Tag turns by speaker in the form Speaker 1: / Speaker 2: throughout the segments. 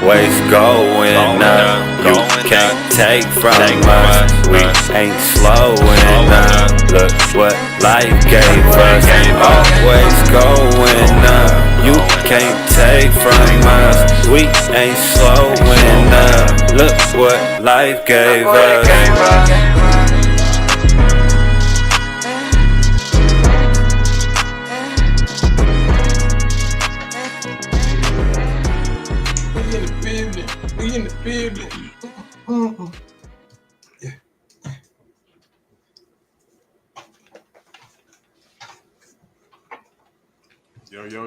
Speaker 1: always going up. You can't take from us. We ain't slowing up. Look what life gave us. Always going up. You can't take from us. We ain't slowing up. Look what life gave us.
Speaker 2: We in the building. Yeah.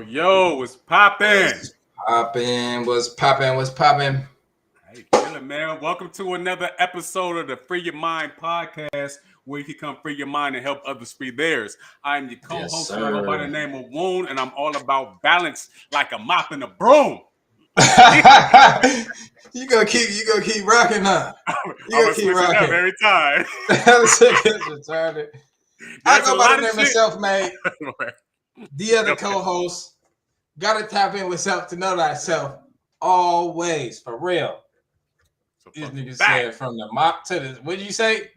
Speaker 3: Yo, what's poppin'?
Speaker 2: What's poppin'?
Speaker 3: Hey, chillin', man. Welcome to another episode of the Free Your Mind podcast, where you can come free your mind and help others free theirs. I'm your co-host, by the name of Woon, and I'm all about balance like a mop and a broom.
Speaker 2: You gonna keep rocking, huh?
Speaker 3: You gonna keep rocking every time.
Speaker 2: Retarded. I go by the name of Selfmade. The other co-host. Gotta tap in with self to know thyself. Always, for real. This nigga said from the mop to the, what did you say?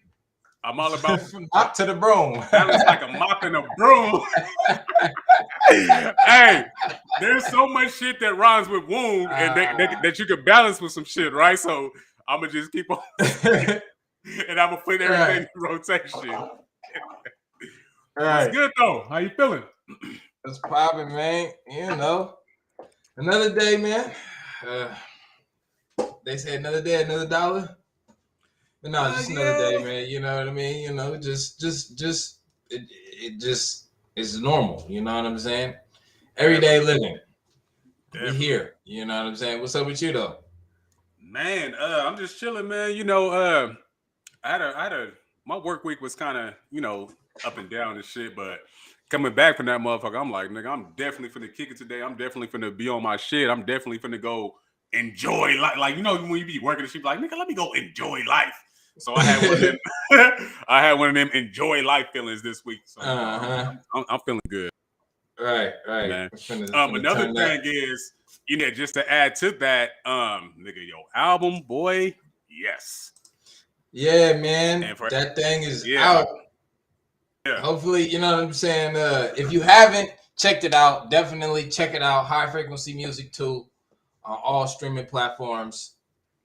Speaker 3: I'm all about
Speaker 2: from mop to the broom.
Speaker 3: Balance like a mop and a broom. Hey, there's so much shit that rhymes with wound and that you can balance with some shit, right? So I'm gonna just keep on and I'm gonna put everything in rotation. It's good though. How you feeling?
Speaker 2: It's popping, man. You know, another day, man. They say another day, another dollar. But no, just another day, man. You know what I mean? You know, just it just is normal. You know what I'm saying? Everyday living. We here. You know what I'm saying? What's up with you though?
Speaker 3: Man, I'm just chilling, man. You know, my work week was kind of, you know, up and down and shit, but coming back from that motherfucker, I'm like, nigga, I'm definitely finna kick it today. I'm definitely finna be on my shit. I'm definitely finna go enjoy life. Like, you know, when you be working and shit, like, nigga, let me go enjoy life. So I had one of them. I had one of them enjoy life feelings this week. So I'm feeling good.
Speaker 2: Right.
Speaker 3: Man. Another thing is, you know, just to add to that, nigga, your album, boy, yes.
Speaker 2: Yeah, man. That thing is out. Yeah. Hopefully, you know what I'm saying. If you haven't checked it out, definitely check it out. High Frequency Music 2 on all streaming platforms.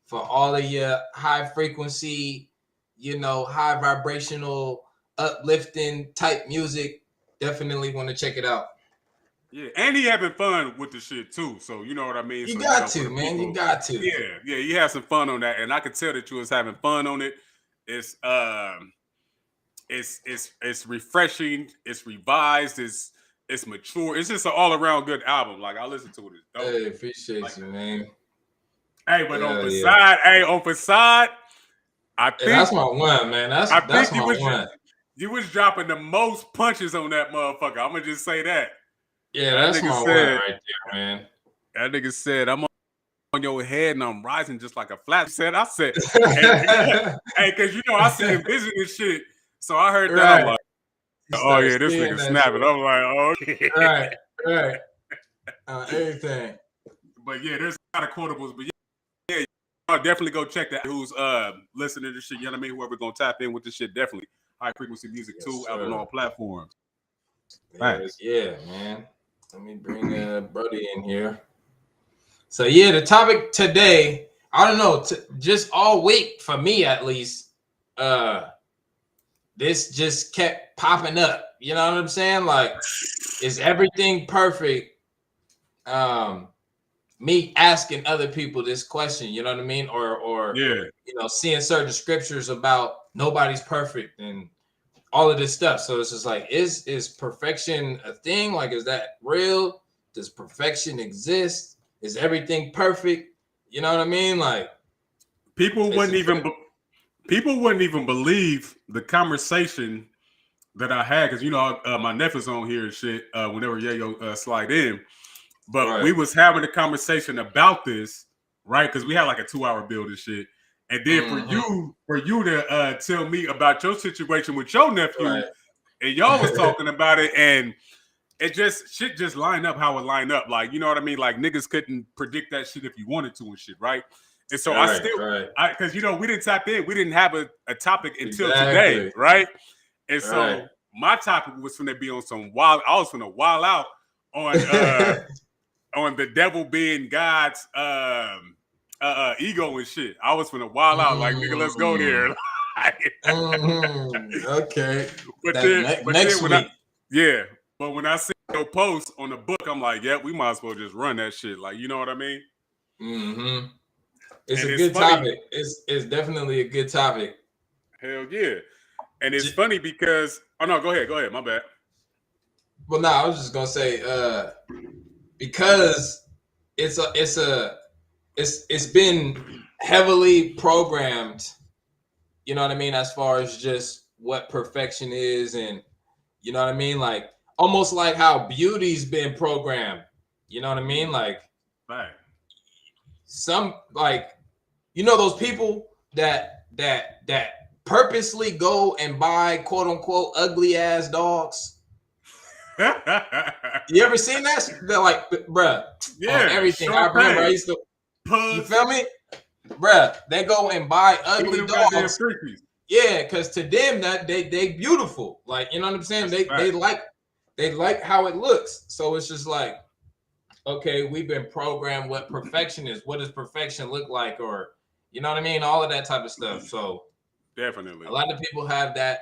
Speaker 2: For all of your high frequency, you know, high vibrational, uplifting type music, definitely want to check it out.
Speaker 3: Yeah, and he having fun with the shit too. So you know what I mean.
Speaker 2: You got to, man. You got to.
Speaker 3: Yeah. You have some fun on that, and I could tell that you was having fun on it. It's refreshing. It's revised. It's mature. It's just an all around good album. Like I listen to it.
Speaker 2: Hey, appreciate you, man.
Speaker 3: Hey, but on Facade, I think
Speaker 2: that's my one, man. That's my one.
Speaker 3: You was dropping the most punches on that motherfucker. I'm gonna just say that.
Speaker 2: Yeah, that's my one right there, man.
Speaker 3: That nigga said, "I'm on your head and I'm rising just like a flat." I said, "Hey, because you know I see him vision and shit." So I heard that. I'm like, "Oh yeah, this nigga snapping." I'm like, "Oh
Speaker 2: okay." Right. Everything.
Speaker 3: But yeah, there's a lot of quotables. But yeah, I'll definitely go check that. Who's listening to this shit? You know what I mean? Whoever gonna tap in with this shit, definitely. High Frequency Music 2 out on all platforms.
Speaker 2: Yeah, man. Let me bring Brody in here. So yeah, the topic today, I don't know, just all week for me at least, this just kept popping up. You know what I'm saying? Like, is everything perfect? Me asking other people this question, you know what I mean? Or you know, seeing certain scriptures about nobody's perfect and all of this stuff. So it's just like, is perfection a thing? Like, is that real? Does perfection exist? Is everything perfect? You know what I mean? Like,
Speaker 3: people wouldn't even believe the conversation that I had, because you know my nephew's on here and shit. Whenever Yayo slide in, but we was having a conversation about this, right? Because we had like a 2-hour build and shit. And then for you to tell me about your situation with your nephew, and y'all was talking about it, and it just shit just line up how it lined up. Like, you know what I mean? Like niggas couldn't predict that shit if you wanted to and shit, right? And so because you know, we didn't tap in, we didn't have a topic until today, right? And so my topic was gonna be on some wild. I was gonna wild out on on the devil being God's ego and shit. I was gonna wild out like, nigga, let's go there.
Speaker 2: Okay.
Speaker 3: But next week. But when I see your post on the book, I'm like, yeah, we might as well just run that shit. Like, you know what I mean?
Speaker 2: Mm-hmm. It's a good topic. It's definitely a good topic.
Speaker 3: Hell yeah. And it's funny because go ahead, my bad.
Speaker 2: Well, no, I was just gonna say because it's been heavily programmed, you know what I mean, as far as just what perfection is, and you know what I mean, like almost like how beauty's been programmed, you know what I mean, like some, like, you know, those people that purposely go and buy quote unquote ugly ass dogs. You ever seen that? They're like, bruh, on everything. I remember I used to, you feel me? Bruh, they go and buy ugly dogs. Yeah, because to them that they beautiful. Like, you know what I'm saying? They like how it looks. So it's just like, okay, we've been programmed what perfection is. What does perfection look like? Or, you know what I mean? All of that type of stuff. So
Speaker 3: definitely
Speaker 2: a lot of people have that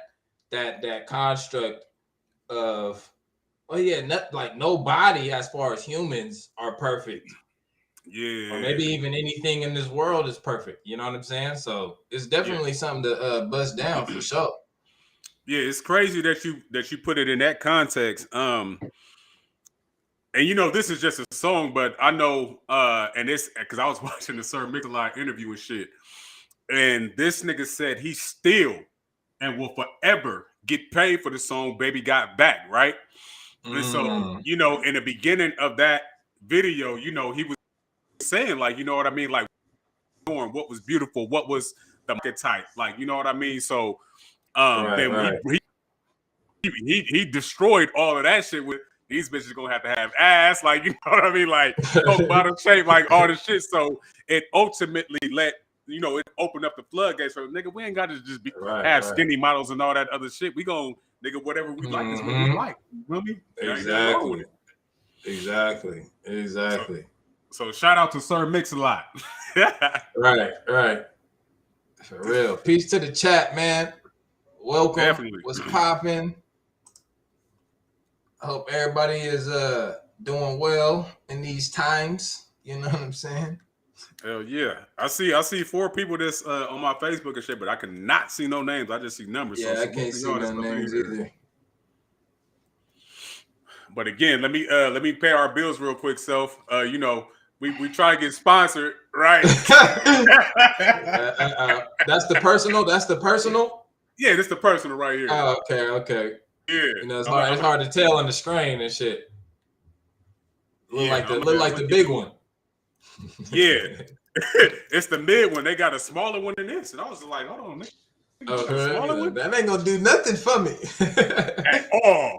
Speaker 2: construct of, oh yeah, like nobody as far as humans are perfect.
Speaker 3: Yeah.
Speaker 2: Or maybe even anything in this world is perfect. You know what I'm saying? So it's definitely something to bust down for sure.
Speaker 3: Yeah, it's crazy that you put it in that context. And you know, this is just a song, but I know, and it's because I was watching the Sir Mix-a-Lot interview and shit, and this nigga said he still and will forever get paid for the song "Baby Got Back," right? And so, you know, in the beginning of that video, you know, he was saying, like, you know what I mean, like, what was beautiful, what was the market type, like, you know what I mean. So, he destroyed all of that shit with these bitches gonna have to have ass, like, you know what I mean, like bottom shape, like all the shit. So it ultimately it opened up the floodgates for nigga. We ain't got to just have skinny models and all that other shit. We gonna nigga whatever we like is what we like. You know what I mean?
Speaker 2: Exactly.
Speaker 3: So shout out to Sir Mix-a-Lot.
Speaker 2: Right. For real. Peace to the chat, man. Welcome.
Speaker 3: Definitely.
Speaker 2: What's popping? I hope everybody is doing well in these times. You know what I'm saying?
Speaker 3: Hell yeah. I see 4 people that's on my Facebook and shit, but I cannot see no names. I just see numbers.
Speaker 2: Yeah, so I can't see no names either.
Speaker 3: But again, let me pay our bills real quick, Self. You know, we try to get sponsored, right?
Speaker 2: That's the personal.
Speaker 3: Yeah, this the personal right here.
Speaker 2: Oh, okay.
Speaker 3: Yeah,
Speaker 2: you know, it's hard to tell on the screen and shit. Look like the big one.
Speaker 3: Yeah, it's the mid one. They got a smaller one than this, and I was like, hold on,
Speaker 2: nigga. That ain't gonna do nothing for me
Speaker 3: at all.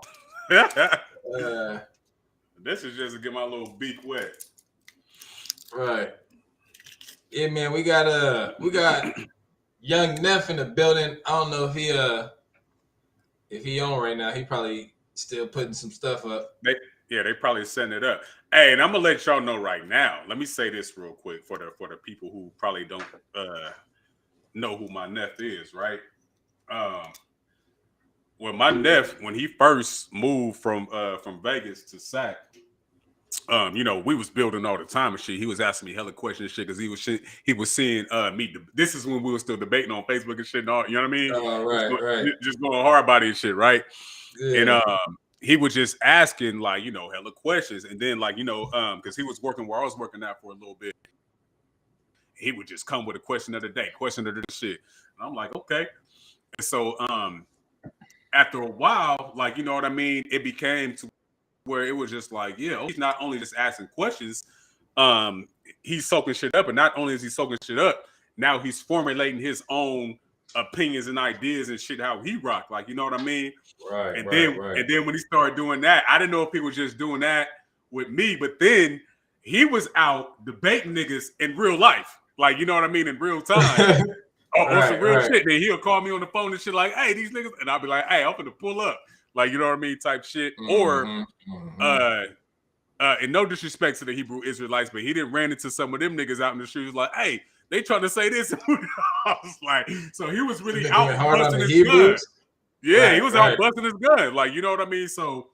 Speaker 3: This is just to get my little beak wet.
Speaker 2: Right. Yeah, man. We got Young Neff in the building. I don't know if he on right now. He probably still putting some stuff up.
Speaker 3: They probably setting it up. Hey, and I'm gonna let y'all know right now. Let me say this real quick for the people who probably don't know who my Neff is, right? Well, my Neff, when he first moved from Vegas to Sac, you know, we was building all the time and shit. He was asking me hella questions and shit because he was seeing me. This is when we were still debating on Facebook and shit and all, you know what I mean?
Speaker 2: Right.
Speaker 3: Just going hard body and shit, right?
Speaker 2: Yeah.
Speaker 3: And he was just asking, like, you know, hella questions. And then, like, you know, because he was working where I was working at for a little bit. He would just come with a question of the day, question of the shit. And I'm like, okay. And so after a while, like, you know what I mean, it became to where it was just like, yeah, he's not only just asking questions, he's soaking shit up. And not only is he soaking shit up, now he's formulating his own opinions and ideas and shit how he rocked, like, you know what I mean?
Speaker 2: Right.
Speaker 3: And then when he started doing that, I didn't know if he was just doing that with me, but then he was out debating niggas in real life, like, you know what I mean, in real time. On some real shit. Then he'll call me on the phone and shit like, hey, these niggas, and I'll be like, hey, I'm gonna pull up, like, you know what I mean, type shit. Or and no disrespect to the Hebrew Israelites, but he didn't ran into some of them niggas out in the street. He was like, hey, they trying to say this. I was like, so he was really out busting his gun. Yeah, he was out busting his gun. Like, you know what I mean? So,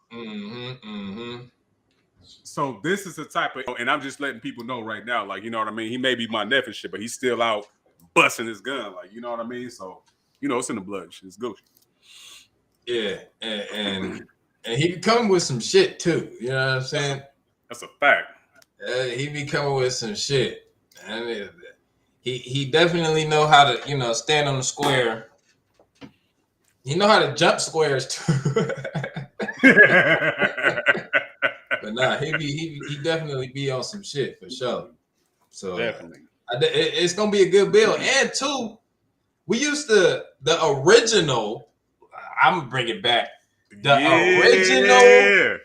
Speaker 3: so this is the type of, and I'm just letting people know right now, like, you know what I mean? He may be my nephew shit, but he's still out busting his gun. Like, you know what I mean? So, you know, it's in the blood. It's Gucci.
Speaker 2: Yeah, and he be coming with some shit too. You know what I'm saying?
Speaker 3: That's a fact.
Speaker 2: He be coming with some shit. And he definitely know how to, you know, stand on the square. He know how to jump squares too. But nah, he definitely be on some shit for sure. So
Speaker 3: definitely,
Speaker 2: it's gonna be a good build. And two, we used the original. I'm gonna bring it back. The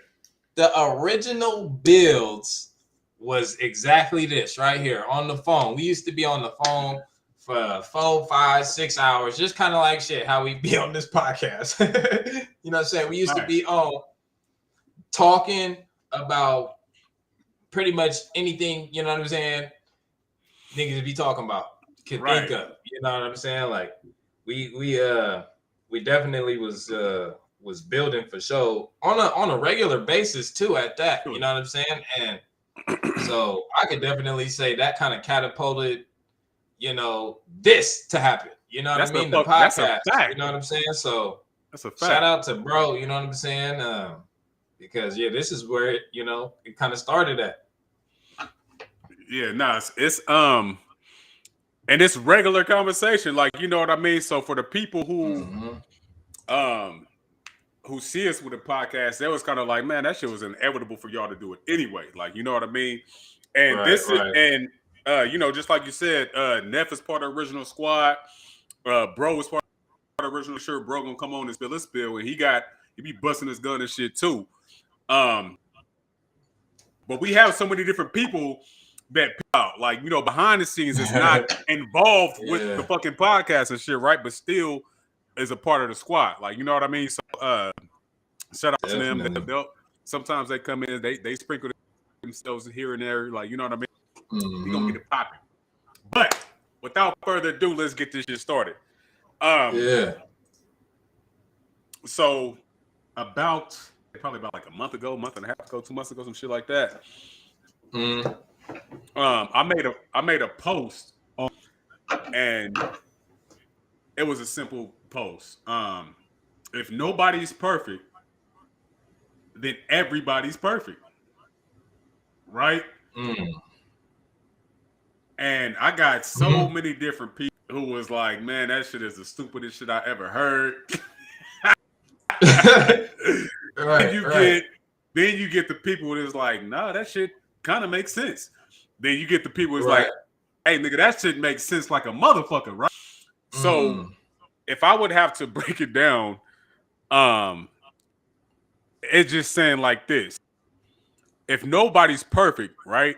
Speaker 2: original builds was exactly this right here on the phone. We used to be on the phone for 4, 5, 6 hours, just kind of like shit how we be on this podcast. You know what I'm saying? We used to be on talking about pretty much anything, you know what I'm saying, niggas be talking about, could think of, you know what I'm saying? Like we definitely was building for show on a regular basis too at that, you know what I'm saying? And so I could definitely say that kind of catapulted, you know, this to happen. You know what I mean? The podcast, you know what I'm saying? So
Speaker 3: that's a fact.
Speaker 2: Shout out to bro, you know what I'm saying? Because yeah, this is where it, you know, it kind of started at.
Speaker 3: Yeah, nah, it's and it's regular conversation, like, you know what I mean. So for the people who see us with a podcast, that was kind of like, man, that shit was inevitable for y'all to do it anyway, like, you know what I mean. And you know, just like you said, Neff is part of the original squad. Bro was part of the original. Sure, bro gonna come on and spill his spill, and he be busting his gun and shit too. But we have so many different people that out, like, you know, behind the scenes is not involved with the fucking podcast and shit, right? But still is a part of the squad, like, you know what I mean. So shout out to them. Sometimes they come in, they sprinkle themselves here and there, like, you know what I mean. We gonna get it popping. But without further ado, let's get this shit started. So probably about like a month and a half ago, 2 months ago, some shit like that. I made a post and it was a simple post. If nobody's perfect, then everybody's perfect, right? And I got so many different people who was like, man, that shit is the stupidest shit I ever heard. Then you get the people that's like, nah, that shit kind of makes sense. Then you get the people that's like, hey, nigga, that shit makes sense like a motherfucker, right? So if I would have to break it down, it's just saying like this. If nobody's perfect, right?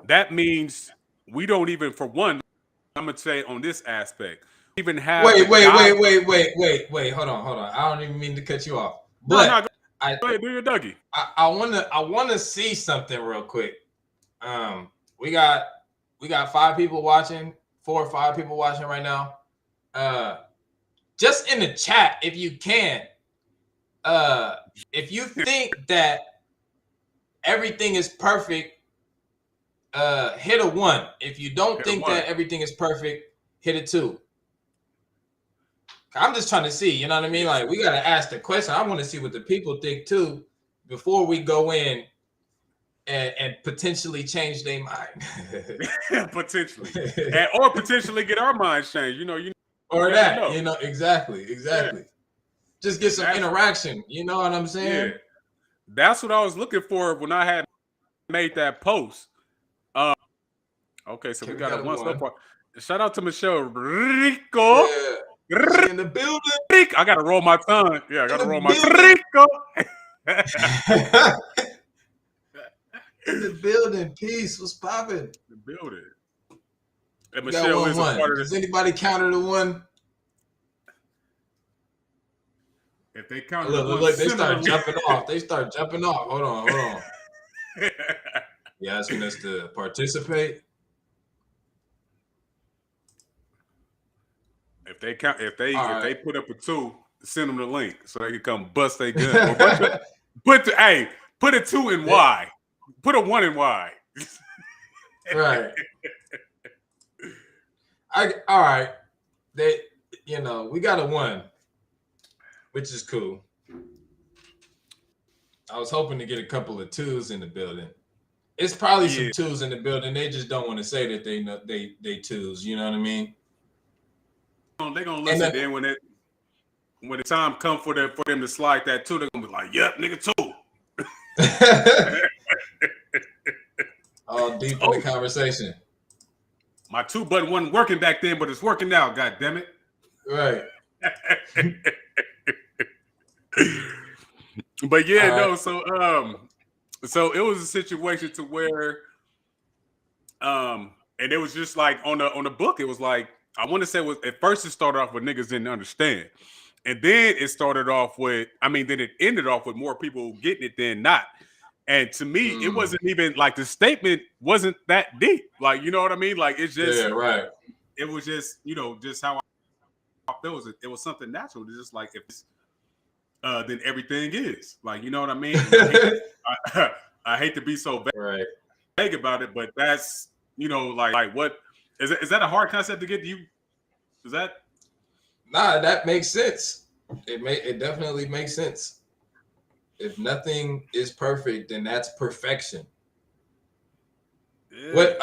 Speaker 3: That means we don't even, for one, I'm gonna say on this aspect, even have
Speaker 2: wait, hold on. I don't even mean to cut you off. But
Speaker 3: go ahead, do your Dougie.
Speaker 2: I wanna see something real quick. We got 5 people watching, 4 or 5 people watching right now. Just in the chat, if you can, if you think that everything is perfect, hit a 1. If you don't think that everything is perfect, hit a 2. I'm just trying to see, you know what I mean? Like, we gotta ask the question. I want to see what the people think too before we go in and potentially change their mind.
Speaker 3: Potentially, or potentially get our minds changed. You know,
Speaker 2: or that, you know, exactly. Yeah. Just get some interaction. You know what I'm saying?
Speaker 3: Yeah. That's what I was looking for when I had made that post. Okay, so we got a 1 so far. Shout out to Michelle Rico.
Speaker 2: Yeah. She in the building.
Speaker 3: I gotta roll my tongue. Yeah, I gotta roll my
Speaker 2: Rico. In the building. Peace. What's popping?
Speaker 3: The building. And Michelle is a part of this.
Speaker 2: Does anybody counter the one?
Speaker 3: If they count,
Speaker 2: look, they start jumping off. They start jumping off. Hold on. You asking us to participate?
Speaker 3: If they put up a 2, send them the link so they can come bust their gun. Put a 2 in Y. Put a 1 in Y.
Speaker 2: Right. All right. We got a 1, which is cool. I was hoping to get a couple of 2s in the building. It's probably some 2s in the building. They just don't want to say that they 2s. You know what I mean?
Speaker 3: They're gonna listen. Then when the time comes for them to slide that 2, they're gonna be like, "Yep, nigga 2."
Speaker 2: All deep in the conversation.
Speaker 3: My 2 button wasn't working back then, but it's working now. God damn it!
Speaker 2: Right.
Speaker 3: But yeah, no. So it was a situation to where, and it was just like on the book. It was like, I want to say at first it started off with niggas didn't understand, and then it started off with, then it ended off with more people getting it than not. And to me, it wasn't even like the statement wasn't that deep. Like, you know what I mean? Like, it's just
Speaker 2: right.
Speaker 3: It was just, just how I felt. It was something natural. It's just like, if it's, then everything is, like, you know what I mean? I hate to be so vague about it, but that's, like what is that a hard concept to get to you? Is that?
Speaker 2: Nah, that makes sense. It definitely makes sense. If nothing is perfect, then that's perfection. Yeah. What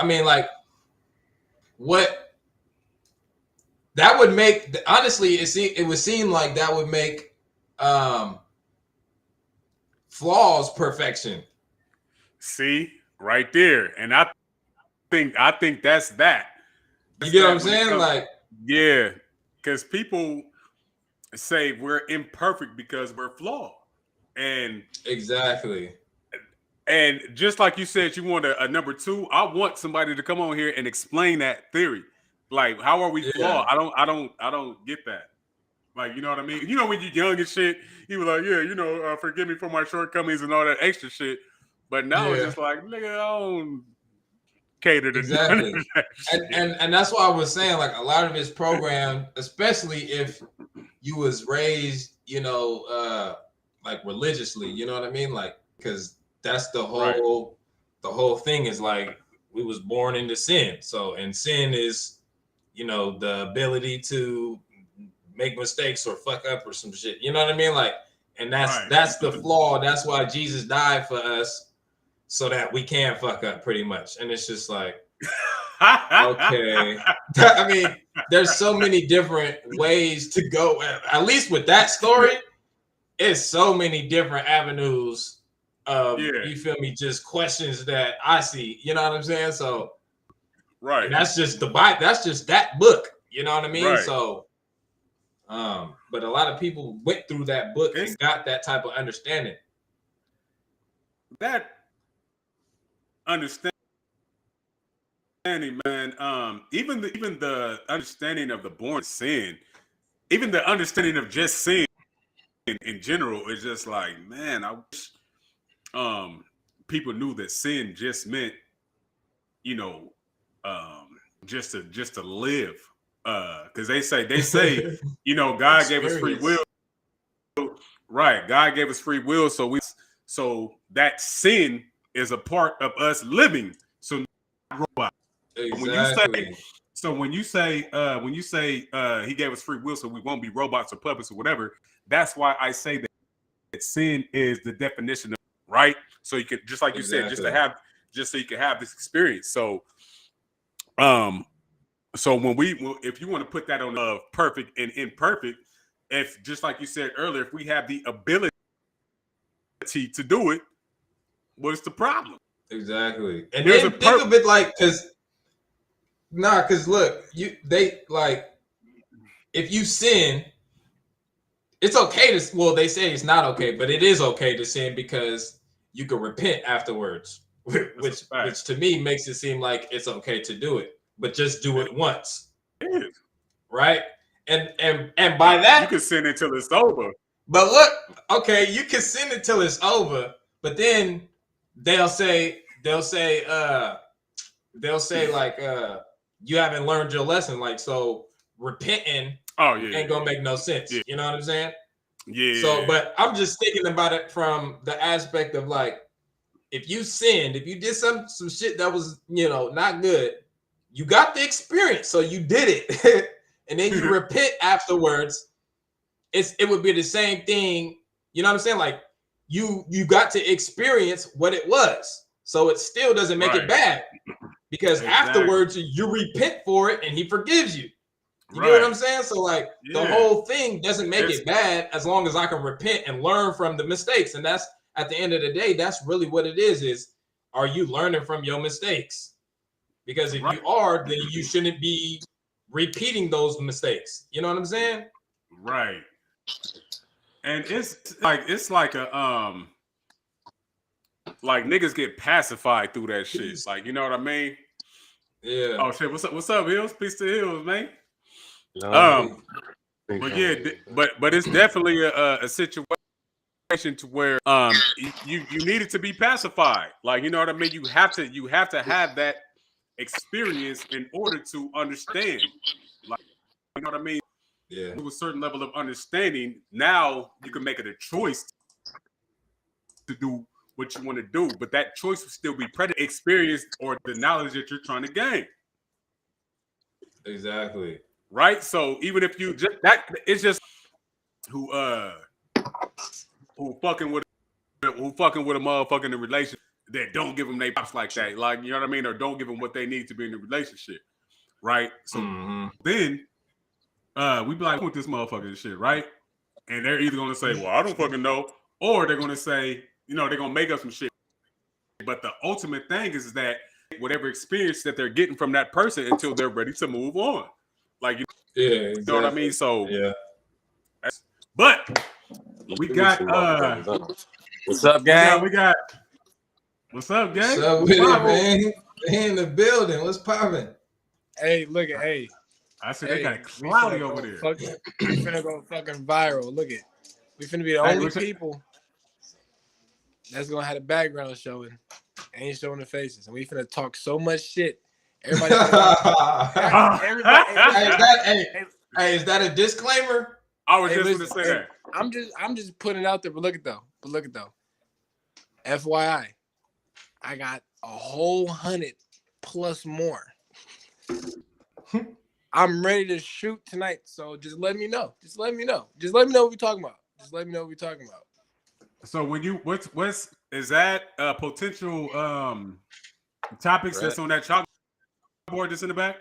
Speaker 2: that would make, honestly, it would seem like that would make flaws perfection.
Speaker 3: See, right there. And I think that's that.
Speaker 2: You get what I'm saying? Like,
Speaker 3: yeah, because people say we're imperfect because we're flawed. And
Speaker 2: exactly.
Speaker 3: And just like you said, you want a number 2. I want somebody to come on here and explain that theory. Like, how are we flawed? I don't get that. Like, you know what I mean? When you're young and shit, you were like, forgive me for my shortcomings and all that extra shit. But now it's just like, nigga, I don't cater to
Speaker 2: exactly. And that's why I was saying, like, a lot of it's programmed, especially if you was raised, like religiously, you know what I mean? Like, because that's the whole thing is like, we was born into sin. So, and sin is, the ability to make mistakes or fuck up or some shit. You know what I mean? Like, and that's the flaw. That's why Jesus died for us, so that we can fuck up pretty much. And it's just like, okay. There's so many different ways to go. At least with that story, it's so many different avenues of, you feel me, just questions that I see. You know what I'm saying? So, right. That's just that's just that book. You know what I mean? Right. So, but a lot of people went through that book and got that type of understanding.
Speaker 3: That understanding, man. Even the understanding of the born sin, even the understanding of just sin in general is just like, man, I wish people knew that sin just meant, just to live. Because they say, God gave us free will. Right. God gave us free will. So that sin is a part of us living. So robot.
Speaker 2: Exactly.
Speaker 3: When you say he gave us free will, so we won't be robots or puppets or whatever. That's why I say that sin is the definition of right. So you could, just like you said, just so you can have this experience. So, so if you want to put that on perfect and imperfect, if just like you said earlier, if we have the ability to do it, what's the problem?
Speaker 2: Exactly. And then think of it like, because Nah, because look, they like if you sin, it's okay to. Well, they say it's not okay, but it is okay to sin because you can repent afterwards, which to me makes it seem like it's okay to do it, but just do it once, right? And by that
Speaker 3: you can sin until it's over.
Speaker 2: But look, okay, you can sin until it's over, but then they'll say like you haven't learned your lesson, like so repenting ain't gonna make no sense.
Speaker 3: Yeah.
Speaker 2: You know what I'm saying?
Speaker 3: Yeah.
Speaker 2: So, but I'm just thinking about it from the aspect of like, if you sinned, if you did some shit that was not good, you got the experience, so you did it, and then you repent afterwards. It would be the same thing. You know what I'm saying? Like you got to experience what it was, so it still doesn't make it bad because afterwards you repent for it and he forgives you. You get what I'm saying? So like the whole thing doesn't make it bad as long as I can repent and learn from the mistakes. And that's at the end of the day, that's really what it is are you learning from your mistakes? Because if you are, then you shouldn't be repeating those mistakes. You know what I'm saying?
Speaker 3: Right. And it's like a like niggas get pacified through that shit. Like, you know what I mean?
Speaker 2: Yeah.
Speaker 3: Oh shit, what's up, Hills? Peace to Hills, man. But yeah, but it's definitely a situation to where you needed to be pacified. Like, you know what I mean? You have to have that experience in order to understand. Like, you know what I mean?
Speaker 2: Yeah.
Speaker 3: To a certain level of understanding, now you can make it a choice to do what you want to do, but that choice will still be experience or the knowledge that you're trying to gain.
Speaker 2: Exactly.
Speaker 3: Right. So even if you just that, it's just who fucking with a motherfucker in a relationship that don't give them their props like that, like, you know what I mean, or don't give them what they need to be in a relationship, right? So then we be like with this motherfucker and shit, right? And they're either gonna say, well, I don't fucking know, or they're gonna say, they're gonna make up some shit. But the ultimate thing is that whatever experience that they're getting from that person until they're ready to move on. Like, you know what I mean? So
Speaker 2: yeah.
Speaker 3: But we got
Speaker 1: what's up, gang?
Speaker 3: What's up, gang?
Speaker 2: What's up with it, man? They in the building. What's popping?
Speaker 4: Hey, look at
Speaker 3: I said they got cloudy over there.
Speaker 4: We finna go fucking viral. Look at, we finna be the only people that's gonna have the background showing, ain't showing the faces, and we finna talk so much shit. Everybody.
Speaker 2: Hey, is that a disclaimer?
Speaker 3: I was just gonna say that.
Speaker 4: I'm just putting it out there, but look at though. FYI, I got a whole 100 plus more. I'm ready to shoot tonight, so just let me know. Just let me know what we're talking about.
Speaker 3: So when you what's is that potential topics that's on that chalkboard that's in the back?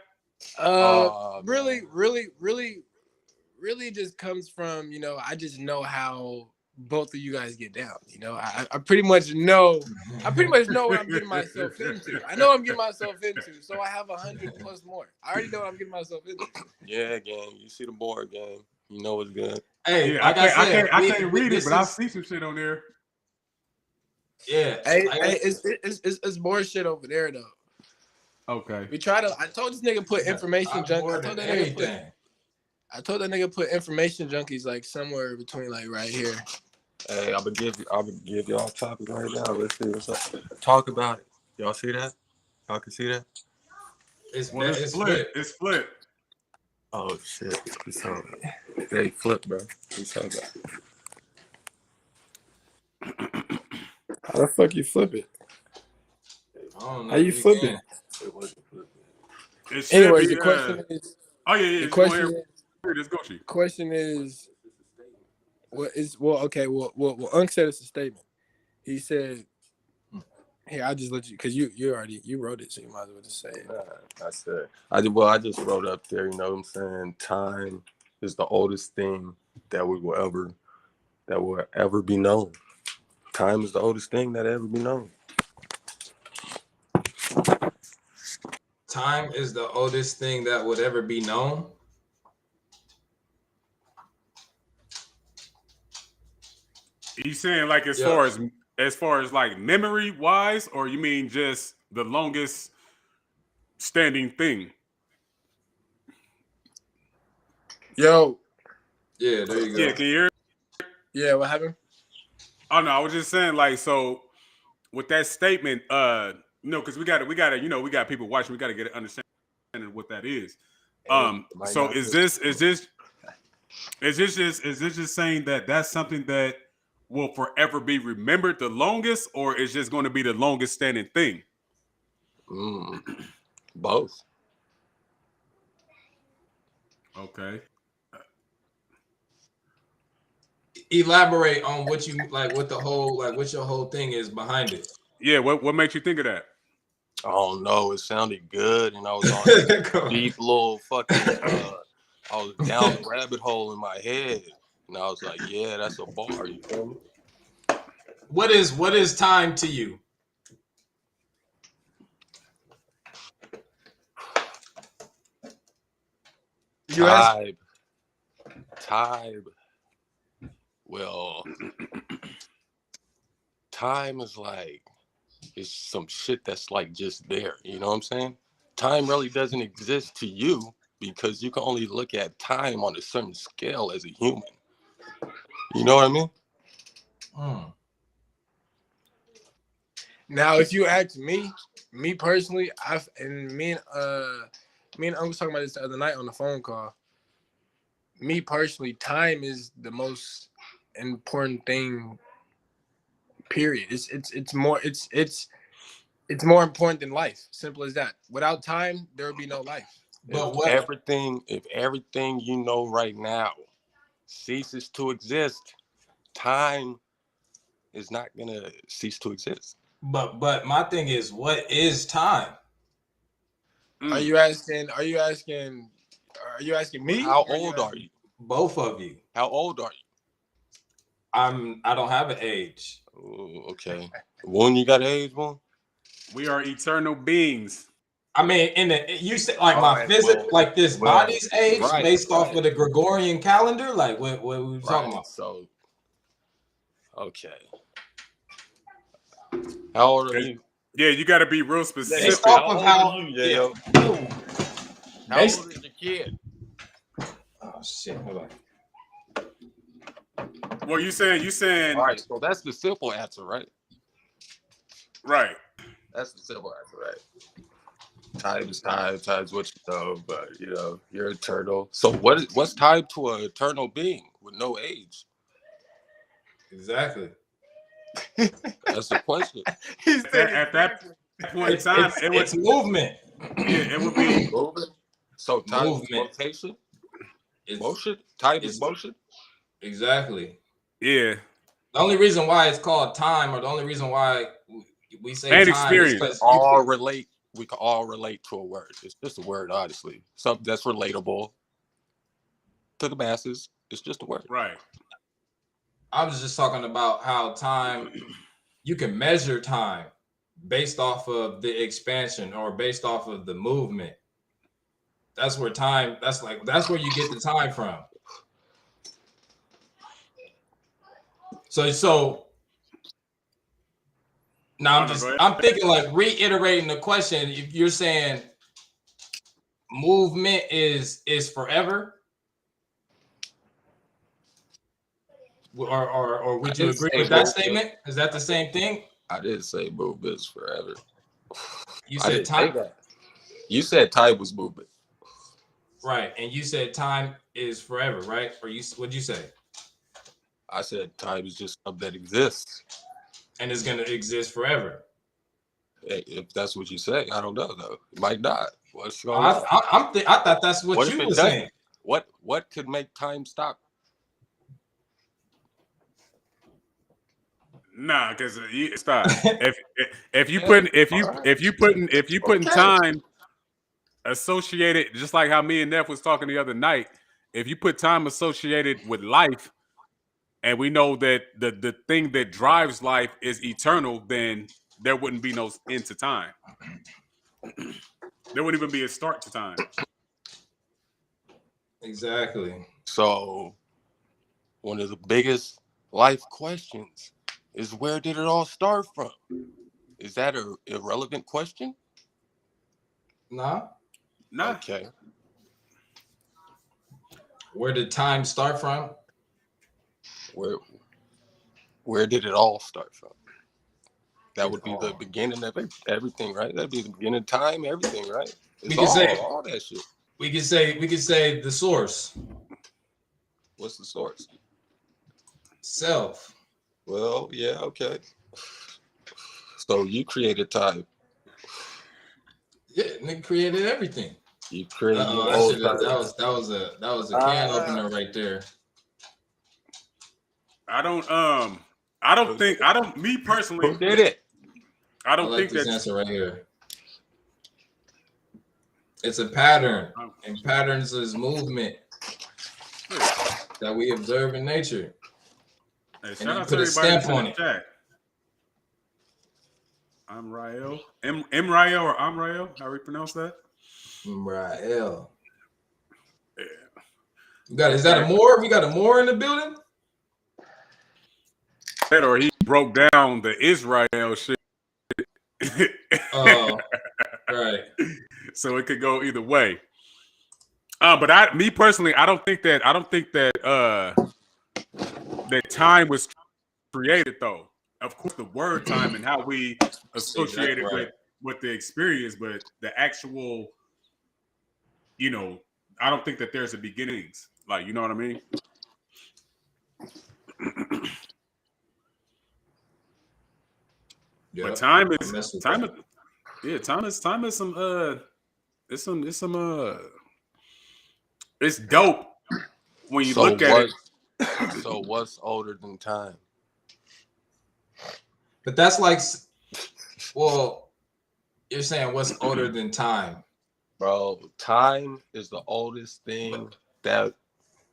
Speaker 4: Really just comes from, I just know how both of you guys get down. I pretty much know what I'm getting myself into. I know I'm getting myself into, so I have 100 plus more. I already know what I'm getting myself into.
Speaker 5: Yeah, gang. You see the board, gang. You know what's good.
Speaker 2: Hey,
Speaker 3: yeah, I can't read it, but I see some shit on there.
Speaker 2: Yeah.
Speaker 4: Hey, it's more shit over there though.
Speaker 3: Okay.
Speaker 4: I told this nigga put information junkies. I told that nigga put information junkies like somewhere between like right here.
Speaker 5: Hey, I'm gonna give y'all a topic right now. Let's see what's up. Talk about it. Y'all see that? Y'all can see that?
Speaker 2: It's
Speaker 3: split. It's split.
Speaker 5: Oh shit. They flip, bro.
Speaker 4: How the fuck you flip it? How you flip it? Anyways, the question is.
Speaker 3: Oh yeah.
Speaker 4: The question is, Well, Unc said it's a statement. He said, "Here, I'll just let you, because you wrote it, so you might as well just say it."
Speaker 5: I just wrote up there. You know what I'm saying? Time is the oldest thing that will ever be known. Time is the oldest thing that ever be known.
Speaker 2: Time is the oldest thing that would ever be known.
Speaker 3: You saying like as far as like memory wise, or you mean just the longest standing thing?
Speaker 4: Yo.
Speaker 2: Yeah, there you go.
Speaker 3: Yeah, can you hear?
Speaker 4: Yeah, what happened?
Speaker 3: Oh no, I was just saying like so with that statement, because we got people watching, we got to get an understanding of what that is. So is this just saying that that's something that will forever be remembered the longest, or is just going to be the longest standing thing?
Speaker 5: Both.
Speaker 3: Okay.
Speaker 2: Elaborate on what you like, what your whole thing is behind it.
Speaker 3: Yeah, what makes you think of that?
Speaker 5: I don't know. It sounded good, and I was on a deep little fucking. I was down the rabbit hole in my head, and I was like, "Yeah, that's a bar." You feel me?
Speaker 2: What is time to you?
Speaker 5: Time. Well, time is like it's some shit that's like just there. You know what I'm saying? Time really doesn't exist to you because you can only look at time on a certain scale as a human. You know what I mean?
Speaker 4: Now, if you ask me personally, me and Uncle was talking about this the other night on the phone call. Me personally, time is the most important thing. Period. It's more important than life. Simple as that. Without time, there would be no life.
Speaker 2: But
Speaker 5: if everything you know right now ceases to exist, time is not gonna cease to exist.
Speaker 2: But my thing is, what is time?
Speaker 4: Are you asking me?
Speaker 5: How old are you?
Speaker 2: Both of you.
Speaker 5: How old are you?
Speaker 2: I don't have an age.
Speaker 5: Ooh, okay. Woon, you got an age, Woon?
Speaker 3: We are eternal beings.
Speaker 2: I mean, you said like my physical, like this body's age based off of the Gregorian calendar. Like what we were talking about.
Speaker 5: So, okay. How old are you?
Speaker 3: Yeah, you got to be real specific.
Speaker 2: Based off of how
Speaker 5: old is your kid?
Speaker 2: Oh shit! Hold on.
Speaker 3: Well, you saying.
Speaker 5: All right, so that's the simple answer, right?
Speaker 3: Right.
Speaker 5: That's the simple answer, right? Time is time. Time's what you know, but you're eternal. So what's tied to an eternal being with no age?
Speaker 2: Exactly.
Speaker 5: That's the question.
Speaker 3: At that point in time,
Speaker 2: it's movement.
Speaker 3: Yeah, it would be
Speaker 5: movement. So time is rotation. Motion. Time is motion.
Speaker 2: Exactly.
Speaker 3: Yeah.
Speaker 2: The only reason why it's called time, or the only reason why we say
Speaker 3: and
Speaker 2: time
Speaker 3: experience.
Speaker 2: is
Speaker 5: we can all relate to a word. It's just a word, honestly. Something that's relatable to the masses. It's just a word.
Speaker 3: Right.
Speaker 2: I was just talking about how time, you can measure time based off of the expansion or based off of the movement. That's where time, that's where you get the time from. So now I'm thinking like reiterating the question. If you're saying movement is forever, or would you agree with that statement? Is that the same thing?
Speaker 5: I didn't say movement is forever.
Speaker 2: You said time.
Speaker 5: You said time was movement.
Speaker 2: Right, and you said time is forever, right? Or what'd you say?
Speaker 5: I said time is just something that exists.
Speaker 2: And it's going to exist forever.
Speaker 5: If that's what you say, I don't know though. It might not. What's going
Speaker 2: on? I thought that's what you were saying.
Speaker 5: What could make time stop?
Speaker 3: Nah, because stop. if you putting time associated, just like how me and Neff was talking the other night, if you put time associated with life, and we know that the thing that drives life is eternal, then there wouldn't be no end to time. There wouldn't even be a start to time.
Speaker 2: Exactly.
Speaker 5: So one of the biggest life questions is, where did it all start from? Is that an irrelevant question?
Speaker 2: Nah.
Speaker 5: Okay.
Speaker 2: Where did time start from?
Speaker 5: Where did it all start from? That would be the beginning of everything, right? That'd be the beginning of time, everything, right? It's all that shit.
Speaker 2: We could say the source.
Speaker 5: What's the source?
Speaker 2: Self.
Speaker 5: Well, yeah, okay. So you created time.
Speaker 2: Yeah, nigga created everything.
Speaker 5: You created
Speaker 2: that was a can opener right there.
Speaker 3: Me personally.
Speaker 5: Who did it?
Speaker 3: I don't think
Speaker 2: this answer right here. It's a pattern, and patterns is movement that we observe in nature.
Speaker 3: Hey,
Speaker 2: and you put a stamp on it.
Speaker 3: Chat. I'm Rael. M Rael or Amrael? How we pronounce that?
Speaker 2: Rael.
Speaker 3: Yeah.
Speaker 2: Is that a more? We got a more in the building?
Speaker 3: Or he broke down the Israel shit.
Speaker 2: Oh, right.
Speaker 3: So it could go either way. But me personally, I don't think that that time was created though. Of course, the word time and how we associate it with the experience, but the actual, I don't think that there's a beginnings. Like, you know what I mean?
Speaker 2: Yeah,
Speaker 3: but time is some it's dope when you look at it.
Speaker 5: So what's older than time?
Speaker 2: But that's like, well, you're saying what's older than time?
Speaker 5: Bro, time is the oldest thing that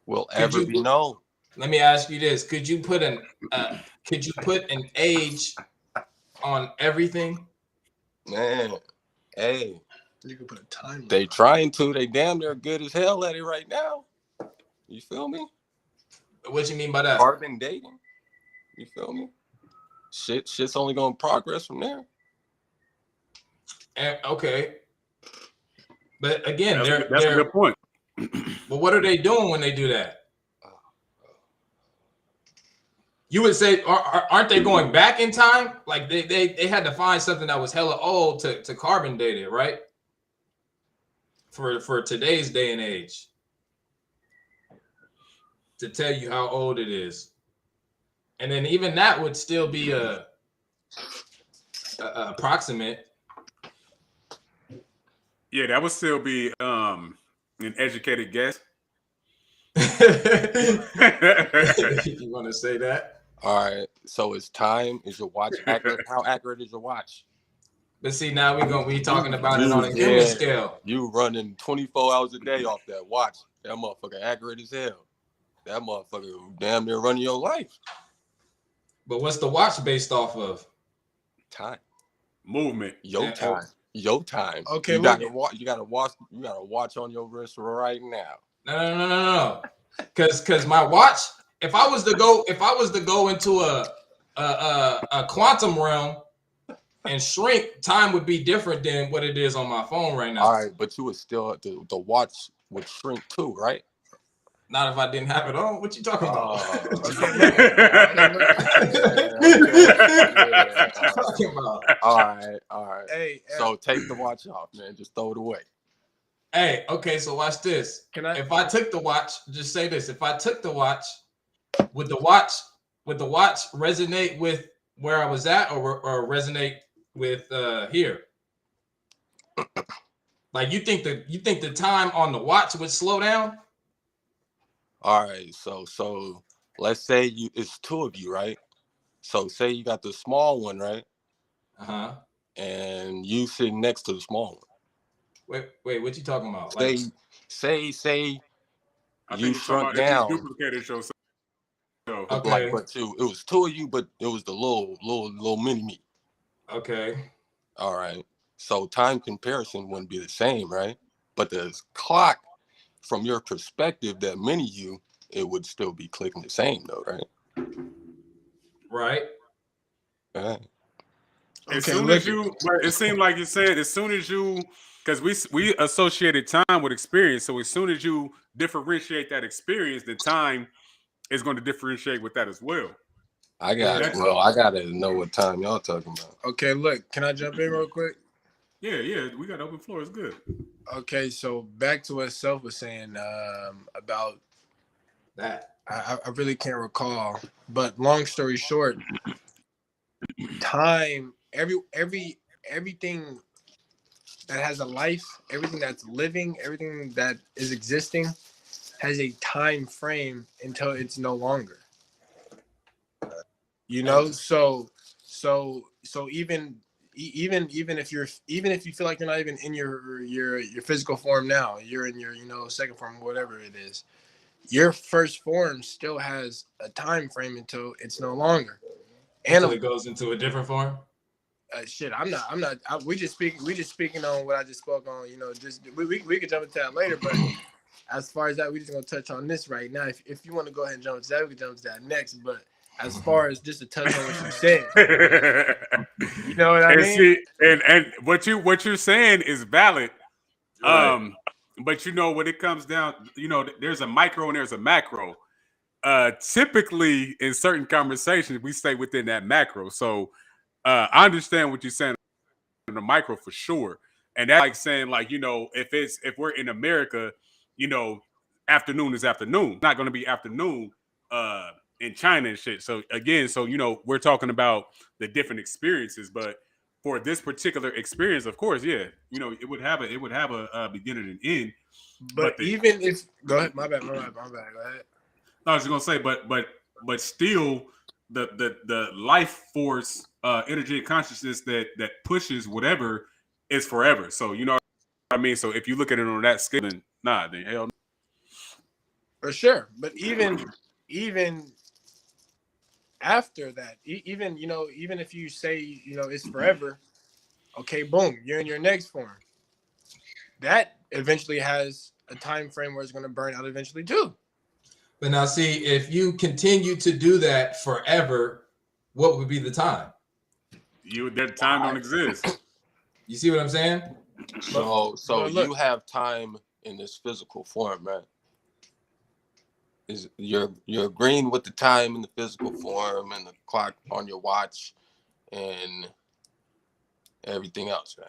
Speaker 5: will ever be known.
Speaker 2: Let me ask you this: could you put an age on everything?
Speaker 5: Man, hey,
Speaker 4: you can put a time.
Speaker 5: They trying to. They damn near good as hell at it right now. You feel me?
Speaker 2: What you mean by that?
Speaker 5: Carbon dating. You feel me? Shit's only gonna progress from there.
Speaker 2: Okay, but again,
Speaker 3: that's a good point.
Speaker 2: But what are they doing when they do that? You would say, aren't they going back in time? Like they had to find something that was hella old to carbon date it, right? For today's day and age, to tell you how old it is, and then even that would still be a approximate.
Speaker 3: Yeah, that would still be an educated guess.
Speaker 2: You want to say that?
Speaker 5: All right. So is your watch accurate? How accurate is your watch?
Speaker 2: But see, now we talking about it on a human scale.
Speaker 5: You running 24 hours a day off that watch. That motherfucker accurate as hell. That motherfucker damn near running your life.
Speaker 2: But what's the watch based off of?
Speaker 5: Time.
Speaker 3: Movement.
Speaker 5: Your time.
Speaker 4: Okay.
Speaker 5: You got a watch on your wrist right now.
Speaker 2: No. Cause my watch, if I was to go into a quantum realm and shrink, time would be different than what it is on my phone right now.
Speaker 5: All right, but you would still the watch would shrink too, right?
Speaker 2: Not if I didn't have it on. What you talking about?
Speaker 5: All right.
Speaker 4: Hey,
Speaker 5: so take the watch off, man. Just throw it away.
Speaker 2: Hey, okay, so watch this. If I took the watch, just say this. If I took the watch, would the watch resonate with where I was at or resonate with here? Like you think the time on the watch would slow down?
Speaker 5: All right, so let's say it's two of you, right? So say you got the small one, right?
Speaker 2: Uh-huh.
Speaker 5: And you sitting next to the small
Speaker 2: one. Wait, what you talking about?
Speaker 5: Say you shrunk down.
Speaker 3: You duplicated yourself.
Speaker 2: Okay.
Speaker 5: It was two of you, but it was the little mini me.
Speaker 2: Okay.
Speaker 5: All right. So time comparison wouldn't be the same, right? But the clock, from your perspective, that many you, it would still be clicking the same, though, right?
Speaker 2: Right.
Speaker 5: Right.
Speaker 3: As soon as you, it seemed like you said, as soon as you, because we associated time with experience. So as soon as you differentiate that experience, then time is going to differentiate with that as well.
Speaker 5: I gotta know what time y'all talking about.
Speaker 4: Okay, look, can I jump in real quick?
Speaker 3: Yeah, we got open floor. It's good.
Speaker 4: Okay, so back to what Self was saying about
Speaker 2: that.
Speaker 4: I really can't recall, but long story short, time, everything that has a life, everything that's living, everything that is existing has a time frame until it's no longer. You know, so even if you feel like you're not even in your physical form now, you're in your second form, whatever it is, your first form still has a time frame until it's no longer.
Speaker 2: Until it goes into a different form.
Speaker 4: We just speaking on what I just spoke on. Just we could jump into that later, but as far as that, we're just gonna touch on this right now. If you want to go ahead and jump into that, we can jump to that next. But as far as just to touch on what you said, you know what I mean?
Speaker 3: See, and what you're saying is valid. Right. But when it comes down, there's a micro and there's a macro. Typically in certain conversations, we stay within that macro. So I understand what you're saying in the micro for sure. And that's like saying, like, if we're in America, afternoon is afternoon. It's not going to be afternoon in China and shit. So again, we're talking about the different experiences, but for this particular experience, of course, yeah, it would have a beginning and end.
Speaker 4: But even if go ahead, my bad, go ahead.
Speaker 3: I was gonna say, but still, the life force, energy and consciousness that pushes whatever is forever. So you know what I mean. So if you look at it on that scale, then then hell no.
Speaker 4: For sure. But even after that, even if you say it's forever, okay, boom, you're in your next form. That eventually has a time frame where it's going to burn out eventually too.
Speaker 2: But now, see, if you continue to do that forever, what would be the time?
Speaker 3: That time don't exist.
Speaker 2: You see what I'm saying?
Speaker 5: So you have time in this physical form, right? You're agreeing with the time in the physical form and the clock on your watch and everything else, right?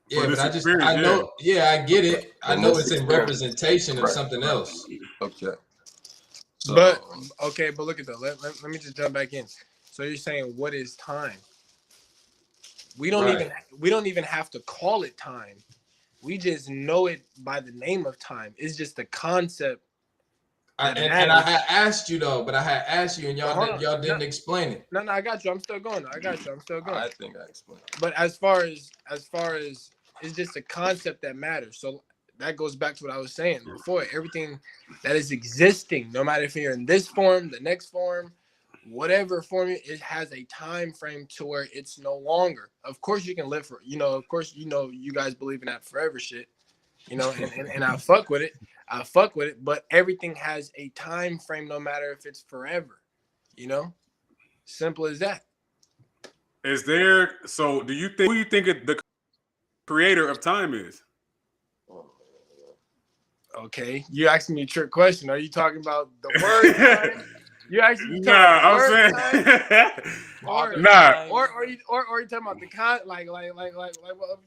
Speaker 2: Yeah, but I know, I get it. I know it's in representation of something else.
Speaker 5: Okay. So,
Speaker 4: but look at that. Let me just jump back in. So you're saying, what is time? We don't even have to call it time. We just know it by the name of time. It's just the concept.
Speaker 2: And I had asked you though, and y'all didn't explain it.
Speaker 4: No, I got you. I'm still going.
Speaker 5: I think I explained it.
Speaker 4: But as far as it's just a concept that matters. So that goes back to what I was saying before. Everything that is existing, no matter if you're in this form, the next form, whatever form, it has a time frame to where it's no longer. Of course, you can live for, of course, you guys believe in that forever shit, and I fuck with it. But everything has a time frame, no matter if it's forever, simple as that.
Speaker 3: Is there, so who do you think the creator of time is?
Speaker 4: Okay, you asking me a trick question. Are you talking about the word time? You actually or you talking about the like what we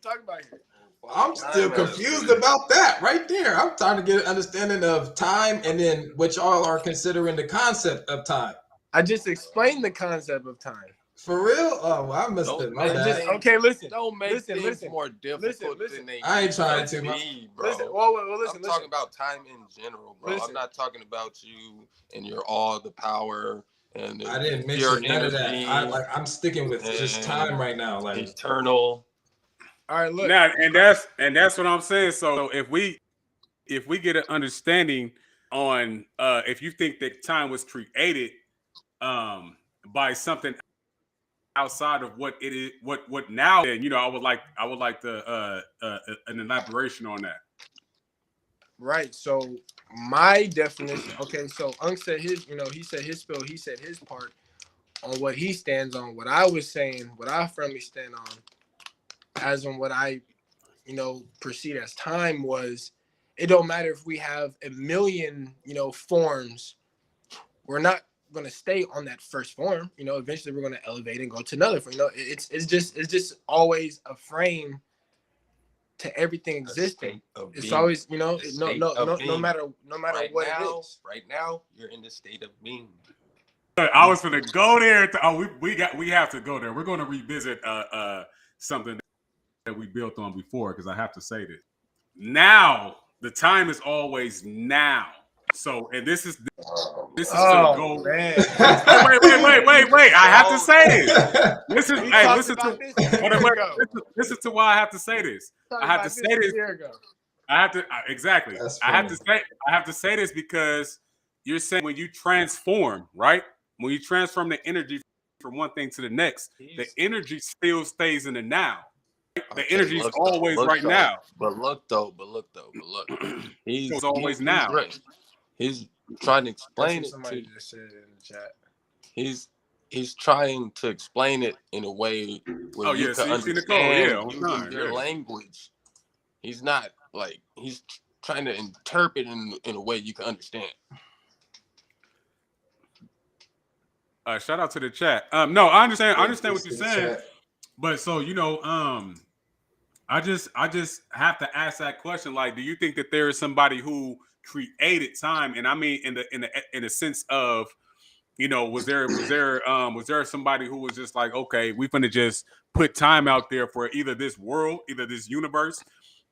Speaker 4: talking about here?
Speaker 2: I'm still confused about that right there. I'm trying to get an understanding of time, and then what y'all are considering the concept of time.
Speaker 4: I just explained the concept of time.
Speaker 2: For real? Oh, well, I missed it. My bad.
Speaker 4: Okay, listen.
Speaker 5: Don't make things more difficult than they
Speaker 2: I ain't trying to,
Speaker 5: be, bro.
Speaker 4: Listen,
Speaker 5: I'm talking about time in general, bro. I'm not talking about you and your all the power and
Speaker 2: I didn't mention none of that. I'm sticking with just time right now, like
Speaker 5: eternal.
Speaker 4: All right, look.
Speaker 3: Now, and that's what I'm saying. So if we get an understanding on if you think that time was created by something outside of what it is, what now. And you know, I would like the an elaboration on that.
Speaker 4: Right. So my definition. Okay. So Unc said his. You know, he said his spill. He said his part on what he stands on. What I was saying, what I firmly stand on, as on what I, you know, perceive as time was. It don't matter if we have a million, you know, forms. We're not going to stay on that first form. You know, eventually we're going to elevate and go to another form. You know, it's just always a frame to everything existing. It's always, you know, no matter
Speaker 5: right
Speaker 4: what
Speaker 5: now,
Speaker 4: it is.
Speaker 5: Right now, you're in the state of being.
Speaker 3: I was gonna go there. We have to go there. We're going to revisit something that we built on before because I have to say this. Now, the time is always now. So, and this is to go.
Speaker 4: Man.
Speaker 3: Wait! I have to say this. Listen to why I have to say this. I have to say this. I have to exactly. I have to say this because you're saying when you transform, right? When you transform the energy from one thing to the next, the energy still stays in the now. The energy is always right now.
Speaker 5: But look though. He's
Speaker 3: always now.
Speaker 5: Right. He's trying to explain it.
Speaker 4: Somebody just said it in the chat.
Speaker 5: He's trying to explain it in a way where you can understand using your language. He's not like he's trying to interpret in a way you can understand.
Speaker 3: Shout out to the chat. No, I understand what you're saying. But so you know, I just have to ask that question. Like, do you think that there is somebody who created time? And I mean, in the sense of, you know, was there somebody who was just like, okay, we're gonna just put time out there for either this world, either this universe,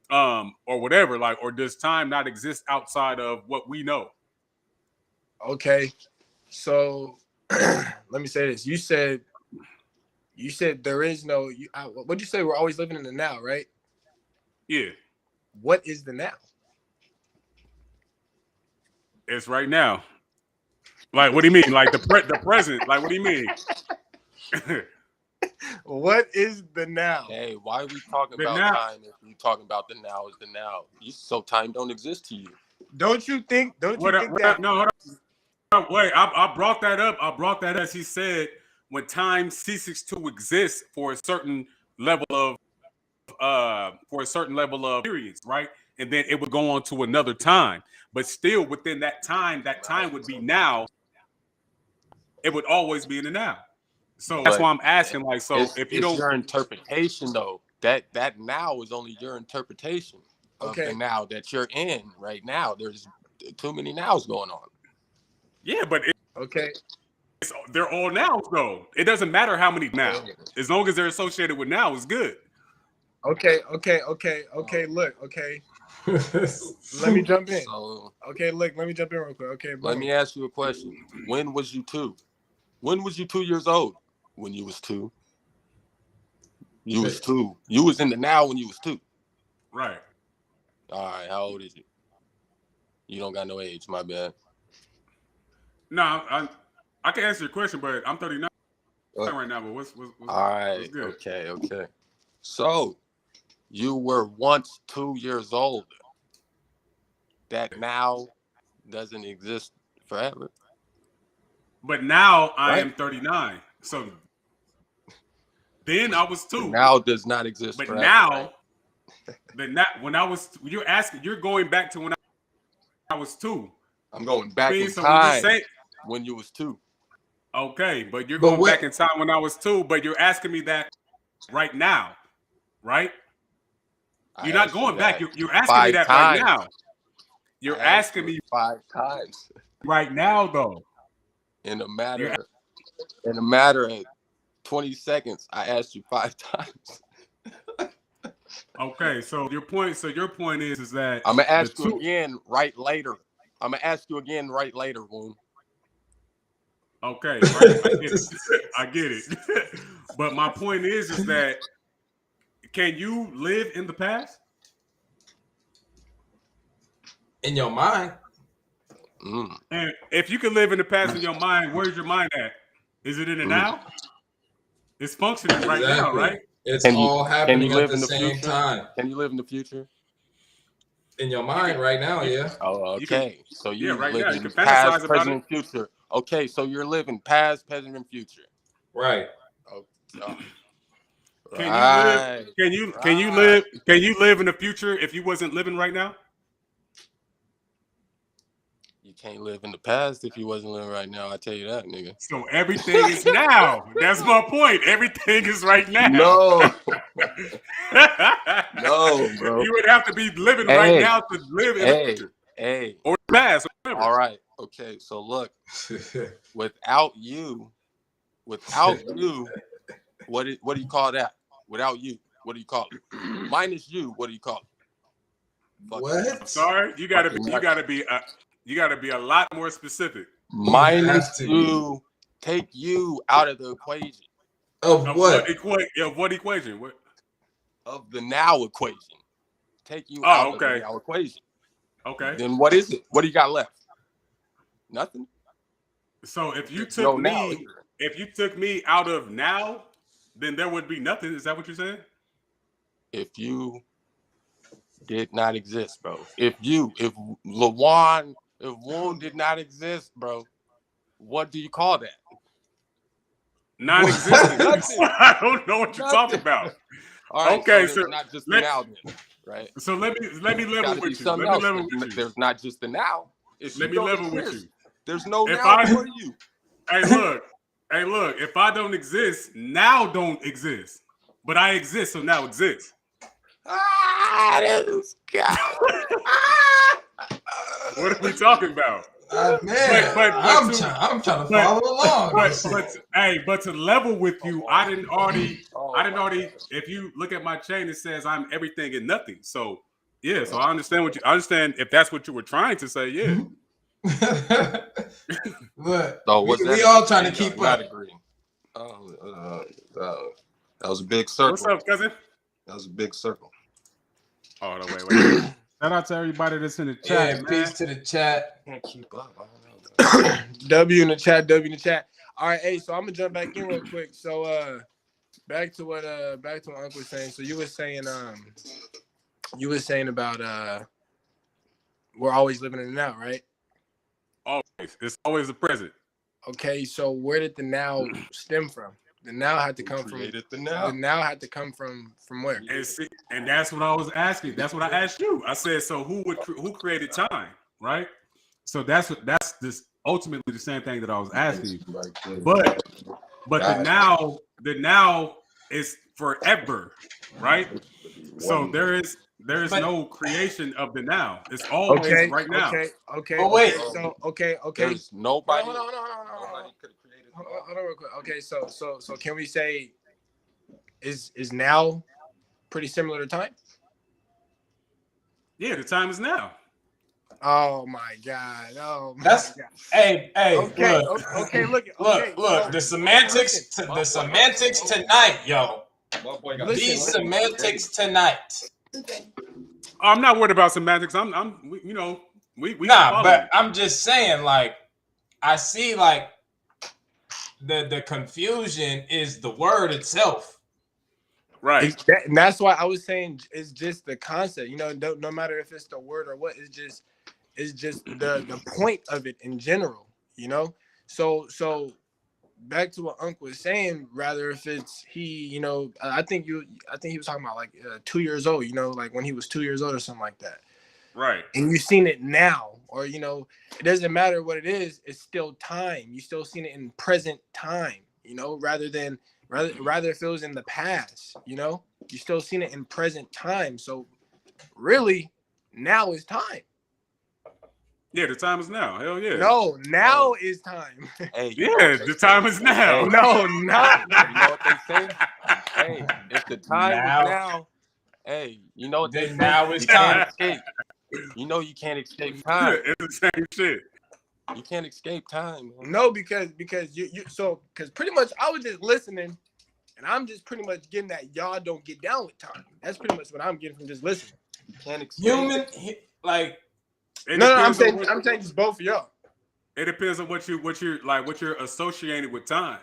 Speaker 3: or whatever. Like, or does time not exist outside of what we know?
Speaker 4: Okay, so let me say this. You said there is no. What'd you say? We're always living in the now, right?
Speaker 3: Yeah.
Speaker 4: What is the now?
Speaker 3: It's right now. Like, what do you mean? Like the present? Like, what do you mean?
Speaker 4: What is the now?
Speaker 5: Hey, why are we talking about time if we talking about the now is the now? So time don't exist to you.
Speaker 4: Don't you think that?
Speaker 3: No, hold on. Wait, I brought that up. As he said, when time ceases to exist for a certain level of periods, right? And then it would go on to another time. But still within that time would be now. It would always be in the now. So that's why I'm asking, like, so if you don't,
Speaker 5: your interpretation though, that now is only your interpretation of the now that you're in right now. There's too many nows going on.
Speaker 3: Yeah, but
Speaker 4: okay.
Speaker 3: They're all nows though. It doesn't matter how many now. As long as they're associated with now, it's good.
Speaker 4: Okay. Look, okay. Let me jump in. Okay, look, let me jump in real quick. Okay,
Speaker 5: let me ask you a question. When was you 2? When was you 2 years old? When you was 2. You was 2. You was in the now when you was 2.
Speaker 3: Right.
Speaker 5: All right. How old is you? You don't got no age. My bad.
Speaker 3: No, I can answer your question, but I'm 39 right now. But what's
Speaker 5: all right? What's good? Okay. So you were once 2 years old. That now doesn't exist forever.
Speaker 3: But now I am 39. So then I was 2.
Speaker 5: Now does not exist
Speaker 3: but
Speaker 5: forever.
Speaker 3: Now, when I was, you're going back to when I was 2.
Speaker 5: I'm going back in time when you was 2.
Speaker 3: Okay, but you're going back in time when I was 2, but you're asking me that right now, right? You're not going back. You're asking me that right now. You're asking me
Speaker 5: 5 times
Speaker 3: right now, though.
Speaker 5: In a matter of 20 seconds, I asked you 5 times.
Speaker 3: Okay, so your point is that
Speaker 5: I'm gonna ask you again right later. Woon.
Speaker 3: Okay, right. I get it. But my point is that can you live in the past?
Speaker 2: In your mind.
Speaker 3: And if you can live in the past in your mind, where's your mind at? Is it in the now? It's functioning right now, right?
Speaker 2: It's all happening at the same time.
Speaker 5: Can you live in the future?
Speaker 2: In your mind right now, yeah.
Speaker 5: Oh, okay. So you
Speaker 3: right
Speaker 5: live
Speaker 3: now, you
Speaker 5: in
Speaker 3: can fantasize
Speaker 5: past,
Speaker 3: about
Speaker 5: present,
Speaker 3: it.
Speaker 5: and future. Okay, so you're living past, present, and future.
Speaker 2: Right.
Speaker 5: Oh,
Speaker 3: Can you live in the future if you wasn't living right now?
Speaker 5: You can't live in the past if you wasn't living right now. I tell you that, nigga.
Speaker 3: So everything is now. That's my point. Everything is right now.
Speaker 5: No. No, bro.
Speaker 3: You would have to be living right now to live in the future. Or the past. Or
Speaker 5: all right. Okay. So look, without you, what do you call that? Without you, what do you call it? Minus you, what do you call it?
Speaker 2: What?
Speaker 3: I'm sorry, you gotta be a lot more specific.
Speaker 5: Minus you, take you out of the equation.
Speaker 2: Of what?
Speaker 3: Of what equation? What?
Speaker 5: Of the now equation. Take you out of the now equation.
Speaker 3: Okay.
Speaker 5: Then what is it? What do you got left? Nothing.
Speaker 3: So if you took me out of now, then there would be nothing. Is that what you're saying?
Speaker 5: If you did not exist, bro. If Woon did not exist, bro, what do you call that?
Speaker 3: Non-existent. I don't know what you're talking about.
Speaker 5: All right,
Speaker 3: okay,
Speaker 5: so not just the now, then, right?
Speaker 3: So let me level with you.
Speaker 5: There's not just the now.
Speaker 3: Let me level with you.
Speaker 5: There's no now for you.
Speaker 3: Hey, look. If I don't exist, now don't exist. But I exist, so now exist.
Speaker 5: This guy.
Speaker 3: What are we talking about?
Speaker 2: Man, I'm trying to follow along.
Speaker 3: But to level with you, I didn't already. If you look at my chain, it says I'm everything and nothing. So yeah, so I understand if that's what you were trying to say. Yeah.
Speaker 2: Look, we all trying to keep up.
Speaker 5: That was a big circle.
Speaker 3: What's up, cousin?
Speaker 5: That was a big circle.
Speaker 3: Oh no, wait. Shout out to everybody that's in the chat.
Speaker 2: Yeah, peace to the chat.
Speaker 5: Can't keep up.
Speaker 4: W in the chat. All right, hey, so I'm gonna jump back in real quick. So back to what Uncle was saying. So you were saying about we're always living in the now, right?
Speaker 3: Always. It's always the present.
Speaker 4: Okay, so where did the now stem from? The now had to come from
Speaker 5: the now.
Speaker 4: The now had to come from where?
Speaker 3: And that's what I was asking. That's what I asked you. I said, so who created time, right? So that's this ultimately the same thing that I was asking you. But the now is forever, right? So there is no creation of the now. It's always right now.
Speaker 4: Okay.
Speaker 2: Oh wait.
Speaker 4: Okay.
Speaker 5: There's nobody.
Speaker 4: Hold on.
Speaker 5: Nobody could have created.
Speaker 4: Hold on real quick. Okay, so can we say is now pretty similar to time?
Speaker 3: Yeah, the time is now.
Speaker 4: Oh my God!
Speaker 2: Hey.
Speaker 4: Okay.
Speaker 2: Look. The semantics tonight, yo. These semantics tonight.
Speaker 3: I'm not worried about semantics. we
Speaker 2: but I'm just saying, like, I see, like, the confusion is the word itself.
Speaker 3: Right.
Speaker 4: And that's why I was saying it's just the concept. No matter if it's the word or what, it's just the point of it in general. So back to what Uncle was saying, rather if it's I think he was talking about like 2 years old, like when he was 2 years old or something like that.
Speaker 3: Right.
Speaker 4: And you've seen it now, or it doesn't matter what it is, it's still time. You still seen it in present time, rather if it was in the past, you still seen it in present time. So really now is time.
Speaker 3: Yeah, the time is now. Hell yeah.
Speaker 4: No, now is time.
Speaker 5: Hey,
Speaker 3: the time is now.
Speaker 5: Hey,
Speaker 4: no, not.
Speaker 5: You know what they say? Hey, if the time is now, hey, you know what they say?
Speaker 2: Now is time.
Speaker 5: You can't escape time.
Speaker 3: It's the same shit.
Speaker 5: You can't escape time. Man.
Speaker 4: No, because pretty much I was just listening, and I'm just pretty much getting that y'all don't get down with time. That's pretty much what I'm getting from just listening.
Speaker 5: You can't escape.
Speaker 4: I'm saying just both of y'all.
Speaker 3: It depends on what you're associating with time.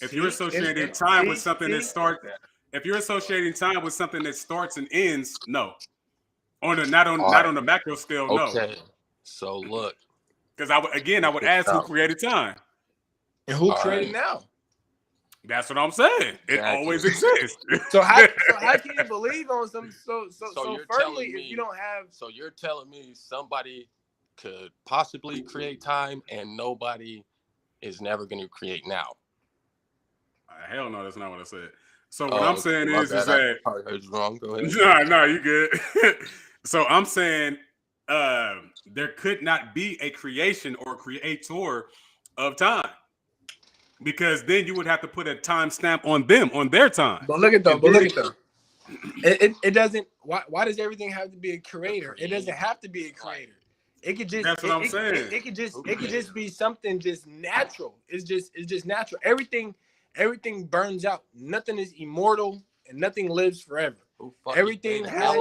Speaker 3: If you're associating time with something that starts, if you're associating time with something that starts and ends, no. Not on the macro scale, no.
Speaker 5: Okay. So look.
Speaker 3: Because I would ask who created time.
Speaker 4: And who created now?
Speaker 3: That's what I'm saying. It always exists.
Speaker 4: So how can you believe on some so firmly if you don't have?
Speaker 5: So you're telling me somebody could possibly create time and nobody is never going to create now?
Speaker 3: Hell no, that's not what I said. So what I'm saying is that
Speaker 5: I heard you wrong. Go ahead.
Speaker 3: No, you good. So I'm saying there could not be a creation or creator of time, because then you would have to put a time stamp on them, on their time.
Speaker 4: But look at them. It doesn't. Why does everything have to be a creator? It doesn't have to be a creator. It could just.
Speaker 3: That's what I'm saying.
Speaker 4: It could just be something just natural. It's just natural. Everything burns out. Nothing is immortal and nothing lives forever. Everything has a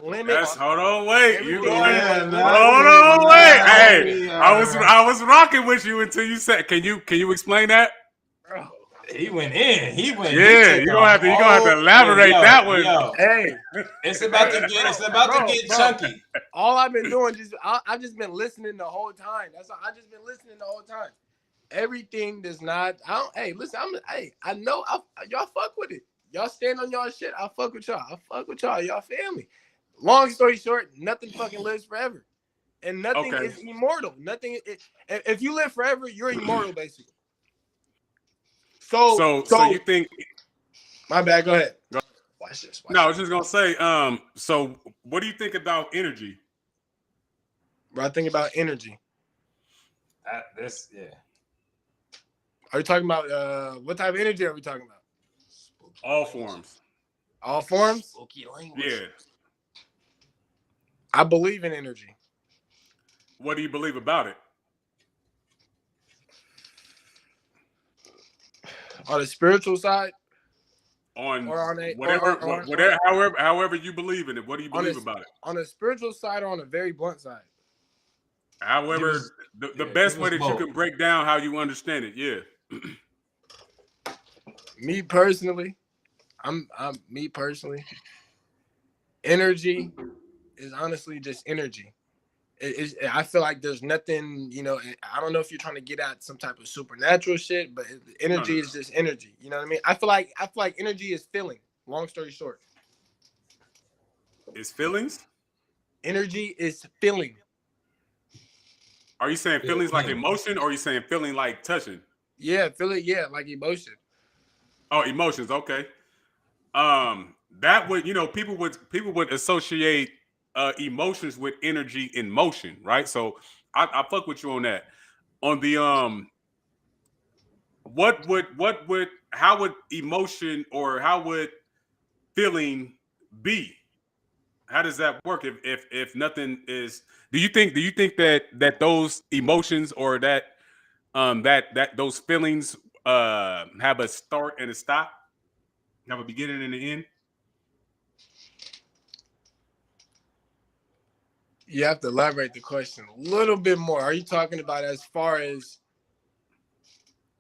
Speaker 4: limit.
Speaker 3: Hold on, wait. Hold on, wait. Hey, I was rocking with you until you said. Can you explain that?
Speaker 2: Bro, he went in.
Speaker 3: Yeah, you're gonna have to elaborate that one.
Speaker 4: Hey,
Speaker 2: it's about to get chunky.
Speaker 4: All I've been doing I've just been listening the whole time. That's all. I've just been listening the whole time. Everything does not. Hey, listen. I know. Y'all fuck with it. Y'all stand on y'all shit. I fuck with y'all. Y'all family. Long story short, nothing fucking lives forever, and nothing is immortal. Nothing. If you live forever, you're immortal, basically. So
Speaker 3: you think?
Speaker 4: My bad. Go ahead. Watch this.
Speaker 3: I was just gonna say. So what do you think about energy?
Speaker 4: Bro, I think about energy.
Speaker 2: Yeah.
Speaker 4: Are you talking about what type of energy are we talking about?
Speaker 3: All forms.
Speaker 4: All forms?
Speaker 5: Spooky language.
Speaker 3: Yeah.
Speaker 4: I believe in energy.
Speaker 3: What do you believe about it?
Speaker 4: On the spiritual side?
Speaker 3: However you believe in it. What do you believe about it?
Speaker 4: On the spiritual side or on the very blunt side?
Speaker 3: However, the best way that you can break down how you understand it, yeah.
Speaker 4: Me personally, energy is honestly just energy. I feel like there's nothing, I don't know if you're trying to get at some type of supernatural shit, but energy is just energy. You know what I mean? I feel like energy is feeling. Long story short.
Speaker 3: Is feelings?
Speaker 4: Energy is feeling.
Speaker 3: Are you saying feelings like emotion, or are you saying feeling like touching?
Speaker 4: Yeah, feeling, like emotion.
Speaker 3: Oh, emotions, okay. That would, people would associate emotions with energy in motion, right? So I fuck with you on that. On the how would emotion or how would feeling be? How does that work if nothing is? Do you think that those emotions or that those feelings have a start and a stop, have a beginning and an end?
Speaker 4: You have to elaborate the question a little bit more. Are you talking about as far as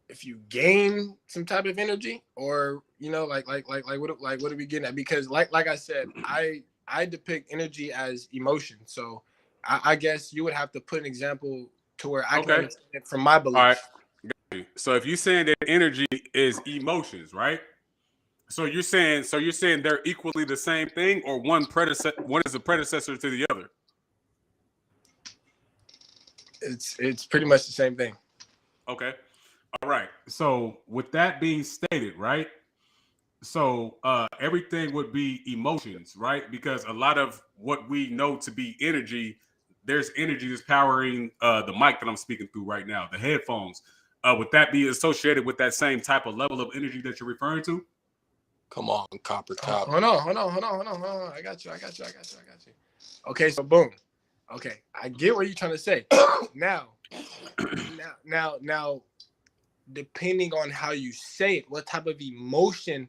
Speaker 4: if you gain some type of energy, or like what are we getting at? Because like I said, I depict energy as emotion. So I guess you would have to put an example to where I can understand it from my belief.
Speaker 3: All right. Got you. So if you're saying that energy is emotions, right? So you're saying they're equally the same thing, or one is a predecessor to the other?
Speaker 4: It's pretty much the same thing.
Speaker 3: Okay. All right. So with that being stated, right? So everything would be emotions, right? Because a lot of what we know to be energy, there's energy that's powering the mic that I'm speaking through right now, the headphones. Would that be associated with that same type of level of energy that you're referring to?
Speaker 5: Come on, copper top.
Speaker 4: Hold on. I got you. Okay, so boom. Okay, I get what you're trying to say. Now, depending on how you say it, what type of emotion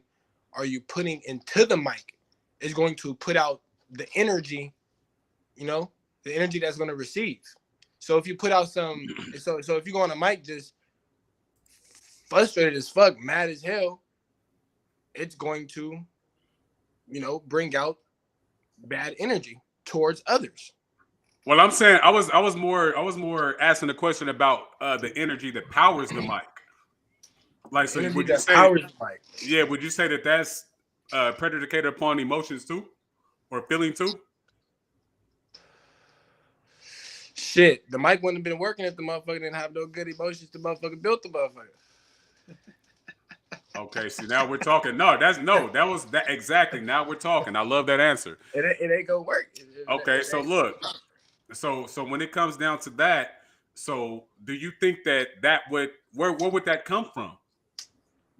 Speaker 4: are you putting into the mic is going to put out the energy, the energy that's going to receive. So if you put out so if you go on a mic, just frustrated as fuck, mad as hell, it's going to, bring out bad energy towards others.
Speaker 3: Well, I'm saying I was more asking the question about the energy that powers the mic. Like, so would you say? Yeah, would you say that that's predicated upon emotions too, or feeling too?
Speaker 4: Shit, the mic wouldn't have been working if the motherfucker didn't have no good emotions. The motherfucker built the motherfucker.
Speaker 3: Okay, see, now we're talking. That was exactly. Now we're talking. I love that answer.
Speaker 4: It ain't gonna work.
Speaker 3: Okay, so look, so when it comes down to that, so do you think that would where would that come from?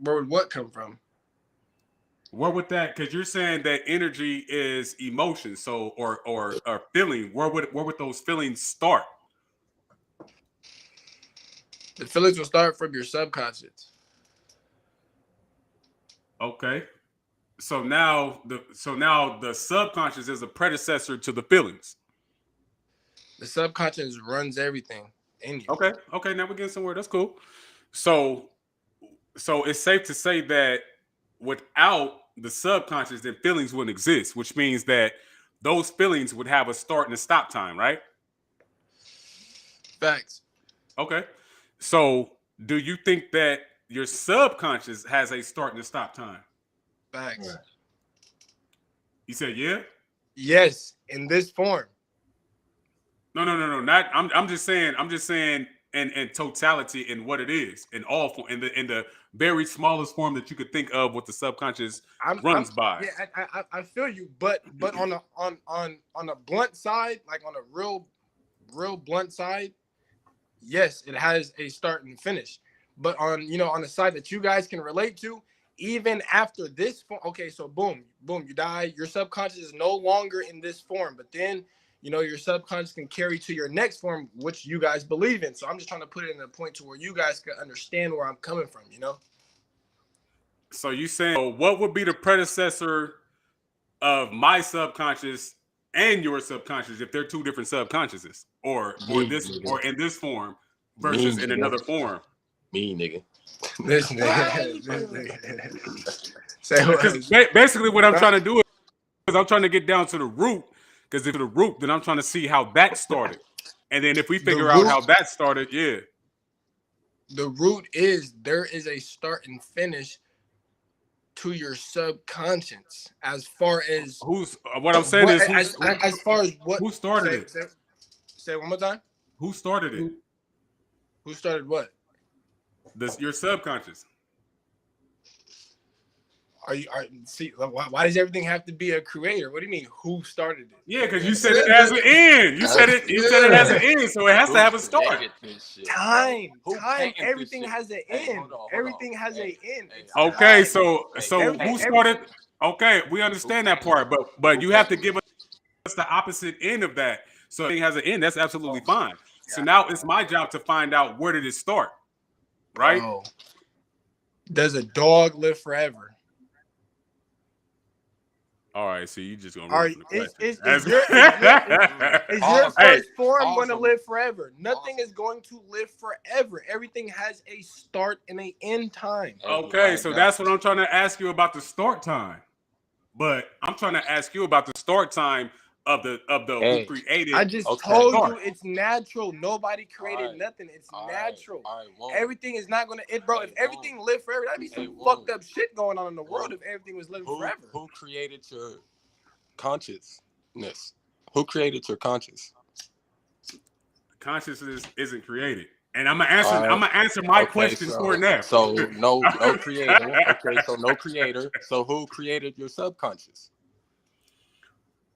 Speaker 4: Where would what come from?
Speaker 3: Where would that? Because you're saying that energy is emotion, so or feeling. Where would those feelings start?
Speaker 4: The feelings will start from your subconscious.
Speaker 3: Okay, so now the subconscious is a predecessor to the feelings.
Speaker 4: The subconscious runs everything in you.
Speaker 3: Okay, now we're getting somewhere. That's cool. So it's safe to say that without the subconscious, then feelings wouldn't exist, which means that those feelings would have a start and a stop time, right?
Speaker 4: Facts.
Speaker 3: Okay. So do you think that your subconscious has a start and a stop time?
Speaker 4: Facts.
Speaker 3: You said yeah?
Speaker 4: Yes, in this form.
Speaker 3: No. Not. I'm just saying in totality in what it is, in all form, in the very smallest form that you could think of what the subconscious runs by.
Speaker 4: Yeah, I feel you, but on a blunt side, like on a real blunt side, yes, it has a start and finish. But on the side that you guys can relate to, even after this form, okay, so boom, you die, your subconscious is no longer in this form, but then your subconscious can carry to your next form, which you guys believe in. So I'm just trying to put it in a point to where you guys can understand where I'm coming from, So
Speaker 3: you saying, what would be the predecessor of my subconscious and your subconscious if they're two different subconsciouses, or in this form versus in another form?
Speaker 5: Me, nigga.
Speaker 4: This nigga.
Speaker 3: Basically, what I'm trying to do is I'm trying to get down to the root. Because if the root, then I'm trying to see how that started. And then if we figure out how that started, yeah.
Speaker 4: The root is there is a start and finish to your subconscious as far as
Speaker 3: what I'm saying is
Speaker 4: as far as what
Speaker 3: who started it?
Speaker 4: Say it one more time.
Speaker 3: Who started it?
Speaker 4: Who started what?
Speaker 3: Your subconscious.
Speaker 4: Why does everything have to be a creator? What do you mean? Who started it?
Speaker 3: Yeah, because you said it as an end. You said it as an end, so it has to have a start.
Speaker 4: Time. Everything has an end. Everything has an end.
Speaker 3: Okay, so who started? Okay, we understand that part, but you have to give us the opposite end of that. So it has an end. That's absolutely fine. So now it's my job to find out where did it start, right?
Speaker 4: Oh. Does a dog live forever?
Speaker 3: All right, so you just gonna
Speaker 4: is your first form going to live forever? Nothing is going to live forever. Everything has a start and an end time.
Speaker 3: Okay, so that's what I'm trying to ask you about the start time. But I'm trying to ask you about the start time of the who created.
Speaker 4: I just told you it's natural. Nobody created nothing. It's natural. Everything is not gonna bro. If everything lived forever, that'd be some fucked up shit going on in the world if everything was living forever.
Speaker 5: Who created your consciousness? Who created your conscious?
Speaker 3: Consciousness isn't created. And I'm gonna answer my question for now.
Speaker 5: So no creator. Okay, so no creator. So who created your subconscious?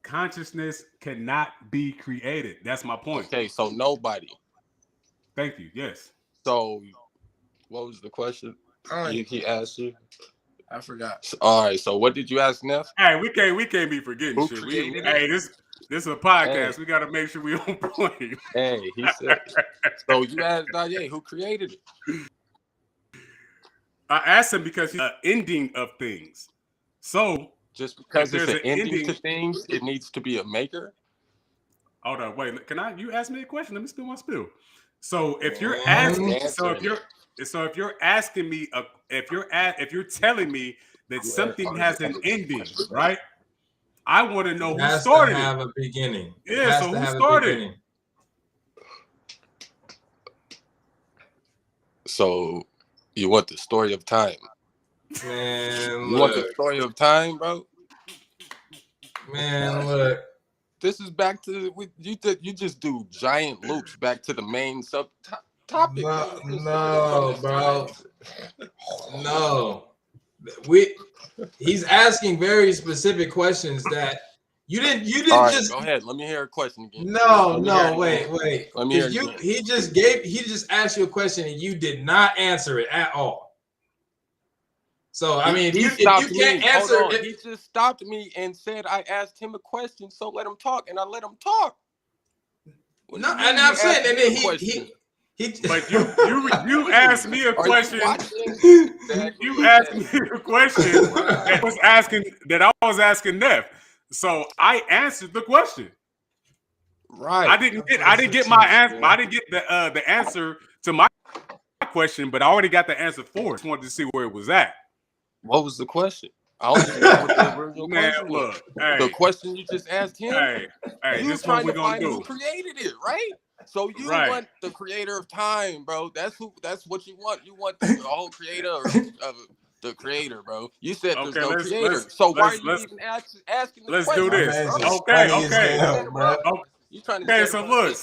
Speaker 3: Consciousness cannot be created. That's my point.
Speaker 5: Okay, so nobody.
Speaker 3: Thank you. Yes.
Speaker 5: So, what was the question he asked you?
Speaker 4: I forgot.
Speaker 5: All right. So, what did you ask, Neff?
Speaker 3: Hey, we can't be forgetting shit. This is a podcast. We got to make sure we on point.
Speaker 5: Hey, he said. So you asked Danye who created it.
Speaker 3: I asked him because he's an ending of things. So.
Speaker 5: Just because it's an ending to things, it needs to be a maker.
Speaker 3: Hold on, wait. You ask me a question? Let me spill my spill. So if you're asking, So if you're asking me, if you're telling me that something has an ending, right? I want to know who started it.
Speaker 2: Have a beginning.
Speaker 3: Yeah. So who started?
Speaker 5: So you want the story of time?
Speaker 2: Man,
Speaker 5: you want the story of time, bro?
Speaker 2: Man, look.
Speaker 5: This is back to you just do giant loops back to the main topic.
Speaker 2: No, bro. No. He's asking very specific questions that you didn't just
Speaker 5: go ahead. Let me hear a question again.
Speaker 2: Wait.
Speaker 5: Let me hear it again.
Speaker 2: He just asked you a question and you did not answer it at all. So I mean, if you can't answer it,
Speaker 5: he just stopped me and said I asked him a question, so let him talk, and I let him talk.
Speaker 2: No, and I'm saying, and then
Speaker 3: but you asked me a question. You asked me a question that I was asking Neff. So I answered the question.
Speaker 5: Right.
Speaker 3: I didn't get my answer. I didn't get the answer to my question, but I already got the answer for it. Just wanted to see where it was at.
Speaker 5: What was the question? I don't know what the original question was.
Speaker 3: Look, hey,
Speaker 5: the question you just asked him.
Speaker 3: Hey,
Speaker 5: you
Speaker 3: this is what we're gonna do.
Speaker 5: Who created it, right? So you want the creator of time, bro. That's what you want. You want the whole creator of the creator, bro. You said there's no creator. So why are you even asking the question?
Speaker 3: Let's do this.
Speaker 5: Bro?
Speaker 3: Okay.
Speaker 5: You trying to
Speaker 3: so look.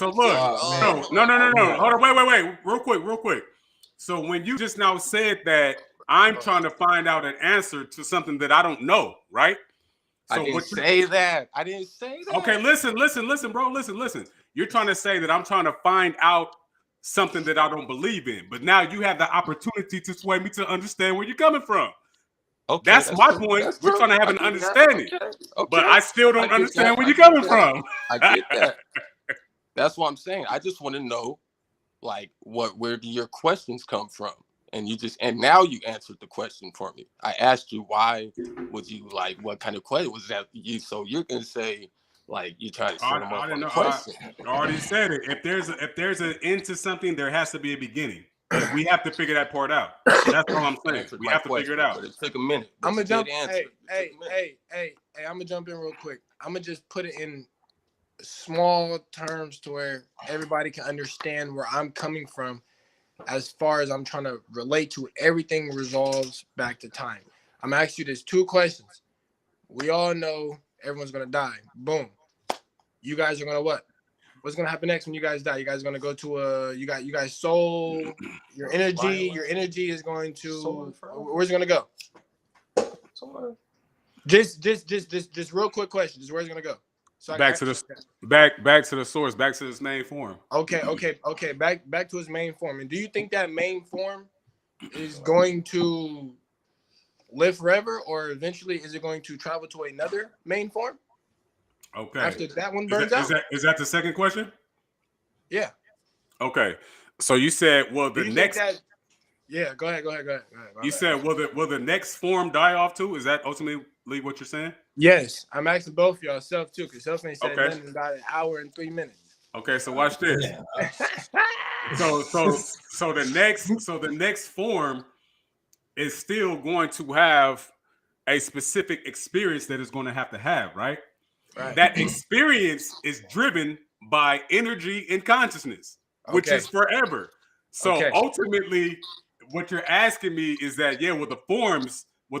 Speaker 3: No. Hold on, wait. Real quick. So when you just now said that I'm trying to find out an answer to something that I don't know, right? So
Speaker 5: I didn't say that.
Speaker 3: Okay, listen, bro. Listen. You're trying to say that I'm trying to find out something that I don't believe in, but now you have the opportunity to sway me to understand where you're coming from. Okay, that's my point. We're trying to have an understanding, but I still don't understand where you're coming from.
Speaker 5: I get that. That's what I'm saying. I just want to know, like, where do your questions come from? And now you answered the question for me. I asked you why would you what kind of question was that you? So you're gonna say you try to set them up on a question.
Speaker 3: I already said it. If there's an end to something, there has to be a beginning. We have to figure that part out. That's all I'm saying. We have to figure it out.
Speaker 5: But it took a minute.
Speaker 4: I'm gonna jump. Hey, I'm gonna jump in real quick. I'm gonna just put it in small terms to where everybody can understand where I'm coming from. As far as I'm trying to relate to, everything resolves back to time. I'm gonna ask you this 2 questions. We all know everyone's gonna die. Boom. You guys are gonna what? What's gonna happen next when you guys die? You guys are gonna go to you guys soul, your energy. Your energy is going to where's it gonna go? Just real quick question. Just where's it gonna go? So
Speaker 3: back to the source, back to its main form.
Speaker 4: Okay. Back to its main form. And do you think that main form is going to live forever, or eventually is it going to travel to another main form?
Speaker 3: Okay.
Speaker 4: After that one burns out.
Speaker 3: Is that the second question?
Speaker 4: Yeah.
Speaker 3: Okay. So you said, well, the next.
Speaker 4: Yeah. Go ahead.
Speaker 3: You said, will the next form die off too? Is that ultimately what you're saying?
Speaker 4: Yes, I'm asking both of y'all, Self too, because Selfmade said nothing about an hour and 3 minutes.
Speaker 3: Okay, so watch this. so the next form is still going to have a specific experience that it's going to have, right? Right. That experience is driven by energy and consciousness, which is forever. So ultimately, what you're asking me is that will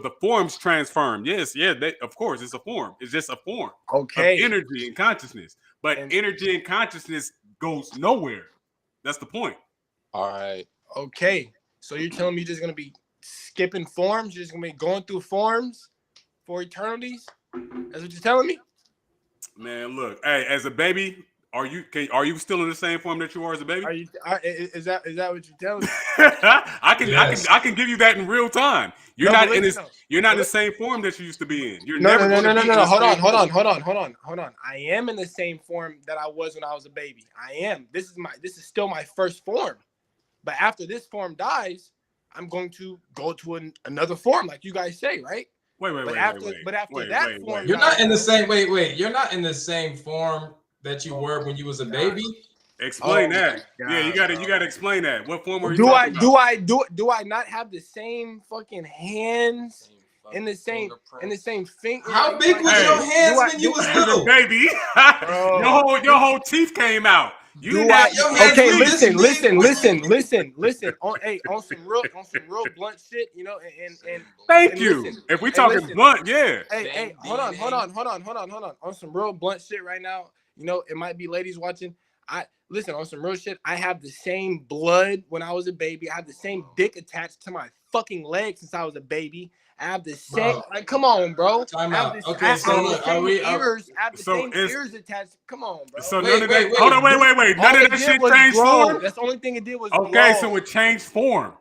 Speaker 3: the forms transform? Yes, of course, it's a form. It's just a form of energy and consciousness. But energy and consciousness goes nowhere. That's the point.
Speaker 5: All right.
Speaker 4: Okay. So you're telling me you're just gonna be skipping forms? You're just gonna be going through forms for eternities? That's what you're telling me?
Speaker 3: Man, look. Hey, as a baby, are you still in the same form that you are as a baby?
Speaker 4: Is that what you're telling me?
Speaker 3: I can give you that in real time. You're not in the same form that you used to be in. You're never going to be.
Speaker 4: Hold on. I am in the same form that I was when I was a baby. I am. This is still my first form. But after this form dies, I'm going to go to another form, like you guys say, right?
Speaker 3: Wait.
Speaker 4: But after that form,
Speaker 2: you're not in the same. Wait. You're not in the same form that you were when you was a baby.
Speaker 3: Explain that. God, yeah, you gotta explain that. What form are you talking
Speaker 4: about? Do I not have the same fucking hands in the same finger?
Speaker 2: How big was your hands when you was little,
Speaker 3: baby? your whole teeth came out.
Speaker 4: Okay, listen. On some real blunt shit, you know, and
Speaker 3: thank you. Listen, if we talking blunt, yeah.
Speaker 4: Hey, hold on. On some real blunt shit right now, you know, it might be ladies watching. Listen, on some real shit, I have the same blood when I was a baby. I have the same dick attached to my fucking leg since I was a baby. I have the same, like, come on, bro.
Speaker 2: Time out. Okay, so look,
Speaker 4: I have the same ears attached. Come on, bro.
Speaker 3: So wait. Hold on, wait. None of that shit changed form?
Speaker 4: That's the only thing it did was
Speaker 3: okay,
Speaker 4: grow.
Speaker 3: So it changed form.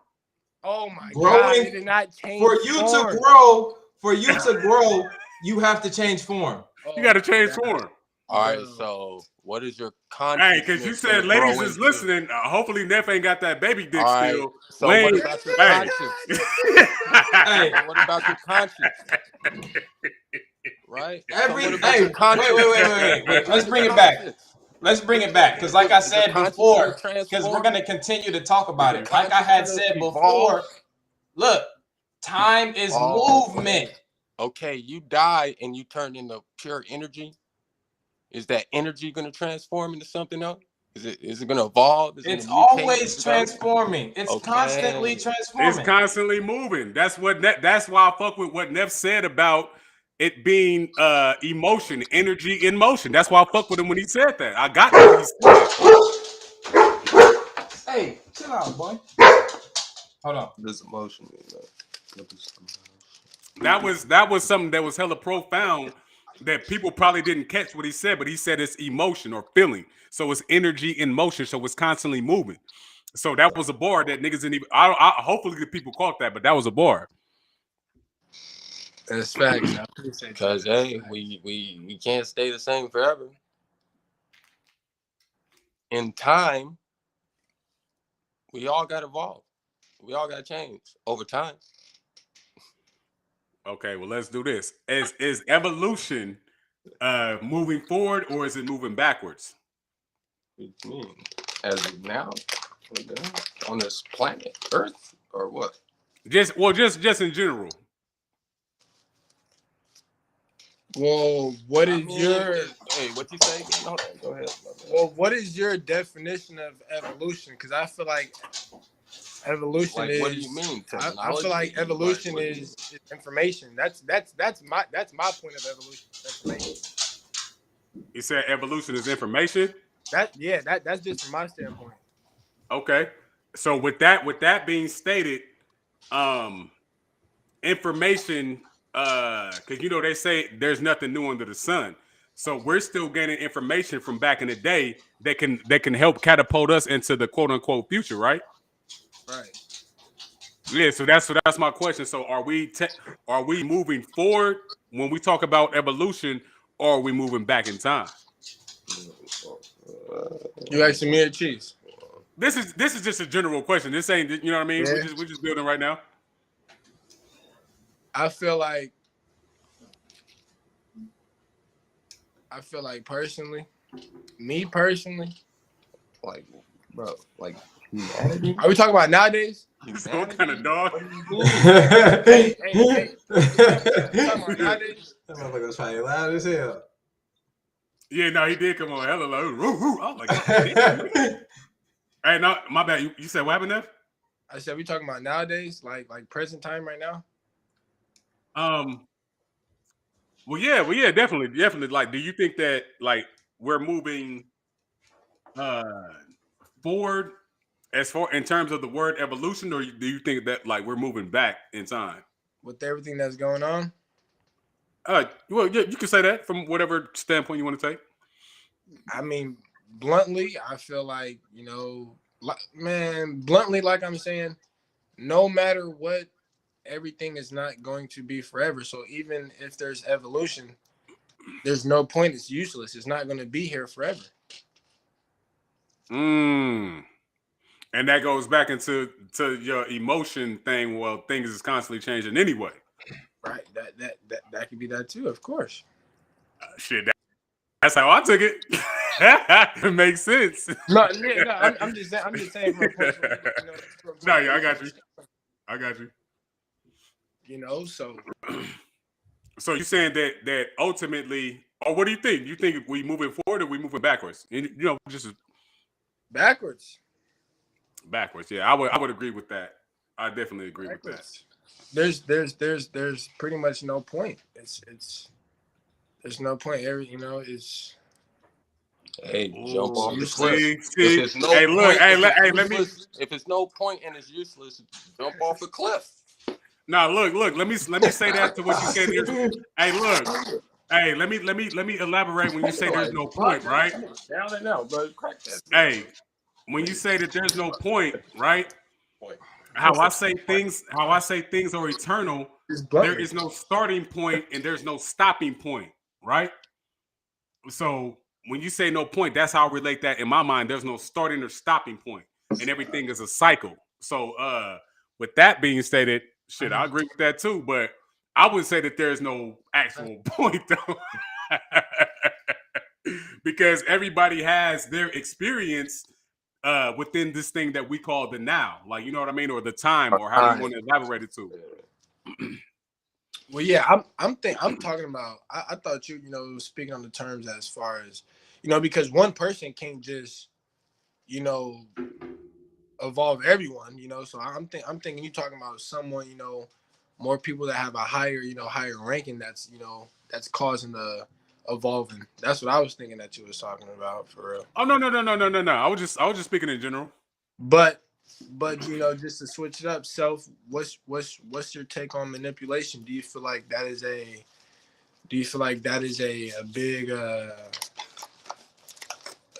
Speaker 4: Oh my God, it did not change
Speaker 2: for you to grow, you have to change form.
Speaker 3: You got to change form.
Speaker 5: All right, so what is your consciousness?
Speaker 3: Hey, because you said ladies is listening. Hopefully, Neff ain't got that baby dick still.
Speaker 5: So what about your conscience?
Speaker 2: Hey,
Speaker 5: what about your conscience? Right?
Speaker 2: Wait. Let's bring it back. Let's bring it back, because like I said before, because we're going to continue to talk about it. Like I had said before, look, time is movement.
Speaker 5: Okay, you die and you turn into pure energy. Is that energy going to transform into something else? Is it going to evolve?
Speaker 2: It's always transforming. It's constantly transforming.
Speaker 3: It's constantly moving. That's why I fuck with what Neff said about it being emotion, energy in motion. That's why I fuck with him when he said that. I got what
Speaker 2: he said. Hey, chill out, boy. Hold on.
Speaker 5: There's emotion.
Speaker 3: That was something that was hella profound that people probably didn't catch what he said, but he said it's emotion or feeling. So it's energy in motion. So it's constantly moving. So that was a bar that niggas didn't even. Hopefully the people caught that, but that was a bar.
Speaker 4: That's facts.
Speaker 5: Because hey, we can't stay the same forever. In time, we all got evolved. We all got changed over time.
Speaker 3: Okay, well, let's do this. Is evolution moving forward or is it moving backwards?
Speaker 5: What do you mean? As of now, on this planet Earth, or what?
Speaker 3: Just in general.
Speaker 4: Well, what is your?
Speaker 5: Hey, what you say? Go ahead.
Speaker 4: Well, what is your definition of evolution? Because I feel like evolution is.
Speaker 5: What do you mean?
Speaker 4: I feel like evolution is information. That's my point of evolution. Information.
Speaker 3: You said evolution is information?
Speaker 4: That's just from my standpoint.
Speaker 3: Okay. So with that being stated, information, because you know they say there's nothing new under the sun. So we're still gaining information from back in the day that can help catapult us into the quote unquote future, right?
Speaker 4: Right.
Speaker 3: Yeah, so that's my question. So are we moving forward when we talk about evolution, or are we moving back in time?
Speaker 4: You asking me or Cheese?
Speaker 3: This is just a general question. This ain't, you know what I mean?
Speaker 4: Yeah.
Speaker 3: We're just building right now.
Speaker 4: I feel like personally,
Speaker 5: like, bro, like humanity.
Speaker 4: Are we talking about nowadays?
Speaker 3: What kind of dog?
Speaker 4: Hey. Nowadays?
Speaker 2: That motherfucker was probably loud as hell.
Speaker 3: Yeah, no, he did come on hella low. Oh my god. Hey, no, my bad. You said what happened there?
Speaker 4: I said we talking about nowadays, like present time right now.
Speaker 3: Well, yeah, definitely. Like, do you think that like we're moving forward as far in terms of the word evolution, or do you think that like we're moving back in time
Speaker 4: with everything that's going on?
Speaker 3: Well, yeah, you can say that from whatever standpoint you want to take.
Speaker 4: I mean, bluntly, I feel like, you know, bluntly, like I'm saying, no matter what, everything is not going to be forever. So even if there's evolution, there's no point. It's useless. It's not going to be here forever.
Speaker 3: And that goes back into your emotion thing. Well, things is constantly changing anyway.
Speaker 4: Right. That could be that too, of course.
Speaker 3: Shit, that's how I took it. It makes sense.
Speaker 4: No, yeah, no, I'm just saying from a point of view, you know,
Speaker 3: No, yeah, I got you.
Speaker 4: You know, so
Speaker 3: you're saying that ultimately, or what do you think? You think we moving forward or we moving backwards? You know, just
Speaker 4: backwards.
Speaker 3: Backwards. Yeah, I would agree with that. I definitely agree with that.
Speaker 4: There's pretty much no point. There's no point.
Speaker 5: Hey, jump off the cliff.
Speaker 3: See. Hey, look.
Speaker 5: If it's no point and it's useless, jump off the cliff.
Speaker 3: Now, look. Let me say that to what you said. Hey, look. Hey, let me elaborate when you say there's no point, right?
Speaker 5: Down and out, bro. Crack that.
Speaker 3: Hey, when you say that there's no point, right? How I say things are eternal. There is no starting point and there's no stopping point, right? So when you say no point, that's how I relate that in my mind. There's no starting or stopping point, and everything is a cycle. So with that being stated, shit, I agree with that too. But I would say that there's no actual point though. Because everybody has their experience within this thing that we call the now, like, you know what I mean, or the time, or how you want to elaborate it to.
Speaker 4: Well, yeah, I'm talking about. I thought you speaking on the terms as far as because one person can't just evolve everyone. So I'm thinking you talking about someone more people that have a higher ranking that's causing the evolving. That's what I was thinking that you was talking about for real.
Speaker 3: Oh no. I was just speaking in general.
Speaker 4: But just to switch it up, what's your take on manipulation? Do you feel like that is a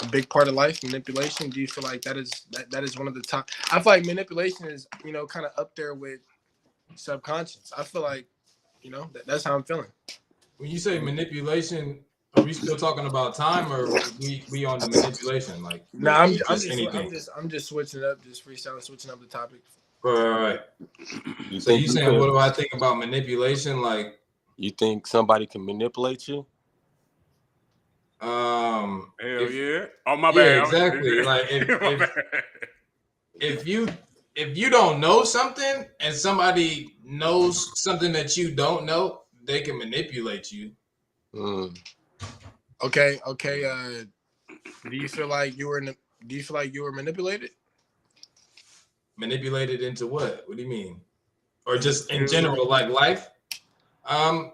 Speaker 4: big part of life, manipulation? Do you feel like that is one of the top? I feel like manipulation is kind of up there with subconscious. I feel like that's how I'm feeling.
Speaker 2: When you say manipulation, are we still talking about time, or we on the manipulation? Like,
Speaker 4: no, I'm just switching it up, just freestyle, switching up the topic.
Speaker 2: Right. So you saying, what do I think about manipulation? Like,
Speaker 5: you think somebody can manipulate you?
Speaker 3: Hell yeah. Oh my
Speaker 2: yeah,
Speaker 3: bad.
Speaker 2: Exactly. Like if you don't know something and somebody knows something that you don't know, they can manipulate you.
Speaker 4: Okay. Do you feel like you were manipulated?
Speaker 2: Manipulated into what? What do you mean? Or just in general, like life? I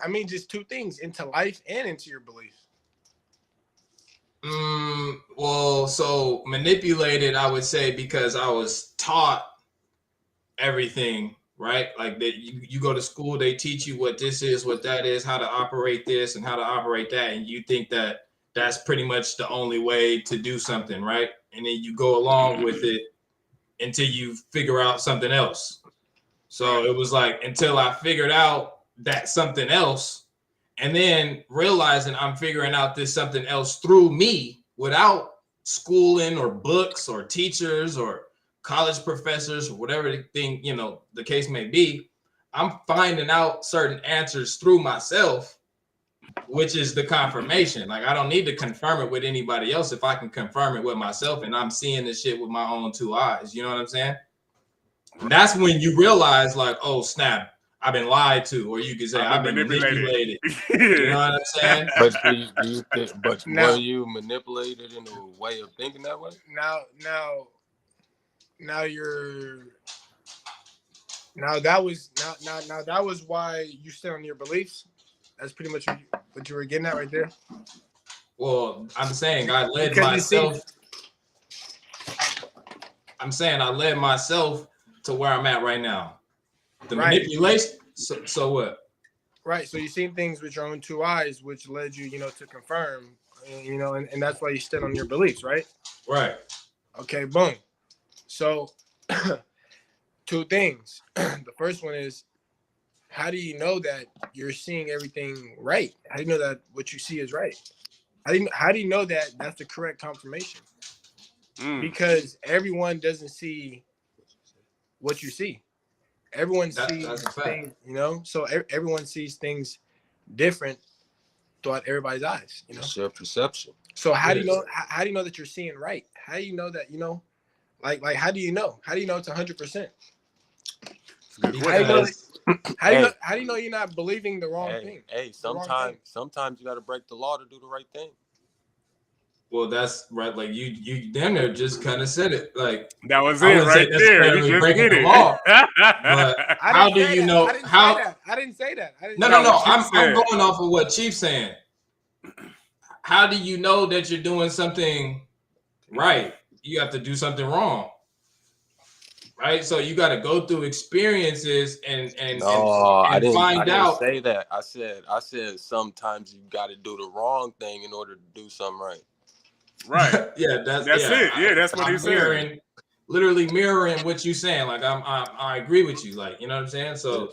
Speaker 2: mean, just two things: into life and into your belief. Well, so manipulated, I would say, because I was taught everything, right? Like that you go to school, they teach you what this is, what that is, how to operate this and how to operate that, and you think that that's pretty much the only way to do something, right? And then you go along with it until you figure out something else. So it was like until I figured out that something else, and then realizing I'm figuring out this something else through me without schooling or books or teachers or college professors or whatever the thing, the case may be, I'm finding out certain answers through myself, which is the confirmation. Like, I don't need to confirm it with anybody else if I can confirm it with myself, and I'm seeing this shit with my own two eyes. You know what I'm saying? And that's when you realize, like, oh snap, I've been lied to, or you could say I've been manipulated. You know what I'm saying?
Speaker 5: But were you manipulated in a way of thinking that way?
Speaker 4: That was why you stand on your beliefs. That's pretty much what you were getting at right there.
Speaker 2: Well, I'm saying I led myself. I'm saying I led myself to where I'm at right now. The manipulation. So what?
Speaker 4: Right. So you seen things with your own two eyes, which led you, to confirm, and that's why you stood on your beliefs, right?
Speaker 2: Right.
Speaker 4: Okay. Boom. So, two things. The first one is, how do you know that you're seeing everything right? How do you know that what you see is right? How do you know that that's the correct confirmation? Because everyone doesn't see what you see. Everyone sees things, so everyone sees things different throughout everybody's eyes. You know,
Speaker 5: it's your perception.
Speaker 4: So how do you know? How do you know that you're seeing right? How do you know that like how do you know? How do you know it's 100%? How do you know you're not believing the wrong thing?
Speaker 5: Hey, sometimes you got to break the law to do the right thing.
Speaker 2: Well, that's right. Like you damn near just kind of said it. Like
Speaker 3: that was it right there. You just
Speaker 2: breaking the law. But how do you know?
Speaker 4: I didn't say that.
Speaker 2: No. I'm going off of what Chief's saying. How do you know that you're doing something right? You have to do something wrong, right? So you got to go through experiences and
Speaker 5: I didn't
Speaker 2: out.
Speaker 5: Say that. I said sometimes you got to do the wrong thing in order to do something right.
Speaker 3: Right.
Speaker 2: Yeah, that's
Speaker 3: it. Yeah, that's what he's saying.
Speaker 2: Literally mirroring what you're saying. Like I agree with you. Like, you know what I'm saying? So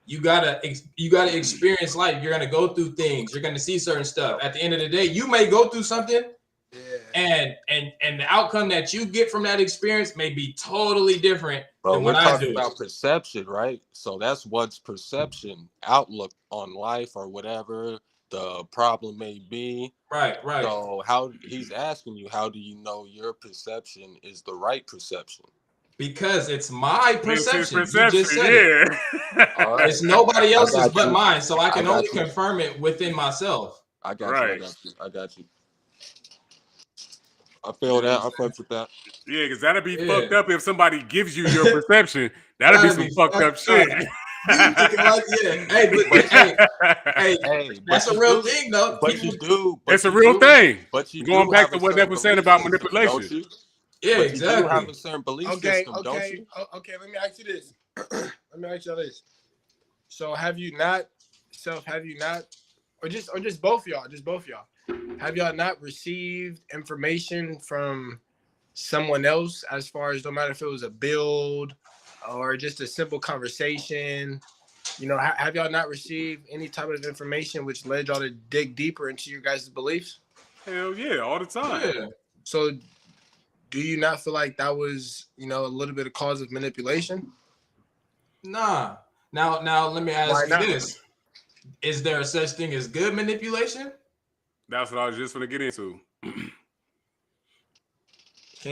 Speaker 2: you gotta experience life. You're gonna go through things. You're gonna see certain stuff. At the end of the day, you may go through something, and the outcome that you get from that experience may be totally different than what I do.
Speaker 5: We're talking about perception, right? So that's what's perception, outlook on life, or whatever the problem may be.
Speaker 2: Right.
Speaker 5: So how he's asking you, how do you know your perception is the right perception?
Speaker 2: Because it's my perception.
Speaker 3: You just said it.
Speaker 2: Right. It's nobody else's but mine, so I can only confirm it within myself.
Speaker 5: I got you. I feel that. I fuck with that.
Speaker 3: Yeah, because that'd be fucked up if somebody gives you your perception. That'd be some fucked up shit.
Speaker 2: Hey, that's a real thing, though.
Speaker 3: It's a real thing. But you going back to what Neff was saying about manipulation.
Speaker 2: Yeah, exactly.
Speaker 5: You have a certain belief system, don't you?
Speaker 4: Okay, let me ask you this. So have you not, or just both y'all, have y'all not received information from someone else, as far as, no matter if it was a build or just a simple conversation? You know, have y'all not received any type of information which led y'all to dig deeper into your guys' beliefs?
Speaker 3: Hell yeah, all the time.
Speaker 2: Yeah.
Speaker 4: So do you not feel like that was, a little bit of cause of manipulation?
Speaker 2: Nah. Now let me ask you this. Is there a such thing as good manipulation?
Speaker 3: That's what I was just going to get into.
Speaker 4: Can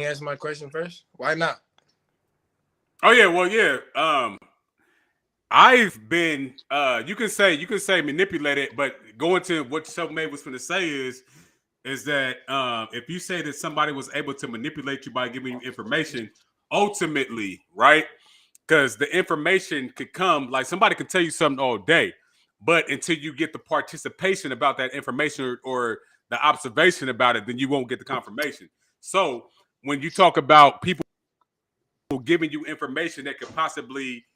Speaker 4: you answer my question first? Why not?
Speaker 3: Oh yeah, well yeah. I've been you can say manipulated, but going to what Selfmade was going to say is that if you say that somebody was able to manipulate you by giving you information, ultimately, right? Because the information could come, like somebody could tell you something all day, but until you get the participation about that information or the observation about it, then you won't get the confirmation. So when you talk about people giving you information that could possibly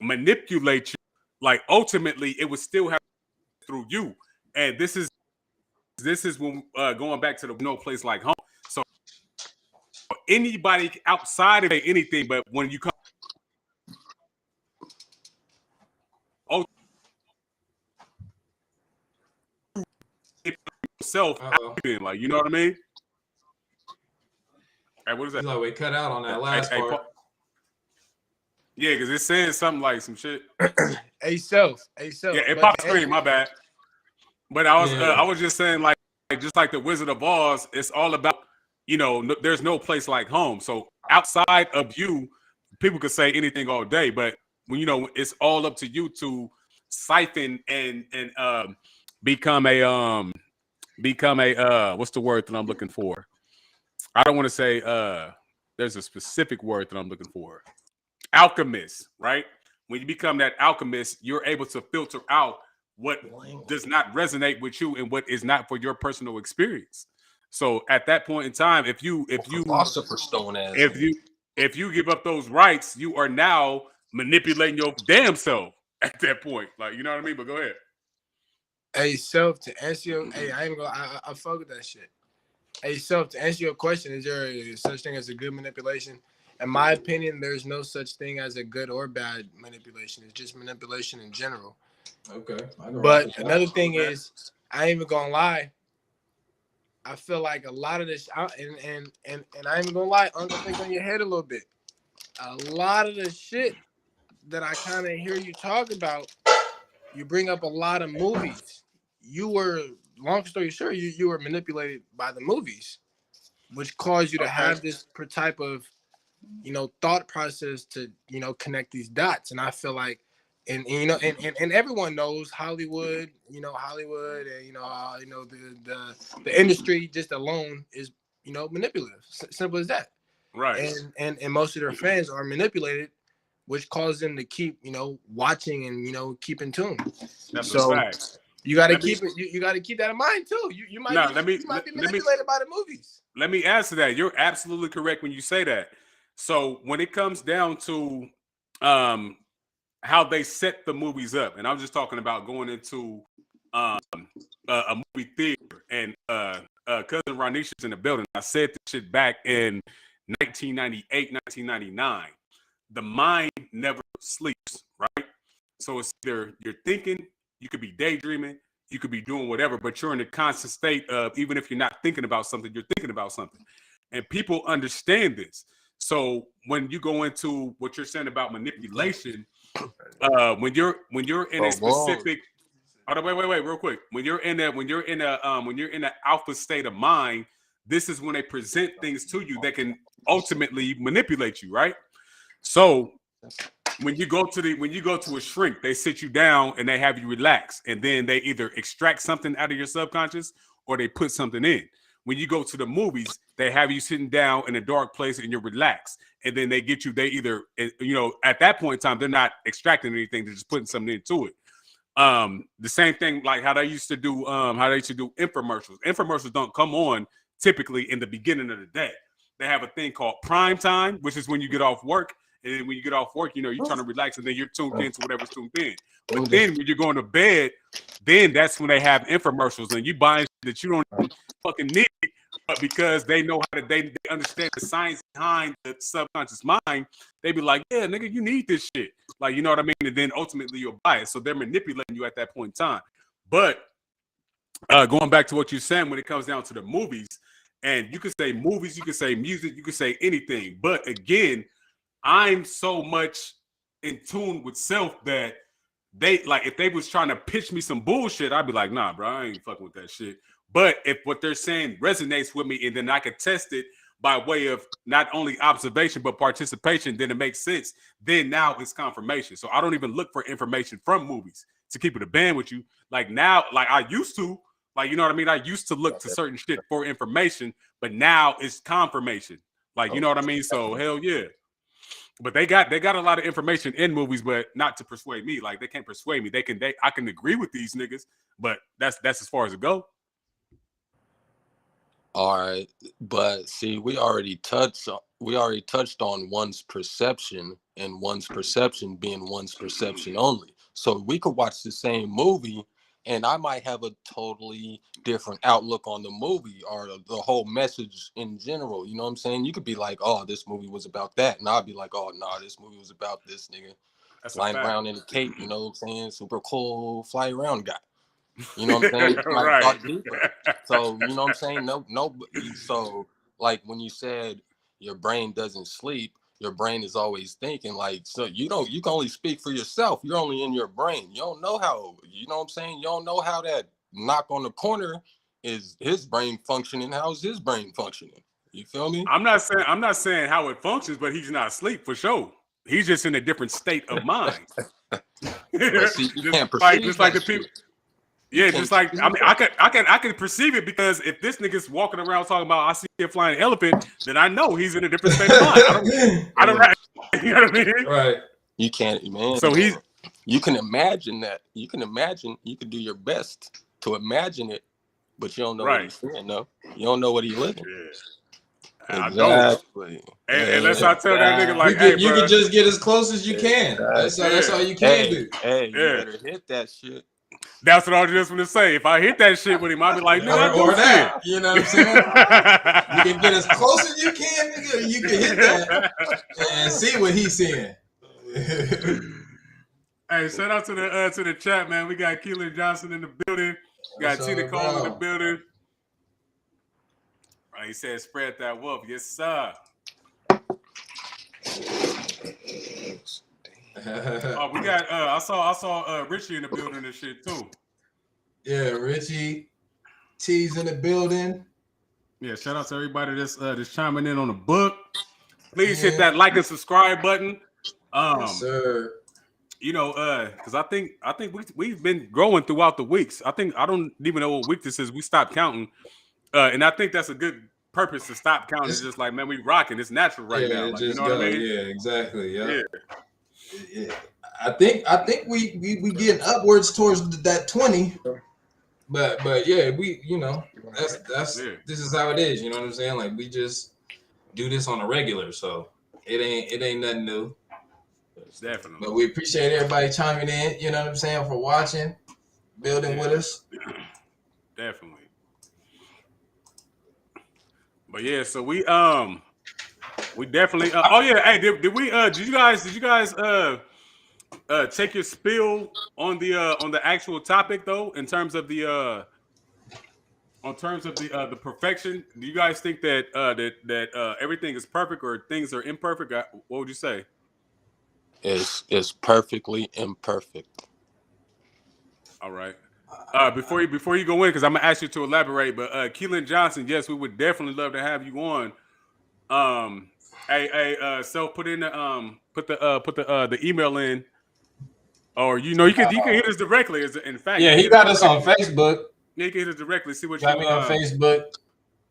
Speaker 3: manipulate you, like ultimately it would still have through you. And this is when going back to the no place like home. So anybody outside of anything, but when you come yourself out, like, you know what I mean? Hey, what is that?
Speaker 2: Like we cut out on that last part.
Speaker 3: Yeah, because it's saying something like some shit.
Speaker 4: Hey, self.
Speaker 3: Yeah, it popped screen. My bad. But I was just saying, like just like the Wizard of Oz, it's all about, there's no place like home. So outside of you, people could say anything all day, but when it's all up to you to siphon and become a what's the word that I'm looking for? I don't want to say there's a specific word that I'm looking for. Alchemist, right? When you become that alchemist, you're able to filter out what does not resonate with you and what is not for your personal experience. So at that point in time, if you give up those rights, you are now manipulating your damn self at that point. Like, you know what I mean? But go ahead.
Speaker 4: Hey, self, to answer your, I fuck with that shit. Hey, self, to answer your question, is there such thing as a good manipulation? In my opinion, there's no such thing as a good or bad manipulation. It's just manipulation in general.
Speaker 2: Okay.
Speaker 4: But another thing is, I ain't even gonna lie. I feel like a lot of this, and I ain't even gonna lie, I'm gonna think on your head a little bit. A lot of the shit that I kind of hear you talk about, you bring up a lot of movies. you were, long story short, you were manipulated by the movies, which caused you to have this type of, thought process to, connect these dots. And I feel like, and everyone knows Hollywood, Hollywood, and the industry just alone is, manipulative. Simple as that.
Speaker 3: Right.
Speaker 4: And most of their fans are manipulated, which causes them to keep, watching and keep in tune.
Speaker 3: That's
Speaker 4: so
Speaker 3: a fact.
Speaker 4: You got to keep it. You got to keep that in mind too. You might be manipulated by the movies.
Speaker 3: Let me answer that. You're absolutely correct when you say that. So when it comes down to how they set the movies up, and I'm just talking about going into a movie theater, and cousin Ronisha's in the building. I said this shit back in 1998, 1999. The mind never sleeps, right? So it's either you're thinking, you could be daydreaming, you could be doing whatever, but you're in a constant state of, even if you're not thinking about something, you're thinking about something. And people understand this. So when you go into what you're saying about manipulation, when you're in a specific, wait, real quick. When you're in an alpha state of mind, this is when they present things to you that can ultimately manipulate you, right? So when you go to a shrink, they sit you down and they have you relax, and then they either extract something out of your subconscious or they put something in. When you go to the movies, they have you sitting down in a dark place and you're relaxed, and then they either at that point in time, they're not extracting anything, they're just putting something into it. The same thing like how they used to do infomercials. Infomercials don't come on typically in the beginning of the day. They have a thing called prime time, which is when you get off work. And then when you get off work, you're trying to relax, and then you're tuned into whatever's tuned in. But then when you're going to bed, then that's when they have infomercials, and you buying shit that you don't fucking need, but because they know how to, they understand the science behind the subconscious mind, they be like, yeah, nigga, you need this shit. Like, you know what I mean? And then ultimately you'll buy it. So they're manipulating you at that point in time. But going back to what you're saying, when it comes down to the movies, and you could say movies, you could say music, you could say anything. But again, I'm so much in tune with self that they like, if they was trying to pitch me some bullshit, I'd be like, nah, bro, I ain't fucking with that shit. But if what they're saying resonates with me, and then I could test it by way of not only observation but participation, then it makes sense. Then now it's confirmation. So I don't even look for information from movies, to keep it a band with you. Like now, like I used to, like, you know what I mean? I used to look to certain shit for information, but now it's confirmation. Like, you know what I mean? So hell yeah. But they got a lot of information in movies, but not to persuade me. Like, they can't persuade me. I can agree with these niggas, but that's as far as it go.
Speaker 5: All right, but see, we already touched on one's perception, and one's perception being one's perception only. So we could watch the same movie, and I might have a totally different outlook on the movie or the whole message in general. You know what I'm saying? You could be like, oh, this movie was about that. And I'll be like, oh, no, this movie was about this nigga flying around in a cape, you know what I'm saying? Super cool fly around guy. You know what I'm saying?
Speaker 3: Right.
Speaker 5: So, you know what I'm saying? No. So, like when you said your brain doesn't sleep, your brain is always thinking. Like, so you can only speak for yourself. You're only in your brain. You don't know how, you know what I'm saying? You don't know how that knock on the corner is his brain functioning. How's his brain functioning? You feel me?
Speaker 3: I'm not saying how it functions, but he's not asleep for sure. He's just in a different state of mind.
Speaker 5: See, you can't perceive
Speaker 3: just like the people.
Speaker 5: Shit.
Speaker 3: Yeah, just like, I mean, I can perceive it, because if this nigga's walking around talking about I see a flying elephant, then I know he's in a different state of mind. I don't you know what I mean?
Speaker 2: Right.
Speaker 5: You can't, man.
Speaker 3: So
Speaker 5: you can imagine that. You can do your best to imagine it, but you don't know what he's saying, no. You don't know what he's living.
Speaker 3: Yeah.
Speaker 5: Exactly.
Speaker 3: Unless I tell that nigga like,
Speaker 2: you can just get as close as you can. That's all you can do.
Speaker 5: Hey, you better hit that shit.
Speaker 3: That's what I was just going to say. If I hit that shit with him, I'd be like, no,
Speaker 2: or that. You know what I'm saying? You can get as close as you can, nigga. You can hit that and see what he's seeing.
Speaker 3: Hey, shout out to the chat, man. We got Keelan Johnson in the building. We got Tina Cole in the building. Right, he said, spread that wolf. Yes, sir. Oh, we got I saw Richie in the building and shit too.
Speaker 2: Yeah, Richie T's in the building.
Speaker 3: Yeah, shout out to everybody that's chiming in on the book. Please hit that like and subscribe button.
Speaker 2: Yes, sir.
Speaker 3: You know, because I think we've been growing throughout the weeks. I don't even know what week this is. We stopped counting, and I think that's a good purpose to stop counting. It's just like, man, we rocking. It's natural right now. Like, you know what I mean?
Speaker 2: Yeah, exactly. Yeah. I think we getting upwards towards that 20. But yeah, we that's this is how it is. You know what I'm saying? Like we just do this on a regular, so it ain't nothing new.
Speaker 3: Definitely.
Speaker 2: But we appreciate everybody chiming in. You know what I'm saying, for watching, building with us.
Speaker 3: Definitely. But yeah, so we definitely. Oh yeah, hey, did you guys take your spill on the actual topic though, in terms of the perfection? Do you guys think that everything is perfect or things are imperfect? What would you say?
Speaker 5: It's perfectly imperfect.
Speaker 3: All right. Before you go in, because I'm gonna ask you to elaborate, but Keelan Johnson, yes, we would definitely love to have you on. Self, put in the email in, or you can hit us directly. In fact,
Speaker 2: yeah, he got us on Facebook.
Speaker 3: Yeah, you can hit us directly. See what
Speaker 2: got me on Facebook.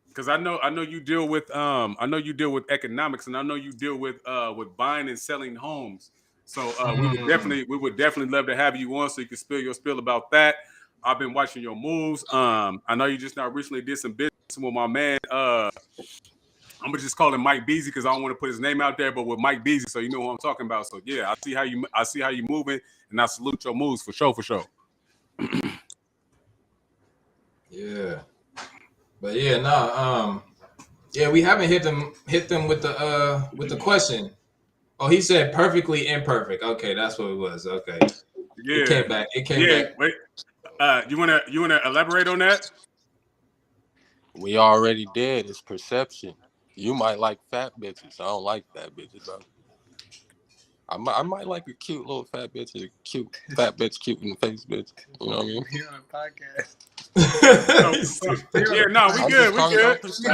Speaker 3: Because I know you deal with economics, and I know you deal with buying and selling homes. So we would definitely love to have you on, so you can spill your spill about that. I've been watching your moves. I know you just now recently did some business with my man. I'm gonna just call him Mike Beasy because I don't want to put his name out there, but with Mike Beasy, so you know who I'm talking about. So yeah, I see how you moving, and I salute your moves for sure.
Speaker 2: Yeah, but yeah, yeah, we haven't hit them with the question. Oh, he said perfectly imperfect. Okay, that's what it was. Okay, yeah, it came back.
Speaker 3: Wait, you wanna elaborate on that?
Speaker 5: We already did. It's perception. You might like fat bitches. I don't like fat bitches, bro. I might like a cute little fat bitch, cute in the face bitch. You know what I mean?
Speaker 4: You're on a podcast.
Speaker 3: Yeah, no, we good. No,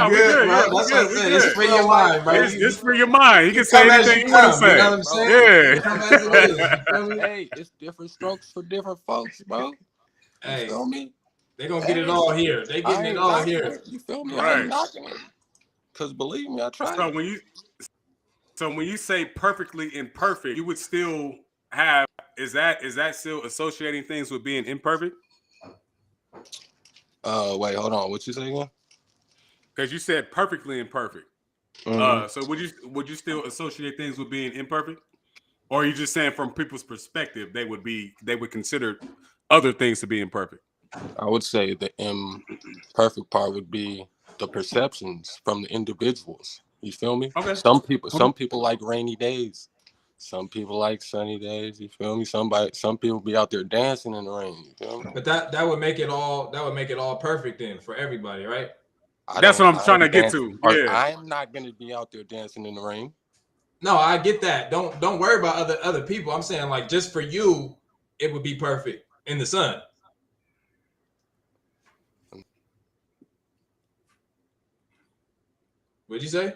Speaker 3: we good.
Speaker 2: That's what I said. It's free your mind, bro.
Speaker 3: It's free your mind. You can say anything you want to say.
Speaker 2: You know what I'm saying?
Speaker 3: Yeah.
Speaker 5: Hey, it's different strokes for different folks, bro.
Speaker 2: Hey,
Speaker 5: you feel me?
Speaker 2: They gonna get it all here. They getting it all here.
Speaker 5: You feel me?
Speaker 3: Right.
Speaker 5: I ain't knocking it. Cause believe me, I tried.
Speaker 3: So when you say perfectly imperfect, you would still have is that still associating things with being imperfect?
Speaker 5: Wait, hold on. What you say again?
Speaker 3: Because you said perfectly imperfect.
Speaker 5: Mm-hmm.
Speaker 3: So would you still associate things with being imperfect, or are you just saying from people's perspective they would consider other things to be imperfect?
Speaker 5: I would say the imperfect part would be the perceptions from the individuals. You feel me?
Speaker 3: Okay.
Speaker 5: Some people like rainy days. Some people like sunny days. You feel me? Some people be out there dancing in the rain. You feel me?
Speaker 2: But that would make it all perfect then for everybody, right?
Speaker 3: That's what I'm trying to get to. Yeah.
Speaker 5: I'm not gonna be out there dancing in the rain.
Speaker 2: No, I get that. Don't worry about other people. I'm saying like just for you, it would be perfect in the sun. What'd you say?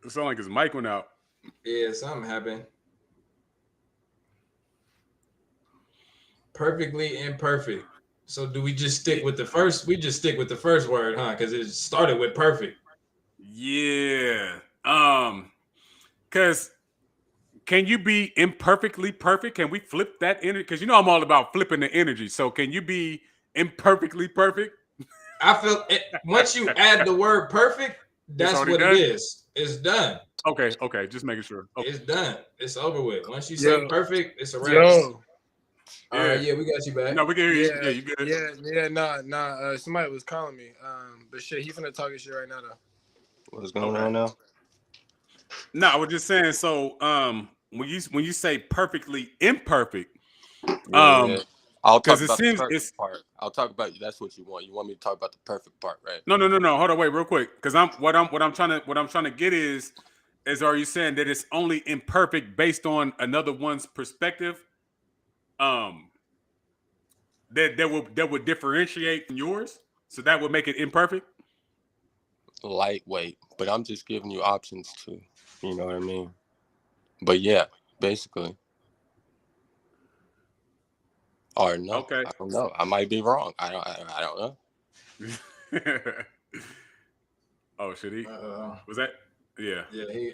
Speaker 3: It sounded like his mic went out.
Speaker 2: Yeah, something happened. Perfectly imperfect. So do we just stick with the first? We just stick with the first word, huh? Because it started with perfect.
Speaker 3: Yeah. Because can you be imperfectly perfect? Can we flip that energy? Because you know I'm all about flipping the energy. So can you be imperfectly perfect?
Speaker 2: I feel once you add the word perfect, that's what it is. It's done.
Speaker 3: Okay. Just making sure. Okay.
Speaker 2: It's done. It's over with. Once you say perfect, it's a wrap. All right, yeah, we got you back.
Speaker 3: No, we can hear you.
Speaker 4: Yeah,
Speaker 3: you good.
Speaker 4: Nah. Somebody was calling me. But shit, he finna talk his shit right now though.
Speaker 5: What's going on now?
Speaker 3: No, I was just saying. So, when you say perfectly imperfect,
Speaker 5: I'll talk
Speaker 3: about
Speaker 5: the perfect part. I'll talk about you. That's what you want. You want me to talk about the perfect part, right?
Speaker 3: No. Hold on, wait, real quick. Because what I'm trying to get is are you saying that it's only imperfect based on another one's perspective? that would differentiate from yours, so that would make it imperfect.
Speaker 5: Lightweight, but I'm just giving you options too. You know what I mean? But yeah, basically. Or no,
Speaker 3: Okay.
Speaker 5: I don't know. I might be wrong. I don't know.
Speaker 3: Oh, should he? Was that? Yeah.
Speaker 2: Yeah.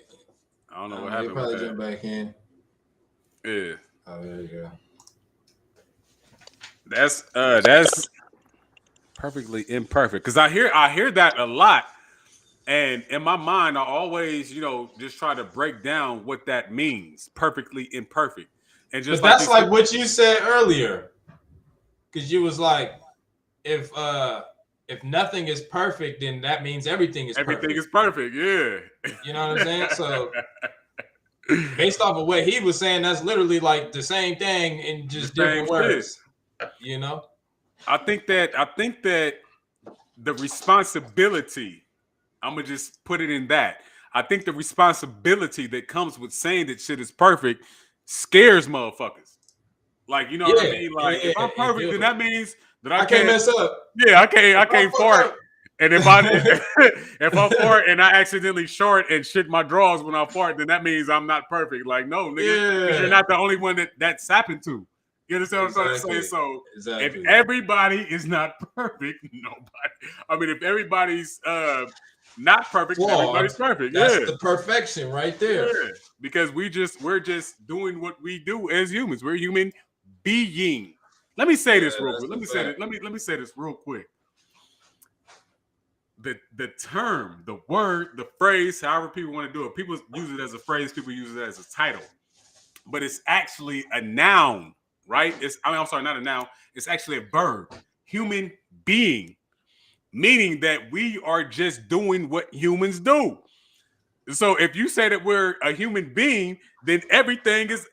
Speaker 3: I don't know what happened.
Speaker 2: He probably
Speaker 3: with that.
Speaker 2: jumped back in.
Speaker 3: Yeah.
Speaker 2: Oh, there you go.
Speaker 3: That's perfectly imperfect, because I hear that a lot, and in my mind I always just try to break down what that means. Perfectly imperfect, and just
Speaker 2: but that's like what you said earlier, because you was like, if nothing is perfect, then that means everything is perfect.
Speaker 3: Everything is perfect. Yeah.
Speaker 2: You know what I'm saying? So based off of what he was saying, that's literally like the same thing in just different words. You know?
Speaker 3: I think that the responsibility, I'm gonna just put it in that. I think the responsibility that comes with saying that shit is perfect scares motherfuckers. Like, you know what I mean? Like, if I'm perfect, then that means that I can't
Speaker 2: mess up.
Speaker 3: Yeah, I can't fart. And if I fart and I accidentally short and shit my drawers when I fart, then that means I'm not perfect. Like, no, nigga, because you're not the only one that's happened to. You understand what I'm trying to say? So if everybody is not perfect, nobody. I mean, if everybody's not perfect, everybody's perfect.
Speaker 2: That's the perfection right there.
Speaker 3: Yeah. Because we're just doing what we do as humans. We're human being. Let me say this real quick. Let me say this real quick. The term, the word, the phrase, however people want to do it. People use it as a phrase. People use it as a title, but it's actually a noun. Right? I'm sorry, not a noun. It's actually a verb. Human being, meaning that we are just doing what humans do. So if you say that we're a human being, then everything is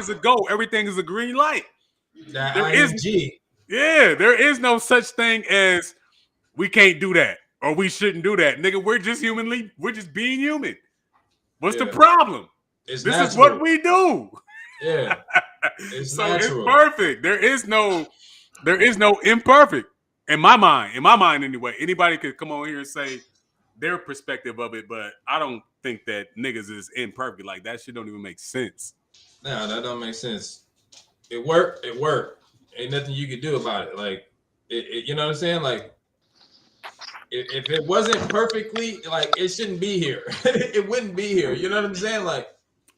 Speaker 3: a go. Everything is a green light. There is no such thing as we can't do that or we shouldn't do that. Nigga, we're just being human. What's the problem?
Speaker 2: This
Speaker 3: is what we do.
Speaker 2: Yeah.
Speaker 3: It's perfect. There is no imperfect in my mind. In my mind, anyway. Anybody could come on here and say their perspective of it, but I don't think that niggas is imperfect. Like, that shit don't even make sense.
Speaker 2: No, that don't make sense. It worked. Ain't nothing you could do about it. Like, you know what I'm saying? Like, if it wasn't perfectly, like, it shouldn't be here. It wouldn't be here. You know what I'm saying? Like,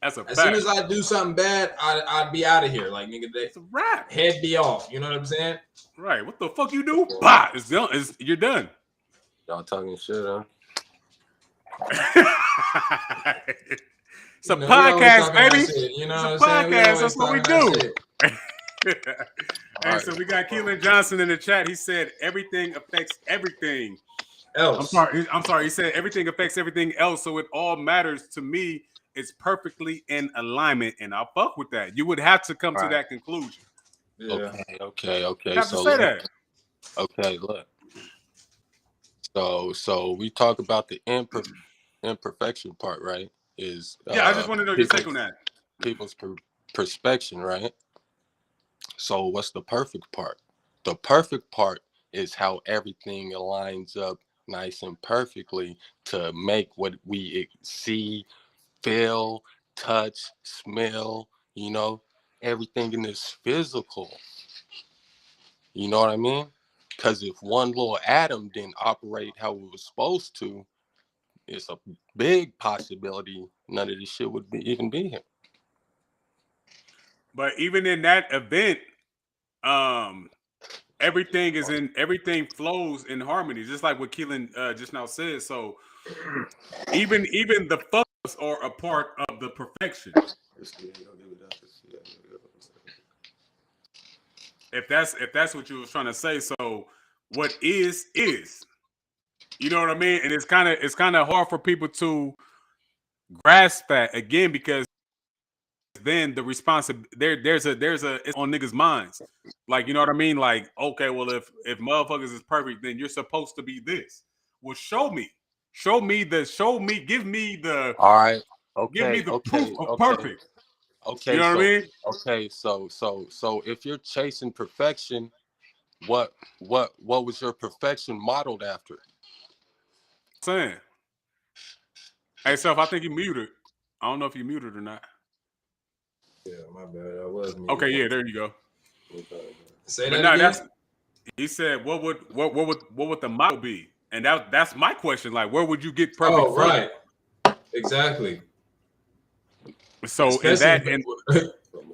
Speaker 3: that's a fact.
Speaker 2: As soon as I do something bad, I'd be out of here. Like, nigga,
Speaker 3: it's a wrap.
Speaker 2: Head be off. You know what I'm saying?
Speaker 3: Right. What the fuck you do? Bah! You're done.
Speaker 5: Y'all talking shit, huh?
Speaker 3: It's a podcast, baby.
Speaker 2: You know
Speaker 3: it's a podcast. That's what we do.
Speaker 5: Hey,
Speaker 3: so we got Keelan Johnson in the chat. He said everything affects everything
Speaker 2: else.
Speaker 3: I'm sorry. He said everything affects everything else. So it all matters to me. It's perfectly in alignment, and I'll fuck with that. You would have to come to that conclusion.
Speaker 2: Yeah.
Speaker 5: Okay.
Speaker 3: You have to say that.
Speaker 5: Okay, look. So we talk about the imperfection part, right?
Speaker 3: I just want to know your take on that.
Speaker 5: People's perspective, right? So what's the perfect part? The perfect part is how everything aligns up nice and perfectly to make what we see, feel, touch, smell, everything in this physical. You know what I mean? Because if one little atom didn't operate how it was supposed to, it's a big possibility none of this shit would even be here.
Speaker 3: But even in that event, everything flows in harmony, just like what Keelan just now said. So even the fucks are a part of the perfection. If that's what you was trying to say. So what is. You know what I mean? And it's kind of hard for people to grasp that again, because then the responsibility there's it's on niggas' minds. Like, you know what I mean? Like, okay, well, if motherfuckers is perfect, then you're supposed to be this. Well, give me the
Speaker 5: all right. Okay,
Speaker 3: give me the proof of perfect.
Speaker 5: Okay,
Speaker 3: you know what I mean?
Speaker 5: Okay, so if you're chasing perfection, what was your perfection modeled after?
Speaker 3: Saying, hey, Self, I think you muted. I don't know if you muted or not.
Speaker 2: Yeah, my bad. I was muted.
Speaker 3: Okay, yeah, there you go.
Speaker 2: Say
Speaker 3: But
Speaker 2: that
Speaker 3: no,
Speaker 2: again.
Speaker 3: he said, what would the model be? And that's my question. Like, where would you get perfect?
Speaker 2: Oh, right. Exactly.
Speaker 3: So
Speaker 2: especially
Speaker 3: in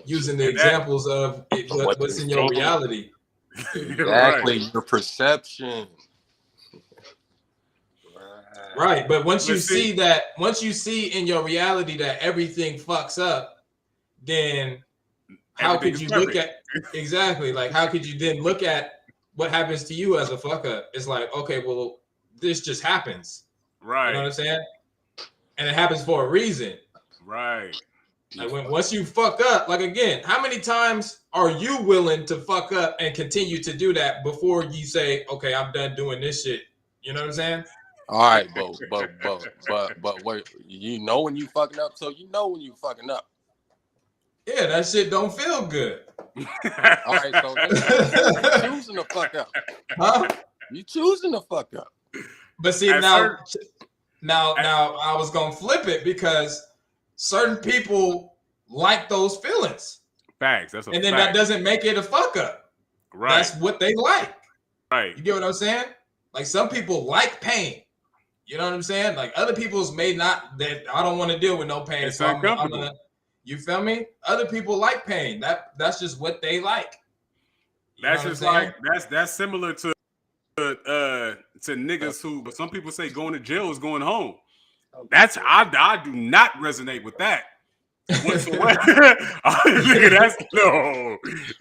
Speaker 2: using the examples of what's in your reality.
Speaker 5: Exactly, your perception.
Speaker 2: Right, but once you see in your reality that everything fucks up, then how could you look at exactly like how could you then look at what happens to you as a fuck up? It's like, okay, well, this just happens.
Speaker 3: Right.
Speaker 2: You know what I'm saying? And it happens for a reason.
Speaker 3: Right.
Speaker 2: Like once you fuck up, like again, how many times are you willing to fuck up and continue to do that before you say, okay, I'm done doing this shit? You know what I'm saying?
Speaker 5: All right, but wait, you know when you fucking up, so you know when you fucking up.
Speaker 2: Yeah, that shit don't feel good.
Speaker 5: All right, so you choosing to fuck up.
Speaker 2: Huh?
Speaker 5: You choosing to fuck up.
Speaker 2: But see, now I was gonna flip it because certain people like those feelings.
Speaker 3: Facts.
Speaker 2: And then that doesn't make it a fuck up.
Speaker 3: Right.
Speaker 2: That's what they like.
Speaker 3: Right.
Speaker 2: You get what I'm saying? Like some people like pain. You know what I'm saying? Like other people's may not. That I don't want to deal with no pain.
Speaker 3: It's
Speaker 2: so I'm
Speaker 3: uncomfortable.
Speaker 2: You feel me? Other people like pain. That's just what they like.
Speaker 3: That's just like that's similar to niggas who, but some people say going to jail is going home. That's I do not resonate with that whatsoever. That's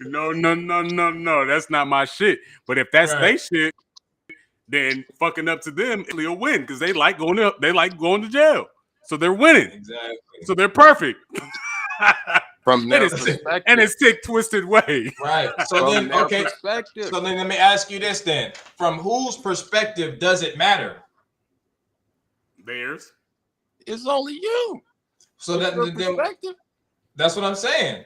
Speaker 3: no. That's not my shit. But if that's they shit, then fucking up to them, it'll win because they like going to jail. So they're winning.
Speaker 2: Exactly.
Speaker 3: So they're perfect.
Speaker 5: From their perspective.
Speaker 3: And it's sick, twisted way.
Speaker 2: Right. So then, okay. So then let me ask you this then. From whose perspective does it matter?
Speaker 3: Theirs.
Speaker 5: It's only you.
Speaker 2: So that's what I'm saying.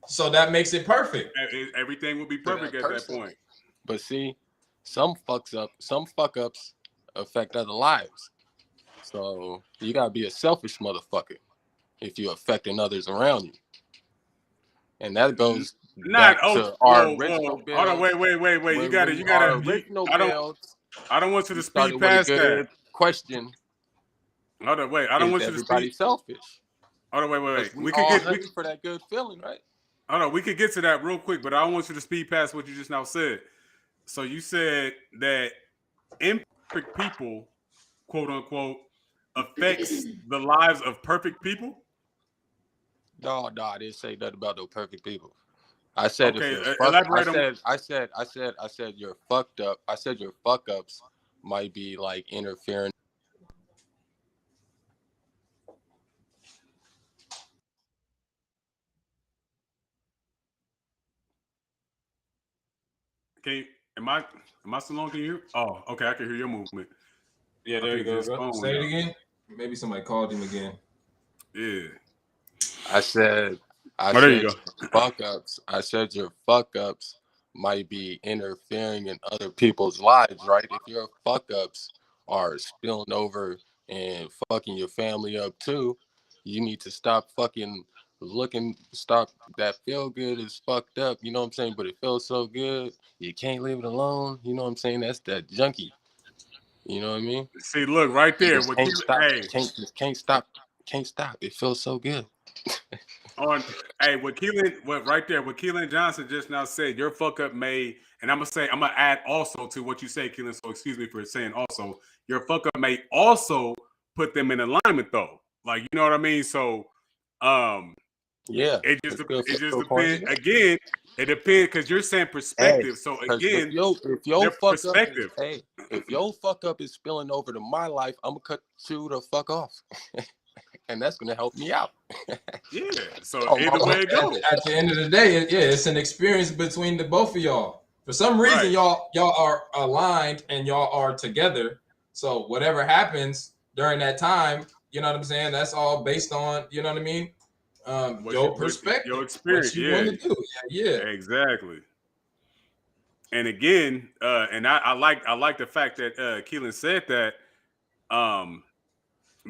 Speaker 2: So that makes it perfect.
Speaker 3: Everything will be perfect at that point.
Speaker 5: But see, some fuck ups affect other lives. So you gotta be a selfish motherfucker if you're affecting others around you. And that goes back to our original build.
Speaker 3: Hold on, wait. You gotta. I don't want you to speed past that
Speaker 5: question.
Speaker 3: Hold on, wait. I don't want you to speed.
Speaker 5: Selfish.
Speaker 3: Hold on, wait.
Speaker 5: We could get for that good feeling, right?
Speaker 3: Hold on, we could get to that real quick, but I don't want you to speed past what you just now said. So you said that imperfect people, quote unquote, affects the lives of perfect people.
Speaker 5: No, I didn't say nothing about no perfect people. I said I said you're fucked up. I said your fuck ups might be like interfering.
Speaker 3: Okay, am I still on? Can you hear? Oh, okay, I can hear your movement.
Speaker 2: Yeah, there you go. Say it again. Maybe somebody called him again.
Speaker 3: Yeah.
Speaker 5: I said your fuck ups. I said your fuck ups might be interfering in other people's lives, right? If your fuck ups are spilling over and fucking your family up too, you need to stop fucking stop. That feel good is fucked up, you know what I'm saying? But it feels so good, you can't leave it alone, you know what I'm saying? That's that junkie, you know what I mean?
Speaker 3: See, look right there.
Speaker 5: Can't stop. It feels so good.
Speaker 3: What Keelan Johnson just now said, your fuck up may, and I'm gonna add also to what you say, Keelan. So excuse me for saying also, your fuck up may also put them in alignment though. Like, you know what I mean? So
Speaker 5: yeah,
Speaker 3: it just depends. Again, it depends because you're saying perspective.
Speaker 5: Hey,
Speaker 3: so again,
Speaker 5: if your fuck up is spilling over to my life, I'm gonna cut you the fuck off. And that's gonna help me out.
Speaker 3: Yeah. So either way it goes.
Speaker 2: At the end of the day, it's an experience between the both of y'all. For some reason, y'all are aligned and y'all are together. So whatever happens during that time, you know what I'm saying? That's all based on, you know what I mean? your perspective,
Speaker 3: your experience,
Speaker 2: what you want to do. Yeah,
Speaker 3: exactly. And again, and I like the fact that Keelan said that,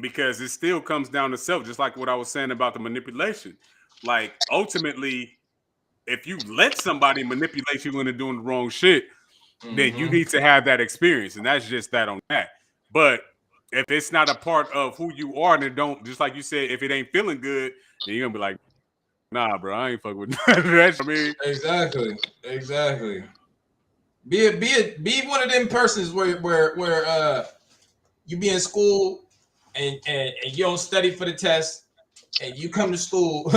Speaker 3: because it still comes down to self, just like what I was saying about the manipulation. Like ultimately, if you let somebody manipulate you into doing the wrong shit, then you need to have that experience, and that's just that on that. But if it's not a part of who you are, and it don't, just like you said, if it ain't feeling good, then you're gonna be like, nah, bro, I ain't fuck with that. I mean,
Speaker 2: exactly. Be one of them persons where you be in school and you don't study for the test, and you come to school,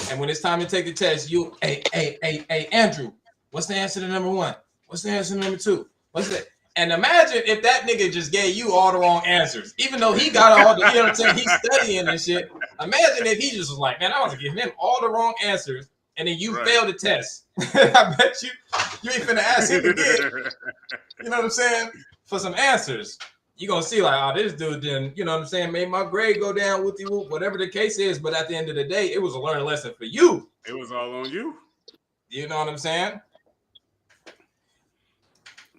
Speaker 2: and when it's time to take the test, hey, Andrew, what's the answer to number 1? What's the answer to number 2? What's that? And imagine if that nigga just gave you all the wrong answers, even though he got all the, you know what I'm saying, he's studying and shit. Imagine if he just was like, man, I was giving him all the wrong answers, and then you failed the test. I bet you ain't finna ask him again. You know what I'm saying? For some answers. You're gonna see like, oh, this dude didn't, you know what I'm saying, made my grade go down with you, whatever the case is. But at the end of the day, it was a learning lesson for you.
Speaker 3: It was all on you.
Speaker 2: You know what I'm saying?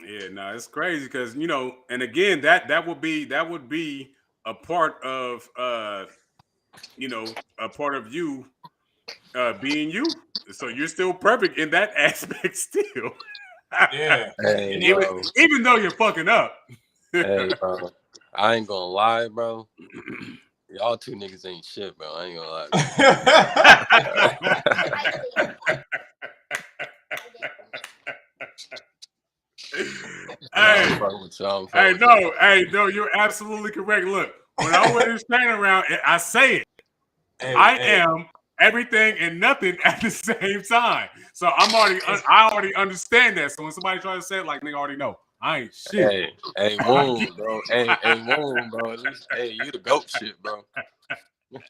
Speaker 3: Yeah, no, it's crazy because, you know, and again, that would be a part of you know, a part of you being you. So you're still perfect in that aspect still.
Speaker 2: Yeah.
Speaker 5: Hey,
Speaker 3: even though you're fucking up.
Speaker 5: Hey, bro. I ain't gonna lie, bro. Y'all two niggas ain't shit, bro. I ain't gonna lie.
Speaker 3: Hey, no, you're absolutely correct. Look, when I wear this chain around, I say it. I am everything and nothing at the same time. So I already understand that. So when somebody tries to say it, like, nigga, already know. I ain't shit.
Speaker 5: Hey, Woon, bro. Hey, Woon, bro. At least, hey, you the goat shit, bro. You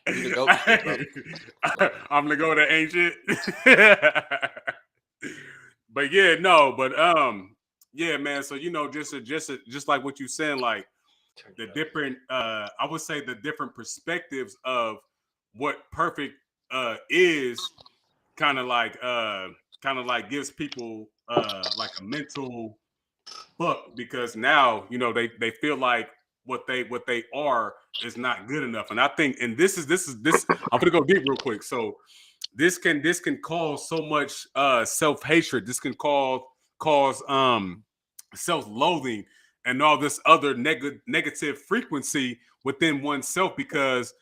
Speaker 5: the goat shit, bro.
Speaker 3: I'm the goat that ain't shit. But yeah, no, but yeah, man. So you know, just like what you saying, like the different, I would say the different perspectives of what perfect is, kind of like gives people like a mental fuck, because now, you know, they feel like what they are is not good enough. And I think, and this I'm gonna go deep real quick. So this can cause so much self-hatred. This can cause self-loathing and all this other negative frequency within oneself, because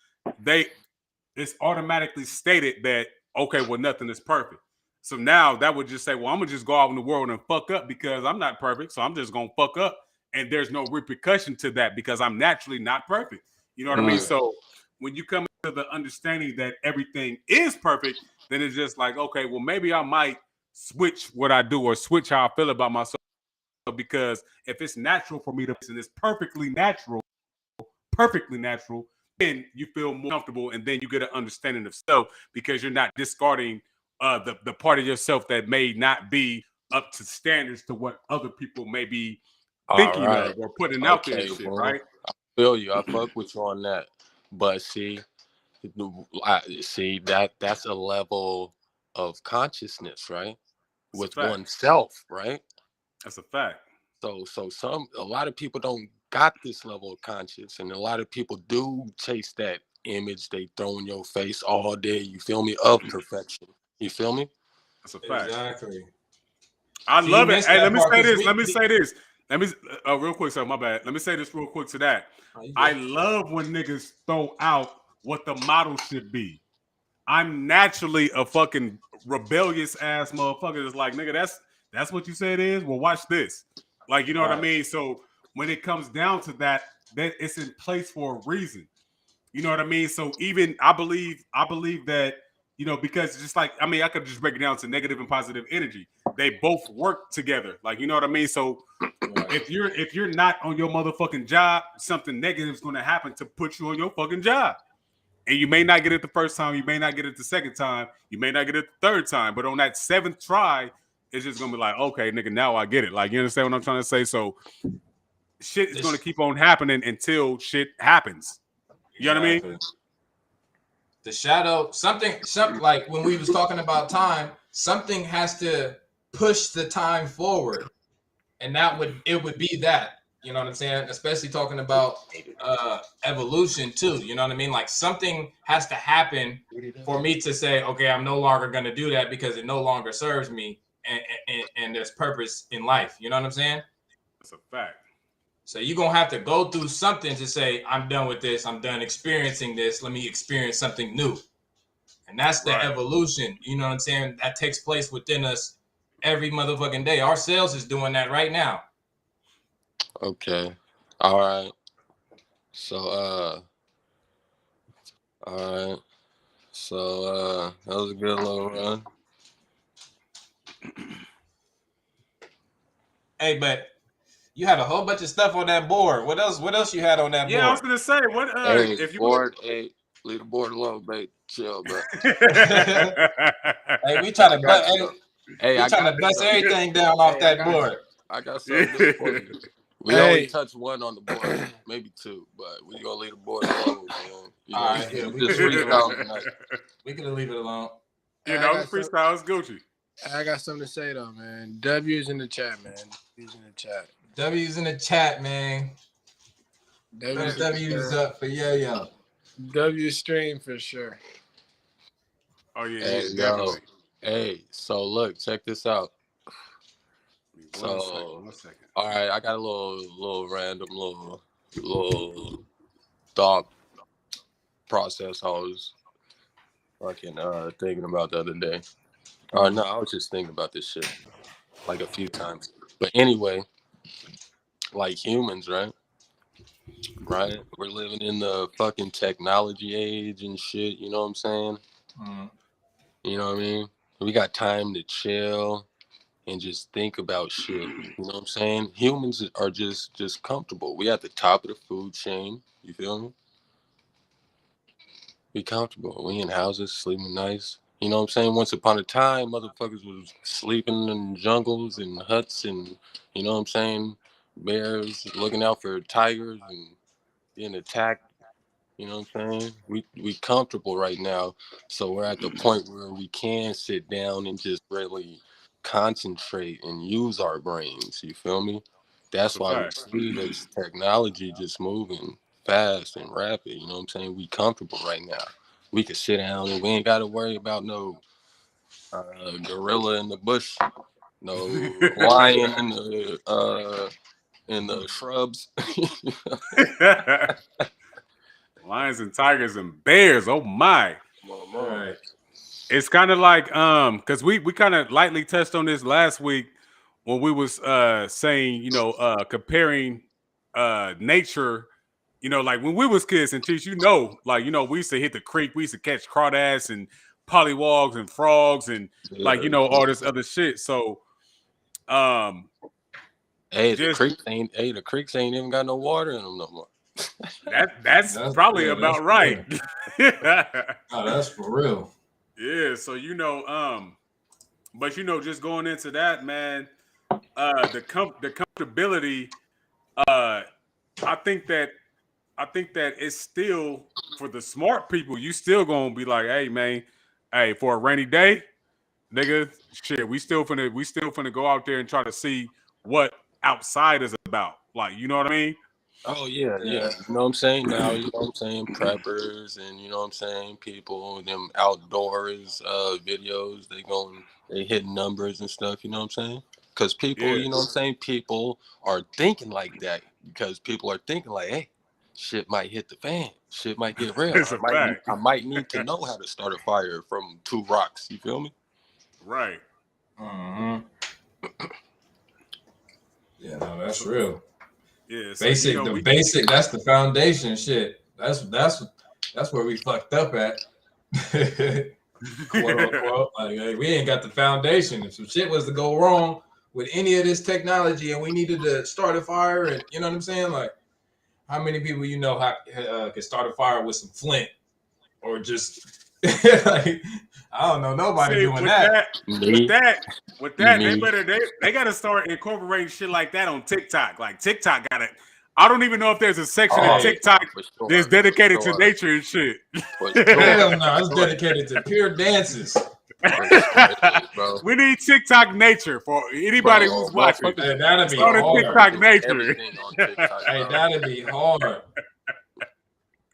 Speaker 3: it's automatically stated that, okay, well, nothing is perfect. So now that would just say, well, I'm gonna just go out in the world and fuck up because I'm not perfect. So I'm just gonna fuck up, and there's no repercussion to that because I'm naturally not perfect. You know what I mean? So when you come to the understanding that everything is perfect, then it's just like, okay, well, maybe I might switch what I do or switch how I feel about myself, because if it's natural for me to, and it's perfectly natural, then you feel more comfortable, and then you get an understanding of self because you're not discarding the part of yourself that may not be up to standards to what other people may be thinking of or putting out there and shit, right?
Speaker 5: I feel you. I fuck with you on that. But see that's a level of consciousness, right? With oneself, right?
Speaker 3: That's a fact.
Speaker 5: So a lot of people don't got this level of conscience, and a lot of people do chase that image they throw in your face all day. You feel me? Of perfection. You feel me?
Speaker 3: That's a fact.
Speaker 2: Exactly.
Speaker 3: I love it. Hey, let me say this. Real quick, sir, my bad. Let me say this real quick to that. I love when niggas throw out what the model should be. I'm naturally a fucking rebellious ass motherfucker. It's like, nigga, that's what you say it is? Well, watch this. Like, you know what I mean? So when it comes down to that it's in place for a reason. You know what I mean? So even I believe that, you know, because just like, I mean, I could just break it down to negative and positive energy. They both work together. Like, you know what I mean? So if you're not on your motherfucking job, something negative is going to happen to put you on your fucking job. And you may not get it the first time, you may not get it the second time, you may not get it the third time, but on that seventh try, it's just gonna be like, okay, nigga, now I get it. Like, you understand what I'm trying to say? So shit is gonna keep on happening until shit happens. You know what I mean?
Speaker 2: the shadow, something like when we was talking about time, something has to push the time forward, and it would be that. You know what I'm saying? Especially talking about evolution too. You know what I mean? Like something has to happen for me to say, okay, I'm no longer going to do that because it no longer serves me, and there's purpose in life. You know what I'm saying?
Speaker 3: That's a fact.
Speaker 2: So you're going to have to go through something to say, I'm done with this. I'm done experiencing this. Let me experience something new. And that's the evolution. You know what I'm saying? That takes place within us every motherfucking day. Our cells is doing that right now.
Speaker 5: Okay. All right. So, all right. So, that was a good little run.
Speaker 2: Hey, but you had a whole bunch of stuff on that board. What else you had on that board?
Speaker 3: Yeah, I was gonna say, what
Speaker 5: hey,
Speaker 3: if you
Speaker 5: board, hey, leave the board alone, babe. Chill, bro.
Speaker 2: Hey, we trying to bust everything down off that board.
Speaker 5: I got something good for you. We only touched one on the board, maybe two, but we gonna leave the board alone. You know,
Speaker 2: all right, yeah,
Speaker 5: we just freestyle tonight.
Speaker 2: We can leave it alone.
Speaker 3: You know, freestyle is Gucci.
Speaker 4: I got something to say though, man. W's in the chat, man. W's in the chat.
Speaker 2: W's in the chat, man. W's up for yo.
Speaker 4: W stream for sure.
Speaker 3: Oh yeah,
Speaker 5: hey,
Speaker 3: definitely.
Speaker 5: Hey, so look, check this out.
Speaker 3: One second.
Speaker 5: All right, I got a little random little thought process I was fucking thinking about the other day. No, I was just thinking about this shit like a few times. But anyway, like humans, right? Right? We're living in the fucking technology age and shit, you know what I'm saying? You know what I mean? We got time to chill and just think about shit. You know what I'm saying? Humans are just comfortable. We at the top of the food chain. You feel me? We comfortable. We in houses, sleeping nice. You know what I'm saying? Once upon a time, motherfuckers was sleeping in jungles and huts and, you know what I'm saying? Bears looking out for tigers and being attacked. You know what I'm saying? We comfortable right now. So we're at the point where we can sit down and just really concentrate and use our brains. You feel me? That's why we see this technology just moving fast and rapid. You know what I'm saying? We comfortable right now. We could sit down and we ain't got to worry about no gorilla in the bush, no lion in the shrubs.
Speaker 3: Lions and tigers and bears. Oh my!
Speaker 2: Right.
Speaker 3: It's kind of like because we kind of lightly touched on this last week when we was saying, you know, comparing nature, you know, like when we was kids and teach, you know, like, you know, we used to hit the creek, we used to catch crawdads and pollywogs and frogs and like, you know, all this other shit. So
Speaker 5: hey, the creeks ain't even got no water in them no more.
Speaker 3: That's probably about right.
Speaker 2: Oh, that's for real.
Speaker 3: Yeah, so you know, but you know, just going into that, man, the comfortability, I think that it's still for the smart people. You still gonna be like, hey, man, hey, for a rainy day, nigga, shit, we still finna go out there and try to see what outside is about. Like, you know what I mean?
Speaker 5: Oh yeah. You know what I'm saying? Now, you know what I'm saying? Preppers and you know what I'm saying? People, them outdoors videos, they hit numbers and stuff, you know what I'm saying? Because people, you know what I'm saying? People are thinking like that because people are thinking like, hey, shit might hit the fan. Shit might get real. I might need to know how to start a fire from 2 rocks. You feel me?
Speaker 3: Right.
Speaker 2: Yeah, no, that's real.
Speaker 3: Yeah, so,
Speaker 2: basic.
Speaker 3: You know,
Speaker 2: basic. That's the foundation shit. That's where we fucked up at. Quote unquote. Like, hey, we ain't got the foundation. If some shit was to go wrong with any of this technology, and we needed to start a fire, and you know what I'm saying, like, how many people you know could start a fire with some flint, or just like, I don't know, nobody doing that.
Speaker 3: With that, they gotta start incorporating shit like that on TikTok. Like TikTok got it. I don't even know if there's a section of TikTok that's dedicated to nature and shit.
Speaker 2: Hell no, it's dedicated to pure dances.
Speaker 5: Bro.
Speaker 3: We need TikTok nature for anybody who's watching.
Speaker 2: Hey, that'd be
Speaker 3: hard. TikTok nature.
Speaker 2: Hey, that'd be hard.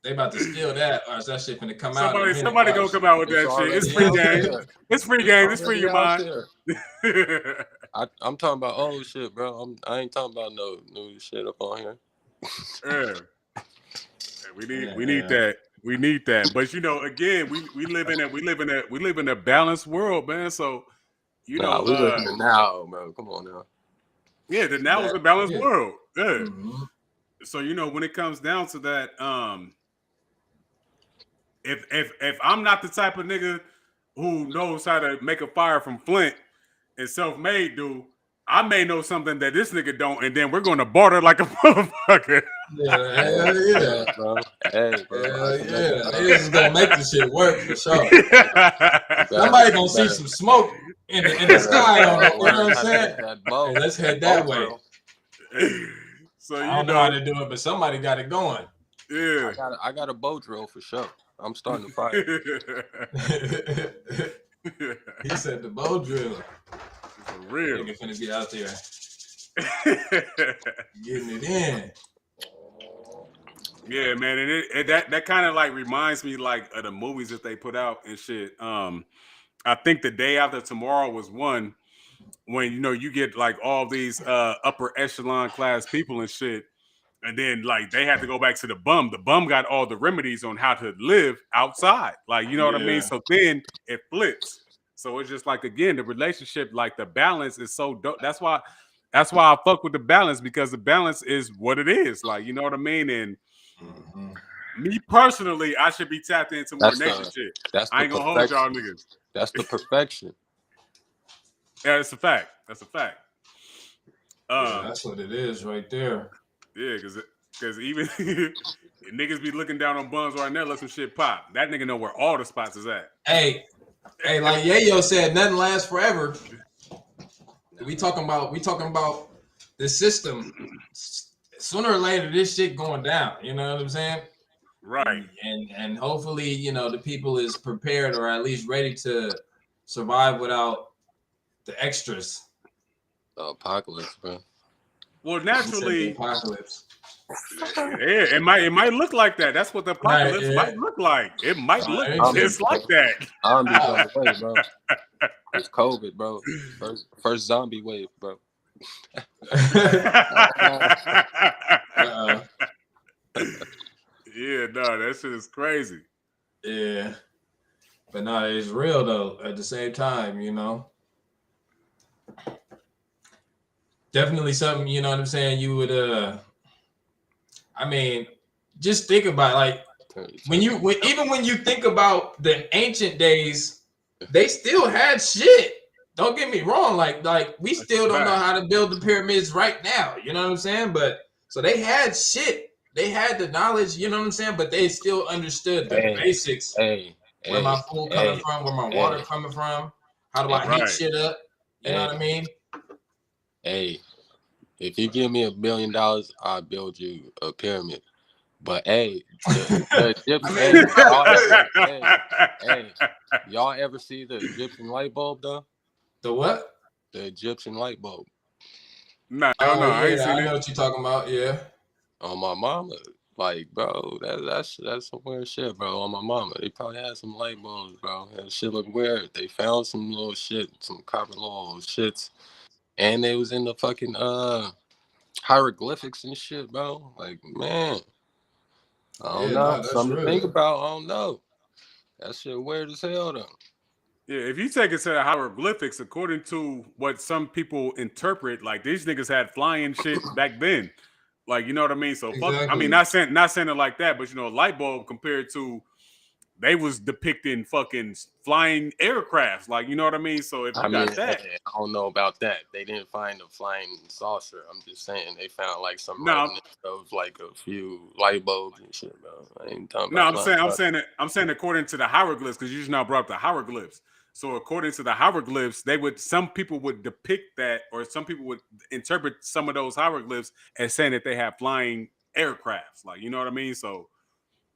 Speaker 2: They about to steal that, or is that shit gonna come out?
Speaker 3: Somebody gonna come out with that shit. It's free game. It's free game. It's free your mind.
Speaker 5: I'm talking about old shit, bro. I ain't talking about no new shit up on here.
Speaker 3: Yeah. We need that. We need that. But you know, again, we live in a balanced world, man. So you know,
Speaker 5: we live in the now, bro. Come on now.
Speaker 3: Yeah, the now is a balanced world. Yeah. Mm-hmm. So you know, when it comes down to that, if I'm not the type of nigga who knows how to make a fire from flint and Selfmade do, I may know something that this nigga don't, and then we're gonna barter like a motherfucker.
Speaker 2: Yeah,
Speaker 5: bro. Hey, bro.
Speaker 2: Niggas is gonna make this shit work for sure. Somebody gonna see some smoke in the sky on it. You know what I'm saying? Hey, let's head that way.
Speaker 3: So
Speaker 2: I don't know how to do it, but somebody got it going.
Speaker 3: Yeah,
Speaker 5: I got a bow drill for sure. I'm starting the fire.
Speaker 2: He said the bow drill.
Speaker 3: For real.
Speaker 2: Nigga finna be out there getting it in.
Speaker 3: Yeah, man, and that kind of like reminds me like of the movies that they put out and shit. I think The Day After Tomorrow was one when you know you get like all these upper echelon class people and shit. And then, like, they had to go back to the bum. The bum got all the remedies on how to live outside. Like, you know what I mean? So then it flips. So it's just like, again, the relationship, like, the balance is so dope. That's why I fuck with the balance, because the balance is what it is. Like, you know what I mean? And me personally, I should be tapped into more nature shit. I ain't gonna hold y'all niggas.
Speaker 5: That's the perfection.
Speaker 3: Yeah, that's a fact. That's a fact.
Speaker 2: That's what it is right there.
Speaker 3: Yeah, because even niggas be looking down on bums right now, let some shit pop. That nigga know where all the spots is at.
Speaker 2: Hey, like Yayo said, nothing lasts forever. We talking about the system. Sooner or later, this shit going down. You know what I'm saying?
Speaker 3: Right.
Speaker 2: And hopefully, you know, the people is prepared or at least ready to survive without the extras.
Speaker 5: The apocalypse, bro.
Speaker 3: Well, naturally,
Speaker 2: apocalypse.
Speaker 3: Yeah, it might look like that. That's what the apocalypse might look like. It might look just like that.
Speaker 5: Zombies on the way, bro. It's COVID, bro. First zombie wave, bro.
Speaker 3: Yeah, no, that shit is crazy.
Speaker 2: Yeah, but no, it's real though. At the same time, you know. Definitely something, you know what I'm saying, you would I mean, just think about like when you think about the ancient days, they still had shit. Don't get me wrong, like we still don't know how to build the pyramids right now, you know what I'm saying? But so they had shit. They had the knowledge, you know what I'm saying, but they still understood the basics. Where my food coming from, where my water coming from, how do I heat shit up? You know what I mean?
Speaker 5: Hey, if you give me $1 billion, I'll build you a pyramid. But hey, y'all ever see the Egyptian light bulb though?
Speaker 2: The what?
Speaker 5: The Egyptian light bulb.
Speaker 3: No,
Speaker 2: I ain't seen it. I know what you're talking about. Yeah.
Speaker 5: On my mama, like, bro, that's some weird shit, bro. On my mama, they probably had some light bulbs, bro. That shit look weird. They found some little shit, some copper little shits. And they was in the fucking hieroglyphics and shit, bro. Like, man, I don't know. Something to think about. I don't know. That shit weird as hell, though.
Speaker 3: Yeah, if you take it to the hieroglyphics, according to what some people interpret, like these niggas had flying shit back then. Like, you know what I mean? So, exactly. I mean, not saying it like that, but you know, a light bulb compared to they was depicting fucking flying aircrafts, like, you know what I mean? So if you got that,
Speaker 5: I don't know about that. They didn't find a flying saucer. I'm just saying they found like some of like a few light bulbs and shit, bro. I ain't talking about.
Speaker 3: I'm saying according to the hieroglyphs, because you just now brought up the hieroglyphs. So according to the hieroglyphs, some people would depict that, or some people would interpret some of those hieroglyphs as saying that they have flying aircrafts. Like, you know what I mean? So,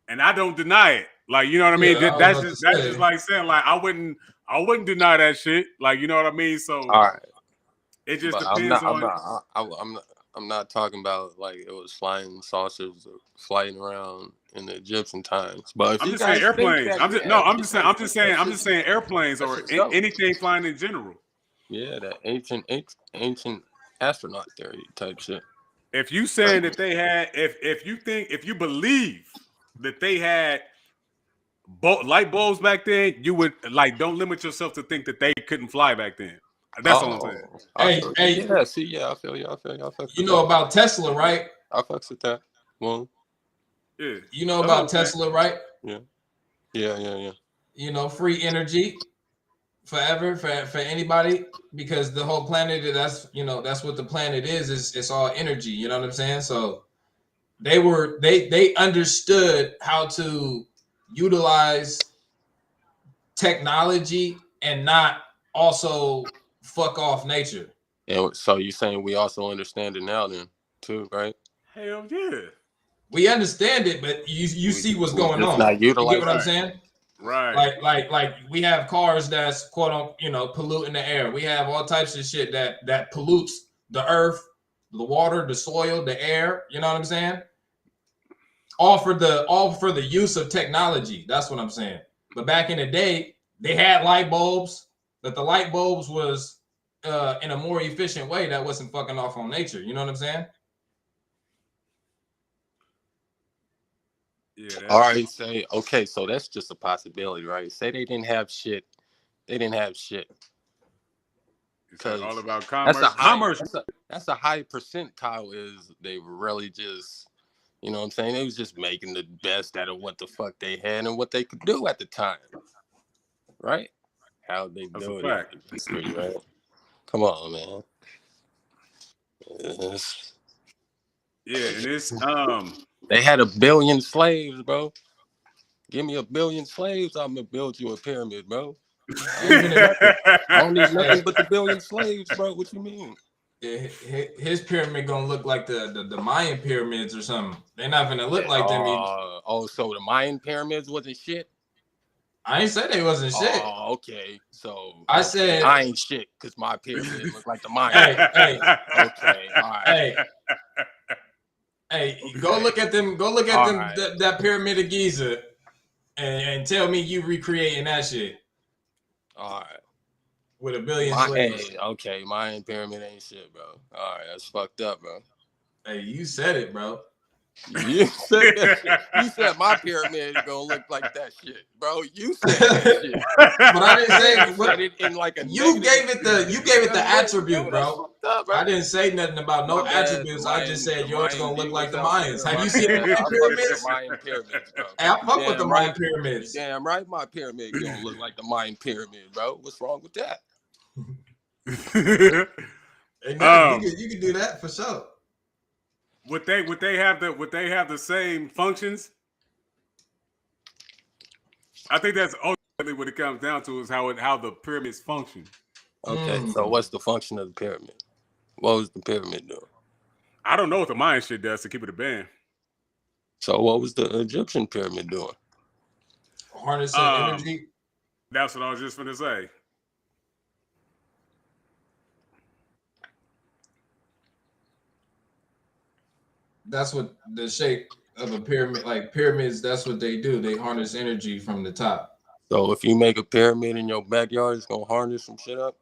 Speaker 3: and I don't deny it. Like, you know what I mean?
Speaker 2: Yeah,
Speaker 3: That's just like saying, like, I wouldn't deny that shit. Like, you know what I mean? So
Speaker 5: All right.
Speaker 3: it just
Speaker 5: But
Speaker 3: depends
Speaker 5: I'm not talking about like it was flying saucers or flying around in the Egyptian times. But if
Speaker 3: I'm
Speaker 5: you
Speaker 3: just
Speaker 5: guys
Speaker 3: saying airplanes.
Speaker 5: think that,
Speaker 3: I'm just saying airplanes or anything flying in general.
Speaker 5: Yeah, that ancient astronaut theory type shit.
Speaker 3: If you saying that they had, if you believe that they had light bulbs back then, you would like don't limit yourself to think that they couldn't fly back then. That's all I'm saying.
Speaker 5: I feel you.
Speaker 2: You know about Tesla, right?
Speaker 5: I fucks with that. Well,
Speaker 3: yeah.
Speaker 2: You know about Tesla, right?
Speaker 5: Yeah.
Speaker 2: You know, free energy forever for anybody, because the whole planet, that's what the planet is it's all energy, you know what I'm saying? So they understood how to utilize technology and not also fuck off nature.
Speaker 5: And so you're saying we also understand it now then too, right?
Speaker 3: Hell yeah.
Speaker 2: We understand it, but you see what's going on.
Speaker 5: Not
Speaker 2: you get what
Speaker 5: utilizing
Speaker 2: I'm saying?
Speaker 3: Right.
Speaker 2: Like we have cars that's quote unquote, polluting the air. We have all types of shit that pollutes the earth, the water, the soil, the air. You know what I'm saying? All for the use of technology. That's what I'm saying. But back in the day, they had light bulbs, but the light bulbs was in a more efficient way that wasn't fucking off on nature. You know what I'm saying?
Speaker 5: Yeah. All right. So that's just a possibility, right? Say they didn't have shit.
Speaker 3: Because all about commerce.
Speaker 5: That's a high percentile. Is they really just, you know what I'm saying? They was just making the best out of what the fuck they had and what they could do at the time, right? How they do it, right? Come on, man.
Speaker 3: Yeah, and it's
Speaker 5: They had 1 billion slaves, bro. Give me 1 billion slaves, I'm gonna build you a pyramid, bro. I don't need nothing but the 1 billion slaves, bro. What you mean?
Speaker 2: His pyramid gonna look like the Mayan pyramids or something. They're not gonna look like them.
Speaker 5: So the Mayan pyramids wasn't shit?
Speaker 2: I ain't said they wasn't shit.
Speaker 5: Oh, okay. So
Speaker 2: I said
Speaker 5: I ain't shit because my pyramid look like the Mayan.
Speaker 2: Hey.
Speaker 5: Okay, all right.
Speaker 2: Hey, go look at them. Go look at them. Right. That Pyramid of Giza, and tell me you recreating that shit.
Speaker 5: All right.
Speaker 2: With 1 billion slaves.
Speaker 5: Okay, Mayan pyramid ain't shit, bro. All right, that's fucked up, bro.
Speaker 2: Hey, you said it, bro.
Speaker 5: You said that shit. You said my pyramid is gonna look like that shit, bro. You said that shit.
Speaker 2: But I didn't say
Speaker 5: it in like a
Speaker 2: you gave it the attribute, bro. I didn't say nothing about no attributes. I just said yours gonna look like the Mayans. Have you seen the pyramids?
Speaker 5: Mayan pyramids, bro.
Speaker 2: Hey, I fuck with the Mayan pyramids.
Speaker 5: Damn right, my pyramid gonna look like the Mayan pyramid, bro. What's wrong with that?
Speaker 2: You can do that for sure.
Speaker 3: Would they have the same functions? I think that's ultimately what it comes down to, is how the pyramids function.
Speaker 5: Okay, so what's the function of the pyramid? What was the pyramid doing?
Speaker 3: I don't know what the Mayan shit does to keep it a band.
Speaker 5: So what was the Egyptian pyramid doing?
Speaker 2: Harnessing energy.
Speaker 3: That's what I was just gonna say.
Speaker 2: That's what the shape of a pyramid, like pyramids, that's what they do. They harness energy from the top.
Speaker 5: So if you make a pyramid in your backyard, it's gonna harness some shit up?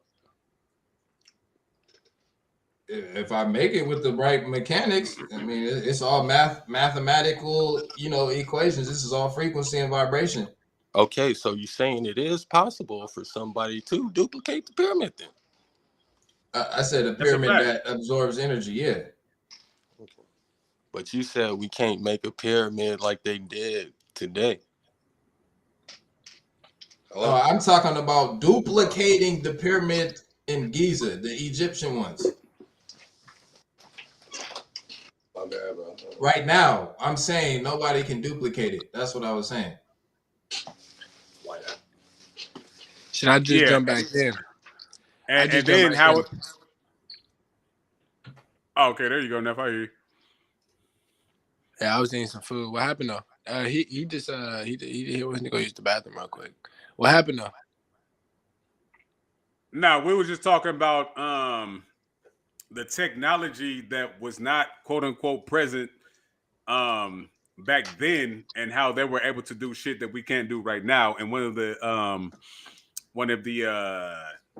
Speaker 2: If I make it with the right mechanics, I mean, it's all mathematical, equations. This is all frequency and vibration.
Speaker 5: Okay, so you're saying it is possible for somebody to duplicate the pyramid then?
Speaker 2: I said a pyramid that absorbs energy, yeah.
Speaker 5: Okay. But you said we can't make a pyramid like they did today.
Speaker 2: I'm talking about duplicating the pyramid in Giza, the Egyptian ones.
Speaker 5: My bad, bro.
Speaker 2: Right now, I'm saying nobody can duplicate it. That's what I was saying.
Speaker 5: Why not?
Speaker 4: Should I just jump back in?
Speaker 3: And then how? Oh, okay, there you go, Neff. I hear you.
Speaker 4: Yeah, I was eating some food. What happened though? He wasn't gonna use the bathroom real quick. What happened though?
Speaker 3: No, we were just talking about the technology that was not quote unquote present back then, and how they were able to do shit that we can't do right now. And one of the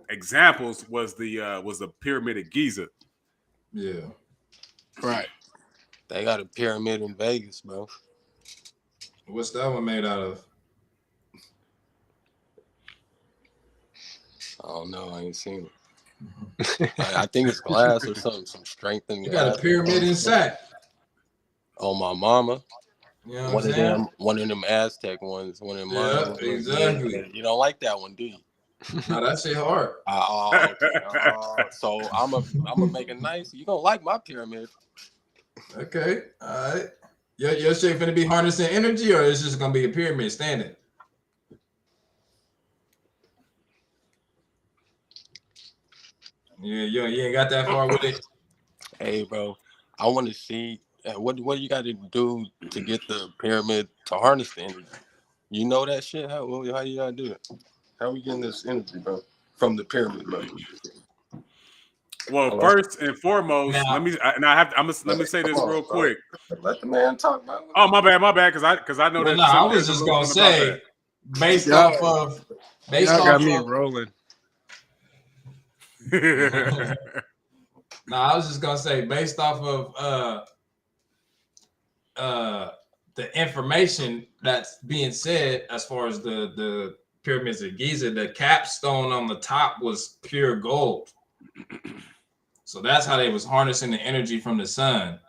Speaker 3: examples was the Pyramid of Giza.
Speaker 2: Yeah.
Speaker 4: Right.
Speaker 5: They got a pyramid in Vegas, bro.
Speaker 2: What's that one made out of?
Speaker 5: I don't know. I ain't seen it. I think it's glass or something. Some strengthened.
Speaker 2: You got a pyramid inside.
Speaker 5: Oh, my mama.
Speaker 2: You know what I'm saying?
Speaker 5: One of them Aztec ones. One of them.
Speaker 2: Yeah, exactly.
Speaker 5: You don't like that one, do you?
Speaker 2: No, that shit hard.
Speaker 5: Okay. So I'm gonna make it nice. You gonna like my pyramid?
Speaker 2: Okay, all right. Your shit finna be harnessing energy, or it's just gonna be a pyramid standing? Yeah, you ain't got that far with it.
Speaker 5: Hey, bro, I want to see what you got to do to get the pyramid to harness the energy. You know that shit? How you gotta do it? How we getting this energy, bro, from the pyramid, bro?
Speaker 3: Well, first and foremost, let me say this real quick.
Speaker 5: Let the man talk, bro.
Speaker 3: Oh, my bad, because I know that.
Speaker 2: No, I was just gonna say, based off of
Speaker 4: me rolling.
Speaker 2: No, I was just gonna say, based off of the information that's being said as far as the pyramids of Giza, the capstone on the top was pure gold. So that's how they was harnessing the energy from the sun.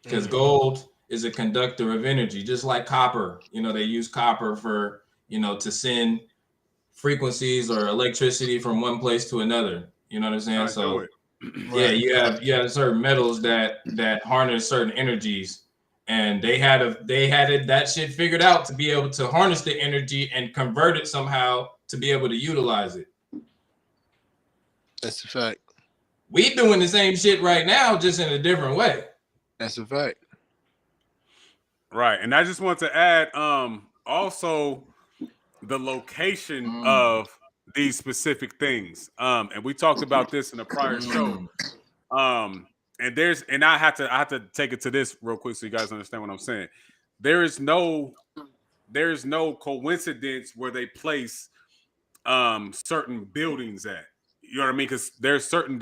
Speaker 2: Because gold is a conductor of energy, just like copper. You know, they use copper for, to send frequencies or electricity from one place to another. You know what I'm saying? So yeah, you have certain metals that harness certain energies, and they had that shit figured out to be able to harness the energy and convert it somehow to be able to utilize it.
Speaker 4: That's a fact.
Speaker 2: We doing the same shit right now, just in a different way.
Speaker 4: That's a fact.
Speaker 3: Right, and I just want to add, also the location of these specific things. And we talked about this in a prior show. And I have to take it to this real quick so you guys understand what I'm saying. There's no coincidence where they place certain buildings at. You know what I mean? Because there's certain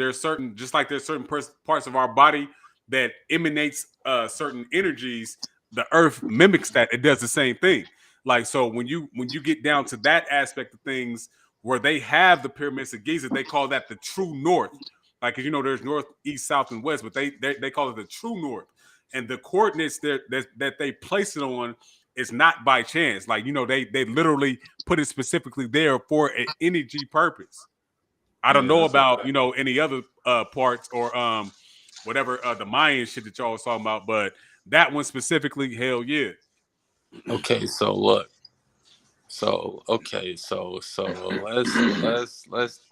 Speaker 3: just like there's certain parts of our body that emanates certain energies. The earth mimics that. It does the same thing. Like, so when you get down to that aspect of things where they have the pyramids of Giza, they call that the true north. Like, you know, there's north, east, south, and west, but they call it the true north. And the coordinates that they place it on is not by chance. Like, you know, they literally put it specifically there for an energy purpose. I don't know about, any other parts or whatever the Mayan shit that y'all was talking about, but that one specifically, hell yeah.
Speaker 5: Okay, so look. So let's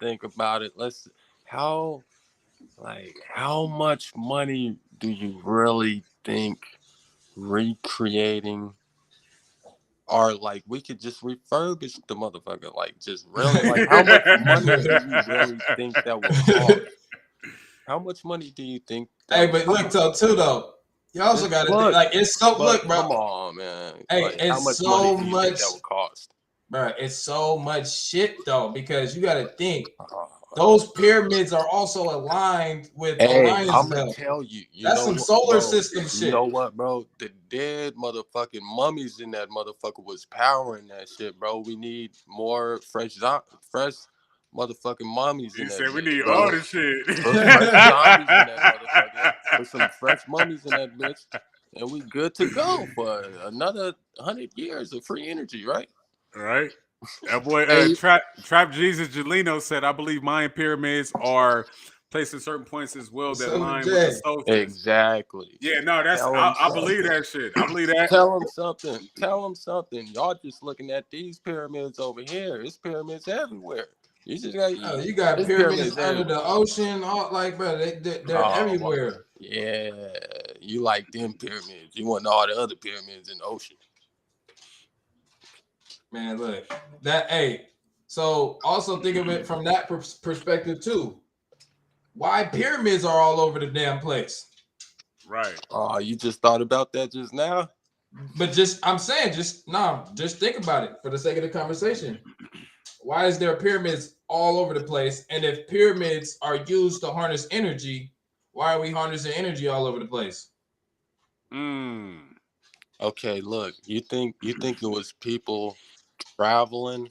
Speaker 5: think about it. How much money do you really think recreating, or like we could just refurbish the motherfucker? Like, just really, like, how much money do you really think that would cost? How much money do you think?
Speaker 2: Hey, but look, though. You also got to think, like, it's so, look, bro.
Speaker 5: Come on, man.
Speaker 2: Hey,
Speaker 5: like,
Speaker 2: it's
Speaker 5: how much
Speaker 2: so
Speaker 5: money do you
Speaker 2: much
Speaker 5: think that would cost?
Speaker 2: Bro, it's so much shit, though, because you got to think those pyramids are also aligned with Orion's
Speaker 5: I'm going
Speaker 2: belt.
Speaker 5: to tell you.
Speaker 2: That's some solar system shit.
Speaker 5: You know what, bro? The dead motherfucking mummies in that motherfucker was powering that shit, bro. We need more fresh motherfucking mummies in that shit.
Speaker 3: We need
Speaker 5: bro.
Speaker 3: all this shit.
Speaker 5: Put fresh zombies in that motherfucker. Put some fresh mummies in that bitch, and we good to go for another 100 years of free energy, right?
Speaker 3: Right. That boy Trap Jesus Gelino said, I believe Mayan pyramids are placing certain points as well that
Speaker 2: So,
Speaker 3: line
Speaker 2: Jay.
Speaker 3: with the solstice.
Speaker 5: Exactly.
Speaker 3: Yeah, no, that's I believe that shit. I believe that.
Speaker 5: Tell them something. Tell them something. Y'all just looking at these pyramids over here. It's pyramids everywhere. You just got.
Speaker 2: Oh, you got
Speaker 5: it's
Speaker 2: pyramids under
Speaker 5: everywhere.
Speaker 2: the ocean, all like, bro, they're everywhere.
Speaker 5: Yeah, you like them pyramids. You want all the other pyramids in the ocean.
Speaker 2: Man, look, so also think of it from that perspective too. Why pyramids are all over the damn place?
Speaker 3: Right.
Speaker 5: Oh, you just thought about that just now?
Speaker 2: But I'm saying, just think about it for the sake of the conversation. Why is there pyramids all over the place? And if pyramids are used to harness energy, why are we harnessing energy all over the place?
Speaker 5: Okay, look, you think it was people traveling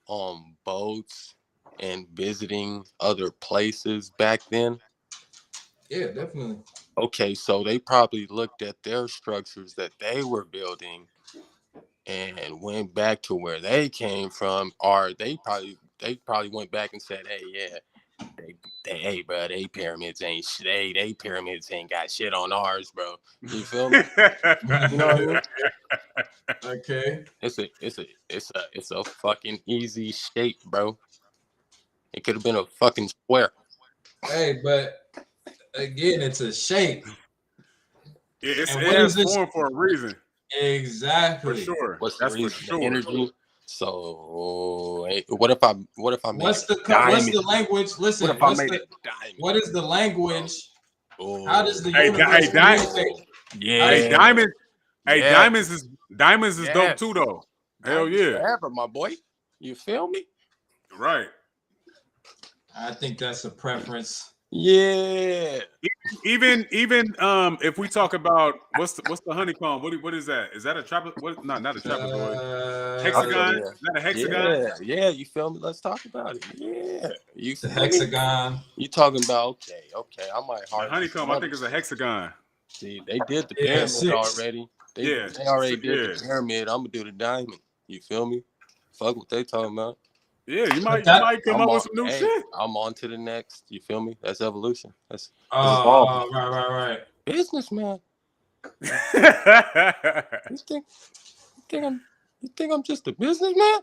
Speaker 5: on boats and visiting other places back then?
Speaker 2: Yeah, definitely.
Speaker 5: Okay, so they probably looked at their structures that they were building and went back to where they came from, or they probably went back and said, "Hey, yeah, hey, bro, they pyramids ain't got shit on ours, bro." You feel me? You know what I mean?
Speaker 2: Okay.
Speaker 5: It's a fucking easy shape, bro. It could have been a fucking square.
Speaker 2: Hey, but again, it's a shape.
Speaker 3: It has form for a reason.
Speaker 2: Exactly.
Speaker 3: For sure.
Speaker 5: What's
Speaker 3: That's
Speaker 5: the reason?
Speaker 3: for sure.
Speaker 5: The energy. So what if I made
Speaker 2: what's the language? Listen, what is the language? How does the universe communicate?
Speaker 5: Yeah.
Speaker 3: Diamonds is dope too, though. Hell yeah.
Speaker 5: Forever, my boy. You feel me?
Speaker 3: Right.
Speaker 2: I think that's a preference.
Speaker 5: Yeah.
Speaker 3: Even if we talk about what's the honeycomb? What is that? Is that a trapeze? What? Not a trapezoid. Hexagon?
Speaker 5: Yeah.
Speaker 3: Is that a hexagon?
Speaker 5: Yeah. You feel me? Let's talk about it. Yeah.
Speaker 2: It's a hexagon.
Speaker 5: You talking about okay? I might
Speaker 3: the honeycomb. I think it's a hexagon.
Speaker 5: See, they did the pyramid already. They already did the pyramid. I'm gonna do the diamond. You feel me? Fuck what they talking about.
Speaker 3: Yeah, you might come up with some new shit.
Speaker 5: I'm on to the next. You feel me? That's evolution. That's
Speaker 2: right.
Speaker 5: Businessman. You think I'm just a businessman?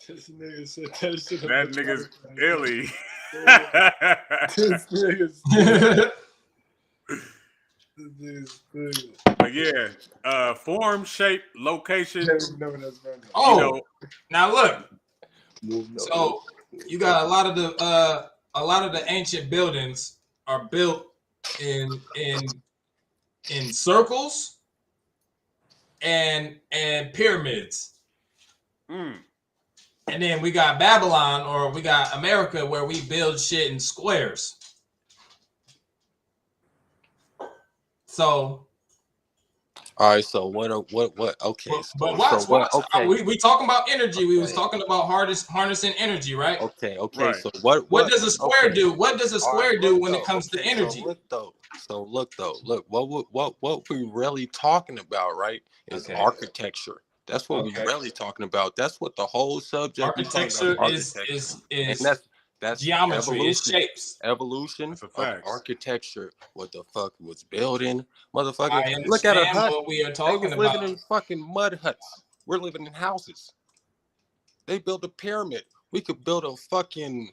Speaker 4: This nigga said that shit.
Speaker 3: That nigga's illy.
Speaker 4: This nigga's
Speaker 3: But yeah, form, shape, location.
Speaker 2: Now look. So you got a lot of the ancient buildings are built in circles and pyramids. And then we got Babylon, or we got America, where we build shit in squares. So,
Speaker 5: all right. So what? Okay.
Speaker 2: But watch. Okay. We talking about energy. We was talking about harnessing energy, right?
Speaker 5: Okay.
Speaker 3: Right.
Speaker 5: So what
Speaker 2: does a square do? What does a square do when it comes to energy?
Speaker 5: So look. What we really talking about, right? Is architecture. That's what we're really talking about. That's what the whole subject
Speaker 2: architecture is. And that's geometry. It's shapes.
Speaker 5: Evolution of architecture. What the fuck was building, motherfucker? Look at a hut.
Speaker 2: What we are talking about.
Speaker 5: Living in fucking mud huts. We're living in houses. They built a pyramid. We could build a fucking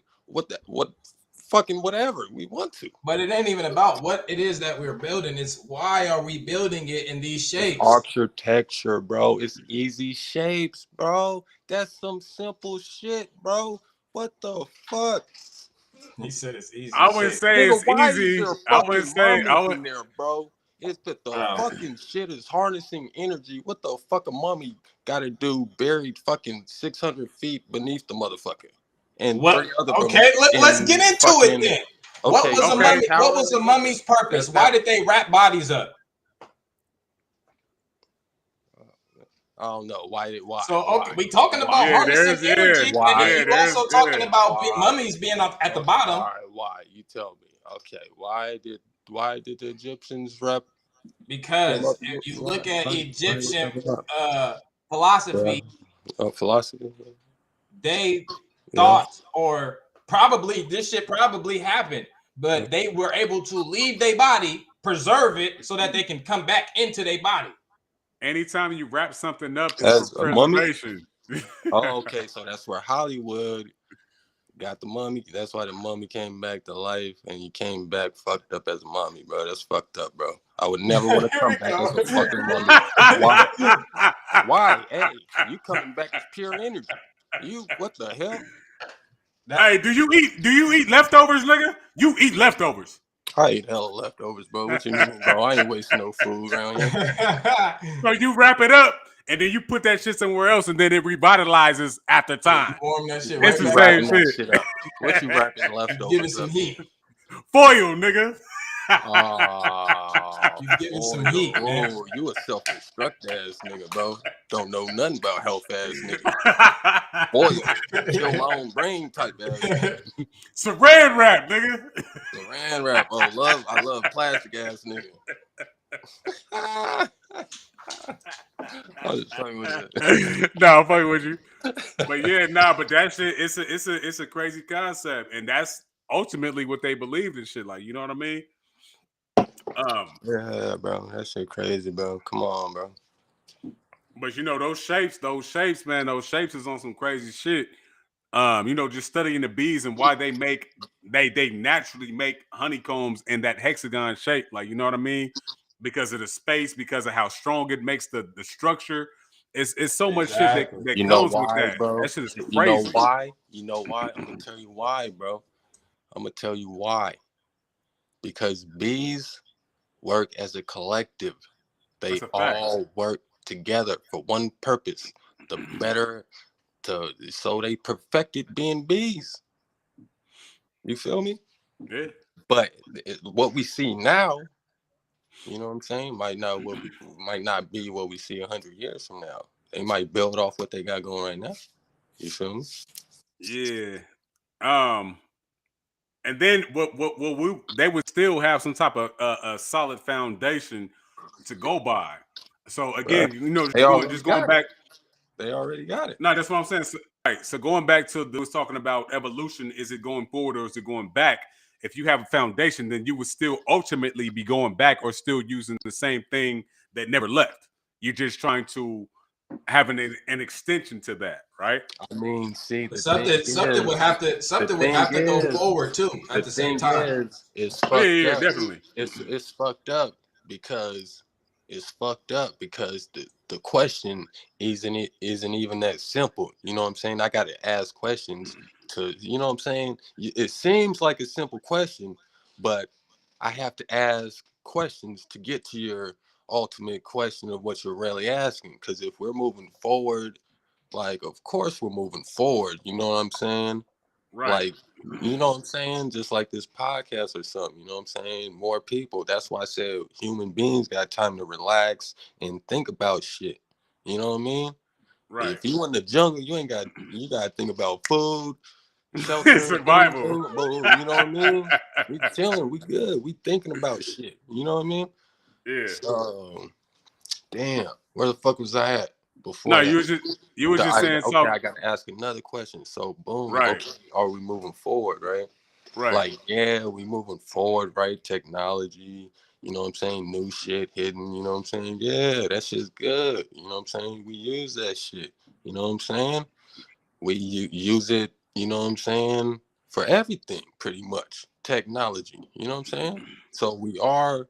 Speaker 5: fucking whatever we want to.
Speaker 2: But it ain't even about what it is that we're building. It's why are we building it in these shapes?
Speaker 5: Architecture, bro. It's easy shapes, bro. That's some simple shit, bro. What the fuck?
Speaker 2: He said it's easy.
Speaker 3: I wouldn't say it's easy. I wouldn't say
Speaker 5: there, bro. It's that the fucking shit is harnessing energy. What the fuck a mummy got to do buried fucking 600 feet beneath the motherfucker? And
Speaker 2: what? Okay, let's get into it then. What was the mummy's purpose? Why did they wrap bodies up?
Speaker 5: I don't know why.
Speaker 2: So we talking about harnessing energy, and you also talking about mummies being up at the bottom.
Speaker 5: All right, why? You tell me. Okay, why did the Egyptians wrap?
Speaker 2: Because if you look at Egyptian philosophy,
Speaker 5: philosophy,
Speaker 2: they thought, or this shit probably happened, but they were able to leave their body, preserve it so that they can come back into their body.
Speaker 3: Anytime you wrap something up, it's
Speaker 5: As
Speaker 3: for
Speaker 5: a mummy?
Speaker 3: preservation.
Speaker 5: Oh, okay. So that's where Hollywood got the mummy. That's why the mummy came back to life, and he came back fucked up as a mummy, bro. That's fucked up, bro. I would never want to come back as a fucking mummy. Why? Why? Hey, you coming back as pure energy. You, what the hell?
Speaker 3: Hey, do you eat leftovers, nigga? You eat leftovers.
Speaker 5: I ate hella leftovers, bro. What you mean, bro? I ain't wasting no food around here.
Speaker 3: So you wrap it up, and then you put that shit somewhere else, and then it revitalizes after time.
Speaker 2: Warm that shit
Speaker 3: It's
Speaker 2: right
Speaker 3: the
Speaker 2: back.
Speaker 3: same shit.
Speaker 5: Up. What you wrapping leftovers?
Speaker 2: Give it some heat.
Speaker 3: Foil, nigga.
Speaker 2: You giving some heat, man.
Speaker 5: Oh, you a self-destruct ass nigga, bro. Don't know nothing about health ass nigga. Foil, kill my own brain type ass nigga.
Speaker 3: Saran wrap, nigga.
Speaker 5: Saran wrap. Oh, I love plastic ass nigga. I was fucking with you.
Speaker 3: No, I'm fucking with you. But yeah, but that shit, it's a crazy concept, and that's ultimately what they believed in shit. Like, you know what I mean?
Speaker 5: Yeah, bro, that shit crazy, bro. Come on, bro.
Speaker 3: But you know, those shapes, man, those shapes is on some crazy shit. You know, just studying the bees and why they naturally make honeycombs in that hexagon shape. Like, you know what I mean? Because of the space, because of how strong it makes the structure. It's so much shit that
Speaker 5: you
Speaker 3: goes
Speaker 5: know why,
Speaker 3: with that.
Speaker 5: Bro?
Speaker 3: That shit is crazy.
Speaker 5: You know why? You know why? I'm gonna tell you why, bro. I'm gonna tell you why. Because bees work as a collective. They all work together for one purpose: so they perfected being bees. You feel me?
Speaker 3: Yeah.
Speaker 5: But what we see now, you know what I'm saying, might not be what we see 100 years from now. They might build off what they got going right now. You feel me?
Speaker 3: Yeah. And then they would still have some type of a solid foundation to go by. So again, you know, just going back.
Speaker 5: They already got it.
Speaker 3: No, that's what I'm saying. So, right. So going back to was talking about evolution, is it going forward or is it going back? If you have a foundation, then you would still ultimately be going back or still using the same thing that never left. You're just trying to have an extension to that, right?
Speaker 5: I mean, see,
Speaker 2: something would have to go forward too at the same time.
Speaker 5: It's fucked up.
Speaker 3: Definitely.
Speaker 5: It's fucked up because the question isn't even that simple. You know what I'm saying? I got to ask questions to, you know what I'm saying? It seems like a simple question, but I have to ask questions to get to your ultimate question of what you're really asking. Because if we're moving forward, like, of course we're moving forward. You know what I'm saying?
Speaker 3: Right.
Speaker 5: Like, you know what I'm saying? Just like this podcast or something, you know what I'm saying? More people. That's why I said human beings got time to relax and think about shit. You know what I mean?
Speaker 3: Right.
Speaker 5: If you in the jungle, you got to think about food, shelter,
Speaker 3: survival.
Speaker 5: You know what I mean? We chilling, we good, we thinking about shit. You know what I mean?
Speaker 3: Yeah.
Speaker 5: So, damn, where the fuck was I at before?
Speaker 3: No,
Speaker 5: that?
Speaker 3: you was just saying something.
Speaker 5: I got to ask another question. So, boom.
Speaker 3: Right.
Speaker 5: Okay, are we moving forward, right?
Speaker 3: Right.
Speaker 5: Like, yeah, we moving forward, right? Technology, you know what I'm saying? New shit hidden, you know what I'm saying? Yeah, that shit's good. You know what I'm saying? We use that shit. You know what I'm saying? We use it, you know what I'm saying? For everything, pretty much. Technology, you know what I'm saying? So we are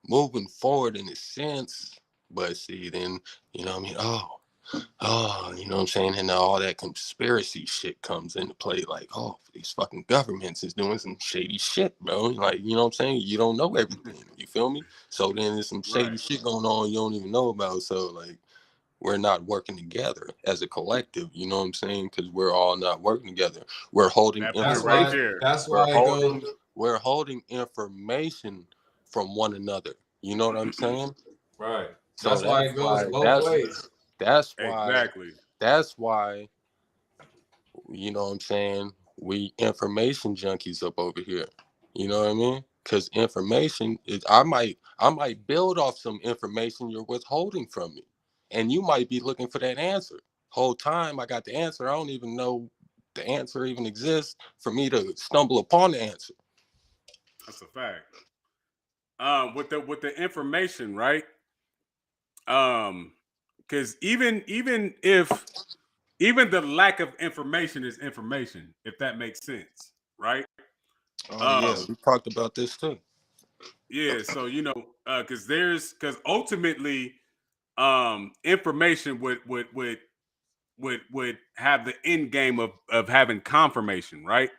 Speaker 5: moving forward in a sense, but see, then, you know what I mean? Oh, you know what I'm saying? And now all that conspiracy shit comes into play. Like, oh, these fucking governments is doing some shady shit, bro. Like, you know what I'm saying? You don't know everything. You feel me? So then there's some shady shit going on you don't even know about. So, like, we're not working together as a collective. You know what I'm saying? Because we're all not working together. We're holding information. We're holding information from one another. You know what I'm saying?
Speaker 2: Right.
Speaker 5: So
Speaker 2: that's why it goes both ways.
Speaker 5: That's why.
Speaker 3: Exactly.
Speaker 5: That's why. You know what I'm saying? We information junkies up over here. You know what I mean? Because information is. I might build off some information you're withholding from me, and you might be looking for that answer. Whole time I got the answer. I don't even know the answer even exists for me to stumble upon the answer.
Speaker 3: That's a fact. With the information, right? Because even the lack of information is information, if that makes sense, right?
Speaker 5: Oh yeah, we talked about this too.
Speaker 3: Yeah, so because ultimately, information would have the end game of having confirmation, right?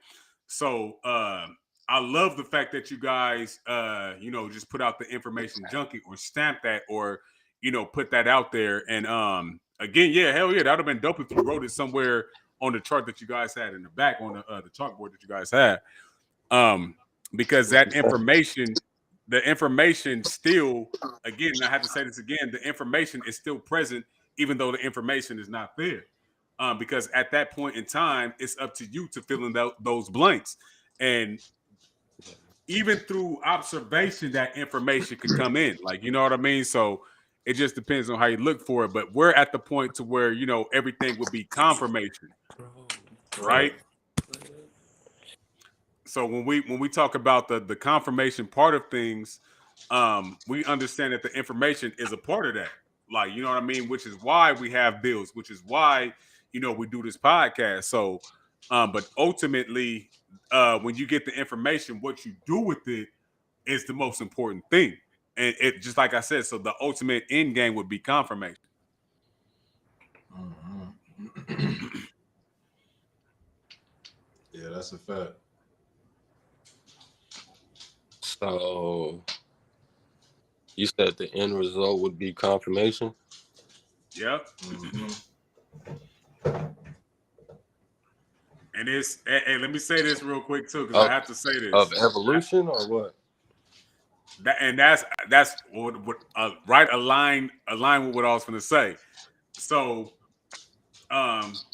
Speaker 3: So I love the fact that you guys just put out the information junkie or stamp that or put that out there. And again, yeah, hell yeah, that would have been dope if you wrote it somewhere on the chart that you guys had in the back on the chalkboard that you guys had. Because that information, the information still, again, and I have to say this again, the information is still present, even though the information is not there. Because at that point in time, it's up to you to fill in those blanks. And even through observation, that information could come in. Like, you know what I mean? So it just depends on how you look for it. But we're at the point to where, everything would be confirmation. Right? So when we talk about the confirmation part of things, we understand that the information is a part of that. Like, you know what I mean? Which is why we have bills, which is why, we do this podcast. So, but ultimately, when you get the information, what you do with it is the most important thing. And it just like I said, so the ultimate end game would be confirmation.
Speaker 2: Yeah, that's a fact.
Speaker 5: So you said the end result would be confirmation?
Speaker 3: Yep. And it's hey, let me say this real quick too, because I have to say this.
Speaker 5: Of evolution or what?
Speaker 3: That's what right align with what I was going to say. So,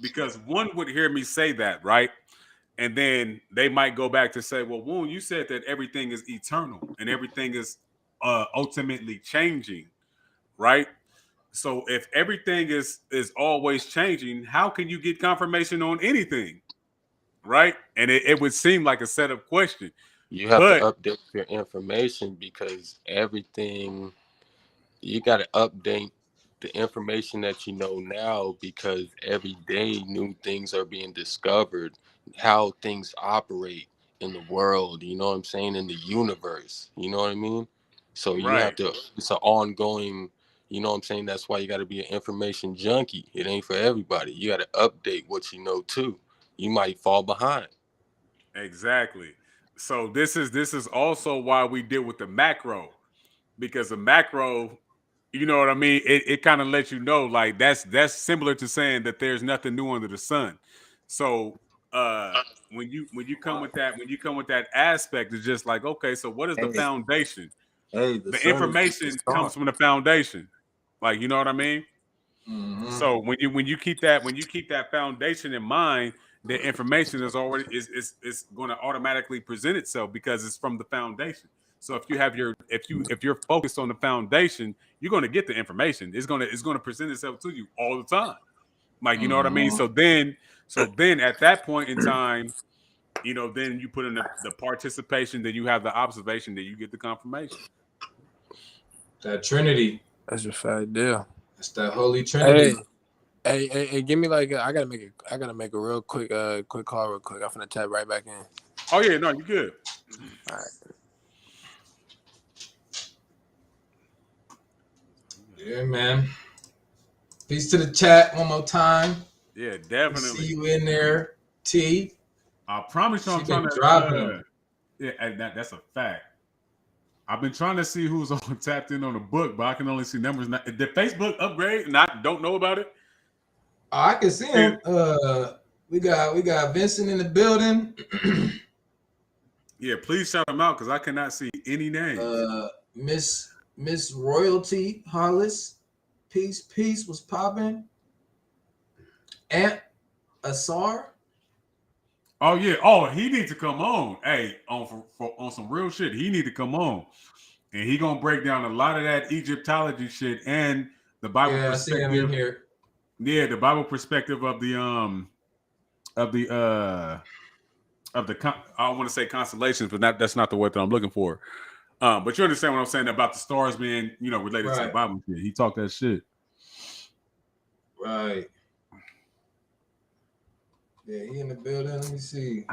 Speaker 3: because one would hear me say that, right? And then they might go back to say, well, Woon, you said that everything is eternal and everything is ultimately changing, right? So if everything is always changing, how can you get confirmation on anything, right? And it would seem like a set up question.
Speaker 5: You have to update your information because everything, you got to update the information that you know now because every day new things are being discovered, how things operate in the world, you know what I'm saying, in the universe, you know what I mean? So you have to, it's an ongoing, you know what I'm saying? That's why you got to be an information junkie. It ain't for everybody. You got to update what you know too. You might fall behind.
Speaker 3: Exactly. So this is also why we deal with the macro, because the macro, you know what I mean? It kind of lets you know, like that's similar to saying that there's nothing new under the sun. So when you come with that aspect, it's just like, okay, so what is the foundation? The information comes from the foundation. Like, you know what I mean? So when you keep that foundation in mind, the information is already is going to automatically present itself because it's from the foundation. So if you're focused on the foundation, you're going to get the information. It's going to present itself to you all the time. Like, you know what I mean? So then at that point in time, then you put in the participation, then you have the observation, then you get the confirmation.
Speaker 2: That Trinity.
Speaker 4: That's a fact deal.
Speaker 2: It's that Holy Trinity.
Speaker 4: Hey, give me like I gotta make a real quick call real quick. I'm finna tap right back in.
Speaker 3: Oh yeah, no, you good.
Speaker 4: All right.
Speaker 2: Yeah, man. Peace to the chat one more time.
Speaker 3: Yeah, definitely.
Speaker 2: See you in there, T.
Speaker 3: I promise you, I'm trying to
Speaker 2: dropping them.
Speaker 3: Yeah, that's a fact. I've been trying to see who's on tapped in on the book, but I can only see numbers. Did Facebook upgrade and I don't know about it?
Speaker 2: Oh, I can see him. We got Vincent in the building.
Speaker 3: Yeah, please shout him out because I cannot see any names.
Speaker 2: Miss Royalty Hollis, peace was popping. Aunt Asar.
Speaker 3: Oh yeah. Oh, he needs to come on. Hey, on some real shit. He need to come on, and he gonna break down a lot of that Egyptology shit and the Bible perspective.
Speaker 2: I see him in here.
Speaker 3: Yeah, the Bible perspective of the of the I want to say constellations, but that's not the word that I'm looking for. But you understand what I'm saying about the stars being, related to the Bible. He talked that shit.
Speaker 2: Right. Yeah, he in the building. Let me see.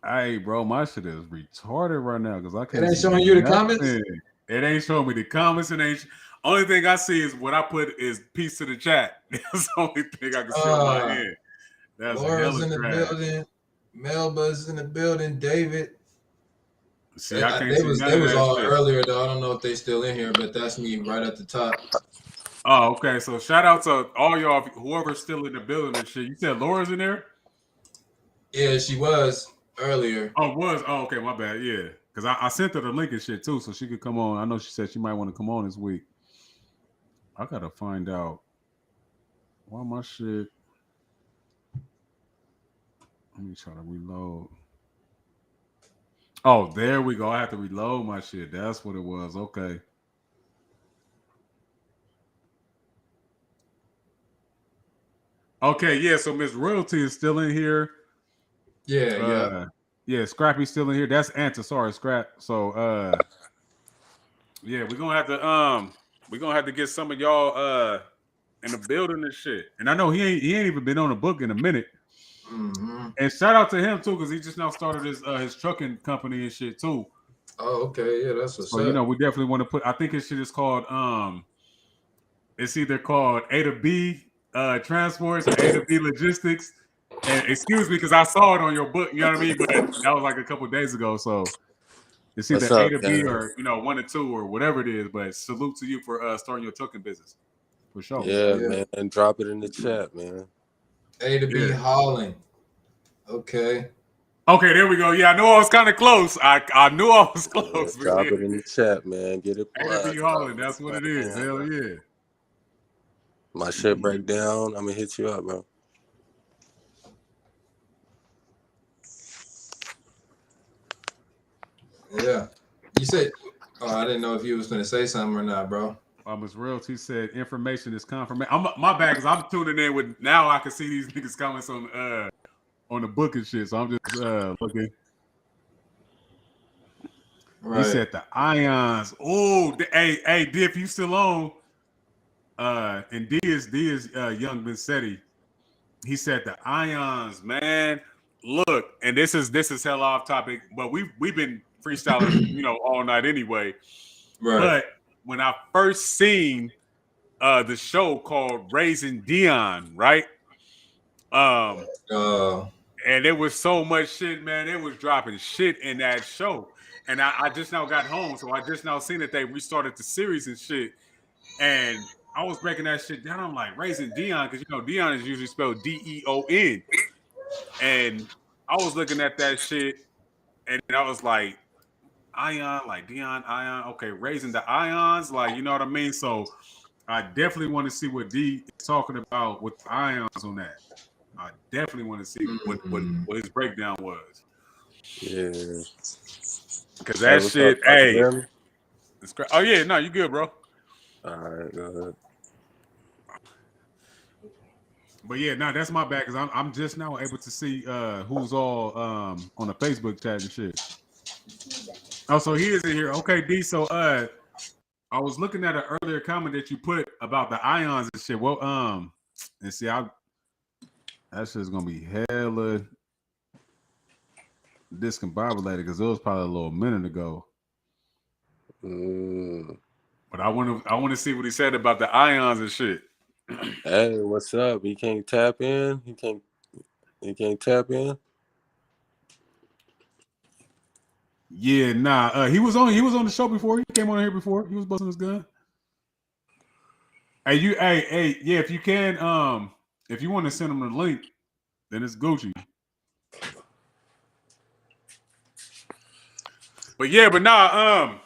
Speaker 3: Hey, bro, my shit is retarded right now because I can't.
Speaker 2: It ain't showing you the comments.
Speaker 3: It ain't showing me the comments. It ain't. Only thing I see is what I put is peace to the chat. That's the only thing I can see on my end. That's
Speaker 2: Laura's in the building. Melba's in the building. David.
Speaker 3: See, I can't see none of that. They was
Speaker 2: all
Speaker 3: shit
Speaker 2: earlier though. I don't know if they still in here, but that's me right at the top.
Speaker 3: Oh, okay. So shout out to all y'all, whoever's still in the building and shit. You said Laura's in there?
Speaker 2: Yeah, she was earlier.
Speaker 3: Oh, was? Oh, okay. My bad. Yeah. Because I sent her the link and shit too, so she could come on. I know she said she might want to come on this week. I got to find out why my shit. Let me try to reload. Oh, there we go. I have to reload my shit. That's what it was. Okay. Okay, yeah. So Miss Royalty is still in here.
Speaker 2: Yeah.
Speaker 3: Scrappy's still in here. That's Anta. Sorry, Scrap. So yeah, we're gonna have to get some of y'all in the building and shit. And I know he ain't even been on the book in a minute.
Speaker 2: Mm-hmm.
Speaker 3: And shout out to him too, because he just now started his trucking company and shit too.
Speaker 2: Oh, okay. Yeah, that's what's up.
Speaker 3: So we definitely want to put. I think his shit is called it's either called A to B Transports or A to B Logistics. And excuse me, because I saw it on your book. You know what I mean? But that was like a couple of days ago. So it's either A to B or 1 or 2 or whatever it is. But salute to you for starting your trucking business. For sure.
Speaker 5: Yeah, man. And drop it in the chat, man.
Speaker 2: A to B hauling. Okay.
Speaker 3: Okay, there we go. Yeah, I knew I was kind of close. I knew I was close.
Speaker 5: Yeah, drop it in the chat, man. Get it.
Speaker 3: A to B hauling. That's what it is. Hell yeah.
Speaker 5: My shit break down. I'm gonna hit you up, bro.
Speaker 2: Yeah. You said, I didn't know if you was going to say something or not, bro.
Speaker 3: Miss Royalty said information is confirmation. My bad, because I'm tuning in with, now I can see these niggas comments on the book and shit. So I'm just looking. Right. He said the ions. Oh, hey, D, if you still on, and D is young Vincetti. He said the ions, man. Look, and this is hell off topic, but we've been freestyling, all night anyway. Right. But when I first seen the show called Raising Dion, right? And there was so much shit, man. It was dropping shit in that show. And I just now got home, so I just now seen that they restarted the series and shit. And I was breaking that shit down. I'm like, Raising Dion, because Dion is usually spelled D-E-O-N. And I was looking at that shit, and I was like, ion, like Dion, ion. Okay, raising the ions, like, you know what I mean? So I definitely want to see what D is talking about with the ions on that. I definitely want to see what his breakdown was.
Speaker 5: Yeah.
Speaker 3: Because that shit, hey. Oh, yeah, no, you good, bro.
Speaker 5: All right, go ahead.
Speaker 3: But yeah, no, that's my bad, because I'm just now able to see who's all on the Facebook chat and shit. Oh, so he is in here. Okay, D. So I was looking at an earlier comment that you put about the ions and shit. Well, and see, that shit's gonna be hella discombobulated because it was probably a little minute ago. But I want to see what he said about the ions and shit.
Speaker 5: Hey, what's up? He can't tap in. He can't tap in.
Speaker 3: Yeah, nah. He was on the show before. He came on here before. He was busting his gun. Hey, yeah. If you can, if you want to send him the link, then it's Gucci. But yeah, but nah.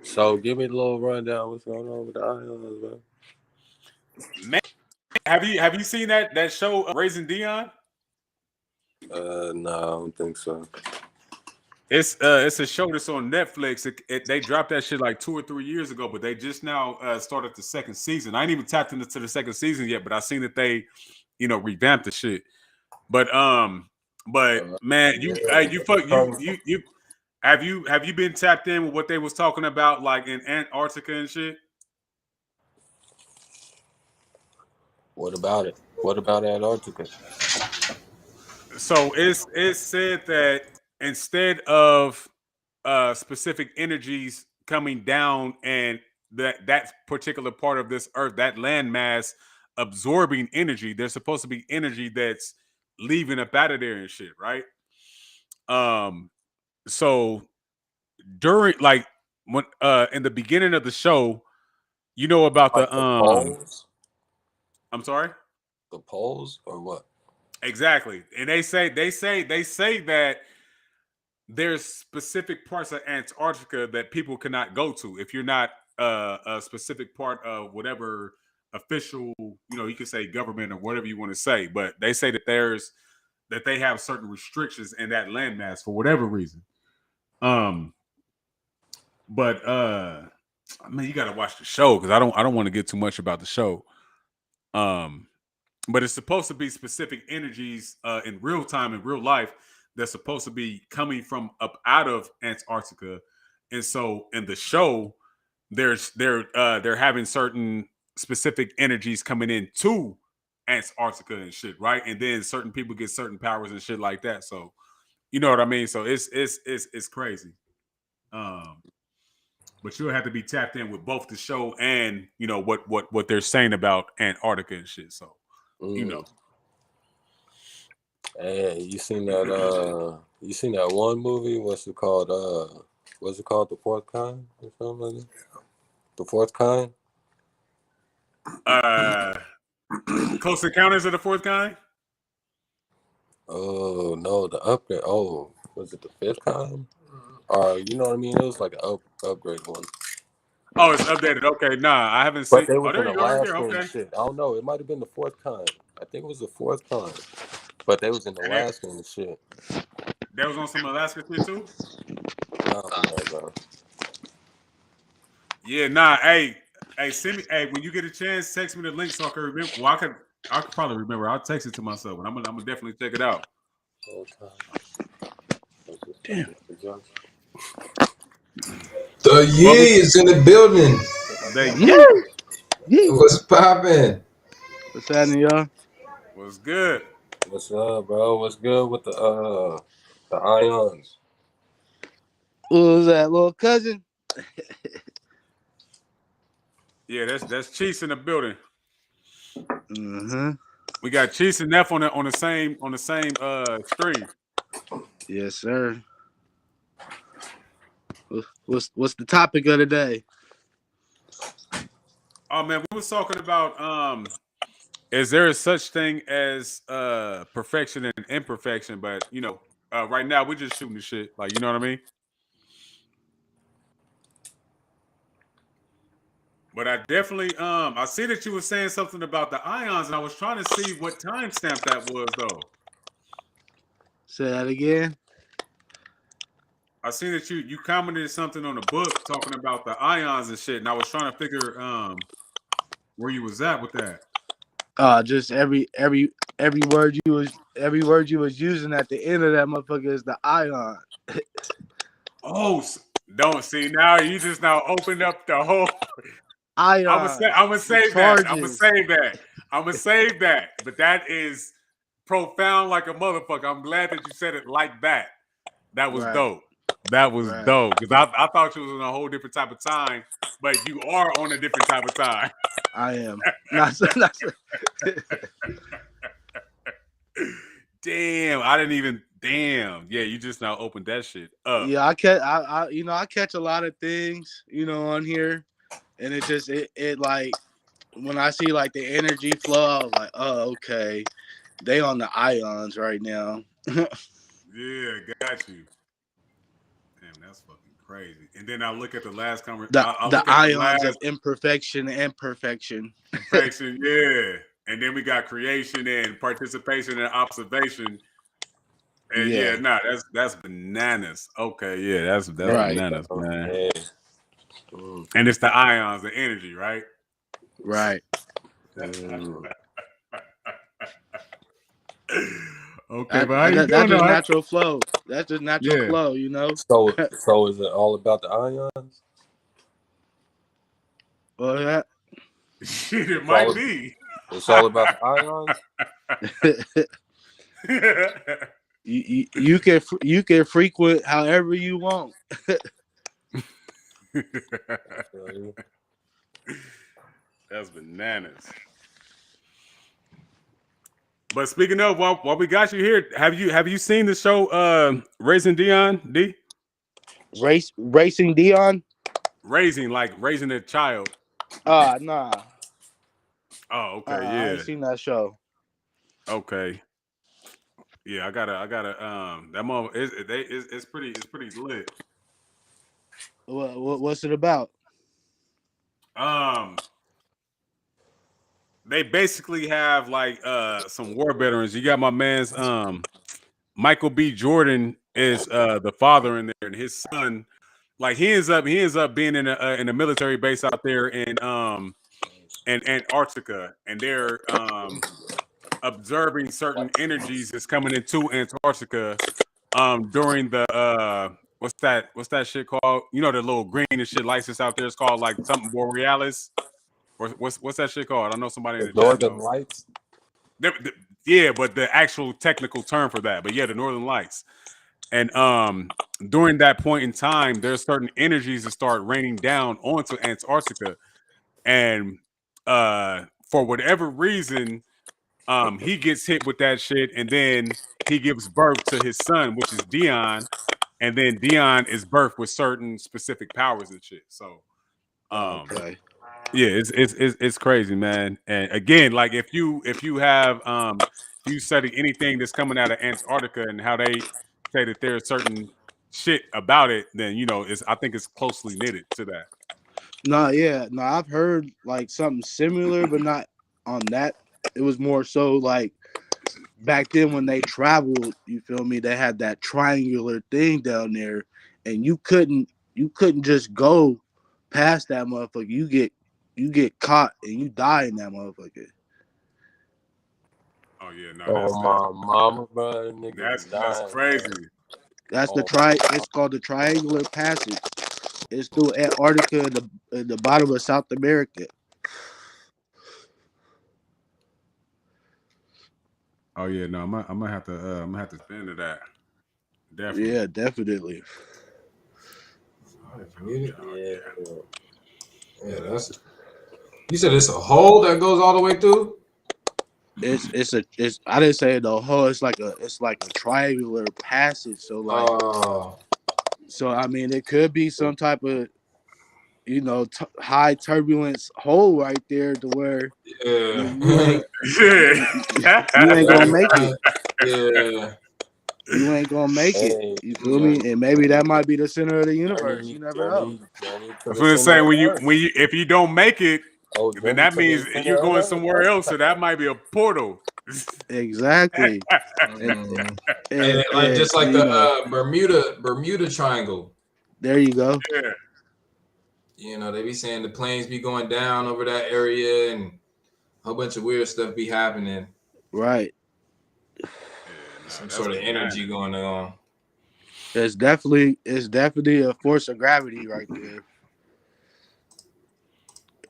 Speaker 5: So give me a little rundown. What's going on with the ions, man?
Speaker 3: Man, have you seen that show Raising Dion?
Speaker 5: No, I don't think so.
Speaker 3: It's a show that's on Netflix. They dropped that shit like 2 or 3 years ago, but they just now started the second season. I ain't even tapped into the second season yet, but I seen that they, revamped the shit. But man, you have you been tapped in with what they was talking about like in Antarctica and shit?
Speaker 5: What about it? What about Antarctica?
Speaker 3: So it's said that instead of specific energies coming down and that particular part of this earth, that landmass absorbing energy, there's supposed to be energy that's leaving up out of there and shit, right? So during like when in the beginning of the show, you know about
Speaker 5: Like
Speaker 3: the
Speaker 5: poles?
Speaker 3: I'm sorry?
Speaker 5: The poles or what?
Speaker 3: Exactly. And they say that there's specific parts of Antarctica that people cannot go to if you're not a specific part of whatever official, you can say government or whatever you want to say, but they say that they have certain restrictions in that landmass for whatever reason. But I mean, you got to watch the show because I don't want to get too much about the show. But it's supposed to be specific energies in real time, in real life, that's supposed to be coming from up out of Antarctica. And so in the show, they're having certain specific energies coming into Antarctica and shit, right? And then certain people get certain powers and shit like that. So you know what I mean? So it's crazy. But you'll have to be tapped in with both the show and what they're saying about Antarctica and shit. So
Speaker 5: Hey, you seen that one movie? What's it called? The Fourth Kind or something like that? The Fourth Kind?
Speaker 3: Close Encounters of the Fourth Kind?
Speaker 5: Oh no, the upgrade. Oh, was it the Fifth Kind? You know what I mean? It was like an upgrade one.
Speaker 3: Oh, it's updated. Okay, nah, I haven't
Speaker 5: But
Speaker 3: seen.
Speaker 5: they was
Speaker 3: There
Speaker 5: in
Speaker 3: you
Speaker 5: the
Speaker 3: go, right
Speaker 5: last
Speaker 3: there.
Speaker 5: one
Speaker 3: Okay.
Speaker 5: and shit. I don't know. It might have been the Fourth Kind. I think it was the Fourth Kind. But they was in the last one and shit.
Speaker 3: That was on some Alaska shit too?
Speaker 5: Bro.
Speaker 3: Yeah, nah. Hey, send me. Hey, when you get a chance, text me the link so I can remember. Well, I could probably remember. I'll text it to myself, and I'm gonna definitely check it out.
Speaker 5: Damn.
Speaker 2: The Yee is in the building. What's poppin'?
Speaker 6: What's happening, y'all?
Speaker 3: What's good?
Speaker 5: What's up, bro? What's good with the ions?
Speaker 6: What was that, little cousin?
Speaker 3: Yeah, that's Cheese in the building.
Speaker 6: Mm-hmm.
Speaker 3: We got Cheese and Neff on the same stream.
Speaker 6: Yes, sir. What's the topic of the day?
Speaker 3: Oh man, we was talking about is there a such thing as perfection and imperfection? But right now we're just shooting the shit. Like, you know what I mean? But I definitely I see that you were saying something about the ions, and I was trying to see what timestamp that was though.
Speaker 6: Say that again.
Speaker 3: I see that you commented something on the book talking about the ions and shit, and I was trying to figure where you was at with that.
Speaker 6: Just every word you was using at the end of that motherfucker is the ion.
Speaker 3: Oh, don't see now. You just now opened up the whole.
Speaker 6: Ion.
Speaker 3: I'm gonna save that. I'm gonna save that. But that is profound like a motherfucker. I'm glad that you said it like that. That was dope. That was dope because I thought you was on a whole different type of time, but you are on a different type of time.
Speaker 6: I am.
Speaker 3: Damn, I didn't even. Damn, yeah, you just now opened that shit up.
Speaker 6: Yeah, I catch a lot of things, on here, and it just it like when I see like the energy flow, I was like, oh, okay, they on the ions right now.
Speaker 3: Yeah, got you. Damn, that's fucking crazy. And then I look at the last conversation.
Speaker 6: The ions of imperfection and perfection.
Speaker 3: Perfection, yeah. And then we got creation and participation and observation. And that's bananas. Okay, yeah, that's bananas, man. Yeah. And it's the ions, the energy, right?
Speaker 6: Right.
Speaker 3: Okay, but how you
Speaker 6: that's
Speaker 3: doing?
Speaker 6: just natural flow. That's just natural
Speaker 3: Yeah.
Speaker 6: flow, you know.
Speaker 5: So is it all about the ions?
Speaker 6: Well, that
Speaker 3: Shit, it
Speaker 5: It's
Speaker 3: might
Speaker 5: all,
Speaker 3: be.
Speaker 5: it's all about the ions.
Speaker 6: you can frequent however you want.
Speaker 5: I feel you.
Speaker 3: That's bananas. But speaking of, while we got you here, have you seen the show Raising Dion D?
Speaker 6: Racing Dion?
Speaker 3: Raising a child.
Speaker 6: Nah.
Speaker 3: Oh, okay,
Speaker 6: I
Speaker 3: yeah.
Speaker 6: ain't seen that show.
Speaker 3: Okay. Yeah, I gotta that moment it's pretty lit.
Speaker 6: What's it about?
Speaker 3: They basically have like some war veterans. You got my man's Michael B. Jordan is the father in there, and his son, like he ends up being in a military base out there in Antarctica, and they're observing certain energies that's coming into Antarctica during the what's that shit called? You know, the little green and shit lights out there. It's called like something borealis. Or what's that shit called? I know somebody in
Speaker 5: The
Speaker 3: the chat
Speaker 5: Northern
Speaker 3: knows.
Speaker 5: Lights.
Speaker 3: Yeah, but the actual technical term for that. But yeah, the Northern Lights. And during that point in time, there's certain energies that start raining down onto Antarctica. And for whatever reason, he gets hit with that shit, and then he gives birth to his son, which is Dion, and then Dion is birthed with certain specific powers and shit. So
Speaker 6: Okay.
Speaker 3: yeah, it's crazy, man. And again, like if you have if you study anything that's coming out of Antarctica and how they say that there's certain shit about it, then you know I think it's closely knitted to that.
Speaker 6: No, I've heard like something similar, but not on that. It was more so like back then when they traveled, you feel me, they had that triangular thing down there, and you couldn't just go past that motherfucker. You get caught and you die in that motherfucker.
Speaker 3: Oh yeah, no,
Speaker 5: Oh my mama, bro,
Speaker 3: that's
Speaker 5: niggas dying.
Speaker 3: crazy.
Speaker 6: That's
Speaker 5: Oh.
Speaker 6: it's called the Triangular Passage. It's through Antarctica and the bottom of South America.
Speaker 3: Oh yeah, no, I'm gonna have to spin to that. Definitely.
Speaker 6: Yeah, definitely.
Speaker 2: Yeah, that's. You said it's a hole that goes all the way through.
Speaker 6: It's I didn't say the whole. It's like a triangular passage. So like, so I mean, it could be some type of high turbulence hole right there to where you ain't gonna make it.
Speaker 2: Yeah.
Speaker 6: You ain't gonna make it. You feel me? And maybe that might be the center of the universe. You never know.
Speaker 3: I was gonna say when you if you don't make it, then that means you're going somewhere else. So that might be a portal.
Speaker 6: Exactly.
Speaker 2: And like just like the Bermuda Triangle.
Speaker 6: There you go.
Speaker 3: Yeah.
Speaker 2: You know, they be saying the planes be going down over that area and a whole bunch of weird stuff be happening.
Speaker 6: Right.
Speaker 3: Yeah,
Speaker 2: some sort of energy going on.
Speaker 6: It's definitely a force of gravity right there.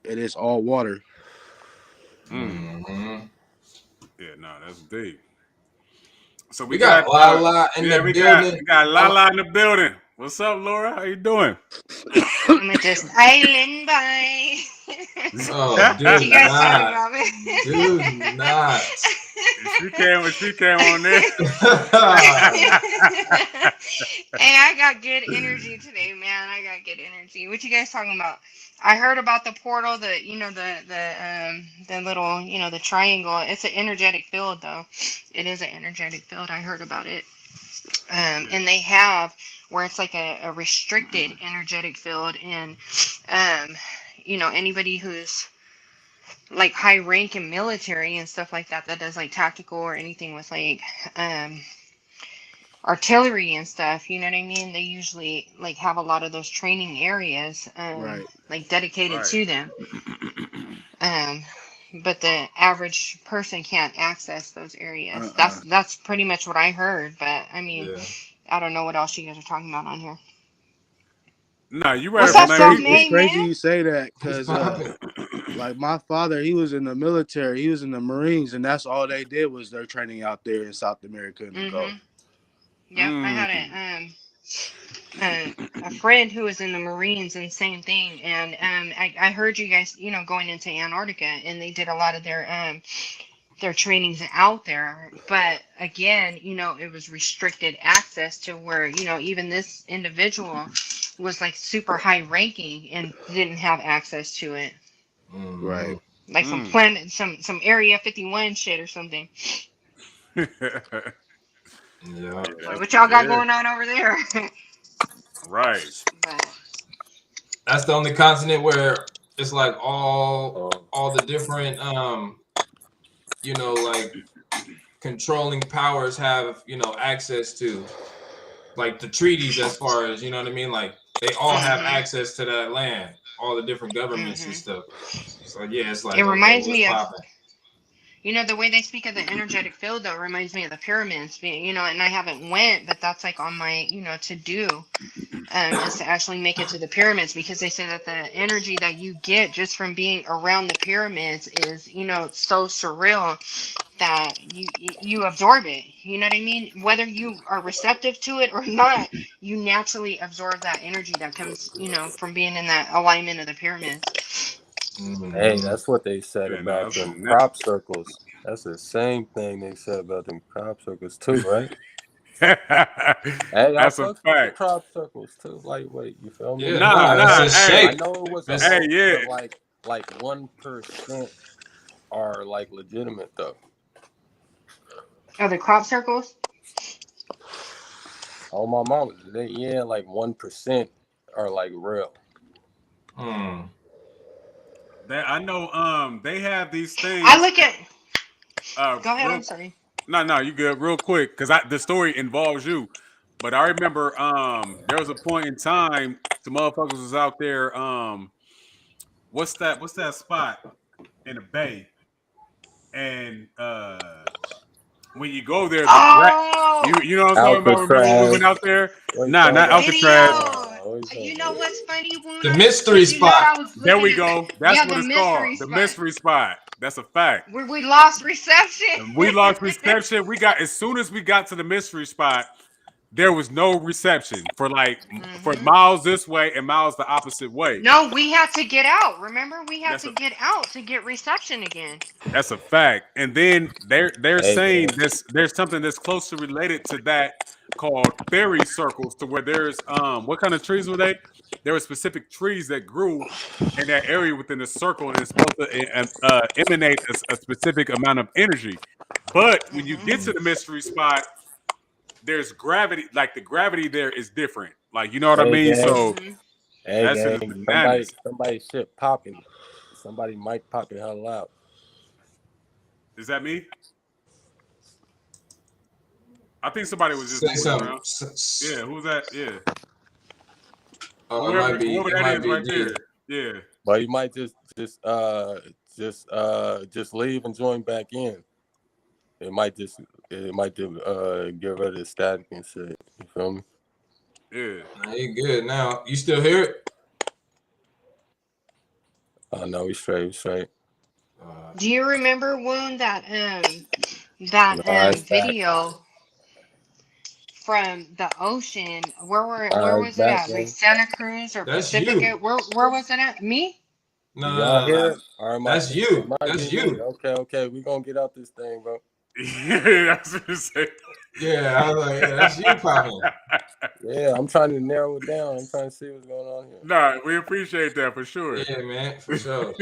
Speaker 6: It is all water.
Speaker 2: Mm-hmm.
Speaker 3: Yeah, no, that's deep. So
Speaker 2: we got Lala in the building.
Speaker 3: We got Lala in the building. What's up, Laura? How you doing?
Speaker 7: I'm just island by.
Speaker 2: Oh, dude, you guys talking about me? Dude, not.
Speaker 3: She came on there.
Speaker 7: Hey, I got good energy today, man. I got good energy. What you guys talking about? I heard about the portal, the little, the triangle. It's an energetic field, though. It is an energetic field. I heard about it. And they have where it's like a restricted energetic field, and anybody who's like high rank in military and stuff like that does like tactical or anything with like artillery and stuff, you know what I mean? They usually like have a lot of those training areas
Speaker 6: right.
Speaker 7: like dedicated to them. but the average person can't access those areas. That's pretty much what I heard. But I mean, I don't know what else you guys are talking about on here.
Speaker 3: No, you right.
Speaker 7: What's up,
Speaker 6: It's
Speaker 7: Selfmade,
Speaker 6: crazy
Speaker 7: man?
Speaker 6: you say that because, like, my father, he was in the military, he was in the Marines, and that's all they did was their training out there in South America in the Gulf.
Speaker 7: Yep, I had a friend who was in the Marines, and same thing. And I heard you guys, you know, going into Antarctica, and they did a lot of their trainings out there. But again, you know, it was restricted access to where, you know, even this individual was like super high ranking and didn't have access to it.
Speaker 6: Right.
Speaker 7: Like some planet, some Area 51 shit or something.
Speaker 2: Yeah.
Speaker 7: Like, what y'all got going on over there?
Speaker 3: Right.
Speaker 7: But
Speaker 2: that's the only continent where it's like all the different you know, like controlling powers have, you know, access to, like the treaties, as far as, you know what I mean, like they all have access to that land, all the different governments and stuff. So yeah, it's like,
Speaker 7: it reminds
Speaker 2: what's
Speaker 7: me of,
Speaker 2: popping?
Speaker 7: you know, the way they speak of the energetic field, though, reminds me of the pyramids. You know, and I haven't went, but that's like on my, you know, to do, is to actually make it to the pyramids, because they say that the energy that you get just from being around the pyramids is, you know, so surreal that you absorb it. You know what I mean? Whether you are receptive to it or not, you naturally absorb that energy that comes, you know, from being in that alignment of the pyramids.
Speaker 5: Hey, that's what they said about them crop circles. That's the same thing they said about them crop circles too, right? Hey, I
Speaker 3: That's a
Speaker 5: fucked with the
Speaker 3: fact.
Speaker 5: crop circles too. Lightweight, you feel me?
Speaker 2: Yeah,
Speaker 3: Nah. Hey,
Speaker 5: I know it was a
Speaker 3: hey,
Speaker 5: hoax,
Speaker 3: yeah.
Speaker 5: but like 1% are like legitimate though.
Speaker 7: Oh, the crop circles?
Speaker 5: Oh, my mama, like 1% are like real.
Speaker 3: That I know. They have these things.
Speaker 7: I look at. Go ahead. I'm sorry.
Speaker 3: No, you good. Real quick, because the story involves you. But I remember there was a point in time the motherfuckers was out there. What's that spot in the bay? And when you go there, you know what I'm talking about? Remember when we went out there? Nah, not Alcatraz.
Speaker 7: You know what's funny, Woon?
Speaker 2: The mystery spot.
Speaker 3: There we go. That's what it's called. The mystery spot. That's a fact.
Speaker 7: Where we lost reception.
Speaker 3: We lost reception. We got, as soon as we got to the mystery spot, there was no reception for for miles this way and miles the opposite way.
Speaker 7: No, we had to get out. Remember, we had to get out to get reception again.
Speaker 3: That's a fact. And then they're saying there's something that's closely related to that called fairy circles, to where there's what kind of trees were they? There were specific trees that grew in that area within the circle, and it's supposed to emanate a specific amount of energy. But when you get to the mystery spot, there's gravity. Like the gravity there is different. Like, you know what I mean?
Speaker 5: Gang.
Speaker 3: So
Speaker 5: that's gang, somebody shit popping. Somebody mic popping hell out.
Speaker 3: Is that me? I think somebody was just moving around. Yeah, who's that? Yeah.
Speaker 2: Oh, it might be.
Speaker 3: Whoever that is right there. Yeah.
Speaker 5: But you might just leave and join back in. It might get rid of the static and shit. You feel me?
Speaker 3: Yeah.
Speaker 2: Nah, you good now. You still hear it?
Speaker 5: Oh no, we straight.
Speaker 7: Do you remember, Woon, that video from the ocean? Where was it at? Like Santa Cruz or Pacific? Where was it at? Me?
Speaker 2: No. That's you. That's you.
Speaker 5: Okay. We gonna get out this thing, bro.
Speaker 3: Yeah, that's what I'm saying.
Speaker 2: Yeah, I was like, yeah, that's you popping.
Speaker 5: Yeah, I'm trying to narrow it down. I'm trying to see what's going on here.
Speaker 3: Nah, we appreciate that for sure.
Speaker 2: Yeah, man, for sure.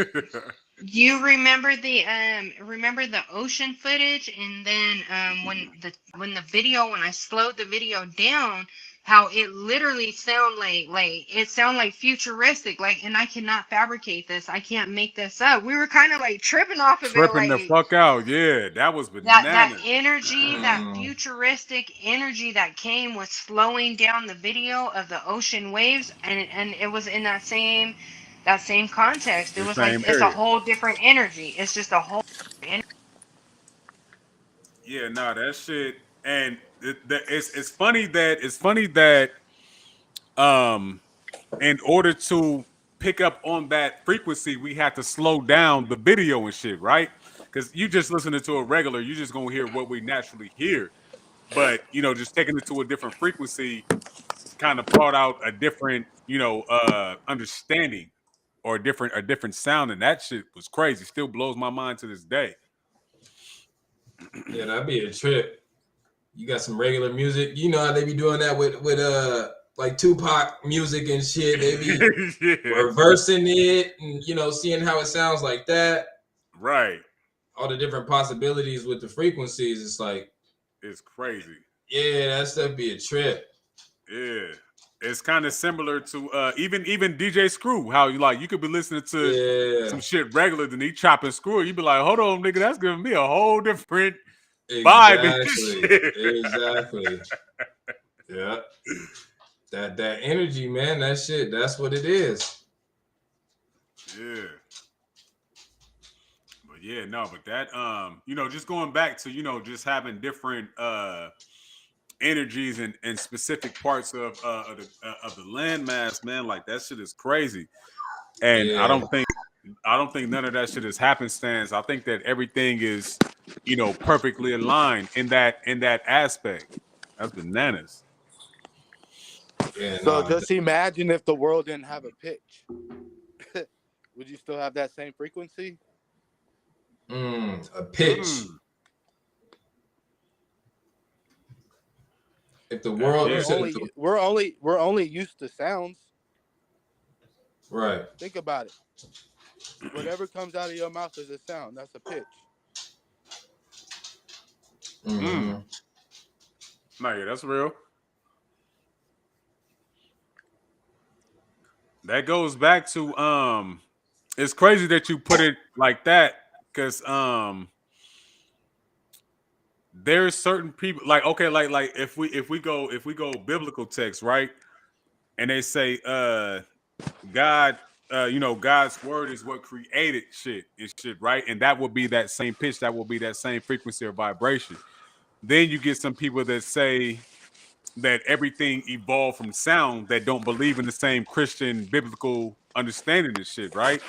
Speaker 7: You remember the ocean footage, and then when I slowed the video down, how it literally sounded like futuristic, like, and I cannot fabricate this. I can't make this up. We were kind of like tripping off of
Speaker 3: tripping
Speaker 7: it,
Speaker 3: the fuck out. Yeah, that was bananas.
Speaker 7: That energy, that futuristic energy that came was slowing down the video of the ocean waves, and it was in that that same context, it
Speaker 3: The
Speaker 7: was like
Speaker 3: same
Speaker 7: it's a
Speaker 3: area.
Speaker 7: whole different energy. It's just a whole
Speaker 3: Yeah, no, that shit. And it's funny that in order to pick up on that frequency, we had to slow down the video and shit, right? Because you just listening to a regular, you just gonna hear what we naturally hear. But just taking it to a different frequency kind of brought out a different, understanding or a different sound, and that shit was crazy. Still blows my mind to this day.
Speaker 2: Yeah, that'd be a trip. You got some regular music. You know how they be doing that with like Tupac music and shit. They be
Speaker 3: Yeah.
Speaker 2: reversing it and seeing how it sounds like that.
Speaker 3: Right.
Speaker 2: All the different possibilities with the frequencies. It's like,
Speaker 3: It's crazy.
Speaker 2: yeah, that stuff be a trip.
Speaker 3: Yeah. It's kind of similar to even DJ Screw. How you could be listening to some shit regular, then he chopping Screw. You be like, hold on, nigga, that's giving me a whole different vibe and shit.
Speaker 2: Exactly. Yeah. That energy, man, that shit, that's what it is.
Speaker 3: Yeah. But yeah, no, but that just going back to, just having different energies and specific parts of the landmass, man, like that shit is crazy. And
Speaker 2: Yeah.
Speaker 3: I don't think none of that shit is happenstance. I think that everything is, perfectly aligned in that aspect. That's bananas.
Speaker 2: Yeah,
Speaker 6: So just imagine if the world didn't have a pitch. Would you still have that same frequency?
Speaker 2: A pitch. If the world,
Speaker 6: we're only used to sounds.
Speaker 2: Right.
Speaker 6: Think about it. Whatever comes out of your mouth is a sound. That's a pitch.
Speaker 3: No, yeah, that's real. That goes back to it's crazy that you put it like that, because there's certain people like, okay, like if we go biblical text, right? And they say God, God's word is what created shit and shit, right? And that will be that same pitch, that will be that same frequency or vibration. Then you get some people that say that everything evolved from sound, that don't believe in the same Christian biblical understanding and shit, right?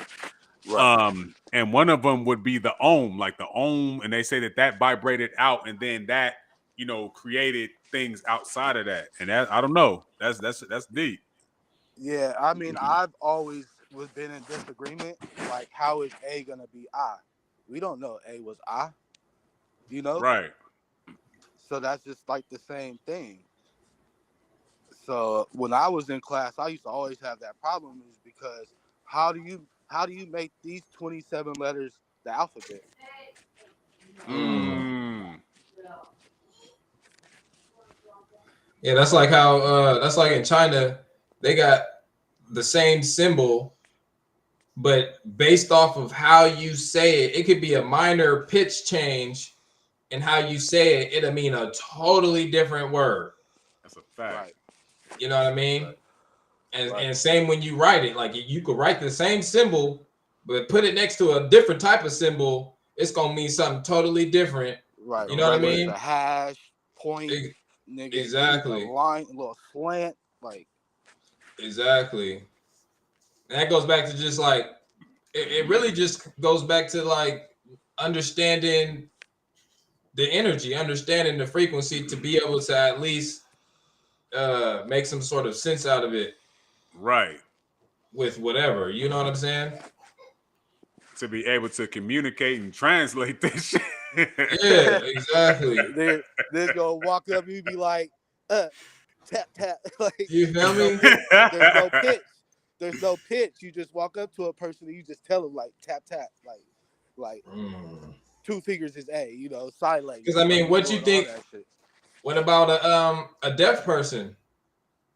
Speaker 5: Right.
Speaker 3: And one of them would be the ohm, like the ohm, and they say that vibrated out, and then that created things outside of that, and that I don't know. That's deep.
Speaker 6: Yeah, I mean, I've always been in disagreement. Like, how is A gonna be I? We don't know A was I.
Speaker 3: Right.
Speaker 6: So that's just like the same thing. So when I was in class, I used to always have that problem, is because how do you make these 27 letters the alphabet?
Speaker 2: Yeah, that's like how that's like in China, they got the same symbol, but based off of how you say it, it could be a minor pitch change in how you say it. It'll mean a totally different word.
Speaker 3: That's a fact.
Speaker 6: Right.
Speaker 2: You know what I mean? And same when you write it, like you could write the same symbol, but put it next to a different type of symbol, it's gonna mean something totally different.
Speaker 6: Right.
Speaker 2: You know what I
Speaker 6: Whether
Speaker 2: mean?
Speaker 6: It's a hash, point, nigga,
Speaker 2: exactly.
Speaker 6: A line, a little slant, like.
Speaker 2: Exactly. And that goes back to just like it really just goes back to like understanding the energy, understanding the frequency to be able to at least make some sort of sense out of it.
Speaker 3: Right.
Speaker 2: With whatever, you know what I'm saying?
Speaker 3: To be able to communicate and translate this shit.
Speaker 2: Yeah, exactly.
Speaker 6: They're gonna walk up and you be like, tap tap. Like,
Speaker 2: you feel me?
Speaker 6: There's no pitch. There's no pitch. You just walk up to a person and you just tell them like tap tap, like 2 fingers is A, sign language.
Speaker 2: Because I mean, what you think? What about a deaf person?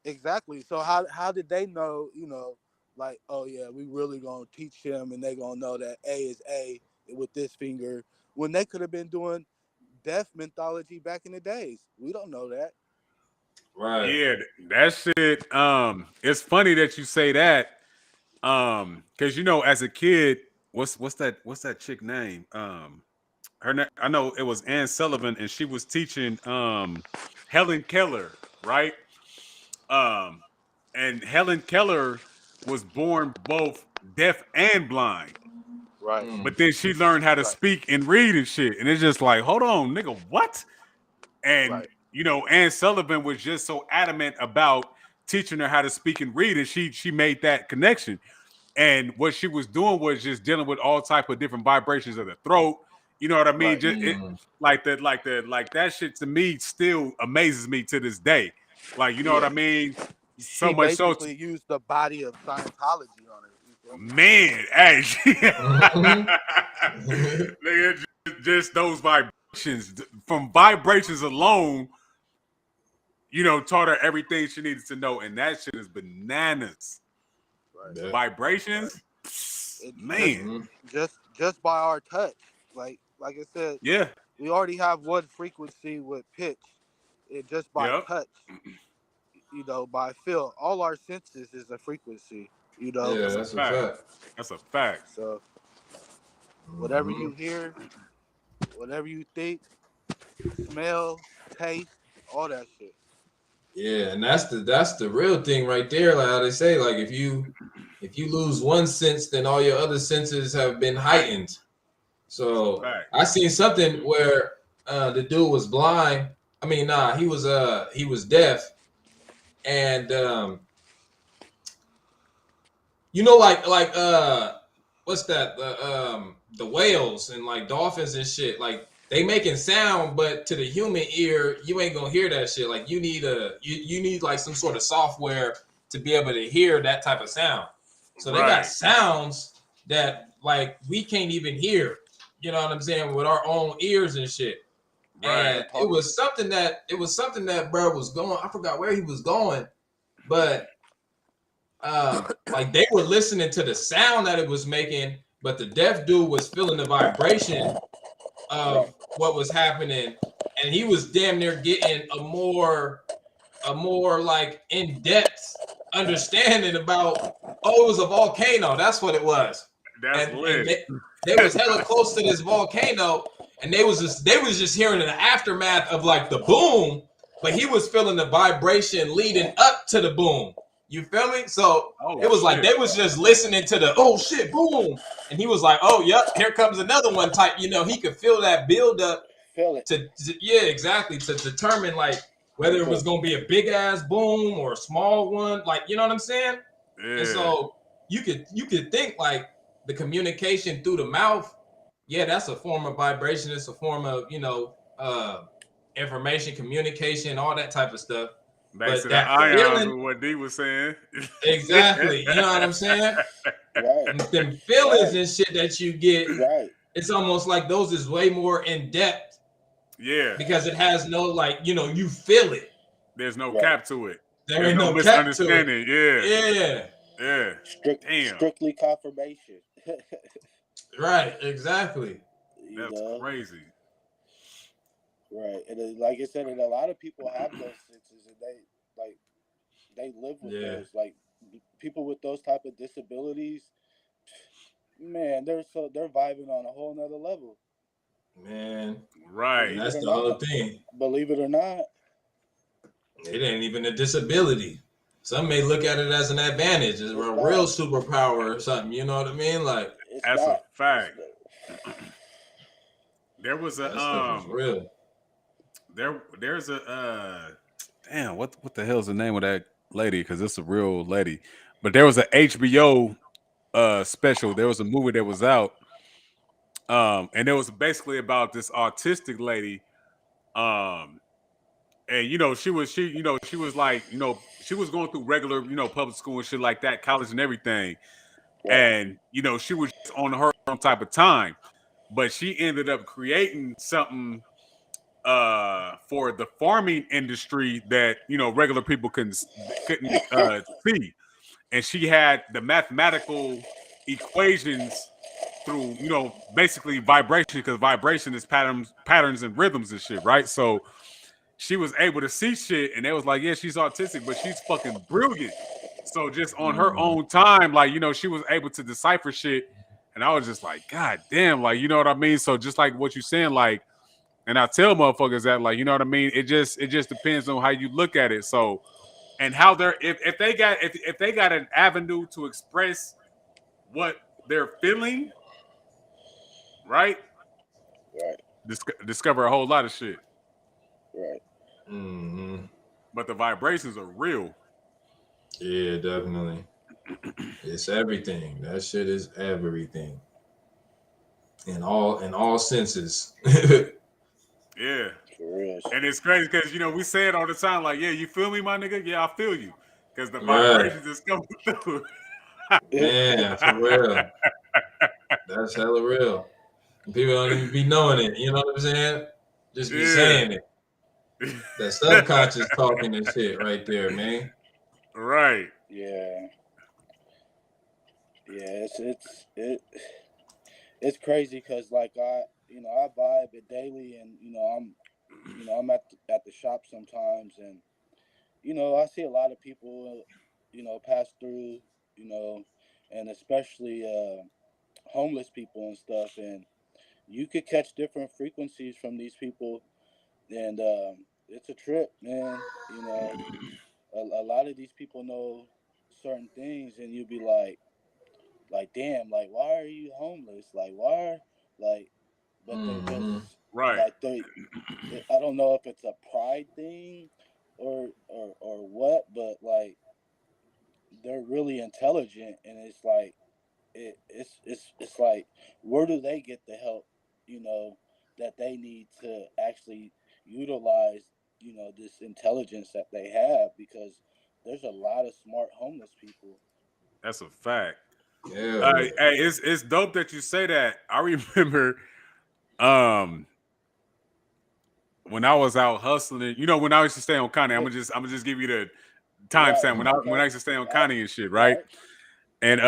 Speaker 6: Exactly. So how did they know? Like, oh yeah, we really gonna teach them, and they gonna know that A is A with this finger, when they could have been doing deaf mythology back in the days. We don't know that.
Speaker 2: Right.
Speaker 3: Yeah, that shit. It's funny that you say that, Because you know, as a kid, what's that chick name? I know it was Ann Sullivan, and she was teaching Helen Keller, right? Um, and Helen Keller was born both deaf and blind.
Speaker 6: Right.
Speaker 3: But then she learned how to speak and read and shit. And it's just like, hold on, nigga, what? And you know, Ann Sullivan was just so adamant about teaching her how to speak and read, and she made that connection. And what she was doing was just dealing with all type of different vibrations of the throat. You know what I mean? Just like that shit to me still amazes me to this day. Like, you know what I mean? So
Speaker 6: she
Speaker 3: much so
Speaker 6: basically used the body of Scientology on it.
Speaker 3: Man, hey, just those vibrations, from vibrations alone, you know, taught her everything she needed to know, and that shit is bananas. Right. Vibrations, man,
Speaker 6: just by our touch, like I said,
Speaker 3: yeah,
Speaker 6: we already have one frequency with pitch, and just by touch, you know, by feel, all our senses is a frequency. You know,
Speaker 2: yeah, that's a fact.
Speaker 3: That's a fact.
Speaker 6: So, whatever you hear, whatever you think, smell, taste, all that shit.
Speaker 2: Yeah, and that's the real thing right there. Like how they say, like if you lose one sense, then all your other senses have been heightened. So I seen something where the dude was blind. I mean, nah, he was deaf, and you know, like what's that? The whales and like dolphins and shit. Like they making sound, but to the human ear, you ain't gonna hear that shit. Like you need you need like some sort of software to be able to hear that type of sound. So they got sounds that like we can't even hear. You know what I'm saying? With our own ears and shit. And it was something that bro was going. I forgot where he was going, but like they were listening to the sound that it was making, but the deaf dude was feeling the vibration of what was happening, and he was damn near getting a more like in-depth understanding about, oh, it was a volcano. That's what it was.
Speaker 3: That's lit.
Speaker 2: And they was hella close to this volcano, and they was just hearing the aftermath of like the boom, but he was feeling the vibration leading up to the boom. You feel me? So it was like they was just listening to the oh shit boom, and he was like, oh yep, here comes another one type. You know, he could feel that build up.
Speaker 6: Feel it.
Speaker 2: To determine like whether it was gonna be a big ass boom or a small one. Like, you know what I'm saying? Yeah. And so you could think like the communication through the mouth. Yeah, that's a form of vibration. It's a form of, you know, information, communication, all that type of stuff.
Speaker 3: Back to the ions with what D was saying.
Speaker 2: Exactly. You know what I'm saying?
Speaker 6: Right.
Speaker 2: And them feelings and shit that you get, it's almost like those is way more in depth.
Speaker 3: Yeah.
Speaker 2: Because it has no, like, you know, you feel it.
Speaker 3: There's no cap to it.
Speaker 2: There ain't no misunderstanding.
Speaker 3: Yeah.
Speaker 6: Strictly confirmation.
Speaker 2: Right, exactly.
Speaker 3: That's crazy.
Speaker 6: Right, and like I said, and a lot of people have those senses, and they live with those. Like people with those type of disabilities, man, they're vibing on a whole nother level.
Speaker 2: Man,
Speaker 3: right.
Speaker 2: That's the whole thing.
Speaker 6: Believe it or not,
Speaker 2: it ain't even a disability. Some may look at it as an advantage, as a real superpower or something. You know what I mean? Like
Speaker 3: that's a fact. There was a
Speaker 2: real.
Speaker 3: There's a damn, what the hell's the name of that lady? Because it's a real lady. But there was a HBO special. There was a movie that was out, and it was basically about this autistic lady. And you know, she was like, you know, she was going through regular, you know, public school and shit like that, college and everything. And you know, she was just on her own type of time, but she ended up creating something for the farming industry that, you know, regular people couldn't see. And she had the mathematical equations through, you know, basically vibration, because vibration is patterns and rhythms and shit, right? So she was able to see shit, and they was like, yeah, she's autistic, but she's fucking brilliant. So just on her own time, like, you know, she was able to decipher shit. And I was just like, God damn, like, you know what I mean? So just like what you're saying, like, and I tell motherfuckers that, like, you know what I mean? It just depends on how you look at it. So, and how they're if they got an avenue to express what they're feeling, right?
Speaker 6: Right.
Speaker 3: Discover a whole lot of shit.
Speaker 6: Right.
Speaker 2: Mm-hmm.
Speaker 3: But the vibrations are real.
Speaker 2: Yeah, definitely. It's everything. That shit is everything. In all senses.
Speaker 3: Yeah.
Speaker 6: For real.
Speaker 3: And it's crazy because, you know, we say it all the time, like, yeah, you feel me, my nigga? Yeah, I feel you. Because the
Speaker 2: Right.
Speaker 3: vibrations is coming through.
Speaker 2: Man, for real. That's hella real. People don't even be knowing it. You know what I'm saying? Just be saying it. That subconscious talking and shit right there, man.
Speaker 3: Right.
Speaker 6: Yeah. Yeah, it's crazy because like I vibe it daily, and I'm at the shop sometimes, and I see a lot of people pass through, and especially homeless people and stuff, and you could catch different frequencies from these people, and it's a trip, man. A lot of these people know certain things, and you'd be like, damn, like, why are you homeless? Like, why? Like, but they're just
Speaker 3: right.
Speaker 6: like I don't know if it's a pride thing or what, but like they're really intelligent, and it's like it's like, where do they get the help, that they need to actually utilize, this intelligence that they have, because there's a lot of smart homeless people.
Speaker 3: That's a fact.
Speaker 2: Yeah.
Speaker 3: Hey, it's dope that you say that. I remember when I was out hustling, you know, when I used to stay on Connie, I'm gonna just give you the timestamp when I used to stay on Connie and shit, right? And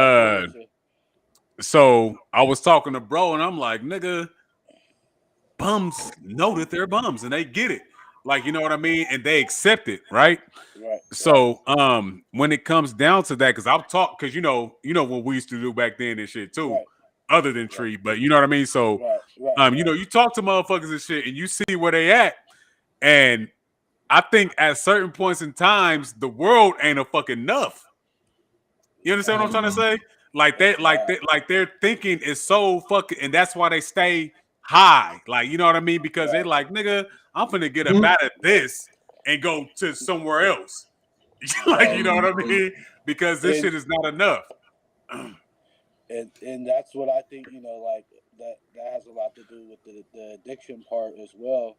Speaker 3: so I was talking to bro, and I'm like, nigga, bums know that they're bums and they get it. Like, you know what I mean? And they accept it, right? So when it comes down to that, because I'll talk, because you know what we used to do back then and shit too, other than tree, but you know what I mean? So you know, you talk to motherfuckers and shit and you see where they at. And I think at certain points in times, the world ain't a fucking enough. You understand what I'm trying to say? Like their thinking is so fucking, and that's why they stay high. Like, you know what I mean? Because they like, nigga, I'm finna get a bat at this and go to somewhere else. Like, you know what I mean? Because this shit is not enough.
Speaker 6: And that's what I think, like that has a lot to do with the addiction part as well.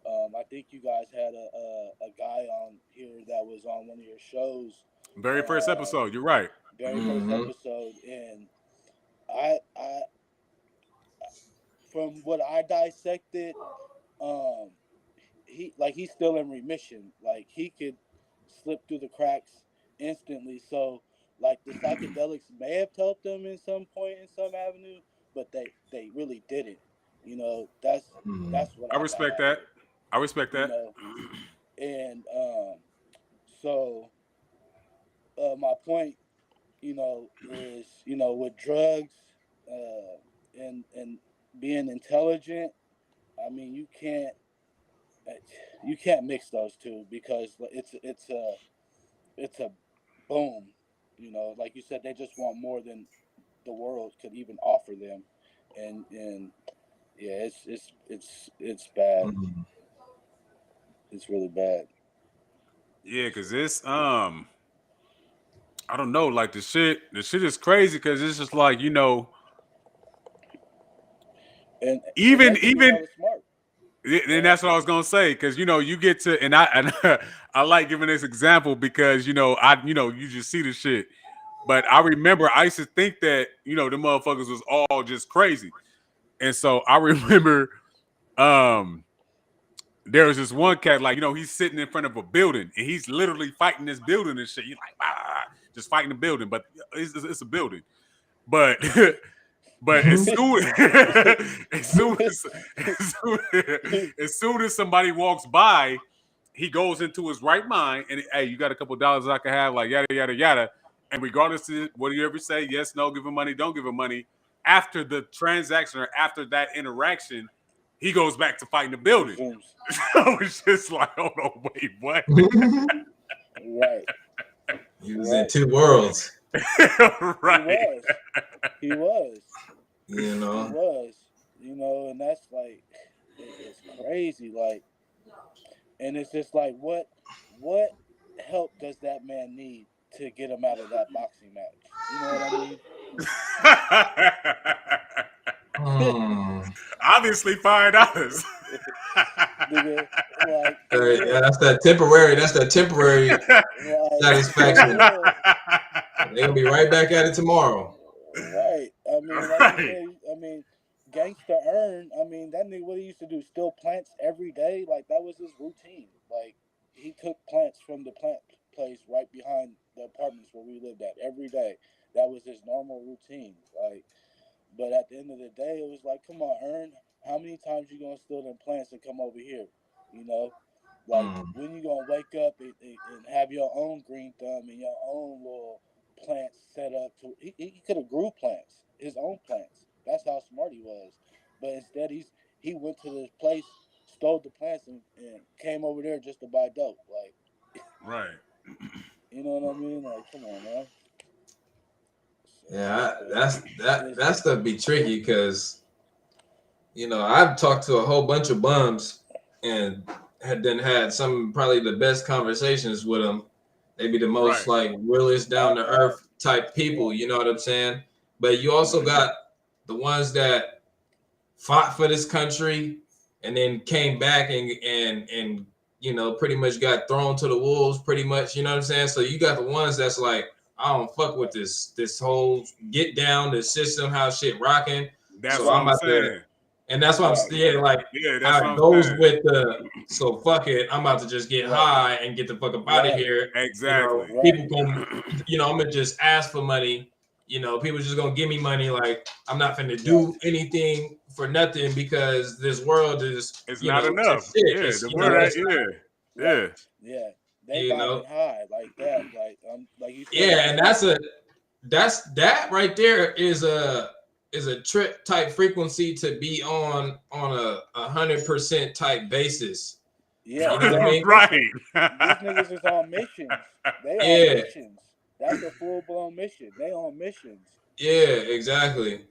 Speaker 6: I think you guys had a guy on here that was on one of your shows.
Speaker 3: Very first episode, you're right.
Speaker 6: Very first episode, and I from what I dissected, he's still in remission. Like, he could slip through the cracks instantly. So like the psychedelics may have helped them in some point in some avenue, but they really didn't. That's what
Speaker 3: I respect that. I respect that.
Speaker 6: And so my point, is, with drugs and being intelligent, I mean, you can't mix those two, because it's a boom. Like you said, they just want more than the world could even offer them, and yeah, it's bad. It's really bad.
Speaker 3: Yeah, because it's I don't know, like the shit is crazy, because it's just like, you know,
Speaker 6: and
Speaker 3: even
Speaker 6: smart.
Speaker 3: and that's what I was gonna say, because you know, you get to, and I like giving this example because you know, you just see the shit. But I remember I used to think that, you know, the motherfuckers was all just crazy. And so I remember there was this one cat, like, you know, he's sitting in front of a building and he's literally fighting this building and shit. You're like, just fighting the building, but it's a building. But but as soon as somebody walks by, he goes into his right mind and, hey, you got a couple dollars I can have, like, yada yada yada. And regardless of what you ever say, yes, no, give him money, don't give him money. After the transaction or after that interaction, he goes back to fighting the building. I was just like, oh no, wait, what?
Speaker 6: Right.
Speaker 2: He was in two worlds.
Speaker 3: Right.
Speaker 6: He was.
Speaker 2: You know.
Speaker 6: He was. You know, and that's like, it's crazy. Like, and it's just like, what help does that man need to get him out of that boxing match? You know what I mean?
Speaker 3: Obviously $5.
Speaker 6: Nigga, like,
Speaker 2: Yeah, that's that temporary satisfaction. They're gonna be right back at it tomorrow.
Speaker 6: Right. I mean, like Gangsta Earn, I mean, that nigga, what he used to do, steal plants every day? Like, that was his routine. Like, he took plants from the plant place right behind the apartments where we lived at every day. That was his normal routine. Like, but at the end of the day, it was like, come on, Earn, how many times you gonna steal them plants and come over here? You know? Like, when you gonna wake up and have your own green thumb and your own little plants set up to, he could have grew plants, his own plants. That's how smart he was. But instead, he went to this place, stole the plants, and came over there just to buy dope. Like,
Speaker 3: right.
Speaker 6: You know what I mean? Like, come on, man.
Speaker 2: Yeah, that stuff be tricky because, you know, I've talked to a whole bunch of bums and had some probably the best conversations with them. They be the most like realest, down to earth type people. You know what I'm saying? But you also got the ones that fought for this country and then came back and you know, pretty much got thrown to the wolves, pretty much. You know what I'm saying? So you got the ones that's like, I don't fuck with this whole get down, the system, how shit rocking.
Speaker 3: That's
Speaker 2: so
Speaker 3: what
Speaker 2: I'm
Speaker 3: I'm saying.
Speaker 2: And that's what I'm saying. Like, how it goes with the, so fuck it, I'm about to just get high and get the fuck up out of here.
Speaker 3: Exactly.
Speaker 2: You know, people gonna, you know, I'm gonna just ask for money. You know, people just gonna give me money. Like, I'm not finna do anything for nothing because this world is,
Speaker 3: it's
Speaker 2: you
Speaker 3: not
Speaker 2: know,
Speaker 3: enough.
Speaker 2: Shit.
Speaker 3: Yeah,
Speaker 2: It's,
Speaker 3: the
Speaker 2: you
Speaker 3: word,
Speaker 2: know,
Speaker 6: yeah. They
Speaker 2: you
Speaker 6: bombing high like that, like you said.
Speaker 2: Yeah, and that right there is a trip type frequency to be on a 100% type basis.
Speaker 6: Yeah,
Speaker 2: you know what I mean?
Speaker 3: Right.
Speaker 6: These niggas is on missions. They on missions. That's a full blown mission. They on missions.
Speaker 2: Yeah, exactly.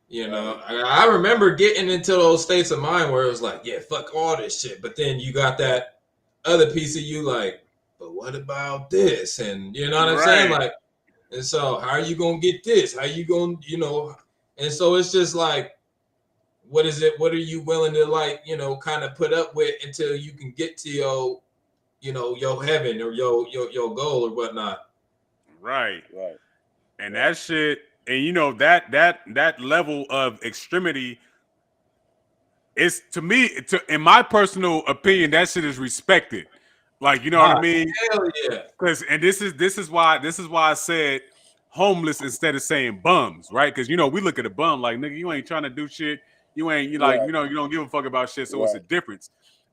Speaker 2: You know, I remember getting into those states of mind where it was like, yeah, fuck all this shit. But then you got that other piece of you like, but what about this? And you know what I'm saying? Like, and so how are you gonna get this? How you gonna, you know? And so it's just like, what is it? What are you willing to, like, you know, kind of put up with until you can get to your, you know, your heaven or your goal or whatnot?
Speaker 6: Right.
Speaker 3: And that shit, and you know, that level of extremity is, to me, in my personal opinion, that shit is respected. Like, you know what I mean?
Speaker 2: Hell yeah.
Speaker 3: Because, and this is why I said homeless instead of saying bums, right? Because, you know, we look at a bum like, nigga, you ain't trying to do shit. You ain't, you like, you know, you don't give a fuck about shit. So it's a difference.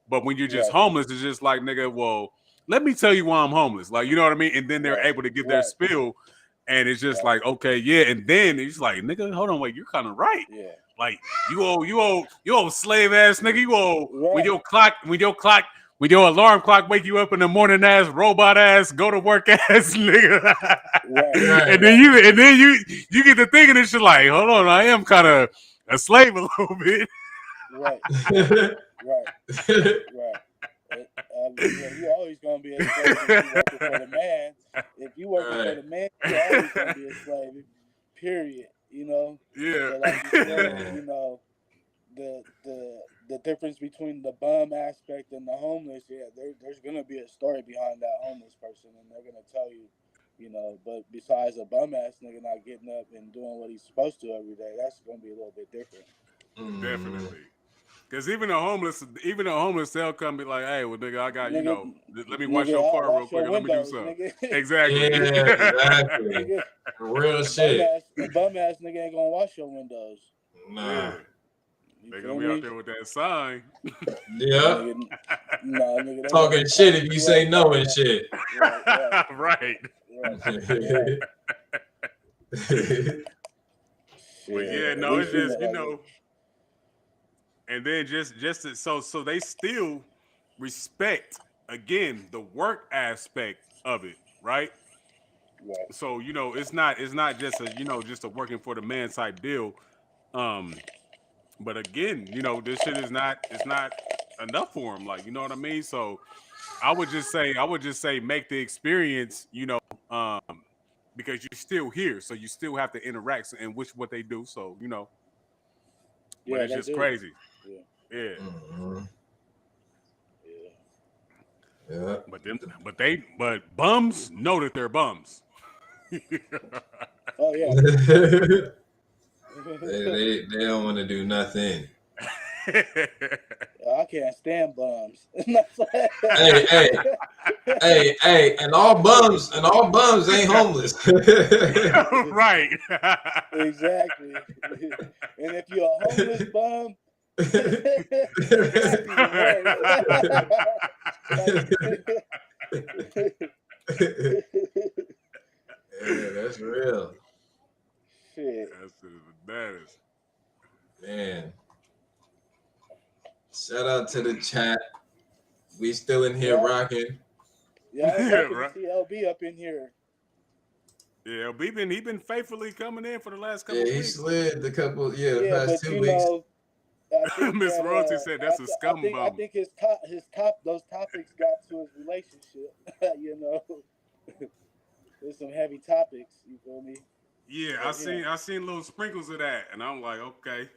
Speaker 3: But when you're just homeless, it's just like, nigga, well, let me tell you why I'm homeless. Like, you know what I mean? And then they're able to give their spill. And it's just like, okay, yeah. And then it's like, nigga, hold on, wait, you're kind of right.
Speaker 6: Yeah.
Speaker 3: Like, you owe slave ass nigga. You owe when your alarm clock wake you up in the morning ass, robot ass, go to work ass nigga. And then you get to thinking this shit like, hold on, I am kind of a slave a little bit.
Speaker 6: Right. You're always gonna be a slave if you working for the man. If you working for the man, you're always gonna be a slave. Period. You know.
Speaker 3: Yeah.
Speaker 6: So like you said, you know, the difference between the bum aspect and the homeless, there's gonna be a story behind that homeless person, and they're gonna tell you, you know. But besides a bum ass nigga not getting up and doing what he's supposed to every day, that's gonna be a little bit different.
Speaker 3: Definitely. Because even a homeless, they'll come be like, hey, well, nigga, I got, you know, let me wash your car real quick and let me do something. Exactly.
Speaker 2: Yeah, exactly. Real shit.
Speaker 6: A bum ass nigga ain't gonna wash your windows.
Speaker 2: Nah.
Speaker 3: Yeah. They gonna be out there with that sign.
Speaker 2: Yeah.
Speaker 6: Nigga,
Speaker 2: talking shit if you say no and shit.
Speaker 3: Right. But yeah, no, it's just and then just so they still respect again the work aspect of it, right?
Speaker 6: Right.
Speaker 3: So it's not just a just a working for the man type deal. But again, this shit is not it's not enough for him. Like, you know what I mean? So I would just say make the experience, um, because you're still here, so you still have to interact and which what they do. So but it's just crazy. Yeah.
Speaker 2: Mm-hmm. Yeah.
Speaker 3: But bums know that they're bums.
Speaker 6: Oh yeah.
Speaker 2: they don't want to do nothing.
Speaker 6: I can't stand bums.
Speaker 2: hey, and all bums ain't homeless.
Speaker 3: Right.
Speaker 6: Exactly. And if you're a homeless bum,
Speaker 2: Yeah, that's real.
Speaker 6: Shit.
Speaker 3: That's the baddest.
Speaker 2: Man. Shout out to the chat. We still in here rocking.
Speaker 6: Yeah, I was happy to see LB up in here.
Speaker 3: Yeah, he been faithfully coming in for the last couple of weeks.
Speaker 2: He slid the past 2 weeks.
Speaker 3: Miss Royalty said that's a scum bum.
Speaker 6: I think those topics got to his relationship. There's some heavy topics, you feel me?
Speaker 3: Yeah, I seen little sprinkles of that, and I'm like, okay.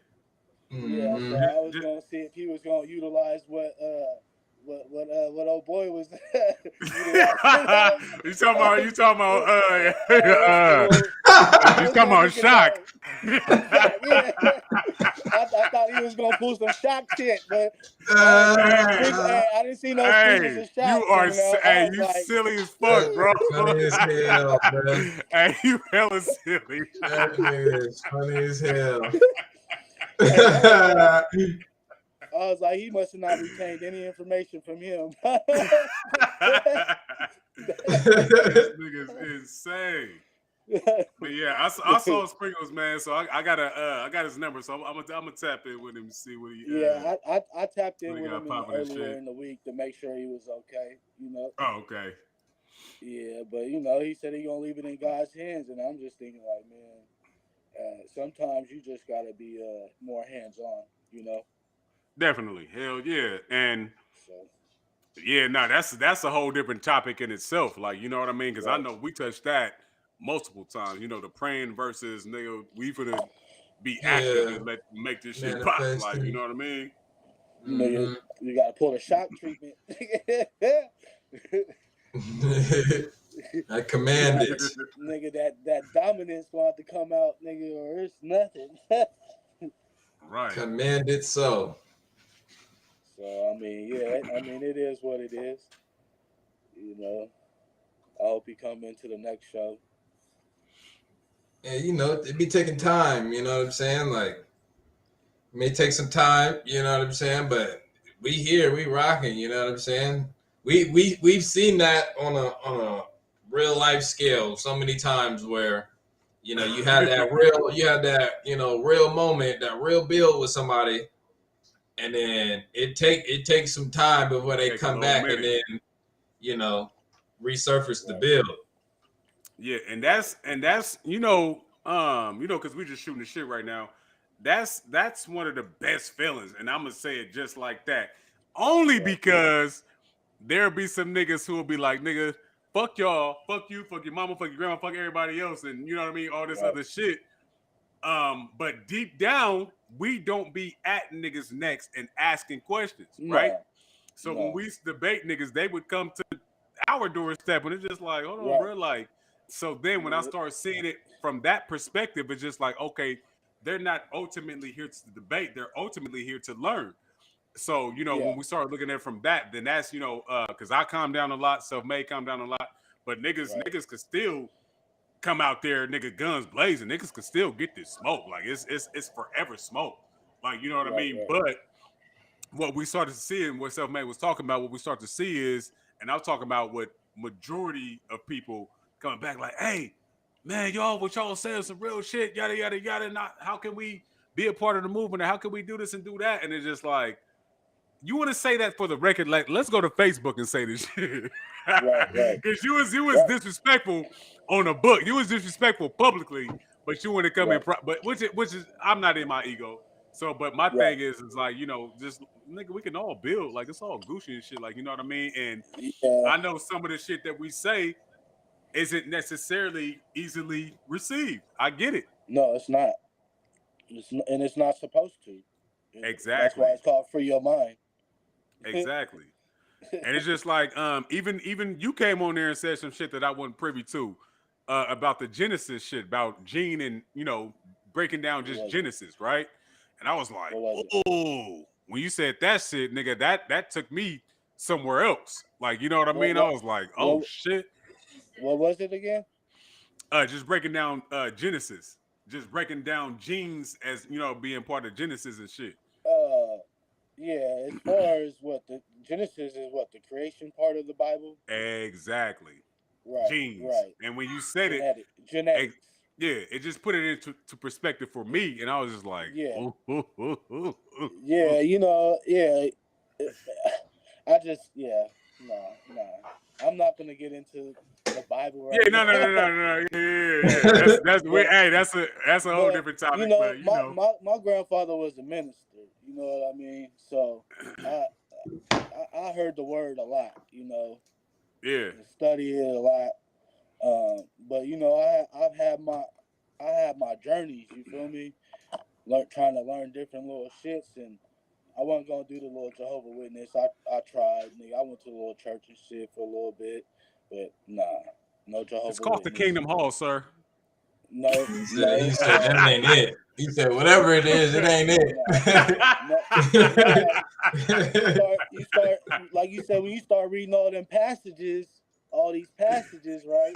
Speaker 6: Yeah, so I was gonna see if he was gonna utilize what old boy was.
Speaker 3: You talking about you talking about shock.
Speaker 6: I thought he was gonna pull some shock shit, but I didn't see no sprinkles of shock.
Speaker 3: You silly as fuck, bro.
Speaker 2: Funny as hell, bro.
Speaker 3: Hey, you hella silly.
Speaker 2: That nigga is funny as hell.
Speaker 6: I was like, he must have not retained any information from him.
Speaker 3: This nigga's insane. But yeah, I saw Sprinkles, man. So I got his number. So I'm gonna tap in with him and see what he.
Speaker 6: I tapped in with him earlier in the week to make sure he was okay.
Speaker 3: Oh, okay.
Speaker 6: Yeah, but he said he gonna leave it in God's hands, and I'm just thinking like, man, sometimes you just gotta be more hands on.
Speaker 3: Definitely, hell yeah, and. Yeah, no, that's a whole different topic in itself. Like, you know what I mean? Because I know we touched that multiple times. The praying versus nigga, we finna be active and make this shit pop. Like, you know what I mean?
Speaker 6: Nigga, you gotta pull the shock treatment.
Speaker 2: I command it.
Speaker 6: Nigga, that dominance gonna have to come out, nigga, or it's nothing.
Speaker 3: Right.
Speaker 2: Command it so.
Speaker 6: So it is what it is. I hope he come into the next show.
Speaker 2: And it be taking time, you know what I'm saying? Like, it may take some time, you know what I'm saying? But we here, we rocking, you know what I'm saying? We've seen that on a real life scale so many times where you had that real moment, that real build with somebody. And then it takes some time before they come back and then, resurface the build.
Speaker 3: Yeah, and that's because we're just shooting the shit right now. That's one of the best feelings, and I'm gonna say it just like that. Only because there'll be some niggas who will be like, nigga, fuck y'all, fuck you, fuck your mama, fuck your grandma, fuck everybody else, and you know what I mean, all this other shit. But deep down, we don't be at niggas' necks and asking questions, right? So when we debate niggas, they would come to our doorstep, and it's just like, hold on, bro, like. So then when I start seeing it from that perspective, it's just like, okay, they're not ultimately here to debate; they're ultimately here to learn. So when we start looking at it from that, then that's because I calm down a lot, Selfmade calm down a lot, but niggas could still come out there, nigga, guns blazing. Niggas can still get this smoke. Like it's forever smoke. Like, you know what I mean? Right. But what we started to see and what Selfmade was talking about, what we start to see is, and I'm talking about what majority of people coming back like, hey, man, y'all, what y'all saying some real shit, yada yada yada. Not how can we be a part of the movement, or how can we do this and do that? And it's just like, you want to say that for the record, like, let's go to Facebook and say this shit.
Speaker 6: Right.
Speaker 3: Because you was disrespectful on a book. You was disrespectful publicly, but you want to come in, but which is I'm not in my ego. So, but my thing is like, you know, just nigga, we can all build, like it's all Gucci and shit, like, you know what I mean? And I know some of the shit that we say isn't necessarily easily received. I get it.
Speaker 6: No, it's not. And it's not supposed to.
Speaker 3: Exactly.
Speaker 6: That's why it's called Free Your Mind.
Speaker 3: Exactly. And it's just like, even you came on there and said some shit that I wasn't privy to, about the Genesis shit, about Gene and, you know, breaking down just Genesis, right? And I was like, oh, when you said that shit, nigga, that took me somewhere else. Like, you know what I mean? I was like, oh shit.
Speaker 6: What was it again?
Speaker 3: Just breaking down Genesis, just breaking down genes as, you know, being part of Genesis and shit.
Speaker 6: Yeah, as far as what the Genesis is, what the creation part of the Bible.
Speaker 3: Exactly.
Speaker 6: Right.
Speaker 3: Genes.
Speaker 6: Right.
Speaker 3: And when you said
Speaker 6: genetics.
Speaker 3: Yeah, it just put it into perspective for me, and I was just like,
Speaker 6: yeah,
Speaker 3: ooh.
Speaker 6: Yeah, you know, yeah. I just, nah. I'm not gonna get into the Bible right
Speaker 3: now. No. Yeah. That's a whole different topic.
Speaker 6: You know,
Speaker 3: but, you know.
Speaker 6: my grandfather was a minister. You know what I mean? So I heard the word a lot. You know.
Speaker 3: Yeah.
Speaker 6: Study it a lot. But you know, I had my journeys. You feel me? Trying to learn different little shits, and I wasn't gonna do the little Jehovah Witness. I tried, nigga. I went to a little church and shit for a little bit, but nah, no Jehovah.
Speaker 3: It's called
Speaker 6: Witness.
Speaker 3: the Kingdom Hall, sir.
Speaker 6: No,
Speaker 2: he said that ain't it. He said whatever it is, it ain't it.
Speaker 6: You start like you said, when you start reading all these passages, right?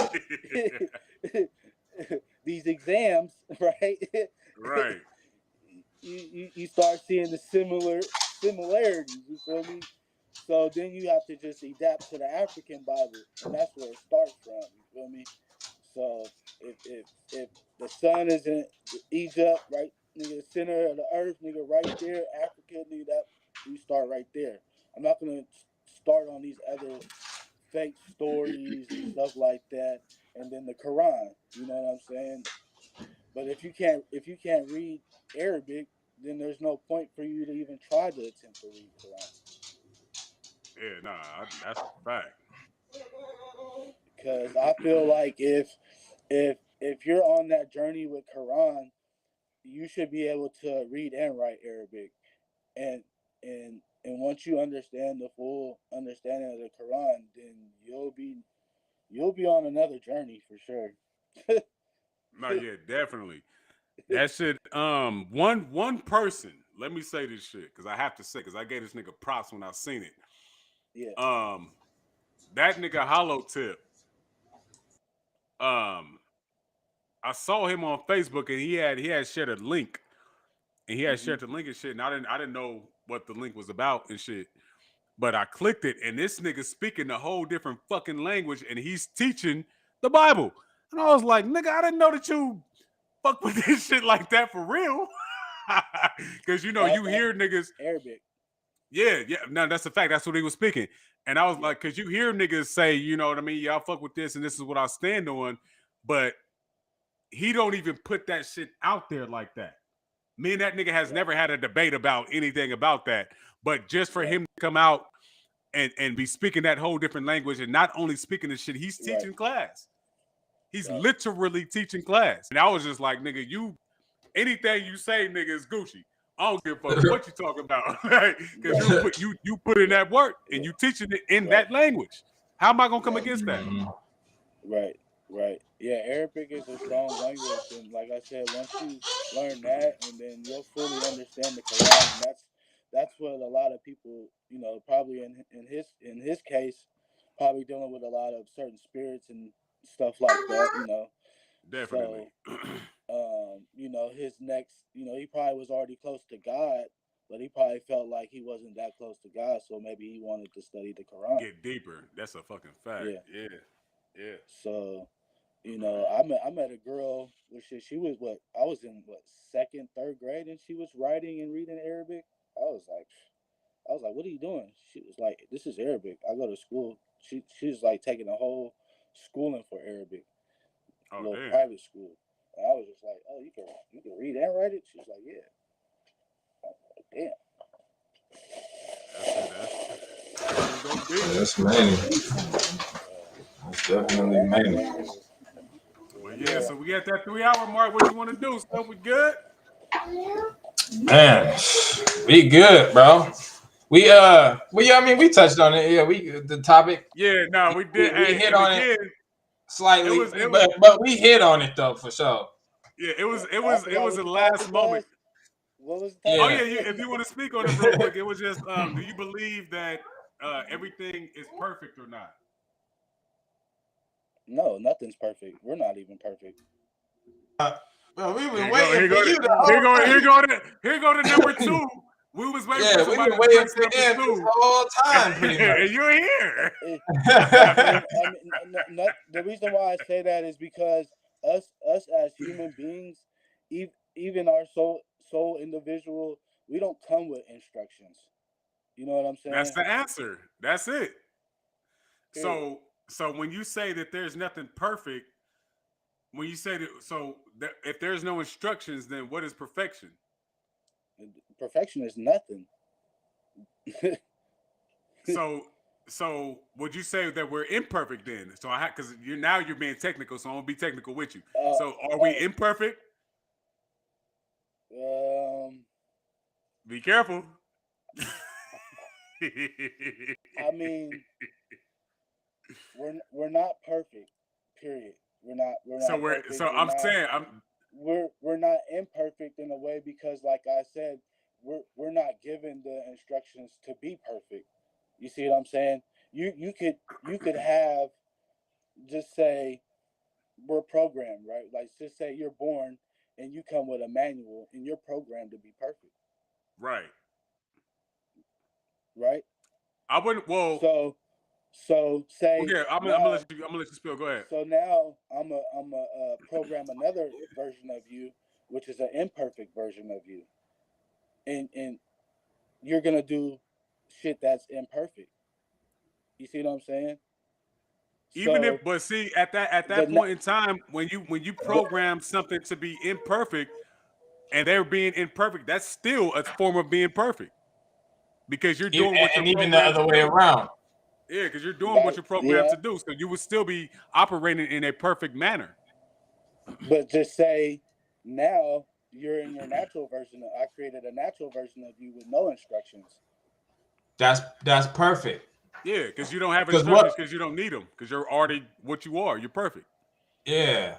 Speaker 6: These exams, right?
Speaker 3: Right.
Speaker 6: You start seeing the similarities. You feel me? So then you have to just adapt to the African Bible, and that's where it starts from. You feel me? So if the sun is in Egypt, right, nigga, the center of the earth, nigga, right there, Africa, nigga, that we start right there. I'm not gonna start on these other fake stories and stuff like that, and then the Quran. You know what I'm saying? But if you can't read Arabic, then there's no point for you to even try to attempt to read Quran.
Speaker 3: Yeah, nah, that's a fact.
Speaker 6: Because I feel like if you're on that journey with Quran, you should be able to read and write Arabic, and once you understand the full understanding of the Quran, then you'll be on another journey for sure.
Speaker 3: No, yeah, definitely. That shit. One person. Let me say this shit because I have to say, because I gave this nigga props when I seen it.
Speaker 6: Yeah.
Speaker 3: That nigga Hollow Tip. I saw him on Facebook and he had shared a link, and he had shared the link and shit. And I didn't know what the link was about and shit. But I clicked it, and this nigga speaking a whole different fucking language, and he's teaching the Bible. And I was like, nigga, I didn't know that you fuck with this shit like that for real. Because, you know, you hear niggas.
Speaker 6: Arabic.
Speaker 3: Yeah. No, that's a fact. That's what he was speaking. And I was like, because you hear niggas say, you know what I mean? Y'all fuck with this, and this is what I stand on. But he don't even put that shit out there like that. Me and that nigga has never had a debate about anything about that. But just for him to come out and be speaking that whole different language, and not only speaking the shit, he's teaching class. He's literally teaching class. And I was just like, nigga, anything you say, nigga, is Gucci. I don't give a fuck what you talking about. Because you put in that work and you teaching it in that language. How am I gonna come against that?
Speaker 6: Right. Yeah, Arabic is a strong language, and like I said, once you learn that, and then you'll fully understand the Quran, and that's what a lot of people, you know, probably in his case, probably dealing with a lot of certain spirits and stuff like that, you know.
Speaker 3: Definitely.
Speaker 6: So, you know, his next, you know, he probably was already close to God, but he probably felt like he wasn't that close to God, so maybe he wanted to study the Quran.
Speaker 3: Get deeper. That's a fucking fact. Yeah.
Speaker 6: So, You know, I met a girl. She was what I was in what second, third grade, and she was writing and reading Arabic. I was like, what are you doing? She was like, this is Arabic. I go to school. She's like taking a whole schooling for Arabic, a little private school. And I was just like, oh, you can read and write it. She's like, yeah. I was like, damn.
Speaker 2: That's many. That's definitely many.
Speaker 3: Well, yeah, so we got that 3 hour mark. What you want to do? So we good?
Speaker 2: Man, we good, bro. I mean, we touched on it. Yeah, the topic.
Speaker 3: Yeah, no, we did.
Speaker 2: We hit on it slightly, but we hit on it though for sure.
Speaker 3: Yeah, it was the last moment.
Speaker 6: What was
Speaker 3: that? Oh yeah, if you want to speak on it real quick, it was just, do you believe that everything is perfect or not?
Speaker 6: No, nothing's perfect. We're not even perfect.
Speaker 2: Well, we've been waiting for you
Speaker 3: Here go to number 2. We was waiting for somebody
Speaker 2: to break number 2 this whole time, pretty much.
Speaker 3: And you're here.
Speaker 6: The reason why I say that is because us as human beings, even our soul individual, we don't come with instructions. You know what I'm saying?
Speaker 3: That's the answer. That's it. Okay. So when you say that there's nothing perfect, when you say that if there's no instructions, then what is perfection?
Speaker 6: Perfection is nothing.
Speaker 3: So would you say that we're imperfect then? So because you're being technical, so I'm gonna be technical with you. So are we imperfect? Be careful.
Speaker 6: I mean, we're not perfect. Period. We're not. We're not imperfect in a way because, like I said, we're not given the instructions to be perfect. You see what I'm saying? You could have, just say, we're programmed, right? Like, just say you're born and you come with a manual and you're programmed to be perfect.
Speaker 3: Right.
Speaker 6: Right.
Speaker 3: I wouldn't. Well.
Speaker 6: So say.
Speaker 3: Okay, I'm gonna let you spill. Go ahead.
Speaker 6: So now I'm a program another version of you, which is an imperfect version of you, and you're gonna do shit that's imperfect. You see what I'm saying?
Speaker 3: At that point in time, when you program something to be imperfect, and they're being imperfect, that's still a form of being perfect, because you're doing what you're
Speaker 2: even the other way around.
Speaker 3: Yeah, because you're doing what you're programmed to do, so you would still be operating in a perfect manner.
Speaker 6: But just say now you're in your natural version. I created a natural version of you with no instructions.
Speaker 2: That's perfect.
Speaker 3: Yeah, because you don't have instructions, because you don't need them, because you're already what you are. You're perfect.
Speaker 2: Yeah,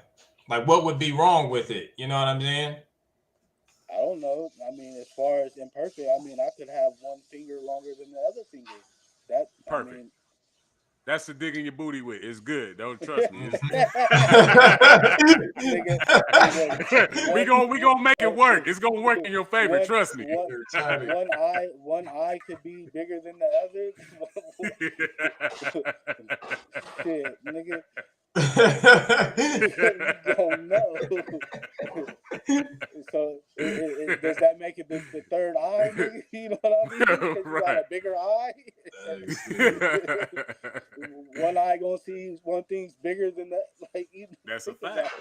Speaker 2: like what would be wrong with it? You know what I'm saying?
Speaker 6: I don't know. I mean, as far as imperfect, I mean, I could have one finger longer than the other finger. That
Speaker 3: perfect.
Speaker 6: I mean,
Speaker 3: that's the digging your booty with. It's good. Don't trust me. we gonna make it work. It's gonna work in your favor. Trust me.
Speaker 6: One eye could be bigger than the other. Shit, nigga. You don't know. So does that make it the third eye? Nigga? You know what I mean? Because you got a bigger eye. One eye gonna see one thing's bigger than that. Like,
Speaker 3: that's a fact.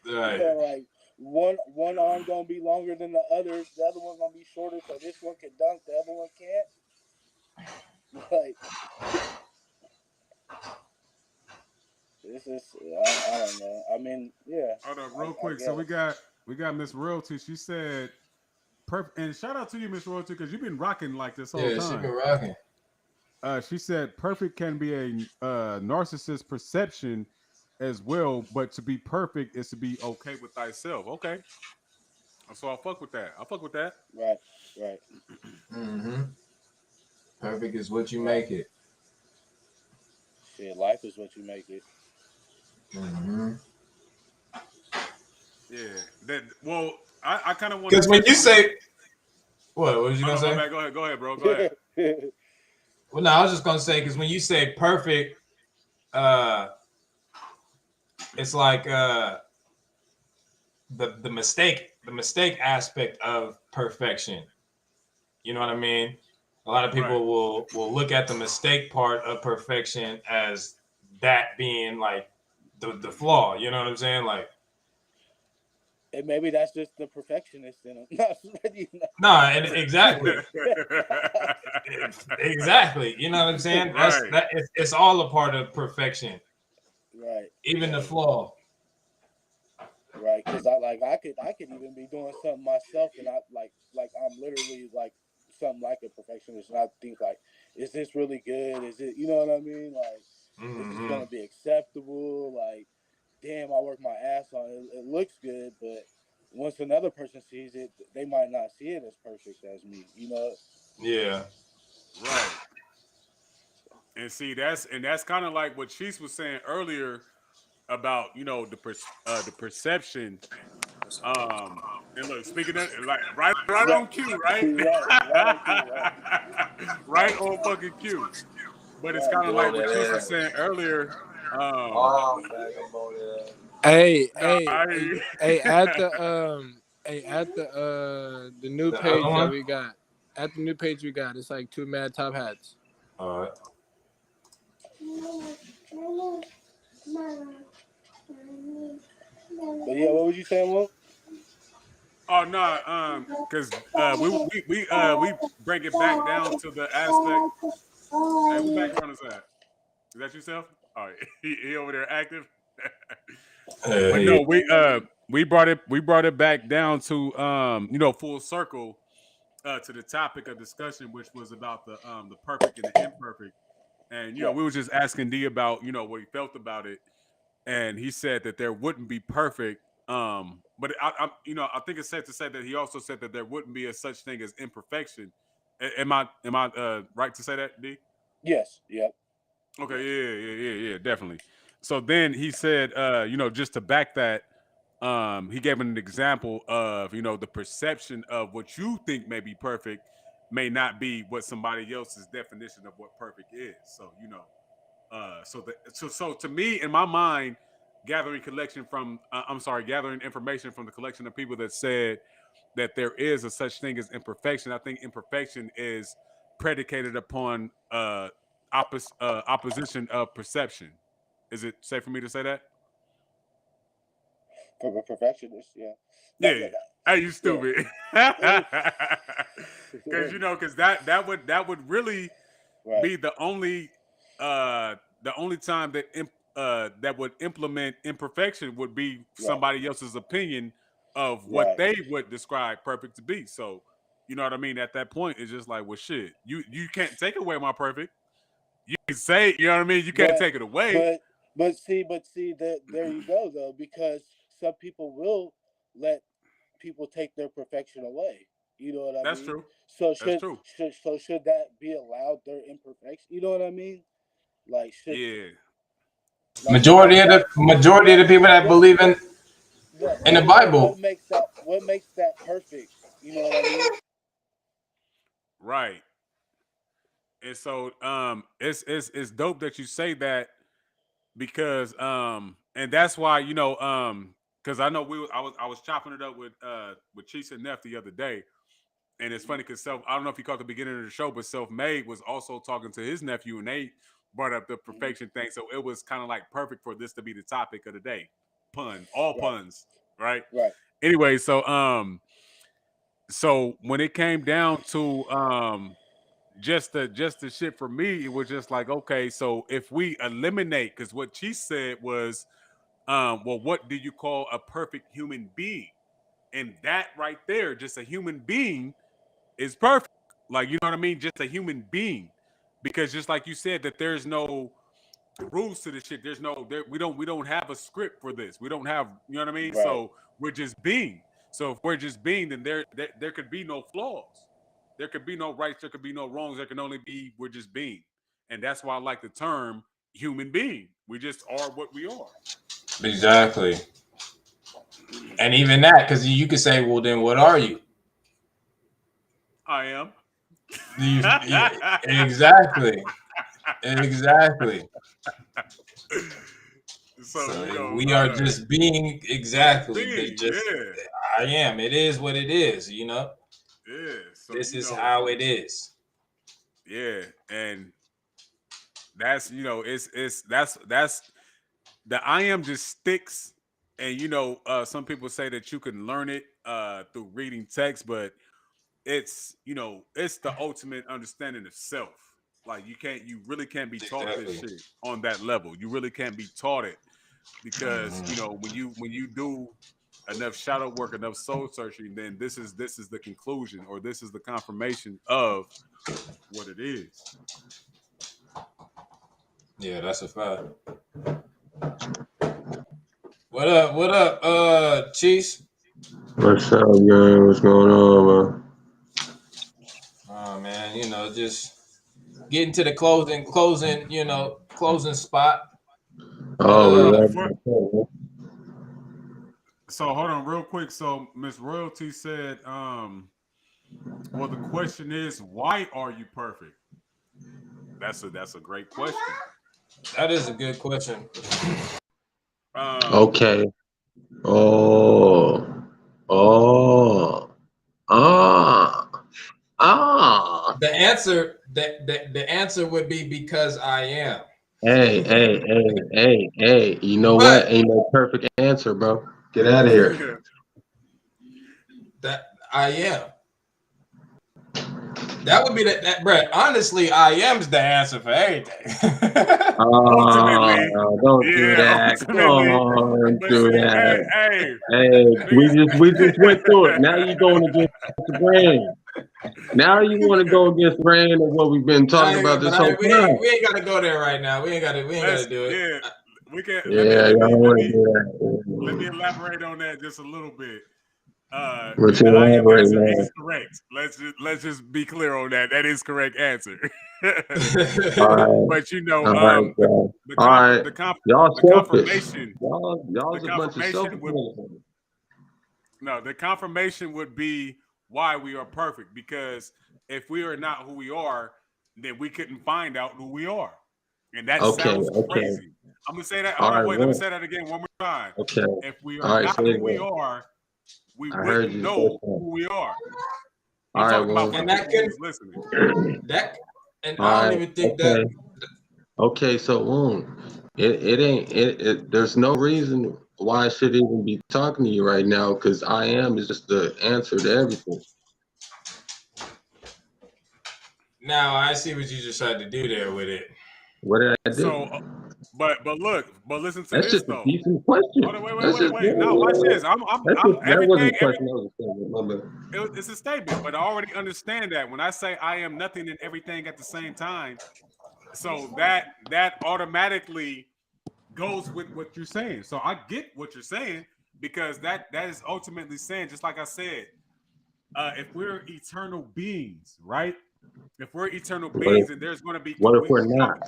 Speaker 6: Right. You know, like one arm gonna be longer than the other. The other one gonna be shorter, so this one can dunk, the other one can't. Like, this is I don't know. I mean, yeah.
Speaker 3: Hold on, real quick. So we got Miss Royalty. She said, and shout out to you, Miss Royalty, because you've been rocking like this whole time.
Speaker 2: Yeah, she's been rocking.
Speaker 3: She said, perfect can be a narcissist perception as well, but to be perfect is to be okay with thyself. Okay. So I'll fuck with that.
Speaker 6: Right.
Speaker 2: Mm-hmm. Perfect is what you make it.
Speaker 6: Shit, life is what you make it.
Speaker 2: Mm-hmm.
Speaker 3: Yeah. I kind of want.
Speaker 2: Because when you say, what was you gonna say?
Speaker 3: Go ahead, bro. Go ahead.
Speaker 2: Well, no, I was just gonna say, because when you say perfect, it's like the mistake aspect of perfection. You know what I mean? A lot of people will look at the mistake part of perfection as that being like the flaw. You know what I'm saying? Like,
Speaker 6: and maybe that's just the perfectionist in them.
Speaker 2: no, exactly, exactly. You know what I'm saying? It's all a part of perfection,
Speaker 6: right?
Speaker 2: Even the flaw.
Speaker 6: Right, because I could even be doing something myself, and I'm literally like something like a perfectionist, and I think like, is this really good? Is it, you know what I mean? Like, is this gonna be acceptable? Like, damn, I work my ass on it. It looks good, but once another person sees it, they might not see it as perfect as me. You know?
Speaker 2: Yeah.
Speaker 3: Right. And see, that's kind of like what Cheese was saying earlier about the perception. And look, speaking of like right on cue, right?
Speaker 6: Right on cue, right.
Speaker 3: Right on fucking cue. But it's kind of like what Cheese was saying earlier.
Speaker 4: Hey, at the new page that we got. At the new page we got, it's like 2 mad top hats.
Speaker 2: All right.
Speaker 6: But yeah, what was you saying, Woon?
Speaker 3: Oh no, because we break it back down to the aspect. Hey, who background is that? Is that yourself? Oh, he over there active. But no, we brought it back down to full circle to the topic of discussion, which was about the perfect and the imperfect. And we were just asking D about what he felt about it, and he said that there wouldn't be perfect. But I think it's safe to say that he also said that there wouldn't be a such thing as imperfection. Am I right to say that, D?
Speaker 6: Yes. Yep.
Speaker 3: Okay. Yeah. Definitely. So then he said, just to back that, he gave an example of the perception of what you think may be perfect may not be what somebody else's definition of what perfect is. So so to me, in my mind, gathering information from the collection of people that said that there is a such thing as imperfection. I think imperfection is predicated upon opposition of perception. Is it safe for me to say that?
Speaker 6: For a perfectionist, yeah.
Speaker 3: Yeah. Hey, you stupid. Because that would really be the only time that would implement imperfection would be somebody else's opinion of what they would describe perfect to be. So you know what I mean? At that point, it's just like, well, shit, you can't take away my perfect. You can say, you know what I mean? You can't take it away.
Speaker 6: But see, there you go though, because some people will let people take their perfection away. You know what I mean?
Speaker 3: That's true.
Speaker 6: So
Speaker 3: That's true.
Speaker 6: should that be allowed, their imperfection? You know what I mean? Like,
Speaker 2: Majority of the people that believe in the Bible.
Speaker 6: What makes that perfect? You know what I mean?
Speaker 3: Right. And so it's dope that you say that, because and that's why because I know I was chopping it up with Cheese and Neff the other day, and it's funny because I don't know if you caught the beginning of the show, but Selfmade was also talking to his nephew, and they brought up the perfection thing, so it was kind of like perfect for this to be the topic of the day. Puns, right?
Speaker 6: Right.
Speaker 3: Anyway, so when it came down to just the shit for me, it was just like, okay, so if we eliminate, because what she said was, well, what do you call a perfect human being? And that right there, just a human being is perfect. Like, you know what I mean? Just a human being. Because just like you said, that there's no rules to this shit. We don't have a script for this. We don't have, you know what I mean?
Speaker 6: Right.
Speaker 3: So we're just being. So if we're just being, then there could be no flaws. There could be no rights. There could be no wrongs. There can only be, we're just being. And that's why I like the term human being. We just are what we are.
Speaker 2: Exactly. And even that, because you could say, well, then what are you?
Speaker 3: I am.
Speaker 2: Exactly.
Speaker 3: So
Speaker 2: we are just being exactly.
Speaker 3: Yeah.
Speaker 2: I am. It is what it is.
Speaker 3: Yeah. So
Speaker 2: this is how it is.
Speaker 3: Yeah, and that's that's the I am just sticks, and some people say that you can learn it through reading text, but it's it's the ultimate understanding of self. Like you really can't be taught this shit on that level. You really can't be taught it because when you do enough shadow work, enough soul searching, then this is the conclusion, or this is the confirmation of what it is.
Speaker 2: Yeah, that's a fact. What up, Cheese?
Speaker 8: What's up, man? What's going on, man?
Speaker 2: Oh man, just getting to the closing, closing spot.
Speaker 3: So hold on real quick. So Miss Royalty said, well, the question is, why are you perfect? That's a great question.
Speaker 2: That is a good question.
Speaker 8: Okay.
Speaker 2: The answer would be because I am.
Speaker 8: Hey. You know what? Ain't no perfect answer, bro. Get out of here.
Speaker 2: That I am. That would be that, Brett. Honestly, I am's the answer for everything.
Speaker 8: Don't do that. Don't do that. Hey, we just went through it. Now you going against the grain. Now you want to go against the grain of what we've been talking about this whole time.
Speaker 2: We ain't got to go there right now. We ain't got to do it.
Speaker 3: Yeah, we can.
Speaker 8: Yeah,
Speaker 3: let me elaborate on that just a little bit.
Speaker 8: What you elaborate on?
Speaker 3: Is correct. Let's just be clear on that. That is correct answer. But the confirmation.
Speaker 8: Y'all's a bunch of selfish.
Speaker 3: No, the confirmation would be why we are perfect. Because if we are not who we are, then we couldn't find out who we are, and that sounds crazy. I'm gonna say that. Let me say that again one more time.
Speaker 8: Okay.
Speaker 3: If we are not who we are, we wouldn't know who we are.
Speaker 8: I don't even think that. Okay, so Woon, there's no reason why I should even be talking to you right now, because I am is just the answer to everything.
Speaker 2: Now I see what you just tried to do there with it.
Speaker 8: What did I do?
Speaker 3: So, but listen to
Speaker 8: that's
Speaker 3: this
Speaker 8: just
Speaker 3: though.
Speaker 8: A decent question.
Speaker 3: Wait. No, watch this. It's a statement, but I already understand that when I say I am nothing and everything at the same time. So that automatically goes with what you're saying. So I get what you're saying, because that is ultimately saying, just like I said, if we're eternal beings, right? If we're eternal beings, then there's going to be.
Speaker 8: What if we're not?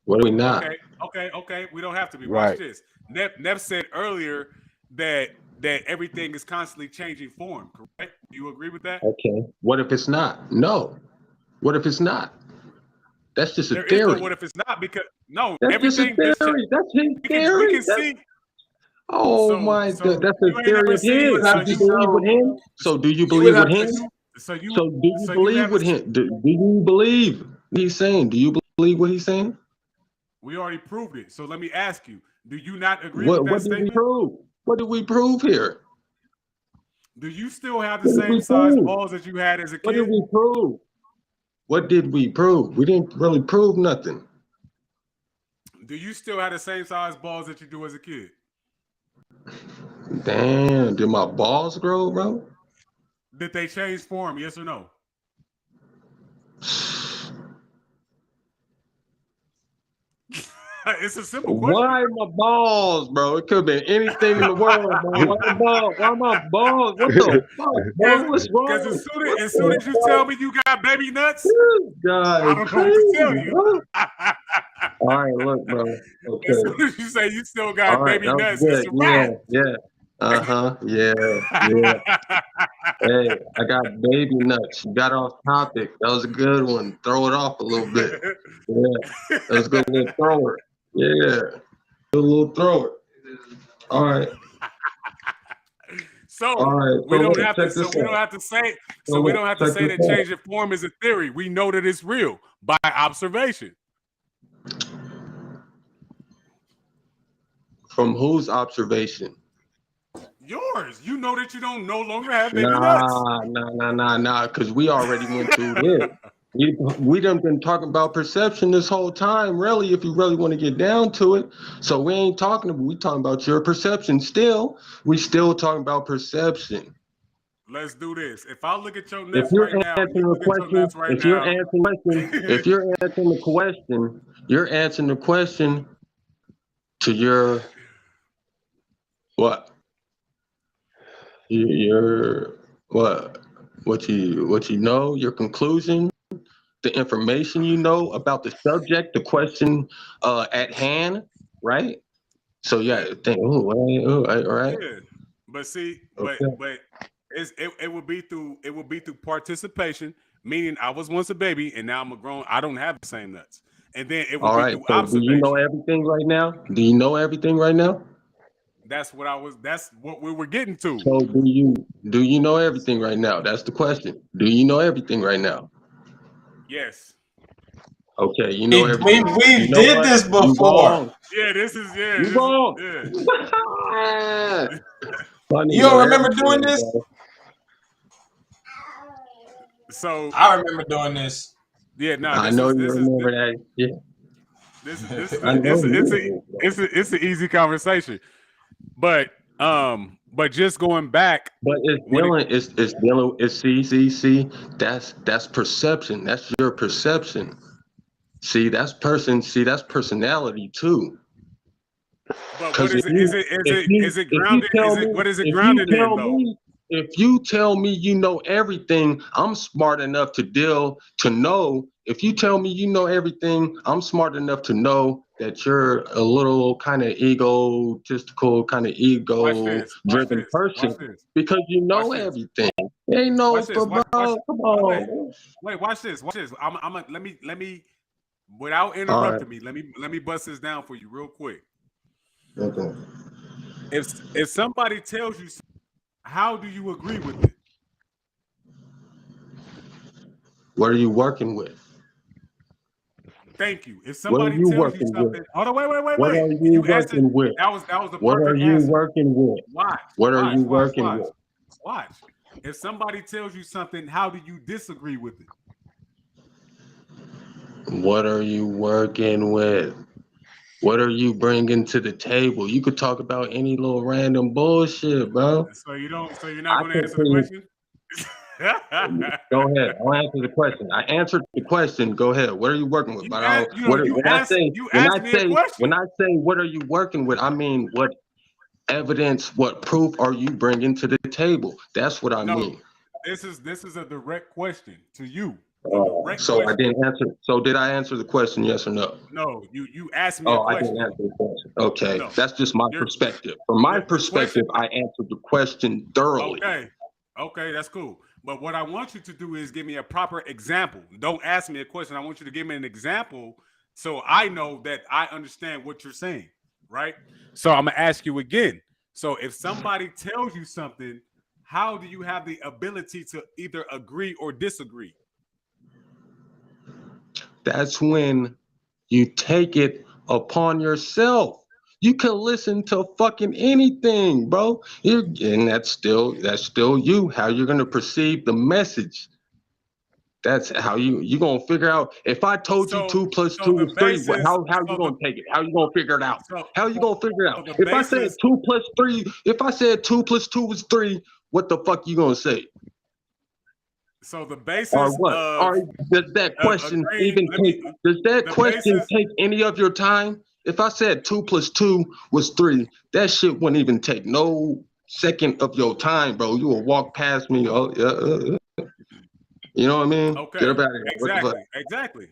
Speaker 8: What are we not?
Speaker 3: Okay. We don't have to be. Watch this. Nev said earlier that everything is constantly changing form. Correct? Do you agree with that?
Speaker 8: Okay. What if it's not? No. What if it's not? That's just a theory.
Speaker 3: There is no what if it's not, because
Speaker 8: that's
Speaker 3: everything.
Speaker 8: Just a theory. That's his theory.
Speaker 3: We can see.
Speaker 8: Oh my God! That's a theory of his. Do you believe with him? So do you believe with him? So do you believe with him? Do you believe he's saying? Do you believe what he's saying?
Speaker 3: We already proved it. So let me ask you: do you not agree with that statement?
Speaker 8: Did we prove? What did we prove here?
Speaker 3: Do you still have the same size balls that you had as a kid?
Speaker 8: What did we prove? What did we prove? We didn't really prove nothing.
Speaker 3: Do you still have the same size balls that you do as a kid?
Speaker 8: Damn, did my balls grow, bro?
Speaker 3: Did they change form, yes or no? It's a simple question.
Speaker 8: Why my balls, bro? It could have been anything in the world, bro. Why my balls? What the fuck, bro? What's wrong?
Speaker 3: Because as soon as you tell me you got baby nuts,
Speaker 8: God,
Speaker 3: I don't know what to tell you.
Speaker 8: All right, look, bro. Okay.
Speaker 3: As soon as you say you still got baby nuts, it's a wrap.
Speaker 8: Yeah. Hey, I got baby nuts. You got off topic. That was a good one. Throw it off a little bit. Yeah, that was a good little thrower. Yeah. little thrower. All right.
Speaker 3: So
Speaker 8: All right.
Speaker 3: we
Speaker 8: So
Speaker 3: don't
Speaker 8: look,
Speaker 3: have to.
Speaker 8: check
Speaker 3: So
Speaker 8: this
Speaker 3: we don't
Speaker 8: out.
Speaker 3: have to say.
Speaker 8: So
Speaker 3: So we
Speaker 8: look,
Speaker 3: don't have to
Speaker 8: check
Speaker 3: say
Speaker 8: this
Speaker 3: that
Speaker 8: out.
Speaker 3: change of form is a theory. We know that it's real by observation.
Speaker 8: From whose observation?
Speaker 3: Yours. You know that you don't no longer have baby nuts.
Speaker 8: Nah. Because we already went through this. We done been talking about perception this whole time, really, if you really want to get down to it. So we ain't we talking about your perception still. We still talking about perception.
Speaker 3: Let's do this. If I look at your
Speaker 8: If
Speaker 3: nuts
Speaker 8: you're
Speaker 3: right now,
Speaker 8: answering
Speaker 3: you
Speaker 8: the
Speaker 3: look at your
Speaker 8: question,
Speaker 3: nuts right
Speaker 8: if you're
Speaker 3: now.
Speaker 8: answering the question, if you're answering the question, you're answering the question to your what? Your what you know, your conclusion, the information you know about the subject, the question at hand, right? So yeah, think, all right.
Speaker 3: Yeah, but see,
Speaker 8: Okay.
Speaker 3: but it would be through participation, meaning I was once a baby and now I'm a grown. I don't have the same nuts, and then it would
Speaker 8: All
Speaker 3: be
Speaker 8: right.
Speaker 3: through
Speaker 8: So do you know
Speaker 3: observation.
Speaker 8: everything right now? Do you know everything right now?
Speaker 3: That's what we were getting to.
Speaker 8: So do you know everything right now? That's the question. Do you know everything right now?
Speaker 3: Yes.
Speaker 8: Okay, you know everything.
Speaker 2: We
Speaker 8: You know
Speaker 2: did
Speaker 8: what?
Speaker 2: this
Speaker 8: You
Speaker 2: before.
Speaker 8: wrong.
Speaker 3: Yeah, this is
Speaker 8: You wrong. Funny,
Speaker 2: You don't
Speaker 8: know
Speaker 2: remember
Speaker 8: everything,
Speaker 2: doing this?
Speaker 8: bro.
Speaker 3: So
Speaker 2: I remember doing this.
Speaker 3: yeah, no,
Speaker 8: I know you remember that. Yeah.
Speaker 3: This is
Speaker 8: I know you.
Speaker 3: it's an easy conversation, but just going back,
Speaker 8: But it's dealing, see, that's perception. That's your perception. See, that's personality too.
Speaker 3: but what is it? Is it grounded? What is it
Speaker 8: If you
Speaker 3: grounded in
Speaker 8: tell
Speaker 3: though?
Speaker 8: me, if you tell me you know everything, I'm smart enough to know. If you tell me you know everything, I'm smart enough to know that you're a little kind of egotistical, kind of ego-driven person because you know everything. Ain't no,
Speaker 3: Watch this.
Speaker 8: bro. Come on.
Speaker 3: Wait. Watch this. Let me. Without interrupting me, let me bust this down for you real quick.
Speaker 8: Okay.
Speaker 3: If somebody tells you, how do you agree with it?
Speaker 8: What are you working with?
Speaker 3: Thank you. If somebody tells you something, hold on, wait.
Speaker 8: What are you working with?
Speaker 3: That was the
Speaker 8: What are
Speaker 3: perfect
Speaker 8: you
Speaker 3: answer.
Speaker 8: working with?
Speaker 3: Watch.
Speaker 8: What are you working with?
Speaker 3: Watch. If somebody tells you something, how do you disagree with it?
Speaker 8: What are you working with? What are you bringing to the table? You could talk about any little random bullshit, bro.
Speaker 3: So you're not going to answer the question?
Speaker 8: Go ahead. I'll answer the question. I answered the question. Go ahead. What are you working with?
Speaker 3: When I say
Speaker 8: what are you working with, I mean what evidence, what proof are you bringing to the table? That's what I mean.
Speaker 3: This is a direct question to you.
Speaker 8: So I didn't answer. So did I answer the question? Yes or no?
Speaker 3: No, you asked me a question.
Speaker 8: I didn't answer the question. Okay, that's just my perspective. From my perspective, I answered the question thoroughly.
Speaker 3: Okay, that's cool. But what I want you to do is give me a proper example. Don't ask me a question. I want you to give me an example so I know that I understand what you're saying, right? So I'm gonna ask you again. So if somebody tells you something, how do you have the ability to either agree or disagree?
Speaker 8: That's when you take it upon yourself. You can listen to fucking anything, bro. And that's still you. How you're gonna perceive the message. That's how you're gonna figure out. If I told you 2 + 2 is 3, how you gonna take it? How you gonna figure it out? How you gonna figure it out? If I said 2 + 3, if I said 2 + 2 is 3, what the fuck you gonna say?
Speaker 3: So the basis
Speaker 8: or what? Does that question take any of your time? If I said 2 + 2 was 3, that shit wouldn't even take no second of your time, bro. You will walk past me. You know what I mean?
Speaker 3: Okay.
Speaker 8: Get up out of here.
Speaker 3: Exactly.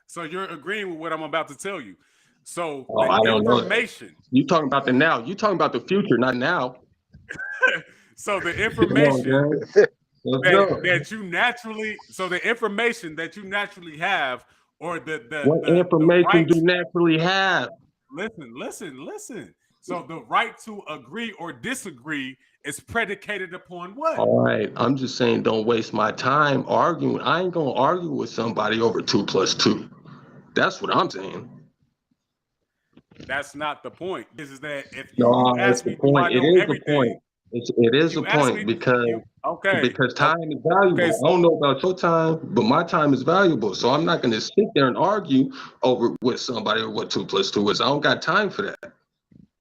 Speaker 3: So you're agreeing with what I'm about to tell you. So
Speaker 8: I don't
Speaker 3: information.
Speaker 8: know. You talking about the now. You talking about the future, not now.
Speaker 3: So the information that you naturally have, or
Speaker 8: what information do you naturally have?
Speaker 3: listen. So the right to agree or disagree is predicated upon what?
Speaker 8: All right, I'm just saying, don't waste my time arguing. I ain't gonna argue with somebody over 2 + 2. That's what I'm saying.
Speaker 3: That's not the point. This is that if
Speaker 8: No,
Speaker 3: you
Speaker 8: it's
Speaker 3: ask
Speaker 8: the
Speaker 3: me, do I
Speaker 8: point. It
Speaker 3: know
Speaker 8: is the
Speaker 3: everything?
Speaker 8: point. It is a
Speaker 3: You ask
Speaker 8: point
Speaker 3: me,
Speaker 8: because
Speaker 3: okay.
Speaker 8: time is valuable.
Speaker 3: Okay.
Speaker 8: I don't know about your time, but my time is valuable. So I'm not gonna sit there and argue over with somebody or what 2 + 2 is. I don't got time for that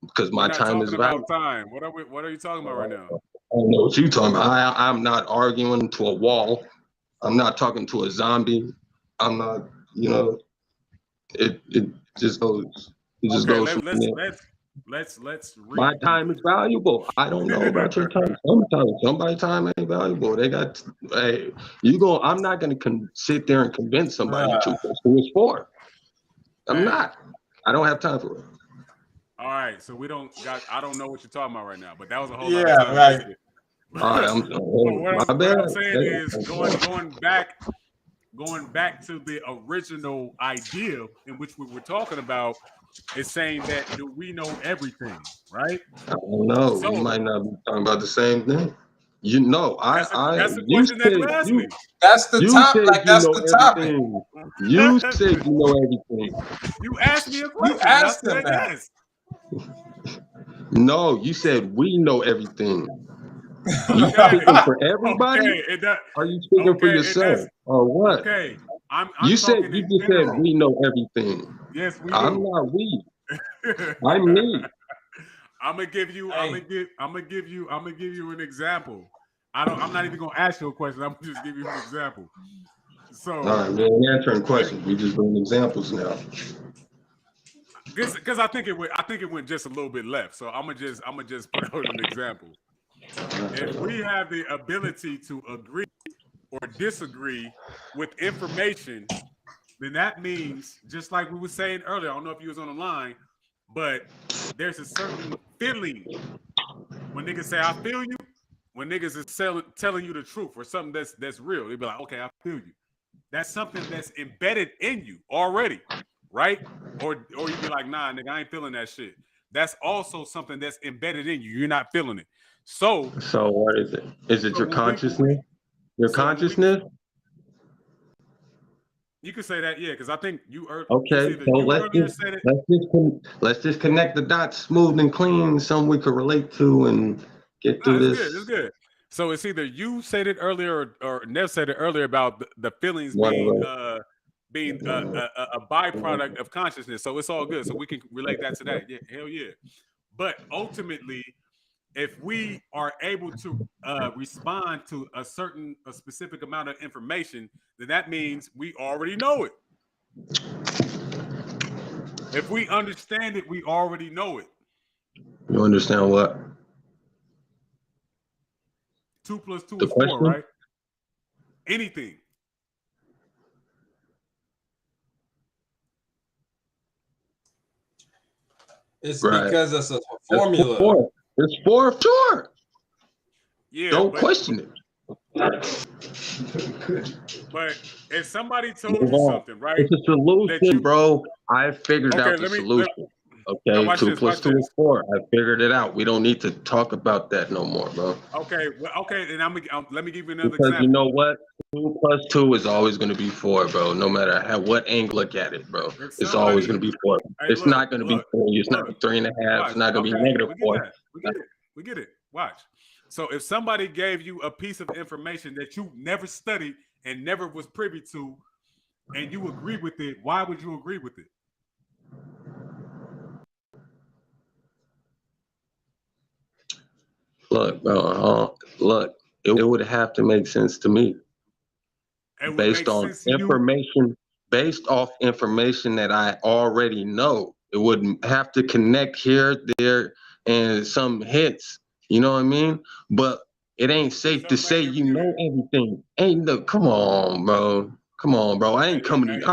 Speaker 8: because
Speaker 3: We're
Speaker 8: my
Speaker 3: not
Speaker 8: time is
Speaker 3: talking
Speaker 8: valuable.
Speaker 3: about time. What are you talking about right now?
Speaker 8: I don't know what you're talking about. I'm not arguing to a wall. I'm not talking to a zombie. I'm not, it just goes, it just goes from there.
Speaker 3: Let's
Speaker 8: My
Speaker 3: read.
Speaker 8: time is valuable. I don't know about your time. Somebody's time ain't valuable. They got, hey, I'm not gonna sit there and convince somebody 2 + 2 is 4. I'm not. I don't have time for it.
Speaker 3: All right, so I don't know what you're talking about right now, but that was a whole
Speaker 2: Yeah,
Speaker 3: lot of time
Speaker 2: right.
Speaker 3: wasted.
Speaker 8: All right,
Speaker 3: what I'm saying is going back to the original idea in which we were talking about is saying that do we know everything, right?
Speaker 8: I don't know.
Speaker 3: So,
Speaker 8: you might not be talking about the same thing.
Speaker 3: That's the question that you asked me.
Speaker 2: That's the top. Like that's the topic.
Speaker 8: Everything. You said you know everything.
Speaker 3: You asked me a question.
Speaker 2: You asked
Speaker 3: and I
Speaker 2: him
Speaker 3: said
Speaker 2: that.
Speaker 3: yes.
Speaker 8: No, you said we know everything. You speaking for everybody? Are you speaking for yourself or what?
Speaker 3: Okay,
Speaker 8: you said
Speaker 3: talking
Speaker 8: you
Speaker 3: in
Speaker 8: just
Speaker 3: general.
Speaker 8: said we know everything.
Speaker 3: Yes, we
Speaker 8: I'm
Speaker 3: do.
Speaker 8: not we. I'm me.
Speaker 3: I'm gonna give you an example. I'm not even gonna ask you a question. I'm gonna just give you an example. So,
Speaker 8: all right, man, answering questions. We just doing examples now.
Speaker 3: Because I think it went just a little bit left. So I'm gonna just put out an example. If we have the ability to agree or disagree with information, then that means, just like we were saying earlier, I don't know if you was on the line, but there's a certain feeling when niggas say I feel you, when niggas is telling you the truth or something that's real. They be like, okay, I feel you. That's something that's embedded in you already, right? Or you be like, nah, nigga, I ain't feeling that shit. That's also something that's embedded in you. You're not feeling it. So
Speaker 8: what is it? Is it your consciousness? Your consciousness?
Speaker 3: You could say that, yeah, because I think you heard.
Speaker 8: Okay, so let's just connect the dots smooth and clean, something we could relate to and get through this.
Speaker 3: It's good. So it's either you said it earlier or Nev said it earlier about the feelings being a byproduct of consciousness. So it's all good. So we can relate that to that. Yeah, hell yeah. But ultimately, if we are able to respond to a specific amount of information, then that means we already know it. If we understand it, we already know it.
Speaker 8: You understand what?
Speaker 3: 2 + 2 is 4, right? Anything.
Speaker 2: It's because it's a formula.
Speaker 8: It's 4, sure.
Speaker 3: Yeah.
Speaker 8: Don't question it.
Speaker 3: But if somebody told you something, right?
Speaker 8: It's a solution, bro. I figured out the solution. Okay, 2 + 2 is 4. I figured it out. We don't need to talk about that no more, bro.
Speaker 3: Okay, and let me give you another
Speaker 8: because
Speaker 3: example.
Speaker 8: You know what? 2 + 2 is always going to be 4, bro. No matter what angle look at it, bro. It's always going to be 4. It's not going to be 4. It's not 3.5. It's not going to be -4.
Speaker 3: We get it. Watch. So if somebody gave you a piece of information that you never studied and never was privy to, and you agree with it, why would you agree with it?
Speaker 8: Look, bro. Look, it would have to make sense to me. Based on information, based off information that I already know. It wouldn't have to connect here, there, and some hits. You know what I mean? But it ain't safe to say you know everything. Come on, bro. Come on, bro. I ain't coming to you.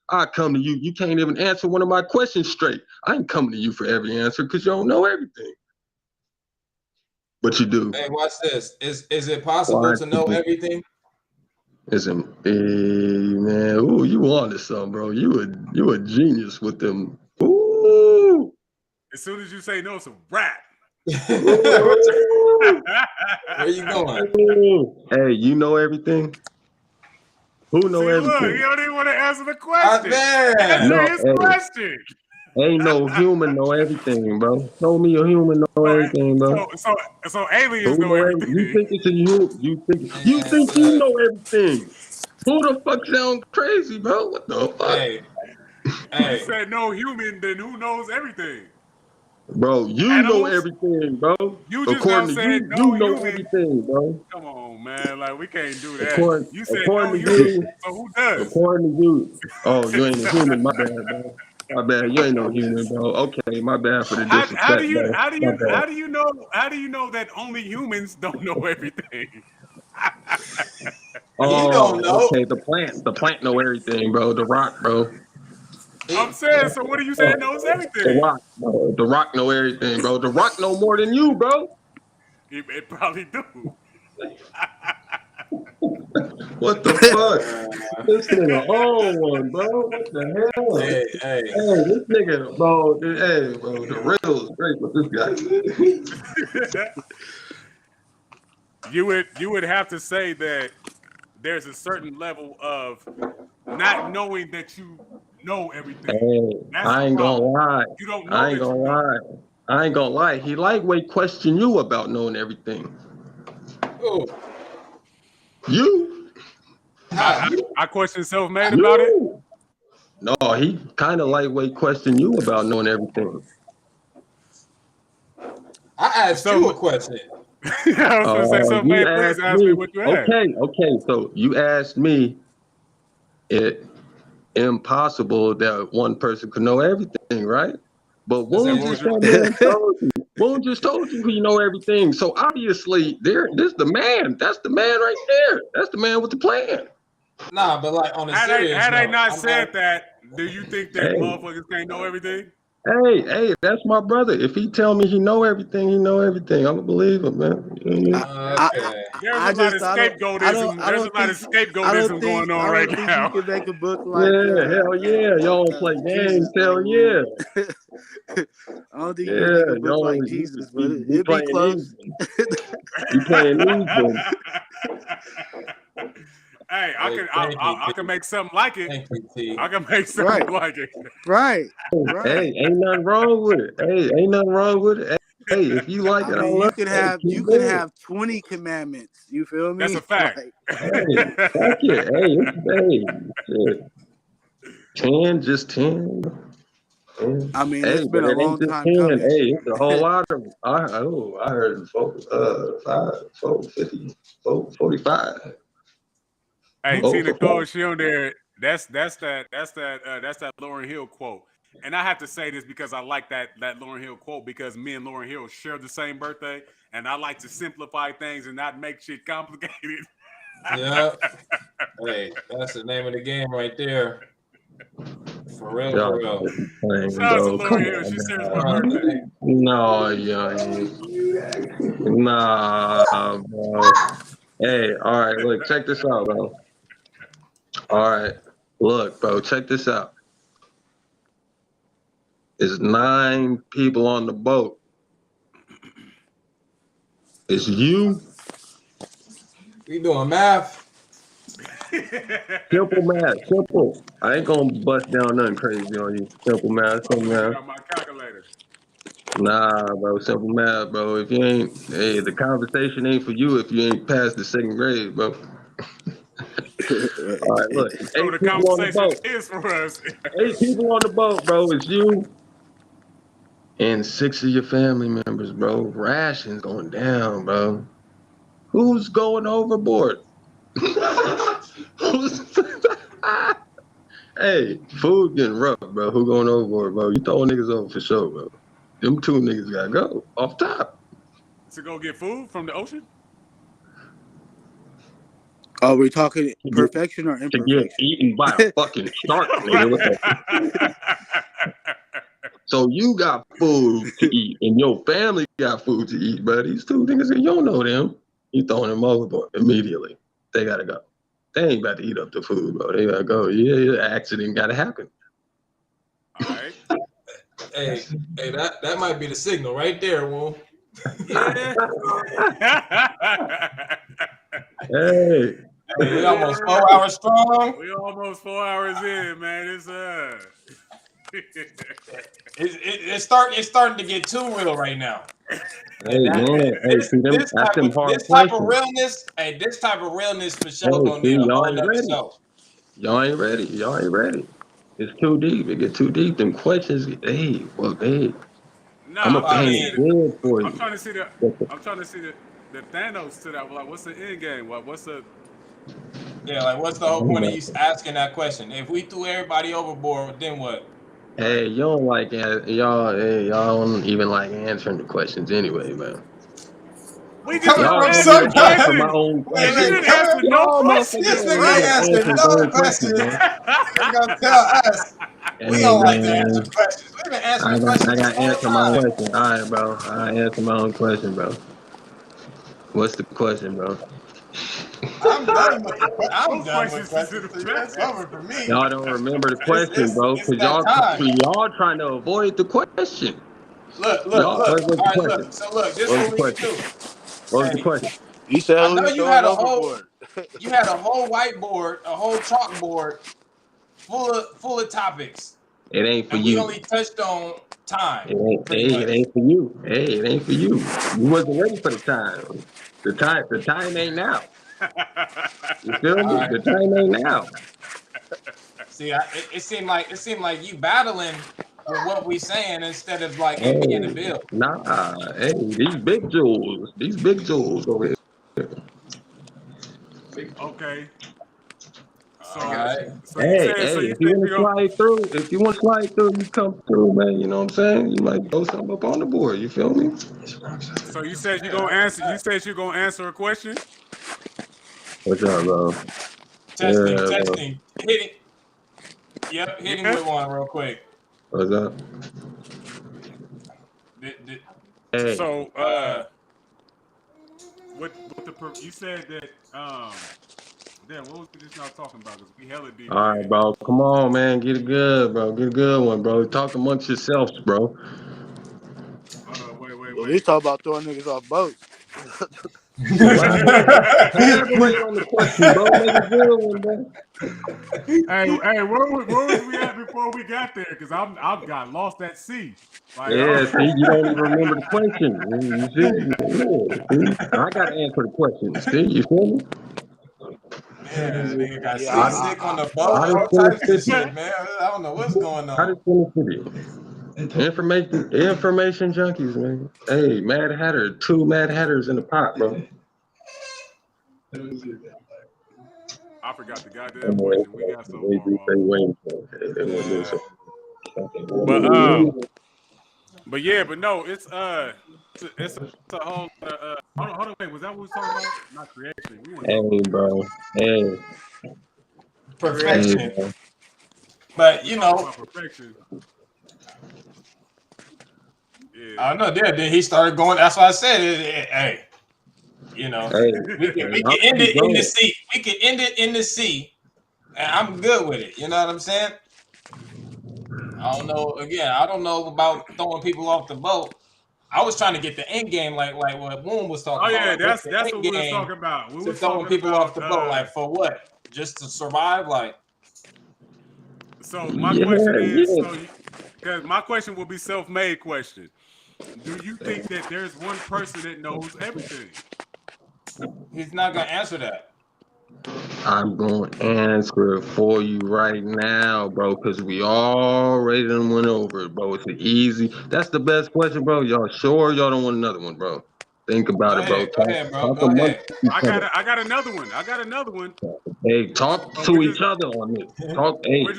Speaker 8: I come to you. You can't even answer one of my questions straight. I ain't coming to you for every answer because you don't know everything. But you do.
Speaker 2: Hey, watch this. Is it possible to know everything?
Speaker 8: Man, ooh, you on to something, bro. You a genius with them. Ooh,
Speaker 3: As soon as you say no, it's a wrap.
Speaker 2: Where you going?
Speaker 8: Hey, you know everything? Who know everything?
Speaker 3: Look, you don't even want to answer the question. Answer his question.
Speaker 8: Ain't no human know everything, bro. Show me a human know everything, bro.
Speaker 3: So aliens know everything.
Speaker 8: You think it's a you? You think you know everything? Who the fuck sound crazy, bro? What the fuck?
Speaker 2: Hey.
Speaker 3: You said no human, then who knows everything?
Speaker 8: Bro, you know everything, bro.
Speaker 3: You just now said no
Speaker 8: you know
Speaker 3: human.
Speaker 8: Everything, bro.
Speaker 3: Come on, man. Like, we can't do that. You said no human, so who does?
Speaker 8: According to you. Oh, you ain't a human. My bad, bro. My bad. You ain't no human, bro. Okay, my bad for the disrespect.
Speaker 3: How do you know that only humans don't know everything?
Speaker 2: You don't know.
Speaker 8: Okay, the plant know everything, bro. The rock, bro.
Speaker 3: I'm saying, so what are you saying knows everything?
Speaker 8: The rock, bro. The rock know everything, bro. The rock know more than you, bro.
Speaker 3: It probably do.
Speaker 8: What the fuck? This nigga old one, bro. What the hell?
Speaker 2: Hey,
Speaker 8: this nigga, bro. Hey, bro. The real is great with this guy.
Speaker 3: You would have to say that there's a certain level of not knowing that you know everything.
Speaker 8: Hey, I ain't gonna lie.
Speaker 3: You don't know.
Speaker 8: I ain't gonna lie. He lightweight question you about knowing everything.
Speaker 2: Oh.
Speaker 8: You?
Speaker 3: I question Selfmade about it.
Speaker 8: No, he kind of lightweight question you about knowing everything.
Speaker 2: I asked you a question.
Speaker 3: I was gonna say, Selfmade, please ask me what you asked.
Speaker 8: Okay. So you asked me, it impossible that one person could know everything, right? But Woon just told you he know everything. So obviously, this the man. That's the man right there. That's the man with the plan.
Speaker 2: Nah, but like on a serious
Speaker 3: had
Speaker 2: note,
Speaker 3: I not said that, do you think that motherfuckers can't know everything?
Speaker 8: Hey, that's my brother. If he tell me he know everything, I'm gonna believe him, man.
Speaker 2: Okay.
Speaker 3: There's a lot of scapegoatism going on right now.
Speaker 6: You can make a book like
Speaker 8: hell yeah, y'all play games, hell yeah.
Speaker 6: I don't think you can make a book like Jesus, but it'd be close.
Speaker 8: You playing easy.
Speaker 3: Hey, I can make something like it. I can make something like it.
Speaker 6: Right.
Speaker 8: Hey, ain't nothing wrong with it. Hey, if you like it,
Speaker 6: you can have 20 commandments. You feel me?
Speaker 3: That's a fact.
Speaker 8: Hey, fuck it. Shit. 10, just 10.
Speaker 6: I mean, it's been a long time coming.
Speaker 8: Hey, it's a whole lot of. I heard 45.
Speaker 3: Hey, Tina Cole, she on there. That's that Lauryn Hill quote. And I have to say this because I like that Lauryn Hill quote because me and Lauryn Hill share the same birthday, and I like to simplify things and not make shit complicated.
Speaker 2: Yeah. Hey, that's the name of the game right there. For real.
Speaker 3: Shout out to Lauryn Hill. She shares my birthday.
Speaker 8: No, nah, bro. Hey, all right, look, check this out, bro. All right, look, bro, check this out. There's 9 people on the boat. It's you.
Speaker 2: We doing math.
Speaker 8: Simple math, simple. I ain't gonna bust down nothing crazy on you. Simple math,
Speaker 3: My calculator.
Speaker 8: Nah, bro, simple math, bro. If you ain't, the conversation ain't for you if you ain't past the 2nd grade, bro. All right, look.
Speaker 3: So the conversation is for us.
Speaker 8: 8 people on the boat, bro. It's you and 6 of your family members, bro. Rations going down, bro. Who's going overboard? Hey, food getting rough, bro. Who going overboard, bro? You throwing niggas over for sure, bro. Them 2 niggas gotta go off top.
Speaker 3: To go get food from the ocean?
Speaker 6: Are we talking perfection or imperfection?
Speaker 8: To get eaten by a fucking shark, nigga. So you got food to eat, and your family got food to eat, but these 2 niggas, you don't know them. You throwing them overboard immediately. They gotta go. They ain't about to eat up the food, bro. They gotta go. Yeah, accident gotta happen.
Speaker 3: All right.
Speaker 2: Hey, that might be the signal right there, Woon.
Speaker 3: Yeah.
Speaker 8: Hey.
Speaker 2: We almost 4 hours strong.
Speaker 3: We almost 4 hours in, man.
Speaker 2: It's starting to get too real right now.
Speaker 8: Hey, man.
Speaker 2: This type of realness, this type of realness for sure gonna need a whole nother show.
Speaker 8: Y'all ain't ready. It's too deep. It get too deep. Them questions. Hey.
Speaker 3: Nah,
Speaker 8: I'm gonna paint it good for you.
Speaker 3: I'm trying to see the Thanos to that. Like, what's the end game? What's the?
Speaker 2: Yeah, like what's the whole point of you asking that question? If we threw everybody overboard, then what?
Speaker 8: Hey, you don't like y'all don't even like answering the questions anyway, man.
Speaker 3: We just
Speaker 8: answer my own questions.
Speaker 3: You didn't answer no questions.
Speaker 2: This nigga ain't answer no questions. He's gonna tell us we don't like to answer questions. We've been answering questions.
Speaker 8: I gotta answer my own question. All right, bro. I answer my own question, bro. What's the question, bro?
Speaker 2: I'm done with questions. That's over for me.
Speaker 8: Y'all don't remember the question, bro, because y'all trying to avoid the question.
Speaker 2: Look. All right, look. So look, this is what we can do.
Speaker 6: What was the question? You said
Speaker 2: I know you had a whole whiteboard, a whole chalkboard full of topics.
Speaker 8: It ain't for
Speaker 2: and
Speaker 8: you.
Speaker 2: We only touched on time.
Speaker 8: It ain't for you. Hey, it ain't for you. You wasn't ready for the time. The time ain't now. You feel me? Right. The time ain't now.
Speaker 2: See, it seemed like you battling with what we saying instead of like it being a bill.
Speaker 8: Nah, hey, these big jewels over here.
Speaker 3: Okay. So,
Speaker 8: if you want to slide through, you come through, man. You know what I'm saying? You might throw something up on the board. You feel me?
Speaker 3: So you said you're gonna answer. You said you're gonna answer a question.
Speaker 8: What's up, bro?
Speaker 2: Testing. Hit it. Yep, hit him with one real quick.
Speaker 8: What's up?
Speaker 3: Hey. So, what you said that Damn, what was we just not talking about? Because we hella deep.
Speaker 8: All right, bro. Come on, man. Get it good, bro. Get a good one, bro. Talk amongst yourselves, bro.
Speaker 3: Wait.
Speaker 6: Well, we talk about throwing niggas off boats.
Speaker 8: Elaborate on the question, bro. Make it good one, bro.
Speaker 3: Hey, where was we at before we got there? Because I've got lost at sea.
Speaker 8: Like, see, you don't even remember the question. You see? I got to answer the question. See, you feel me?
Speaker 2: Man, nigga got seasick on the boat. All types of shit, man. I don't know what's going on.
Speaker 8: How does Information junkies, man. Hey, Mad Hatter, 2 Mad Hatters in the pot, bro.
Speaker 3: I forgot the goddamn question. We got so far. But no, it's a whole. Hold on, wait. Was that what we was talking about? Not creation.
Speaker 8: Hey, bro. Hey.
Speaker 2: Perfection. Hey, bro. But you know.
Speaker 3: Perfection.
Speaker 2: Yeah. I don't know. Then he started going. That's why I said, hey, you know, we can end it in the sea. We can end it in the sea, and I'm good with it. You know what I'm saying? I don't know. Again, I don't know about throwing people off the boat. I was trying to get the end game, like what Woon was talking about.
Speaker 3: Oh yeah,
Speaker 2: like,
Speaker 3: that's what we was talking about. We was
Speaker 2: throwing people off the boat, like for what? Just to survive, like.
Speaker 3: So my question is, because my question will be self-made question. Do you think that there's one person that knows everything?
Speaker 2: He's not gonna answer that.
Speaker 8: I'm going to answer it for you right now, bro, because we already done went over it, bro. It's easy. That's the best question, bro. Y'all sure y'all don't want another one, bro? Think about it, bro.
Speaker 2: Go ahead, bro. Go ahead.
Speaker 3: I got another one.
Speaker 8: Hey, talk to each other on this. Talk. Hey,
Speaker 3: we're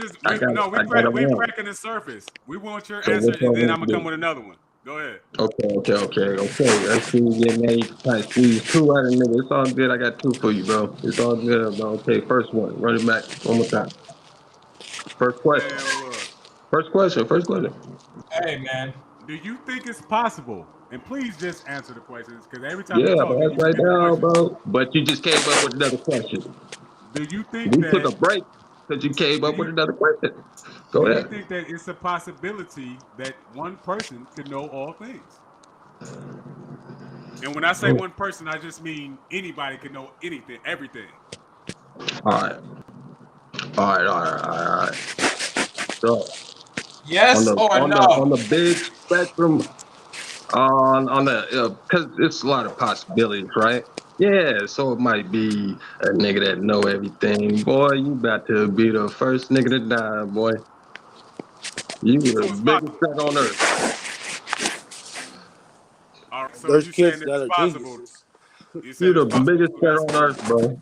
Speaker 3: cracking the surface. We want your answer, and then I'm gonna come with another one. Go ahead.
Speaker 8: Okay. Let's see. Yeah, man, you can kind of squeeze 2 out of nigga. It's all good. I got 2 for you, bro. It's all good, bro. Okay, first one. Run it back one more time. First question.
Speaker 2: Hey, man.
Speaker 3: Do you think it's possible? And please just answer the questions, because every time
Speaker 8: you talk, that's right now, bro. But you just came up with another question.
Speaker 3: Do you think
Speaker 8: we took a break because you came up with another question. Go
Speaker 3: Do you
Speaker 8: ahead.
Speaker 3: think that it's a possibility that one person could know all things? And when I say one person, I just mean anybody can know anything, everything.
Speaker 8: All right. So
Speaker 2: Yes or no?
Speaker 8: on the big spectrum, on the because it's a lot of possibilities, right? Yeah, so it might be a nigga that know everything. Boy, you about to be the first nigga to die, boy. You
Speaker 3: So
Speaker 8: the
Speaker 3: it's
Speaker 8: biggest
Speaker 3: possible.
Speaker 8: threat on earth.
Speaker 3: All right, so
Speaker 6: There's
Speaker 3: you saying
Speaker 6: kids
Speaker 3: that
Speaker 6: that
Speaker 3: it's
Speaker 6: are
Speaker 3: possible?
Speaker 6: geniuses.
Speaker 3: You said
Speaker 8: You
Speaker 3: it's
Speaker 8: the
Speaker 3: possible.
Speaker 8: biggest
Speaker 3: So
Speaker 8: threat
Speaker 3: that's
Speaker 8: on
Speaker 3: cool.
Speaker 8: earth, bro.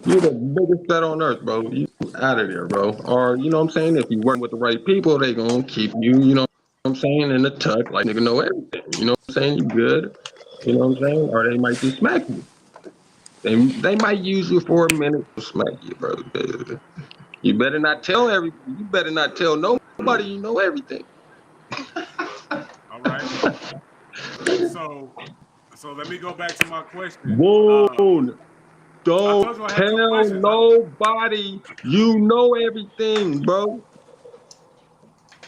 Speaker 8: You the biggest threat on earth, bro. You out of there, bro. Or you know what I'm saying? If you work with the right people, they gonna keep you, you know what I'm saying, in the tuck, like nigga know everything. You know what I'm saying? You good. You know what I'm saying? Or they might just smack you. They might use you for a minute to smack you, bro. You better not tell
Speaker 3: Okay.
Speaker 8: everybody. You better not tell nobody you know everything.
Speaker 3: All right. So let me go back to my question.
Speaker 8: Woon,
Speaker 3: I
Speaker 8: don't
Speaker 3: told you I had two
Speaker 8: tell
Speaker 3: questions.
Speaker 8: nobody you know everything, bro.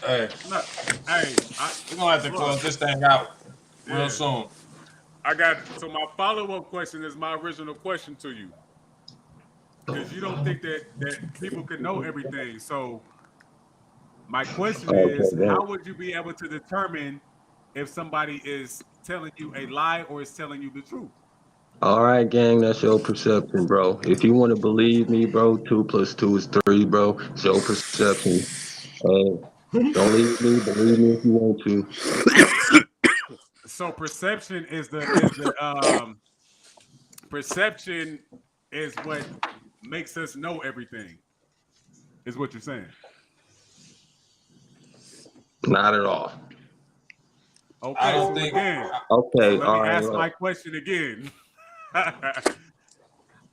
Speaker 2: Hey,
Speaker 3: No, hey,
Speaker 2: we're gonna have to
Speaker 3: look,
Speaker 2: close this thing out real
Speaker 3: yeah.
Speaker 2: soon.
Speaker 3: I got so my follow-up question is my original question to you. Because you don't think that people can know everything. So my question
Speaker 8: Okay,
Speaker 3: is,
Speaker 8: then.
Speaker 3: how would you be able to determine if somebody is telling you a lie or is telling you the truth?
Speaker 8: All right, gang, that's your perception, bro. If you want to believe me, bro, 2 + 2 is 3, bro. It's your perception. Don't leave me. Believe me if you want to.
Speaker 3: So perception is what makes us know everything. Is what you're saying?
Speaker 8: Not at all.
Speaker 2: I
Speaker 3: Okay,
Speaker 2: don't
Speaker 3: so
Speaker 2: think.
Speaker 3: again, so
Speaker 8: Okay,
Speaker 3: let
Speaker 8: all
Speaker 3: me
Speaker 8: right.
Speaker 3: ask my question again.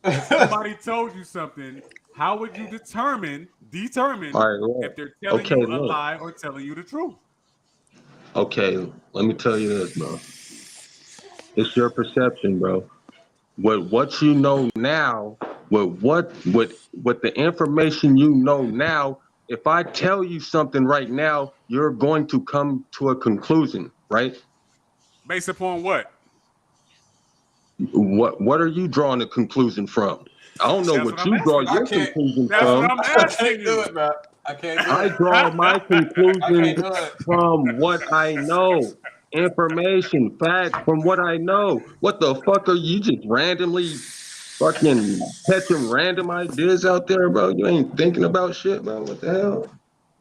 Speaker 3: If somebody told you something, how would you determine
Speaker 8: All right, look.
Speaker 3: if they're telling
Speaker 8: Okay,
Speaker 3: you a
Speaker 8: look.
Speaker 3: lie or telling you the truth?
Speaker 8: Okay, let me tell you this, bro. It's your perception, bro. What you know now, with the information you know now, if I tell you something right now, you're going to come to a conclusion, right?
Speaker 3: Based upon what?
Speaker 8: What are you drawing a conclusion from? I don't know
Speaker 3: That's what
Speaker 8: what
Speaker 3: I'm
Speaker 8: you draw
Speaker 3: asking
Speaker 2: I
Speaker 3: you.
Speaker 8: your
Speaker 2: can't.
Speaker 8: conclusion
Speaker 3: That's what
Speaker 8: from.
Speaker 3: I'm
Speaker 2: I
Speaker 3: asking
Speaker 2: can't do
Speaker 3: you.
Speaker 2: it, bro. I can't do
Speaker 8: I
Speaker 2: it.
Speaker 8: draw my
Speaker 2: I
Speaker 8: conclusions
Speaker 2: can't do it.
Speaker 8: from what I know. Information, facts from what I know. What the fuck are you just randomly fucking catching random ideas out there, bro? You ain't thinking about shit, bro. What the hell?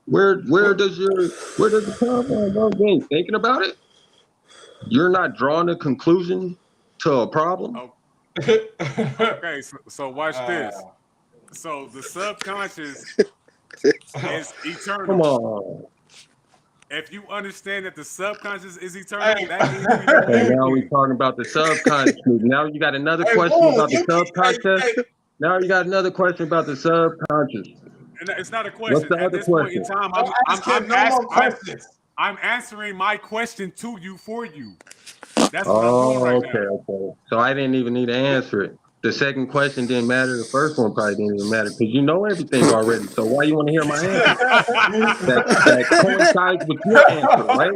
Speaker 8: Where does it come from, bro? You ain't thinking about it? You're not drawing a conclusion to a problem?
Speaker 3: Oh, okay, so watch this.
Speaker 2: Uh,
Speaker 3: So the subconscious is
Speaker 8: Come
Speaker 3: eternal.
Speaker 8: on.
Speaker 3: If you understand that the subconscious is eternal,
Speaker 2: hey,
Speaker 3: that means we know
Speaker 8: Okay, now we
Speaker 3: everything.
Speaker 8: talking about the subconscious. Now you got another
Speaker 2: hey,
Speaker 8: question
Speaker 2: Woon,
Speaker 8: about the
Speaker 2: you keep.
Speaker 8: subconscious.
Speaker 2: Hey,
Speaker 8: Now you got another question about the subconscious.
Speaker 3: And it's not a
Speaker 8: What's
Speaker 3: question.
Speaker 8: the
Speaker 3: At
Speaker 8: other
Speaker 3: this point in
Speaker 8: question?
Speaker 3: time,
Speaker 2: don't ask him no more questions.
Speaker 3: I'm answering my question to you for you. That's what I'm doing right
Speaker 8: Oh,
Speaker 3: now.
Speaker 8: okay. So I didn't even need to answer it. The second question didn't matter. The first one probably didn't even matter because you know everything already. So why you want to hear my answer? That coincides with your answer, right?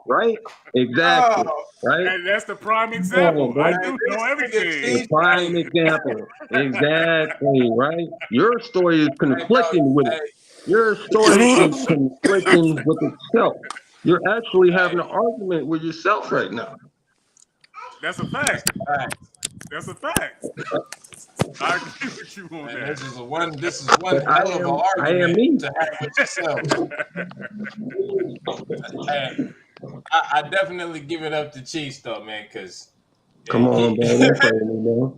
Speaker 8: Right? Exactly.
Speaker 2: Oh,
Speaker 8: Right?
Speaker 3: And that's the prime
Speaker 8: Come on,
Speaker 3: example. I
Speaker 8: bro.
Speaker 2: hey,
Speaker 3: do know
Speaker 2: this nigga
Speaker 3: everything.
Speaker 8: The
Speaker 2: cheese.
Speaker 8: prime
Speaker 2: Hey,
Speaker 8: example. Exactly, right? Your story is
Speaker 2: hey, no,
Speaker 8: conflicting with it.
Speaker 2: hey,
Speaker 8: Your story is conflicting with itself. You're actually having
Speaker 2: hey,
Speaker 8: an argument with yourself right now.
Speaker 3: That's a fact.
Speaker 2: hey.
Speaker 3: That's a fact. I agree with you on
Speaker 2: Man,
Speaker 3: that.
Speaker 2: this is one
Speaker 8: But I
Speaker 2: hell of an
Speaker 8: am
Speaker 2: argument
Speaker 8: me.
Speaker 2: to have with yourself. Hey, I definitely give it up to Cheese though, man, because
Speaker 8: Come on,
Speaker 2: he,
Speaker 8: bro. Don't play with me, bro.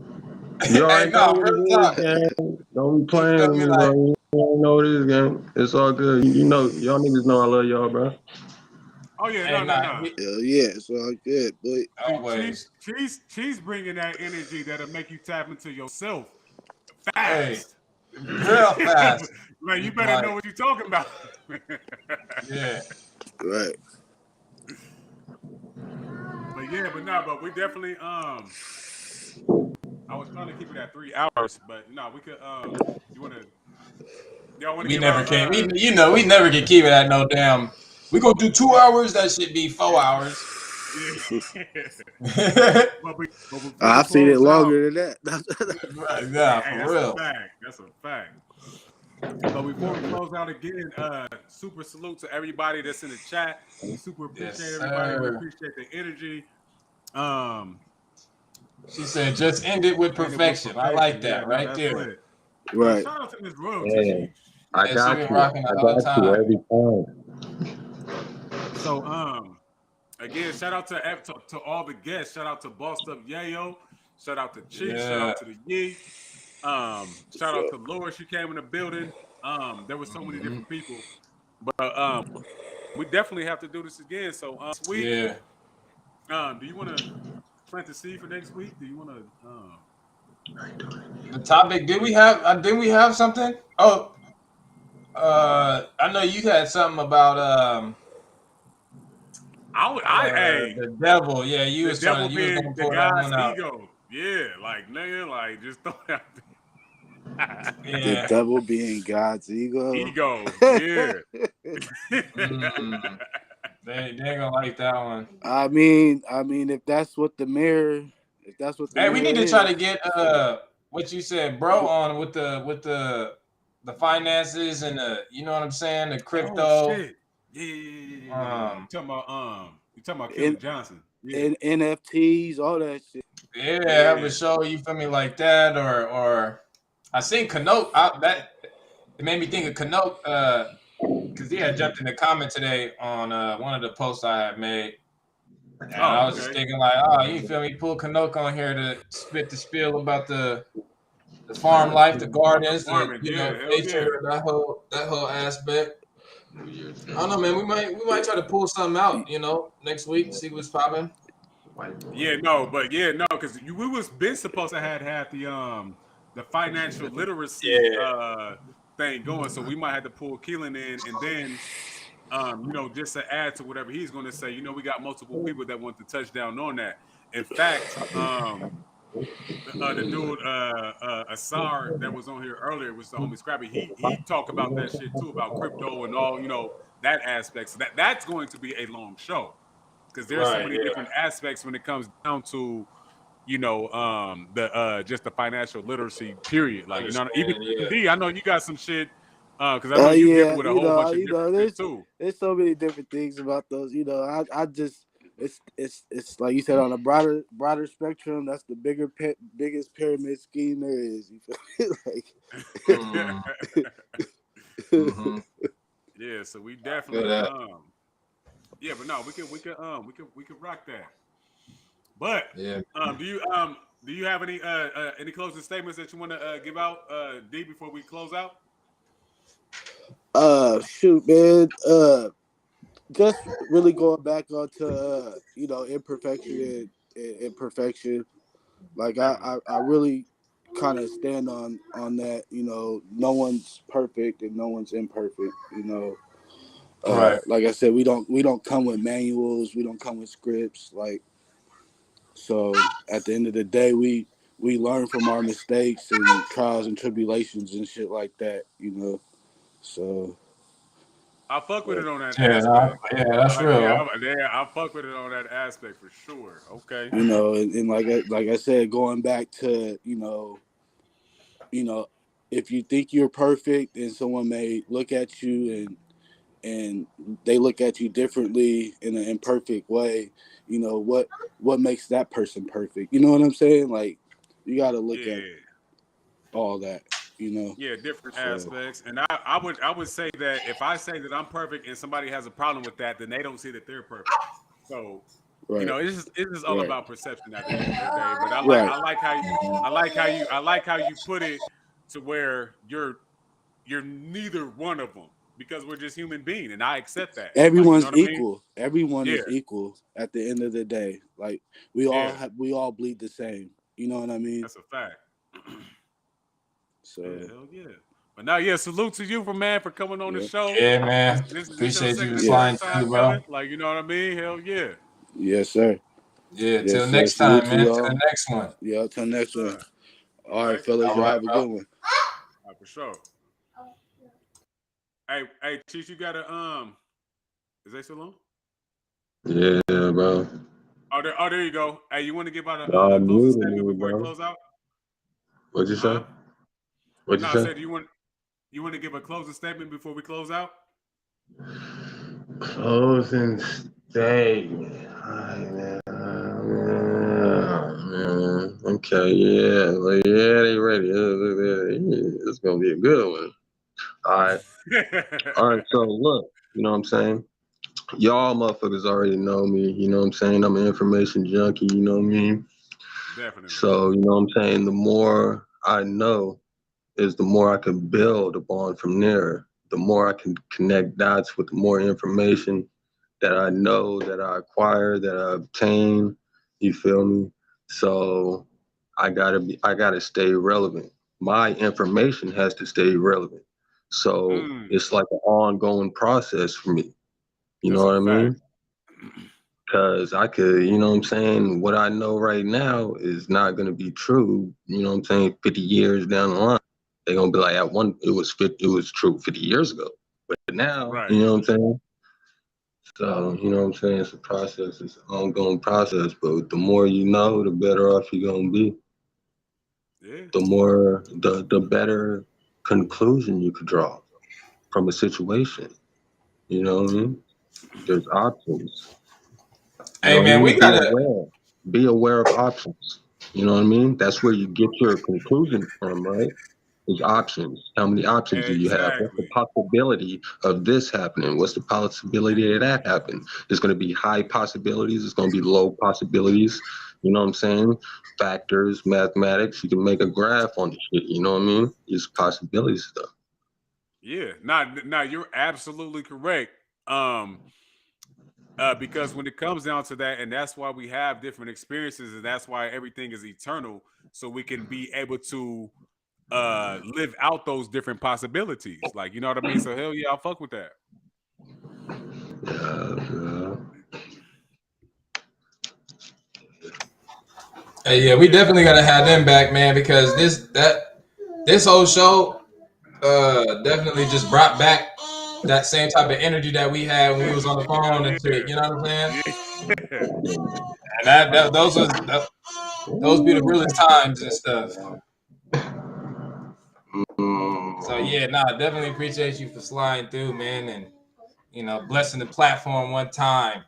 Speaker 8: You
Speaker 2: hey,
Speaker 8: already know
Speaker 2: no,
Speaker 8: what
Speaker 2: real
Speaker 8: it is,
Speaker 2: talk.
Speaker 8: gang. Don't be
Speaker 2: You
Speaker 8: playing
Speaker 2: feel
Speaker 8: with
Speaker 2: me?
Speaker 8: me, bro.
Speaker 2: Like,
Speaker 8: You already know what it is, gang. It's all good. You know, y'all niggas know I love y'all, bro.
Speaker 3: Oh yeah,
Speaker 2: hey,
Speaker 3: no.
Speaker 2: nah, he
Speaker 6: Hell yeah, it's all good, boy.
Speaker 3: See,
Speaker 2: always.
Speaker 3: Cheese bringing that energy that'll make you tap into yourself
Speaker 2: Hey,
Speaker 3: fast.
Speaker 2: real fast.
Speaker 3: Man, you better
Speaker 2: Like,
Speaker 3: know what you're talking about.
Speaker 2: yeah.
Speaker 6: Right.
Speaker 3: But we definitely I was trying to keep it at 3 hours, but no, we could you wanna Y'all want to
Speaker 2: We
Speaker 3: give
Speaker 2: never
Speaker 3: out?
Speaker 2: can. We never can keep it at no damn. We gonna do 2 hours. That should be 4 hours.
Speaker 3: Yeah. but before
Speaker 6: I've seen it longer than that.
Speaker 2: Right, yeah,
Speaker 3: hey,
Speaker 2: for
Speaker 3: that's
Speaker 2: real.
Speaker 3: a fact. That's a fact. But before we close out again, super salute to everybody that's in the chat. We super appreciate
Speaker 2: Yes,
Speaker 3: everybody. We
Speaker 2: sir.
Speaker 3: appreciate the energy.
Speaker 2: She said, "Just end it with perfection." I like
Speaker 3: Yeah,
Speaker 2: that
Speaker 3: no,
Speaker 2: right
Speaker 3: that's
Speaker 2: there.
Speaker 3: lit.
Speaker 6: Right.
Speaker 3: Shout out to Miss Royalty.
Speaker 8: Yeah, I
Speaker 2: Yeah, she
Speaker 8: got
Speaker 2: been
Speaker 8: you.
Speaker 2: rocking
Speaker 8: I
Speaker 2: the whole
Speaker 8: got you
Speaker 2: time.
Speaker 8: every time.
Speaker 3: So again, shout out to all the guests. Shout out to Bossed Up Yayo. Shout out to Cheek. Shout
Speaker 2: Yeah.
Speaker 3: out to the Yee. Shout out to Laura. She came in the building. There were so many different people. But we definitely have to do this again. So this week,
Speaker 2: Yeah.
Speaker 3: do you want to plant the seed for next week? Do you want to
Speaker 2: The topic, did we have something? Oh, I know you had something about
Speaker 3: hey,
Speaker 2: the devil. Yeah, you
Speaker 3: the
Speaker 2: was
Speaker 3: devil
Speaker 2: you was
Speaker 3: being
Speaker 2: gonna
Speaker 3: the
Speaker 2: pull that
Speaker 3: guy's
Speaker 2: one out.
Speaker 3: ego. Yeah, like nigga, like just throw it out there.
Speaker 6: The
Speaker 2: Yeah.
Speaker 6: devil being God's ego.
Speaker 3: Ego, yeah.
Speaker 2: They ain't gonna like that one.
Speaker 6: I mean, if that's what the mirror,
Speaker 2: Hey, we need to try to
Speaker 6: is,
Speaker 2: get what you said, bro, on with the finances and the, you know what I'm saying, the crypto.
Speaker 3: Oh shit. Yeah. You talking about Kelly Johnson. Yeah.
Speaker 6: and NFTs, all that shit.
Speaker 2: Yeah, have a show, you feel me, like that, or I seen Kanote out that it made me think of Kanote, because he had jumped in the comment today on one of the posts I had made. And I was just thinking like, oh, you feel me, pull Kanote on here to spit the spiel about the farm life, the gardens, the nature, that whole aspect. I don't know, man. We might try to pull something out, next week, see what's popping.
Speaker 3: Yeah, because we was been supposed to have the financial literacy thing going, so we might have to pull Keelan in, and then just to add to whatever he's going to say, we got multiple people that want to touch down on that. In fact, the dude Asar that was on here earlier was the homie Scrappy. He talked about that shit too, about crypto and all that aspect. So that's going to be a long show because there's so many different aspects when it comes down to the just the financial literacy period. Like even D, I know you got some shit because I know you deal with a whole bunch of different shit too.
Speaker 6: There's so many different things about those. I just it's like you said, on a broader spectrum. That's the biggest pyramid scheme there is. You feel me? Like,
Speaker 3: yeah, so we definitely yeah, but no, we could rock that. But do you have any closing statements that you want to give out, D, before we close out?
Speaker 6: Shoot, man. Just really going back onto imperfection and perfection. Like I really kind of stand on that. No one's perfect and no one's imperfect. Like I said, we don't come with manuals. We don't come with scripts. Like, so at the end of the day, we learn from our mistakes and trials and tribulations and shit like that. So.
Speaker 3: I fuck with it on that aspect.
Speaker 2: That's real.
Speaker 3: I fuck with it on that aspect for sure. Okay.
Speaker 6: And like I said, going back to if you think you're perfect, and someone may look at you and they look at you differently in an imperfect way, what makes that person perfect? You know what I'm saying? Like, you got to look at all that.
Speaker 3: Yeah, different aspects. And I would say that if I say that I'm perfect and somebody has a problem with that, then they don't see that they're perfect. So it's just all about perception at the end of the day. But I like how you put it to where you're neither one of them, because we're just human beings, and I accept that.
Speaker 6: Everyone's equal. I mean? Everyone is equal at the end of the day. Like, we all bleed the same. You know what I mean?
Speaker 3: That's a fact.
Speaker 6: So
Speaker 3: hell yeah. But now, salute to you for coming on the show.
Speaker 2: Yeah, man.
Speaker 3: This
Speaker 2: Appreciate you
Speaker 3: flying
Speaker 2: too, bro.
Speaker 3: Like, you know what I mean? Hell yeah.
Speaker 6: Yes, sir.
Speaker 2: Yeah, till next time, man. Till the next one.
Speaker 6: Yeah, till next one. All right, fellas. Y'all have a good one.
Speaker 3: All right, for sure. Hey, Chief, you got a is they still on?
Speaker 8: Yeah, bro.
Speaker 3: There you go. Hey, you want to give out
Speaker 8: Y'all
Speaker 3: a closing
Speaker 8: muted
Speaker 3: statement
Speaker 8: me,
Speaker 3: before we
Speaker 8: bro.
Speaker 3: close out?
Speaker 8: What'd you say?
Speaker 3: Huh?
Speaker 8: What'd
Speaker 3: No,
Speaker 8: you
Speaker 3: I
Speaker 8: say?
Speaker 3: said you want to give a closing statement before we close out?
Speaker 8: Closing statement. Man. Okay, yeah. Like, yeah, they ready. It's gonna be a good one. All right. All right, so look, you know what I'm saying? Y'all motherfuckers already know me, you know what I'm saying? I'm an information junkie, you know what I mean?
Speaker 3: Definitely.
Speaker 8: So, you know what I'm saying? The more I know is the more I can build upon from there. The more I can connect dots with the more information that I know, that I acquire, that I obtain. You feel me? So I gotta stay relevant. My information has to stay relevant. So it's like an ongoing process for me. You know what I mean? Because I could, you know what I'm saying? What I know right now is not going to be true, you know what I'm saying, 50 years down the line. They're going to be like, it was true 50 years ago. But now, you know what I'm saying? So, you know what I'm saying? It's a process, it's an ongoing process. But the more you know, the better off you're going to be.
Speaker 3: Yeah.
Speaker 8: The better conclusion you could draw from a situation. You know what I mean? There's options.
Speaker 2: Hey, man, we gotta
Speaker 8: be aware of options. You know what I mean? That's where you get your conclusion from, right? There's options. How many options do you have? What's the possibility of this happening? What's the possibility of that happening? There's going to be high possibilities. There's going to be low possibilities. You know what I'm saying? Factors, mathematics. You can make a graph on the shit. You know what I mean? It's possibilities stuff.
Speaker 3: Yeah, you're absolutely correct. Because when it comes down to that, and that's why we have different experiences, and that's why everything is eternal, so we can be able to live out those different possibilities. Like, you know what I mean? So hell yeah, I'll fuck with that.
Speaker 2: Hey, yeah, we definitely gotta have them back, man, because this whole show definitely just brought back that same type of energy that we had when we was on the phone and shit. You know what I'm saying? And those be the realest times and stuff. So yeah, definitely appreciate you for sliding through, man, and blessing the platform one time.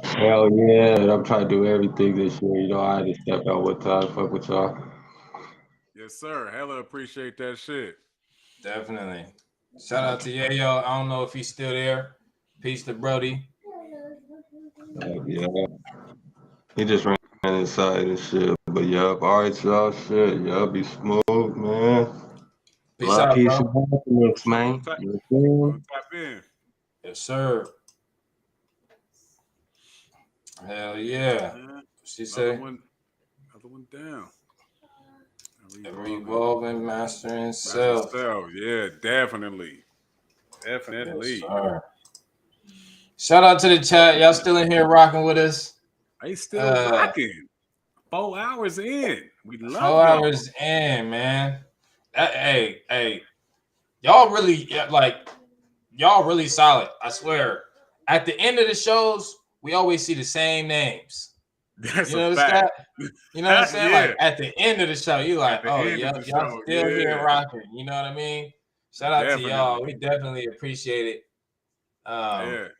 Speaker 8: Hell yeah, I'm trying to do everything this year. You know, I had to step out one time, fuck with y'all.
Speaker 3: Yes, sir. Hella appreciate that shit.
Speaker 2: Definitely. Shout out to Yayo. I don't know if he's still there. Peace to Brody.
Speaker 8: Yeah. He just ran inside and shit. But yup, all right, y'all. Shit, y'all be smooth, man.
Speaker 2: Peace out,
Speaker 8: Peace,
Speaker 2: bro.
Speaker 8: and happiness, man.
Speaker 3: Gonna tap in.
Speaker 2: Yes, sir. Hell yeah. She say
Speaker 3: another one down.
Speaker 2: Revolving, mastering self.
Speaker 3: Yeah, definitely. Definitely.
Speaker 2: Yes, sir. Shout out to the chat. Y'all still in here rocking with us.
Speaker 3: They still rocking. 4 hours in. We love
Speaker 2: 4 hours in, man. Hey. Y'all really solid. I swear. At the end of the shows, we always see the same names.
Speaker 3: That's
Speaker 2: you know
Speaker 3: a fact.
Speaker 2: You know what I'm saying?
Speaker 3: Yeah.
Speaker 2: Like at the end of the show, you like, oh, y'all still here rocking. You know what I mean? Shout out to y'all. We definitely appreciate it. And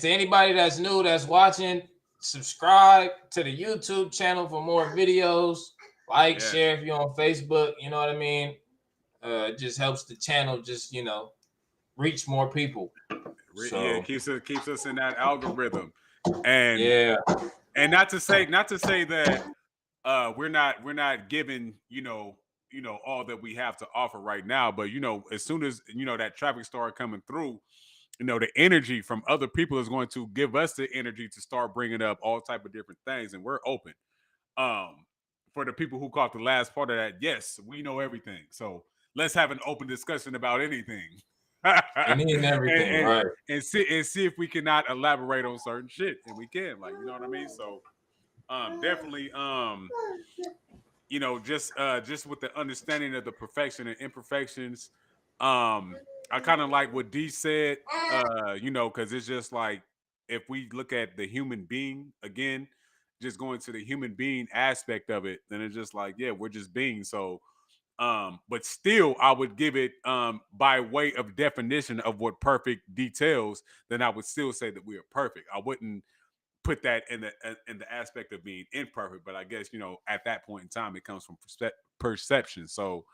Speaker 2: to anybody that's new, that's watching, subscribe to the YouTube channel for more videos. Like, share if you're on Facebook. You know what I mean? It just helps the channel just, reach more people.
Speaker 3: Yeah, it keeps us in that algorithm. And and not to say that we're not giving, all that we have to offer right now, but as soon as that traffic started coming through, the energy from other people is going to give us the energy to start bringing up all type of different things, and we're open. For the people who caught the last part of that, yes, we know everything. So let's have an open discussion about anything.
Speaker 2: Any and everything, right?
Speaker 3: And see if we cannot elaborate on certain shit, and we can, like, you know what I mean. So, definitely, just with the understanding of the perfection and imperfections, I kind of like what D said, you know, because it's just like if we look at the human being again, just going to the human being aspect of it, then it's just like, yeah, we're just beings. So, but still, I would give it by way of definition of what perfect details, then I would still say that we are perfect. I wouldn't put that in the aspect of being imperfect, but I guess, you know, at that point in time, it comes from perception. So,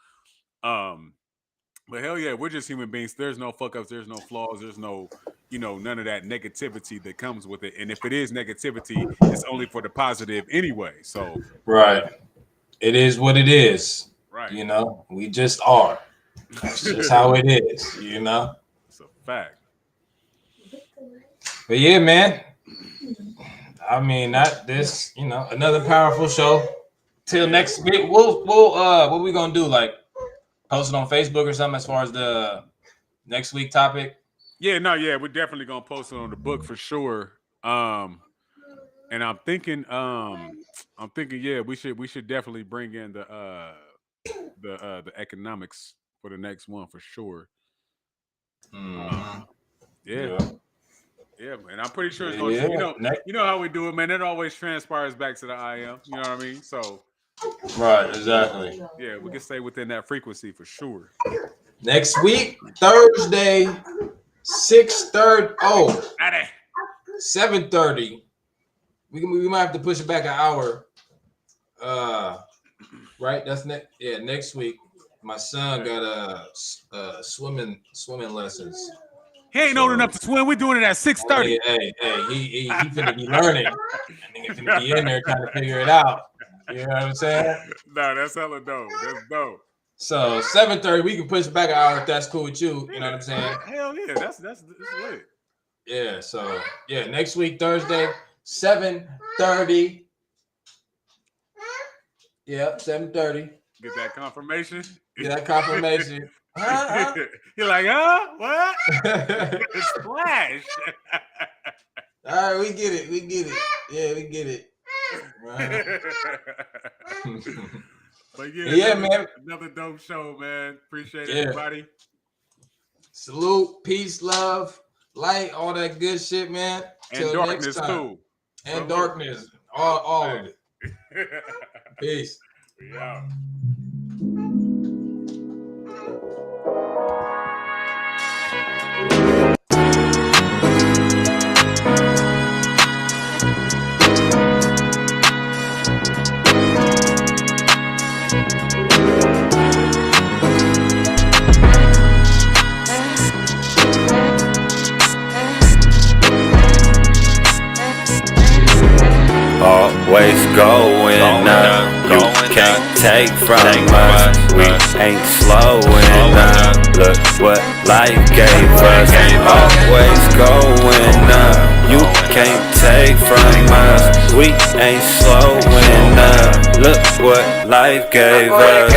Speaker 3: but hell yeah, we're just human beings. There's no fuck ups. There's no flaws. There's no, you know, none of that negativity that comes with it. And if it is negativity, it's only for the positive anyway. So
Speaker 2: right, it is what it is.
Speaker 3: Right,
Speaker 2: you know, we just are. That's just how it is. You know,
Speaker 3: it's a fact.
Speaker 2: But yeah, man. I mean, not this. You know, another powerful show. Till next week, we'll what we gonna do? Like, post it on Facebook or something as far as the next week topic?
Speaker 3: Yeah, no, yeah, we're definitely gonna post it on the book for sure. And I'm thinking, yeah, we should definitely bring in the economics for the next one for sure. Yeah, man. I'm pretty sure it's gonna. You know how we do it, man. It always transpires back to the IM. You know what I mean? So.
Speaker 2: Right, exactly.
Speaker 3: Yeah, we can stay within that frequency for sure.
Speaker 2: Next week, Thursday, 6:30. 7:30. We might have to push it back an hour. Right? That's next week. My son got swimming lessons.
Speaker 3: He ain't old enough to swim. We're doing it at 6:30.
Speaker 2: Hey, he finna be learning. And he finna be in there trying to figure it out. You know what I'm saying?
Speaker 3: No, that's hella dope. That's dope.
Speaker 2: So 7:30, we can push it back an hour if that's cool with you. You know what I'm saying?
Speaker 3: Hell yeah, that's lit.
Speaker 2: Yeah. So yeah, next week Thursday, 7:30. Yep, 7:30.
Speaker 3: Get that confirmation.
Speaker 2: Get that confirmation.
Speaker 3: You're like, what? Splash.
Speaker 2: All right, we get it. Yeah, we get it.
Speaker 3: But
Speaker 2: yeah, man.
Speaker 3: Another dope show, man. Appreciate everybody.
Speaker 2: Salute, peace, love, light, all that good shit, man.
Speaker 3: And
Speaker 2: Till
Speaker 3: darkness
Speaker 2: next time.
Speaker 3: too.
Speaker 2: And darkness. All of it. Peace.
Speaker 3: Yeah.
Speaker 1: Always going up, you can't take from us. We ain't slowing up. Look what life gave us. Always going up, you can't take from us. We ain't slowing up. Look what life gave us.